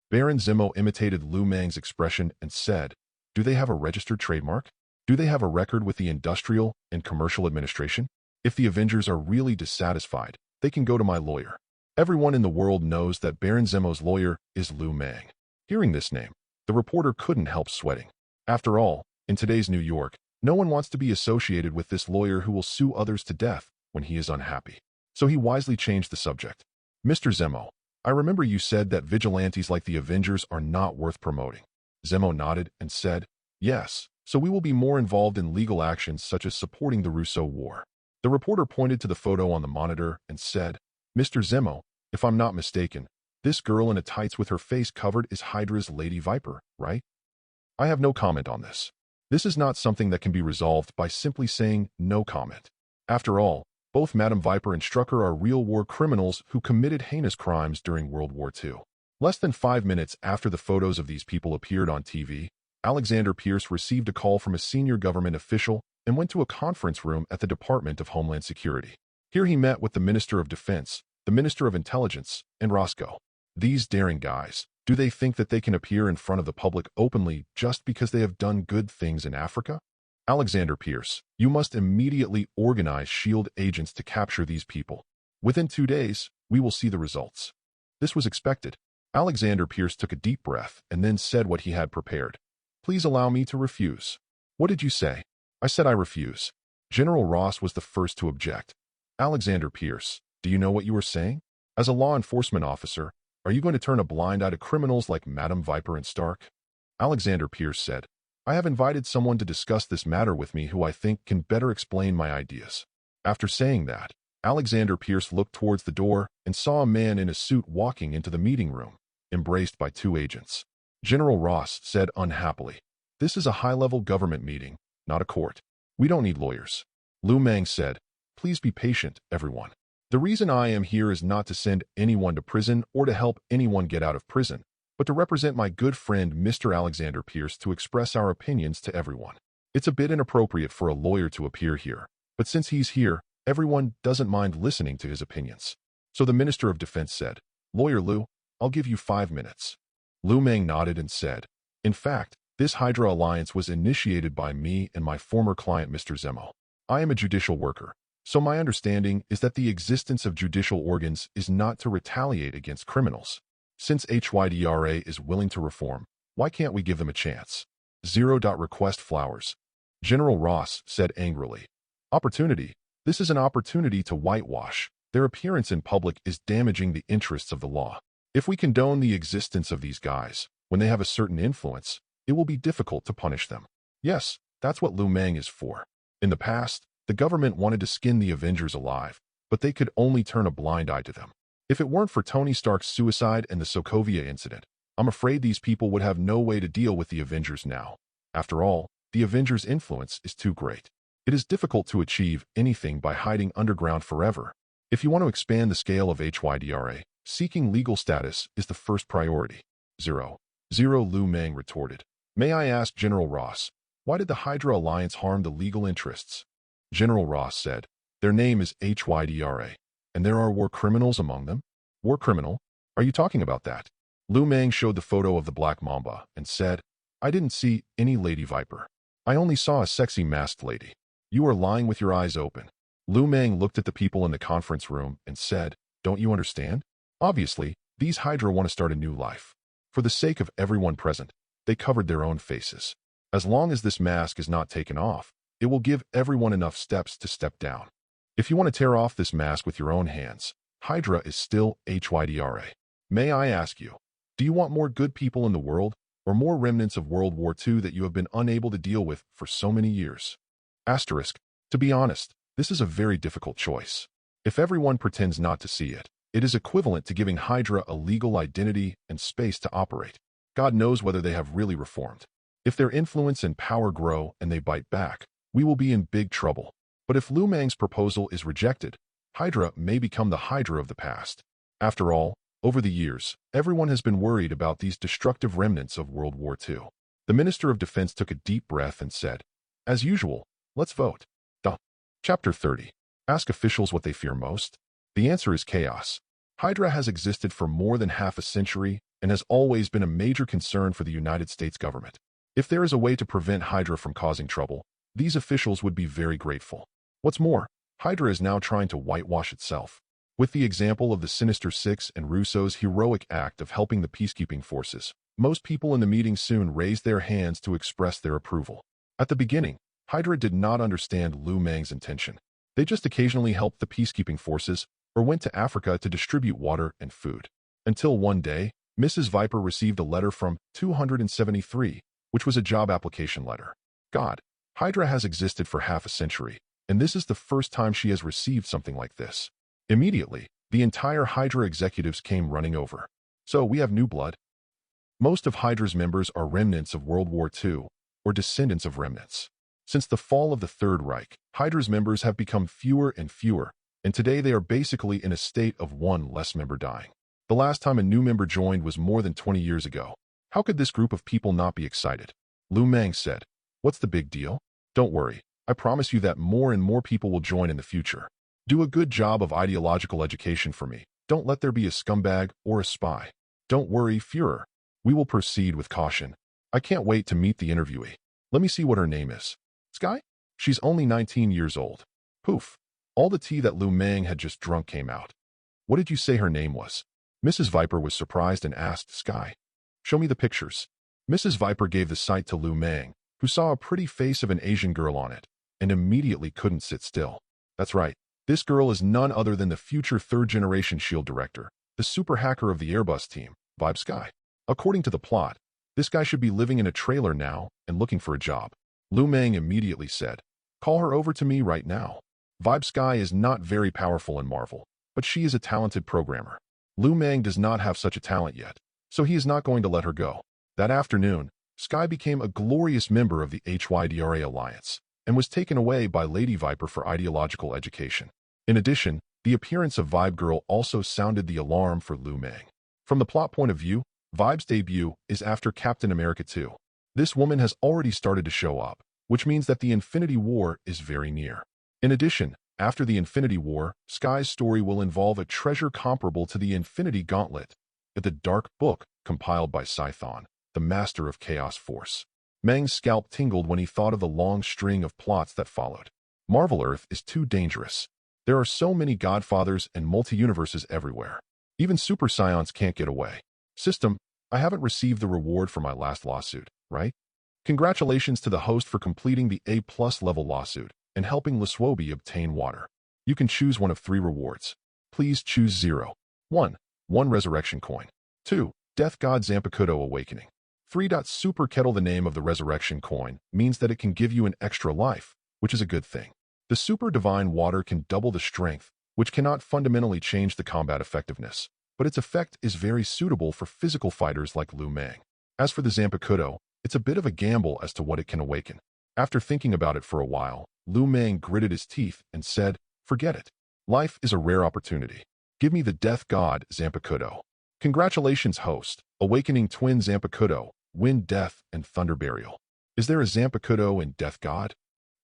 Baron Zemo imitated Liu Mang's expression and said, do they have a registered trademark? Do they have a record with the Industrial and Commercial Administration? If the Avengers are really dissatisfied, they can go to my lawyer. Everyone in the world knows that Baron Zemo's lawyer is Liu Mang. Hearing this name, the reporter couldn't help sweating. After all, in today's New York, no one wants to be associated with this lawyer who will sue others to death when he is unhappy. So he wisely changed the subject. Mr. Zemo, I remember you said that vigilantes like the Avengers are not worth promoting. Zemo nodded and said, yes, so we will be more involved in legal actions such as supporting the Russo War. The reporter pointed to the photo on the monitor and said, Mr. Zemo, if I'm not mistaken, this girl in a tights with her face covered is Hydra's Lady Viper, right? I have no comment on this. This is not something that can be resolved by simply saying no comment. After all, both Madame Viper and Strucker are real war criminals who committed heinous crimes during World War II. Less than 5 minutes after the photos of these people appeared on TV, Alexander Pierce received a call from a senior government official and went to a conference room at the Department of Homeland Security. Here he met with the Minister of Defense, the Minister of Intelligence, and Roscoe. These daring guys, do they think that they can appear in front of the public openly just because they have done good things in Africa? Alexander Pierce, you must immediately organize SHIELD agents to capture these people. Within 2 days, we will see the results. This was expected. Alexander Pierce took a deep breath and then said what he had prepared. Please allow me to refuse. What did you say? I said I refuse. General Ross was the first to object. Alexander Pierce, do you know what you are saying? As a law enforcement officer, are you going to turn a blind eye to criminals like Madame Viper and Stark? Alexander Pierce said, I have invited someone to discuss this matter with me who I think can better explain my ideas. After saying that, Alexander Pierce looked towards the door and saw a man in a suit walking into the meeting room, embraced by 2 agents. General Ross said unhappily, this is a high-level government meeting, not a court. We don't need lawyers. Liu Mang said, please be patient, everyone. The reason I am here is not to send anyone to prison or to help anyone get out of prison, but to represent my good friend Mr. Alexander Pierce to express our opinions to everyone. It's a bit inappropriate for a lawyer to appear here, but since he's here, everyone doesn't mind listening to his opinions. So the Minister of Defense said, Lawyer Liu, I'll give you 5 minutes. Liu Mang nodded and said, in fact, this Hydra alliance was initiated by me and my former client Mr. Zemo. I am a judicial worker, so my understanding is that the existence of judicial organs is not to retaliate against criminals. Since HYDRA is willing to reform, why can't we give them a chance? Request flowers. General Ross said angrily. Opportunity. This is an opportunity to whitewash. Their appearance in public is damaging the interests of the law. If we condone the existence of these guys, when they have a certain influence, it will be difficult to punish them. Yes, that's what Liu Mang is for. In the past, the government wanted to skin the Avengers alive, but they could only turn a blind eye to them. If it weren't for Tony Stark's suicide and the Sokovia incident, I'm afraid these people would have no way to deal with the Avengers now. After all, the Avengers' influence is too great. It is difficult to achieve anything by hiding underground forever. If you want to expand the scale of HYDRA, seeking legal status is the first priority. Liu Mang retorted. May I ask General Ross, why did the Hydra Alliance harm the legal interests? General Ross said, their name is HYDRA, and there are war criminals among them. War criminal? Are you talking about that? Liu Mang showed the photo of the Black Mamba and said, I didn't see any Lady Viper. I only saw a sexy masked lady. You are lying with your eyes open. Liu Mang looked at the people in the conference room and said, don't you understand? Obviously, these Hydra want to start a new life. For the sake of everyone present, they covered their own faces. As long as this mask is not taken off, It will give everyone enough steps to step down. If you want to tear off this mask with your own hands, Hydra is still Hydra. May I ask you, do you want more good people in the world, or more remnants of World War II that you have been unable to deal with for so many years? Asterisk. To be honest, this is a very difficult choice. If everyone pretends not to see it, it is equivalent to giving Hydra a legal identity and space to operate. God knows whether they have really reformed. If their influence and power grow and they bite back, we will be in big trouble. But if Liu Mang's proposal is rejected, Hydra may become the Hydra of the past. After all, over the years, everyone has been worried about these destructive remnants of World War II. The Minister of Defense took a deep breath and said, "As usual, let's vote." Chapter 30. Ask officials what they fear most. The answer is chaos. Hydra has existed for more than half a century and has always been a major concern for the United States government. If there is a way to prevent Hydra from causing trouble, these officials would be very grateful. What's more, Hydra is now trying to whitewash itself. With the example of the Sinister Six and Russo's heroic act of helping the peacekeeping forces, most people in the meeting soon raised their hands to express their approval. At the beginning, Hydra did not understand Liu Mang's intention. They just occasionally helped the peacekeeping forces or went to Africa to distribute water and food. Until one day, Mrs. Viper received a letter from 273, which was a job application letter. God, Hydra has existed for half a century, and this is the first time she has received something like this. Immediately, the entire Hydra executives came running over. So we have new blood. Most of Hydra's members are remnants of World War II, or descendants of remnants. Since the fall of the Third Reich, Hydra's members have become fewer and fewer, and today they are basically in a state of one less member dying. The last time a new member joined was more than 20 years ago. How could this group of people not be excited? Liu Mang said, "What's the big deal? Don't worry, I promise you that more and more people will join in the future. Do a good job of ideological education for me. Don't let there be a scumbag or a spy. Don't worry, Führer. We will proceed with caution. I can't wait to meet the interviewee. Let me see what her name is. Sky? She's only 19 years old." Poof. All the tea that Liu Mang had just drunk came out. "What did you say her name was?" Mrs. Viper was surprised and asked Sky, "Show me the pictures." Mrs. Viper gave the sight to Liu Mang, who saw a pretty face of an Asian girl on it, and immediately couldn't sit still. That's right. This girl is none other than the future third-generation SHIELD director, the super hacker of the Airbus team, Vibe Sky. According to the plot, this guy should be living in a trailer now and looking for a job. Liu Mang immediately said, "Call her over to me right now." Vibe Sky is not very powerful in Marvel, but she is a talented programmer. Liu Mang does not have such a talent yet, so he is not going to let her go. That afternoon, Sky became a glorious member of the Hydra Alliance and was taken away by Lady Viper for ideological education. In addition, the appearance of Vibe Girl also sounded the alarm for Liu Mang. From the plot point of view, Vibe's debut is after Captain America 2. This woman has already started to show up, which means that the Infinity War is very near. In addition, after the Infinity War, Sky's story will involve a treasure comparable to the Infinity Gauntlet, the Dark Book compiled by Scython, the master of Chaos Force. Mang's scalp tingled when he thought of the long string of plots that followed. Marvel Earth is too dangerous. There are so many godfathers and multi-universes everywhere. Even super scions can't get away. System, I haven't received the reward for my last lawsuit, right? Congratulations to the host for completing the A+ level lawsuit and helping Laswobi obtain water. You can choose one of 3 rewards. Please choose 0. 1. 1 resurrection coin. 2. Death God Zanpakuto Awakening. 3. Super Kettle. The name of the resurrection coin means that it can give you an extra life, which is a good thing. The super divine water can double the strength, which cannot fundamentally change the combat effectiveness, but its effect is very suitable for physical fighters like Liu Mang. As for the Zanpakuto, it's a bit of a gamble as to what it can awaken. After thinking about it for a while, Liu Mang gritted his teeth and said, "Forget it. Life is a rare opportunity. Give me the Death God Zanpakuto." Congratulations, host. Awakening Twin Zanpakuto, Wind Death, and Thunder Burial. Is there a Zanpakuto in Death God?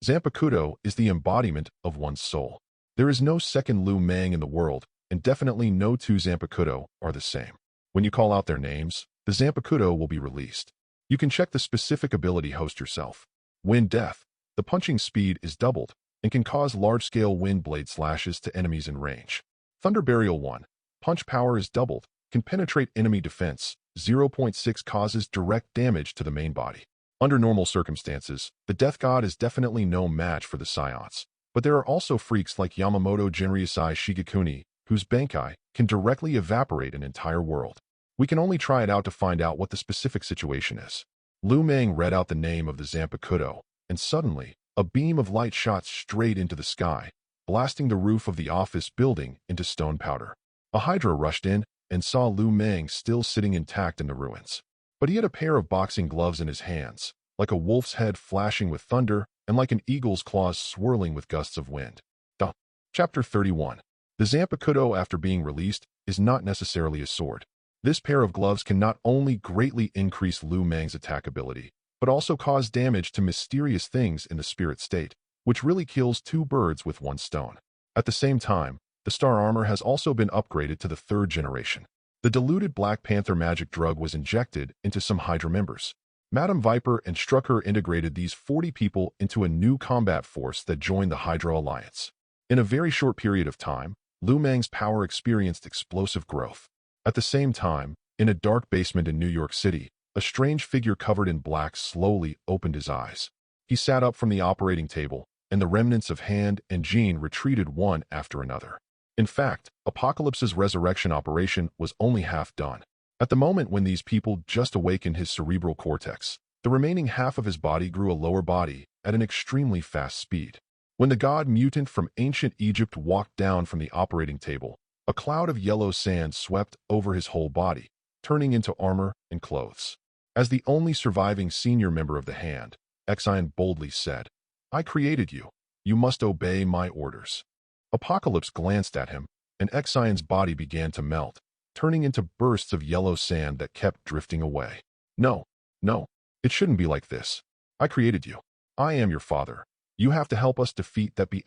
Zanpakuto is the embodiment of one's soul. There is no second Liu Mang in the world, and definitely no 2 Zanpakuto are the same. When you call out their names, the Zanpakuto will be released. You can check the specific ability host yourself. Wind Death. The punching speed is doubled and can cause large-scale wind blade slashes to enemies in range. Thunder Burial 1. Punch power is doubled, can penetrate enemy defense. 0.6 causes direct damage to the main body. Under normal circumstances, the Death God is definitely no match for the Scions. But there are also freaks like Yamamoto Jinryusai Shigekuni, whose Bankai can directly evaporate an entire world. We can only try it out to find out what the specific situation is. Liu Mang read out the name of the Zanpakuto, and suddenly, a beam of light shot straight into the sky, blasting the roof of the office building into stone powder. A Hydra rushed in and saw Liu Mang still sitting intact in the ruins. But he had a pair of boxing gloves in his hands, like a wolf's head flashing with thunder and like an eagle's claws swirling with gusts of wind. Chapter 31. The Zanpakuto, after being released, is not necessarily a sword. This pair of gloves can not only greatly increase Liu Mang's attack ability, but also cause damage to mysterious things in the spirit state, which really kills two birds with one stone. At the same time, the star armor has also been upgraded to the 3rd generation. The diluted Black Panther magic drug was injected into some Hydra members. Madame Viper and Strucker integrated these 40 people into a new combat force that joined the Hydra Alliance. In a very short period of time, Liu Mang's power experienced explosive growth. At the same time, in a dark basement in New York City, a strange figure covered in black slowly opened his eyes. He sat up from the operating table, and the remnants of Hand and Jean retreated one after another. In fact, Apocalypse's resurrection operation was only half done. At the moment when these people just awakened his cerebral cortex, the remaining half of his body grew a lower body at an extremely fast speed. When the god mutant from ancient Egypt walked down from the operating table, a cloud of yellow sand swept over his whole body, turning into armor and clothes. As the only surviving senior member of the Hand, Exion boldly said, "I created you. You must obey my orders." Apocalypse glanced at him, and Exion's body began to melt, turning into bursts of yellow sand that kept drifting away. No, it shouldn't be like this. I created you. I am your father. You have to help us defeat that B*************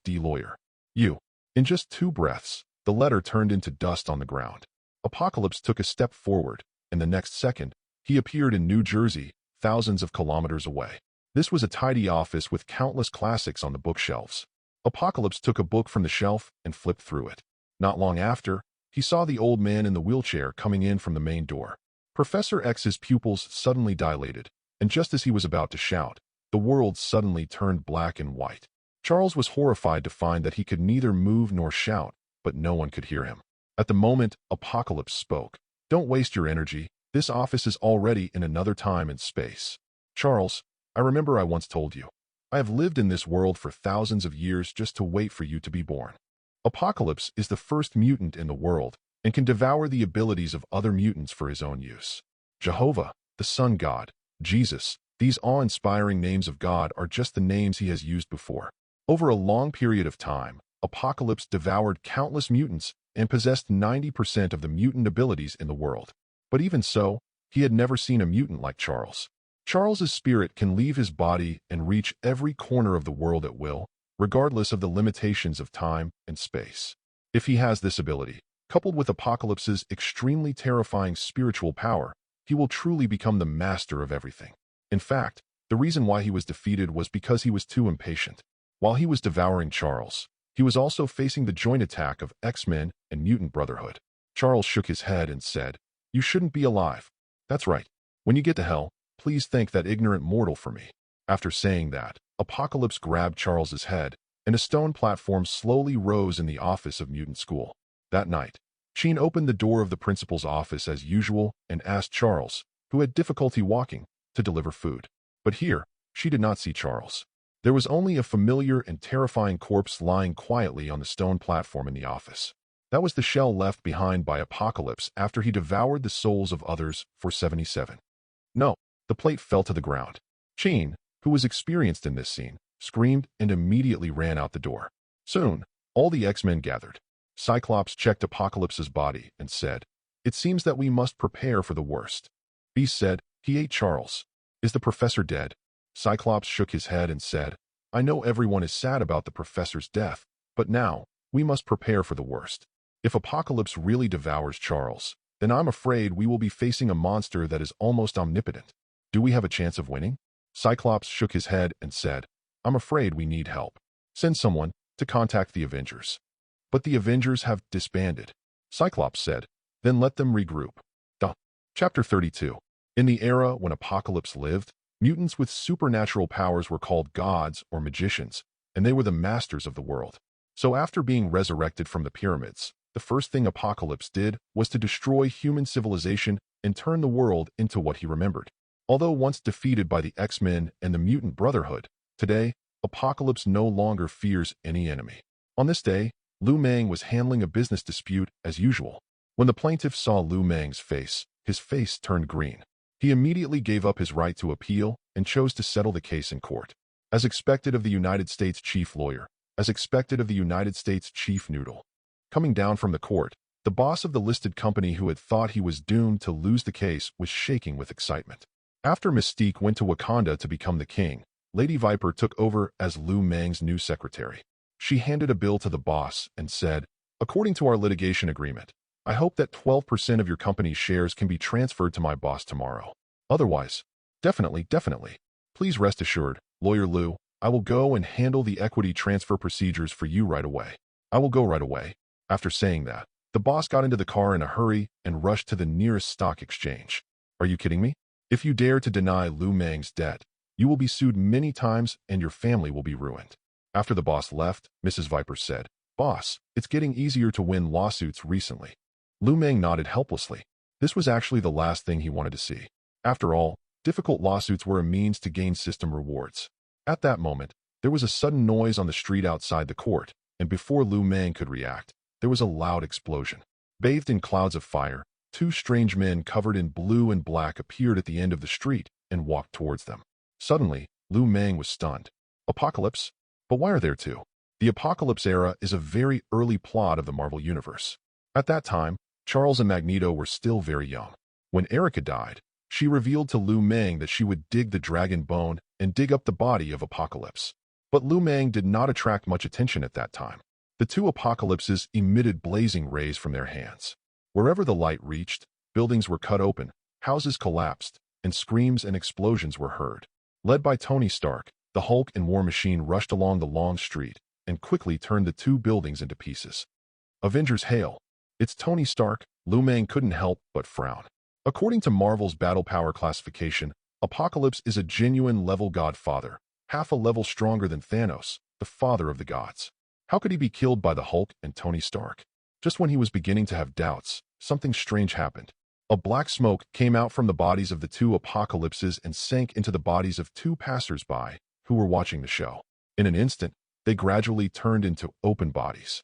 D lawyer. You. In just 2 breaths, the letter turned into dust on the ground. Apocalypse took a step forward, and the next second, he appeared in New Jersey, thousands of kilometers away. This was a tidy office with countless classics on the bookshelves. Apocalypse took a book from the shelf and flipped through it. Not long after, he saw the old man in the wheelchair coming in from the main door. Professor X's pupils suddenly dilated, and just as he was about to shout, the world suddenly turned black and white. Charles was horrified to find that he could neither move nor shout, but no one could hear him. At the moment, Apocalypse spoke. "Don't waste your energy. This office is already in another time and space. Charles, I remember I once told you. I have lived in this world for thousands of years just to wait for you to be born." Apocalypse is the first mutant in the world and can devour the abilities of other mutants for his own use. Jehovah, the Sun God, Jesus, these awe-inspiring names of God are just the names he has used before. Over a long period of time, Apocalypse devoured countless mutants and possessed 90% of the mutant abilities in the world. But even so, he had never seen a mutant like Charles. Charles's spirit can leave his body and reach every corner of the world at will, regardless of the limitations of time and space. If he has this ability, coupled with Apocalypse's extremely terrifying spiritual power, he will truly become the master of everything. In fact, the reason why he was defeated was because he was too impatient. While he was devouring Charles, he was also facing the joint attack of X-Men and Mutant Brotherhood. Charles shook his head and said, "You shouldn't be alive. That's right. When you get to hell, please thank that ignorant mortal for me." After saying that, Apocalypse grabbed Charles's head, and a stone platform slowly rose in the office of Mutant School. That night, Sheen opened the door of the principal's office as usual and asked Charles, who had difficulty walking, to deliver food. But here, she did not see Charles. There was only a familiar and terrifying corpse lying quietly on the stone platform in the office. That was the shell left behind by Apocalypse after he devoured the souls of others for 77. No, the plate fell to the ground. Sheen, who was experienced in this scene, screamed and immediately ran out the door. Soon, all the X-Men gathered. Cyclops checked Apocalypse's body and said, "It seems that we must prepare for the worst." Beast said, "He ate Charles. Is the professor dead?" Cyclops shook his head and said, "I know everyone is sad about the professor's death, but now, we must prepare for the worst. If Apocalypse really devours Charles, then I'm afraid we will be facing a monster that is almost omnipotent. Do we have a chance of winning?" Cyclops shook his head and said, "I'm afraid we need help. Send someone to contact the Avengers." "But the Avengers have disbanded," Cyclops said. "Then let them regroup." Chapter 32. In the era when Apocalypse lived, mutants with supernatural powers were called gods or magicians, and they were the masters of the world. So after being resurrected from the pyramids, the first thing Apocalypse did was to destroy human civilization and turn the world into what he remembered. Although once defeated by the X-Men and the Mutant Brotherhood, today, Apocalypse no longer fears any enemy. On this day, Liu Mang was handling a business dispute as usual. When the plaintiff saw Liu Mang's face, his face turned green. He immediately gave up his right to appeal and chose to settle the case in court. As expected of the United States chief lawyer, as expected of the United States chief noodle. Coming down from the court, the boss of the listed company who had thought he was doomed to lose the case was shaking with excitement. After Mystique went to Wakanda to become the king, Lady Viper took over as Liu Mang's new secretary. She handed a bill to the boss and said, "According to our litigation agreement, I hope that 12% of your company's shares can be transferred to my boss tomorrow. Otherwise, definitely. Please rest assured, Lawyer Liu, I will go and handle the equity transfer procedures for you right away. I will go right away." After saying that, the boss got into the car in a hurry and rushed to the nearest stock exchange. Are you kidding me? If you dare to deny Liu Mang's debt, you will be sued many times and your family will be ruined. After the boss left, Mrs. Viper said, "Boss, it's getting easier to win lawsuits recently." Liu Mang nodded helplessly. This was actually the last thing he wanted to see. After all, difficult lawsuits were a means to gain system rewards. At that moment, there was a sudden noise on the street outside the court, and before Liu Mang could react, there was a loud explosion. Bathed in clouds of fire, two strange men covered in blue and black appeared at the end of the street and walked towards them. Suddenly, Liu Mang was stunned. Apocalypse? But why are there two? The Apocalypse era is a very early plot of the Marvel Universe. At that time, Charles and Magneto were still very young. When Erica died, she revealed to Liu Mang that she would dig the dragon bone and dig up the body of Apocalypse. But Liu Mang did not attract much attention at that time. The two Apocalypses emitted blazing rays from their hands. Wherever the light reached, buildings were cut open, houses collapsed, and screams and explosions were heard. Led by Tony Stark, the Hulk and War Machine rushed along the long street and quickly turned the two buildings into pieces. Avengers hail! It's Tony Stark. Liu Mang couldn't help but frown. According to Marvel's battle power classification, Apocalypse is a genuine level godfather, half a level stronger than Thanos, the father of the gods. How could he be killed by the Hulk and Tony Stark? Just when he was beginning to have doubts, something strange happened. A black smoke came out from the bodies of the two Apocalypses and sank into the bodies of two passers-by who were watching the show. In an instant, they gradually turned into open bodies.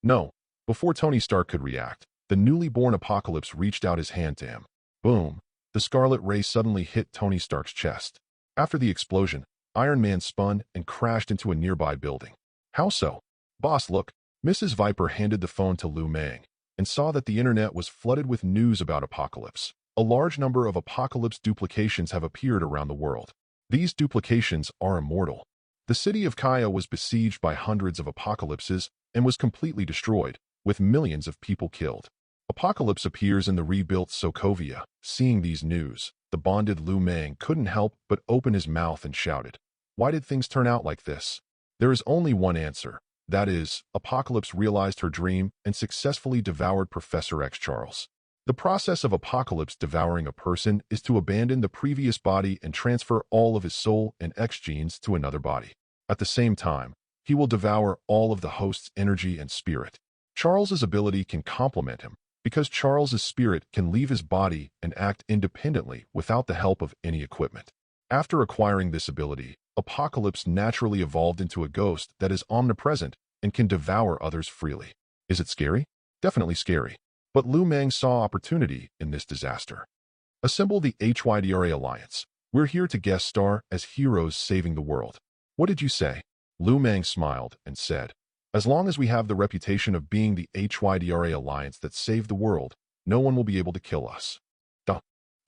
No, before Tony Stark could react, the newly born Apocalypse reached out his hand to him. Boom! The scarlet ray suddenly hit Tony Stark's chest. After the explosion, Iron Man spun and crashed into a nearby building. How so? Boss, look. Mrs. Viper handed the phone to Liu Mang and saw that the internet was flooded with news about Apocalypse. A large number of Apocalypse duplications have appeared around the world. These duplications are immortal. The city of Kaya was besieged by hundreds of Apocalypses and was completely destroyed, with millions of people killed. Apocalypse appears in the rebuilt Sokovia. Seeing these news, the bonded Liu Mang couldn't help but open his mouth and shouted, "Why did things turn out like this?" There is only one answer. That is, Apocalypse realized her dream and successfully devoured Professor X Charles. The process of Apocalypse devouring a person is to abandon the previous body and transfer all of his soul and X genes to another body. At the same time, he will devour all of the host's energy and spirit. Charles's ability can complement him, because Charles's spirit can leave his body and act independently without the help of any equipment. After acquiring this ability, Apocalypse naturally evolved into a ghost that is omnipresent and can devour others freely. Is it scary? Definitely scary. But Liu Mang saw opportunity in this disaster. Assemble the HYDRA Alliance. We're here to guest star as heroes saving the world. What did you say? Liu Mang smiled and said, "As long as we have the reputation of being the HYDRA Alliance that saved the world, no one will be able to kill us."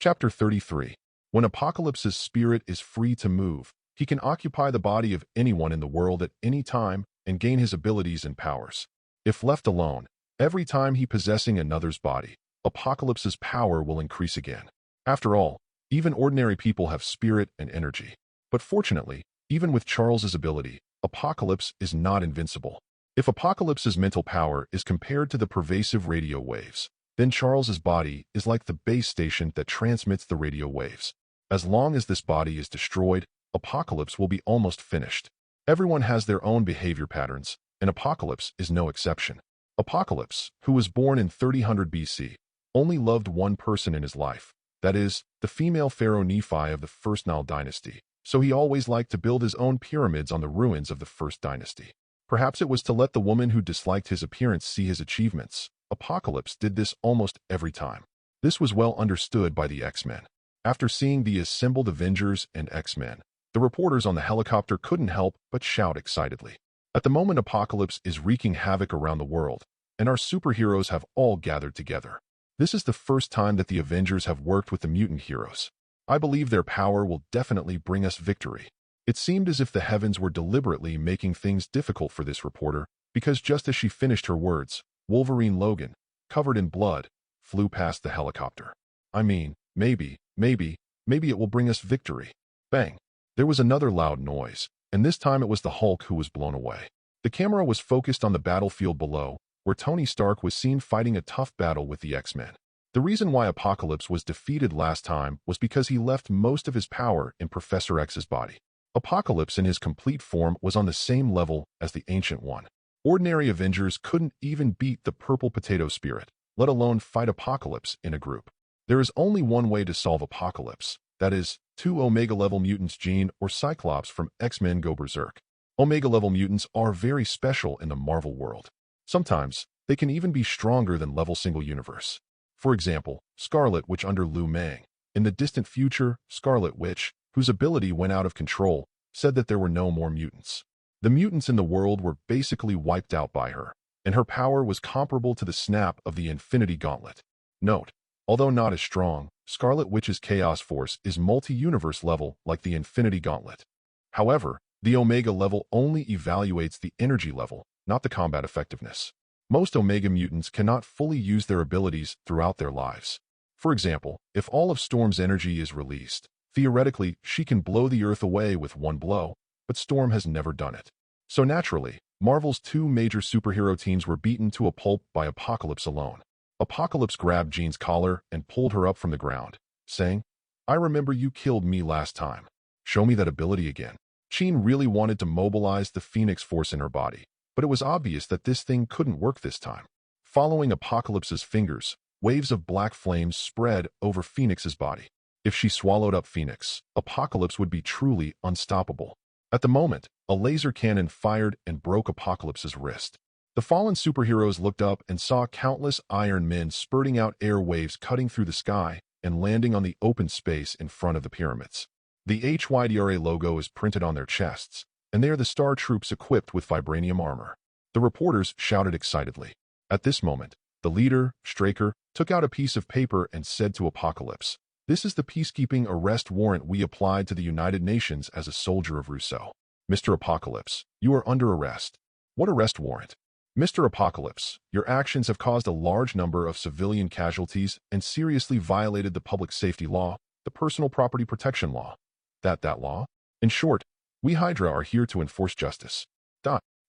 Chapter 33. When Apocalypse's spirit is free to move, he can occupy the body of anyone in the world at any time and gain his abilities and powers. If left alone, every time he possessing another's body, Apocalypse's power will increase again. After all, even ordinary people have spirit and energy. But fortunately, even with Charles's ability, Apocalypse is not invincible. If Apocalypse's mental power is compared to the pervasive radio waves, Then Charles's body is like the base station that transmits the radio waves. As long as this body is destroyed, Apocalypse will be almost finished. Everyone has their own behavior patterns, and Apocalypse is no exception. Apocalypse, who was born in 3000 BC, only loved one person in his life, that is, the female pharaoh Nephi of the First Nile dynasty, so he always liked to build his own pyramids on the ruins of the First Dynasty. Perhaps it was to let the woman who disliked his appearance see his achievements. Apocalypse did this almost every time. This was well understood by the X-Men. After seeing the assembled Avengers and X-Men, the reporters on the helicopter couldn't help but shout excitedly. At the moment, Apocalypse is wreaking havoc around the world, and our superheroes have all gathered together. This is the first time that the Avengers have worked with the mutant heroes. I believe their power will definitely bring us victory. It seemed as if the heavens were deliberately making things difficult for this reporter, because just as she finished her words, Wolverine Logan, covered in blood, flew past the helicopter. I mean, maybe it will bring us victory. Bang! There was another loud noise, and this time it was the Hulk who was blown away. The camera was focused on the battlefield below, where Tony Stark was seen fighting a tough battle with the X-Men. The reason why Apocalypse was defeated last time was because he left most of his power in Professor X's body. Apocalypse in his complete form was on the same level as the Ancient One. Ordinary Avengers couldn't even beat the Purple Potato Spirit, let alone fight Apocalypse in a group. There is only one way to solve Apocalypse, that is, 2 Omega-level mutants Jean or Cyclops from X-Men go berserk. Omega-level mutants are very special in the Marvel world. Sometimes, they can even be stronger than level single universe. For example, Scarlet Witch under Liu Mang. In the distant future, Scarlet Witch, whose ability went out of control, said that there were no more mutants. The mutants in the world were basically wiped out by her, and her power was comparable to the snap of the Infinity Gauntlet. Note, although not as strong, Scarlet Witch's Chaos Force is multi-universe level like the Infinity Gauntlet. However, the Omega level only evaluates the energy level, not the combat effectiveness. Most Omega mutants cannot fully use their abilities throughout their lives. For example, if all of Storm's energy is released, theoretically, she can blow the Earth away with one blow, but Storm has never done it. So naturally, Marvel's 2 major superhero teams were beaten to a pulp by Apocalypse alone. Apocalypse grabbed Jean's collar and pulled her up from the ground, saying, "I remember you killed me last time. Show me that ability again." Jean really wanted to mobilize the Phoenix Force in her body, but it was obvious that this thing couldn't work this time. Following Apocalypse's fingers, waves of black flames spread over Phoenix's body. If she swallowed up Phoenix, Apocalypse would be truly unstoppable. At the moment, a laser cannon fired and broke Apocalypse's wrist. The fallen superheroes looked up and saw countless Iron Men spurting out air waves cutting through the sky and landing on the open space in front of the pyramids. The HYDRA logo is printed on their chests, and they are the Star Troops equipped with vibranium armor. The reporters shouted excitedly. At this moment, the leader, Straker, took out a piece of paper and said to Apocalypse, "This is the peacekeeping arrest warrant we applied to the United Nations as a soldier of Rousseau. Mr. Apocalypse, you are under arrest." "What arrest warrant?" "Mr. Apocalypse, your actions have caused a large number of civilian casualties and seriously violated the public safety law, the personal property protection law." That law? In short, we Hydra are here to enforce justice.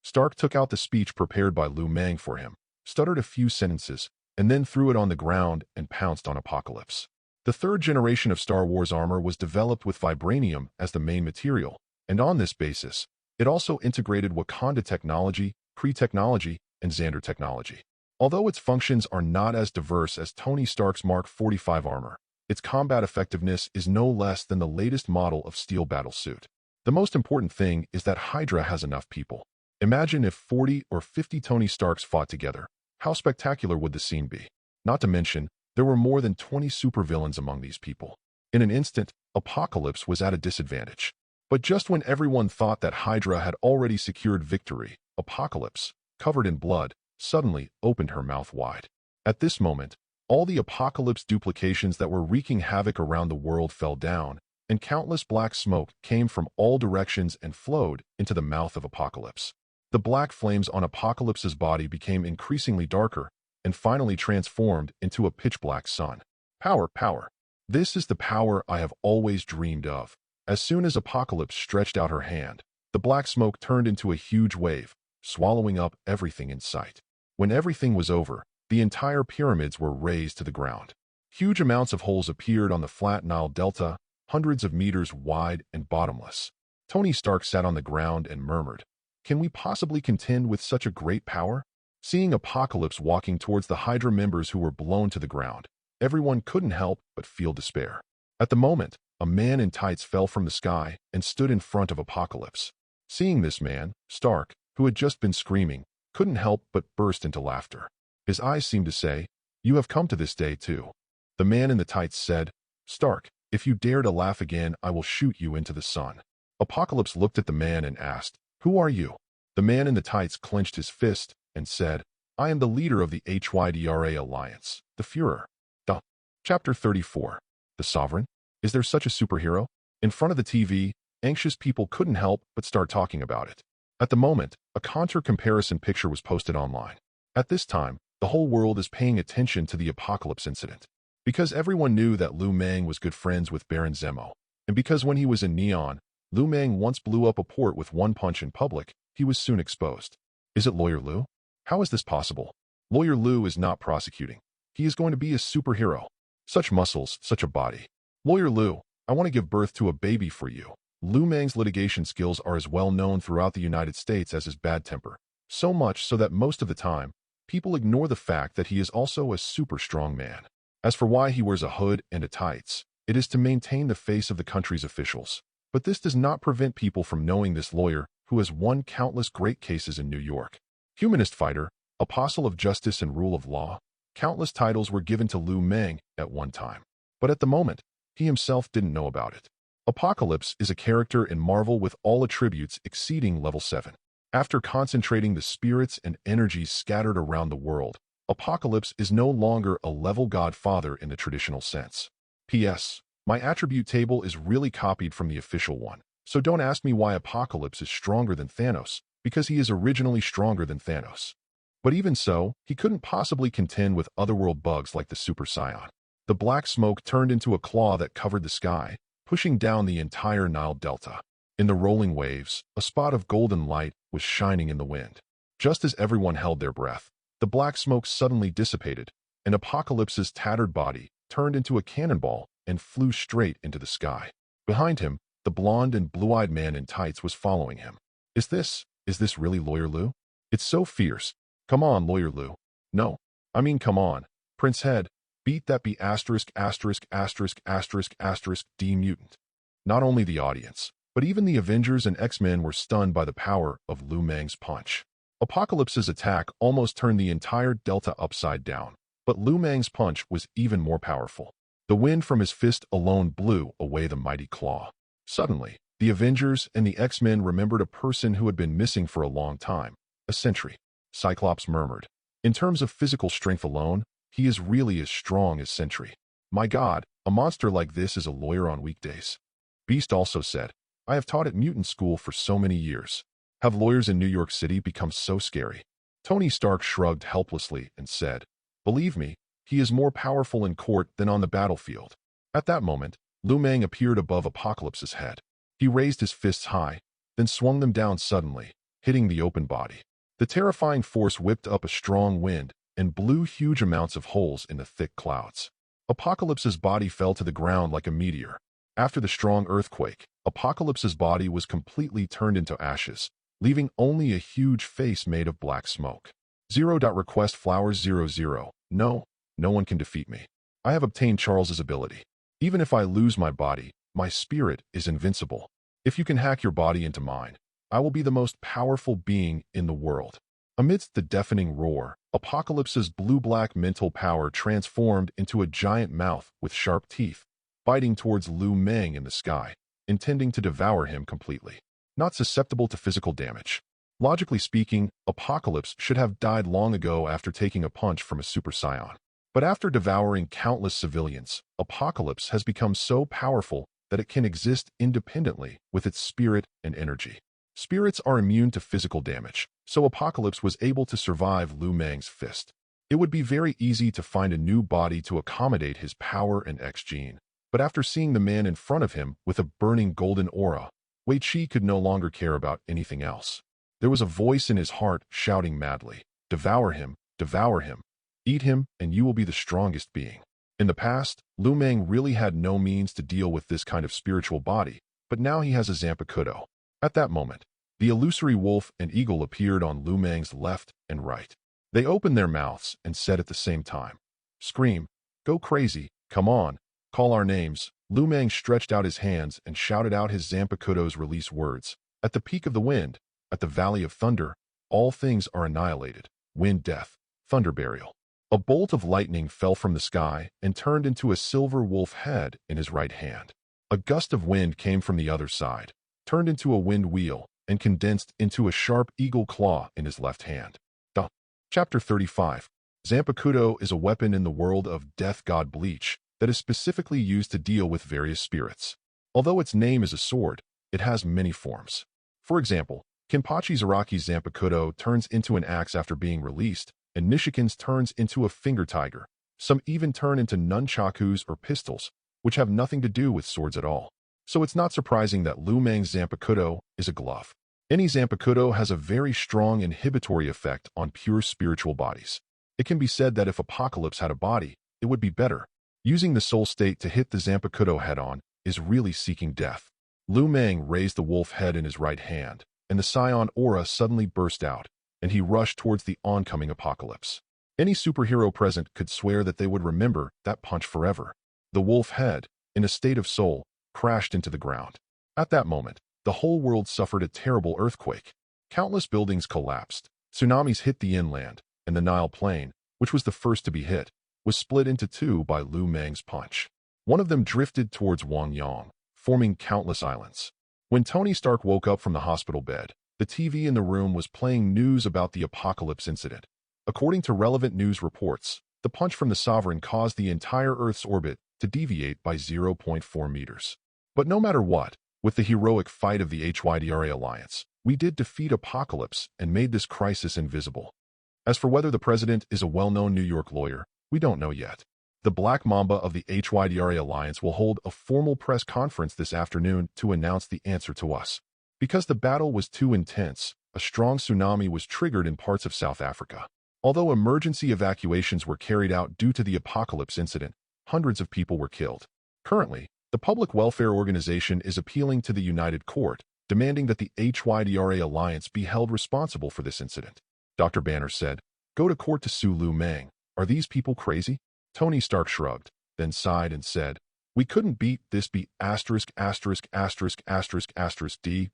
Stark took out the speech prepared by Liu Mang for him, stuttered a few sentences, and then threw it on the ground and pounced on Apocalypse. The 3rd generation of Star Wars armor was developed with vibranium as the main material, and on this basis, it also integrated Wakanda technology, Kree technology, and Xander technology. Although its functions are not as diverse as Tony Stark's Mark 45 armor, its combat effectiveness is no less than the latest model of steel battlesuit. The most important thing is that Hydra has enough people. Imagine if 40 or 50 Tony Starks fought together. How spectacular would the scene be? Not to mention, there were more than 20 supervillains among these people. In an instant, Apocalypse was at a disadvantage. But just when everyone thought that Hydra had already secured victory, Apocalypse, covered in blood, suddenly opened her mouth wide. At this moment, all the Apocalypse duplications that were wreaking havoc around the world fell down, and countless black smoke came from all directions and flowed into the mouth of Apocalypse. The black flames on Apocalypse's body became increasingly darker and finally transformed into a pitch-black sun. Power. This is the power I have always dreamed of. As soon as Apocalypse stretched out her hand, the black smoke turned into a huge wave, swallowing up everything in sight. When everything was over, the entire pyramids were razed to the ground. Huge amounts of holes appeared on the flat Nile Delta, hundreds of meters wide and bottomless. Tony Stark sat on the ground and murmured, "Can we possibly contend with such a great power?" Seeing Apocalypse walking towards the Hydra members who were blown to the ground, everyone couldn't help but feel despair. At the moment, a man in tights fell from the sky and stood in front of Apocalypse. Seeing this man, Stark, who had just been screaming, couldn't help but burst into laughter. His eyes seemed to say, "You have come to this day too." The man in the tights said, "Stark, if you dare to laugh again, I will shoot you into the sun." Apocalypse looked at the man and asked, "Who are you?" The man in the tights clenched his fist and said, "I am the leader of the Hydra Alliance, the Führer." Chapter 34. The Sovereign? Is there such a superhero? In front of the TV, anxious people couldn't help but start talking about it. At the moment, a contour comparison picture was posted online. At this time, the whole world is paying attention to the Apocalypse incident. Because everyone knew that Liu Mang was good friends with Baron Zemo, and because when he was in Neon, Liu Mang once blew up a port with one punch in public, he was soon exposed. Is it Lawyer Liu? How is this possible? Lawyer Liu is not prosecuting. He is going to be a superhero. Such muscles, such a body. Lawyer Liu, I want to give birth to a baby for you. Liu Mang's litigation skills are as well known throughout the United States as his bad temper. So much so that most of the time, people ignore the fact that he is also a super strong man. As for why he wears a hood and a tights, it is to maintain the face of the country's officials. But this does not prevent people from knowing this lawyer who has won countless great cases in New York. Humanist fighter, apostle of justice and rule of law, countless titles were given to Liu Mang at one time. But at the moment, he himself didn't know about it. Apocalypse is a character in Marvel with all attributes exceeding level 7. After concentrating the spirits and energies scattered around the world, Apocalypse is no longer a level godfather in the traditional sense. P.S. My attribute table is really copied from the official one, so don't ask me why Apocalypse is stronger than Thanos, because he is originally stronger than Thanos. But even so, he couldn't possibly contend with otherworld bugs like the Super Scion. The black smoke turned into a claw that covered the sky, pushing down the entire Nile Delta. In the rolling waves, a spot of golden light was shining in the wind. Just as everyone held their breath, the black smoke suddenly dissipated, and Apocalypse's tattered body turned into a cannonball and flew straight into the sky. Behind him, the blonde and blue-eyed man in tights was following him. Is this really Lawyer Liu? It's so fierce. Come on, Lawyer Liu. No. I mean, come on. Prince Head, beat that B*************** D mutant. Not only the audience, but even the Avengers and X-Men were stunned by the power of Liu Mang's punch. Apocalypse's attack almost turned the entire Delta upside down, but Liu Mang's punch was even more powerful. The wind from his fist alone blew away the mighty claw. Suddenly, the Avengers and the X-Men remembered a person who had been missing for a long time, a Sentry. Cyclops murmured, "In terms of physical strength alone, he is really as strong as Sentry. My God, a monster like this is a lawyer on weekdays." Beast also said, "I have taught at mutant school for so many years. Have lawyers in New York City become so scary?" Tony Stark shrugged helplessly and said, "Believe me, he is more powerful in court than on the battlefield." At that moment, Liu Mang appeared above Apocalypse's head. He raised his fists high, then swung them down suddenly, hitting the open body. The terrifying force whipped up a strong wind and blew huge amounts of holes in the thick clouds. Apocalypse's body fell to the ground like a meteor. After the strong earthquake, Apocalypse's body was completely turned into ashes, leaving only a huge face made of black smoke. Request flowers 00. No one can defeat me. I have obtained Charles's ability. Even if I lose my body, my spirit is invincible. If you can hack your body into mine, I will be the most powerful being in the world. Amidst the deafening roar, Apocalypse's blue-black mental power transformed into a giant mouth with sharp teeth, biting towards Liu Mang in the sky, intending to devour him completely. Not susceptible to physical damage. Logically speaking, Apocalypse should have died long ago after taking a punch from a Super Scion. But after devouring countless civilians, Apocalypse has become so powerful that it can exist independently with its spirit and energy. Spirits are immune to physical damage, so Apocalypse was able to survive Liu Mang's fist. It would be very easy to find a new body to accommodate his power and X gene. But after seeing the man in front of him with a burning golden aura, Wei Chi could no longer care about anything else. There was a voice in his heart shouting madly, "Devour him, devour him." Eat him, and you will be the strongest being. In the past, Liu Mang really had no means to deal with this kind of spiritual body, but now he has a Zanpakuto. At that moment, the illusory wolf and eagle appeared on Liu Mang's left and right. They opened their mouths and said at the same time, "Scream, go crazy, come on, call our names." Liu Mang stretched out his hands and shouted out his Zanpakuto's release words. At the peak of the wind, at the valley of thunder, all things are annihilated. Wind death, thunder burial. A bolt of lightning fell from the sky and turned into a silver wolf head in his right hand. A gust of wind came from the other side, turned into a wind wheel, and condensed into a sharp eagle claw in his left hand. Chapter 35. Zanpakuto is a weapon in the world of death god Bleach that is specifically used to deal with various spirits. Although its name is a sword, it has many forms. For example, Kenpachi Zaraki's Zanpakuto turns into an axe after being released, and Nishikin's turns into a finger tiger. Some even turn into nunchakus or pistols, which have nothing to do with swords at all. So it's not surprising that Liu Mang's Zanpakuto is a glove. Any Zanpakuto has a very strong inhibitory effect on pure spiritual bodies. It can be said that if Apocalypse had a body, it would be better. Using the soul state to hit the Zanpakuto head-on is really seeking death. Liu Mang raised the wolf head in his right hand, and the Scion aura suddenly burst out, and he rushed towards the oncoming Apocalypse. Any superhero present could swear that they would remember that punch forever. The wolf head, in a state of soul, crashed into the ground. At that moment, the whole world suffered a terrible earthquake. Countless buildings collapsed, tsunamis hit the inland, and the Nile Plain, which was the first to be hit, was split into two by Liu Mang's punch. One of them drifted towards Wangyang, forming countless islands. When Tony Stark woke up from the hospital bed, the TV in the room was playing news about the Apocalypse incident. According to relevant news reports, the punch from the Sovereign caused the entire Earth's orbit to deviate by 0.4 meters. But no matter what, with the heroic fight of the HYDRA Alliance, we did defeat Apocalypse and made this crisis invisible. As for whether the president is a well-known New York lawyer, we don't know yet. The Black Mamba of the HYDRA Alliance will hold a formal press conference this afternoon to announce the answer to us. Because the battle was too intense, a strong tsunami was triggered in parts of South Africa. Although emergency evacuations were carried out due to the Apocalypse incident, hundreds of people were killed. Currently, the Public Welfare Organization is appealing to the United Court, demanding that the HYDRA Alliance be held responsible for this incident. Dr. Banner said, "Go to court to sue Liu Mang. Are these people crazy?" Tony Stark shrugged, then sighed and said, "We couldn't beat this D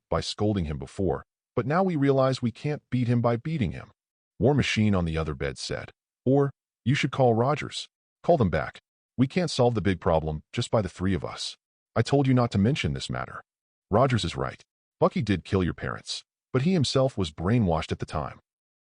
by scolding him before, but now we realize we can't beat him by beating him." War Machine on the other bed said, "Or, you should call Rogers. Call them back. We can't solve the big problem just by the three of us. I told you not to mention this matter." Rogers is right. Bucky did kill your parents, but he himself was brainwashed at the time.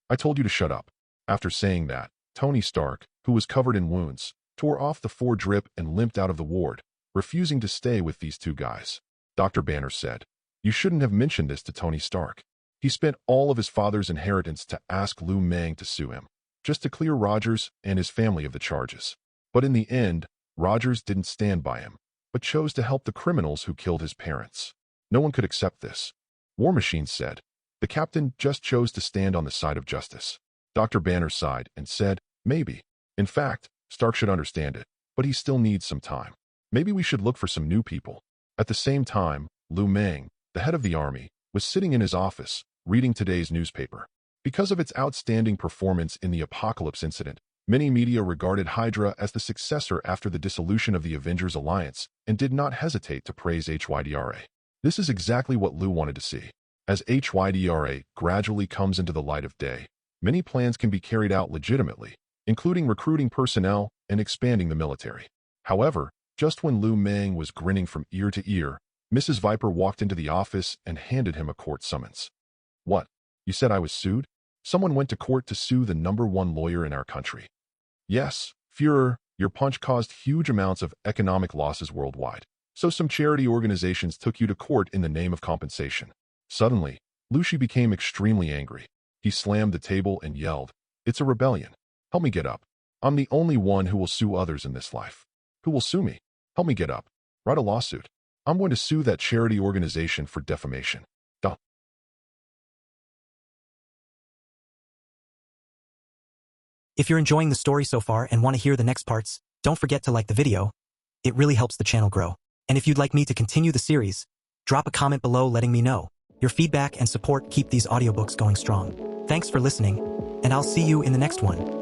I told you to shut up. After saying that, Tony Stark, who was covered in wounds, tore off the foredrip and limped out of the ward, refusing to stay with these two guys. Dr. Banner said, "You shouldn't have mentioned this to Tony Stark. He spent all of his father's inheritance to ask Liu Mang to sue him, just to clear Rogers and his family of the charges. But in the end, Rogers didn't stand by him, but chose to help the criminals who killed his parents. No one could accept this." War Machine said, "The captain just chose to stand on the side of justice." Dr. Banner sighed and said, "Maybe. In fact, Stark should understand it, but he still needs some time. Maybe we should look for some new people." At the same time, Liu Mang, the head of the army, was sitting in his office, reading today's newspaper. Because of its outstanding performance in the Apocalypse incident, many media regarded Hydra as the successor after the dissolution of the Avengers alliance and did not hesitate to praise HYDRA. This is exactly what Liu wanted to see. As HYDRA gradually comes into the light of day, many plans can be carried out legitimately, including recruiting personnel and expanding the military. However, just when Liu Mang was grinning from ear to ear, Mrs. Viper walked into the office and handed him a court summons. "What? You said I was sued? Someone went to court to sue the #1 lawyer in our country." "Yes, Führer, your punch caused huge amounts of economic losses worldwide, so some charity organizations took you to court in the name of compensation." Suddenly, Lucy became extremely angry. He slammed the table and yelled, "It's a rebellion. Help me get up. I'm the only one who will sue others in this life." "Who will sue me? Help me get up. Write a lawsuit. I'm going to sue that charity organization for defamation." If you're enjoying the story so far and want to hear the next parts, don't forget to like the video. It really helps the channel grow. And if you'd like me to continue the series, drop a comment below letting me know. Your feedback and support keep these audiobooks going strong. Thanks for listening, and I'll see you in the next one.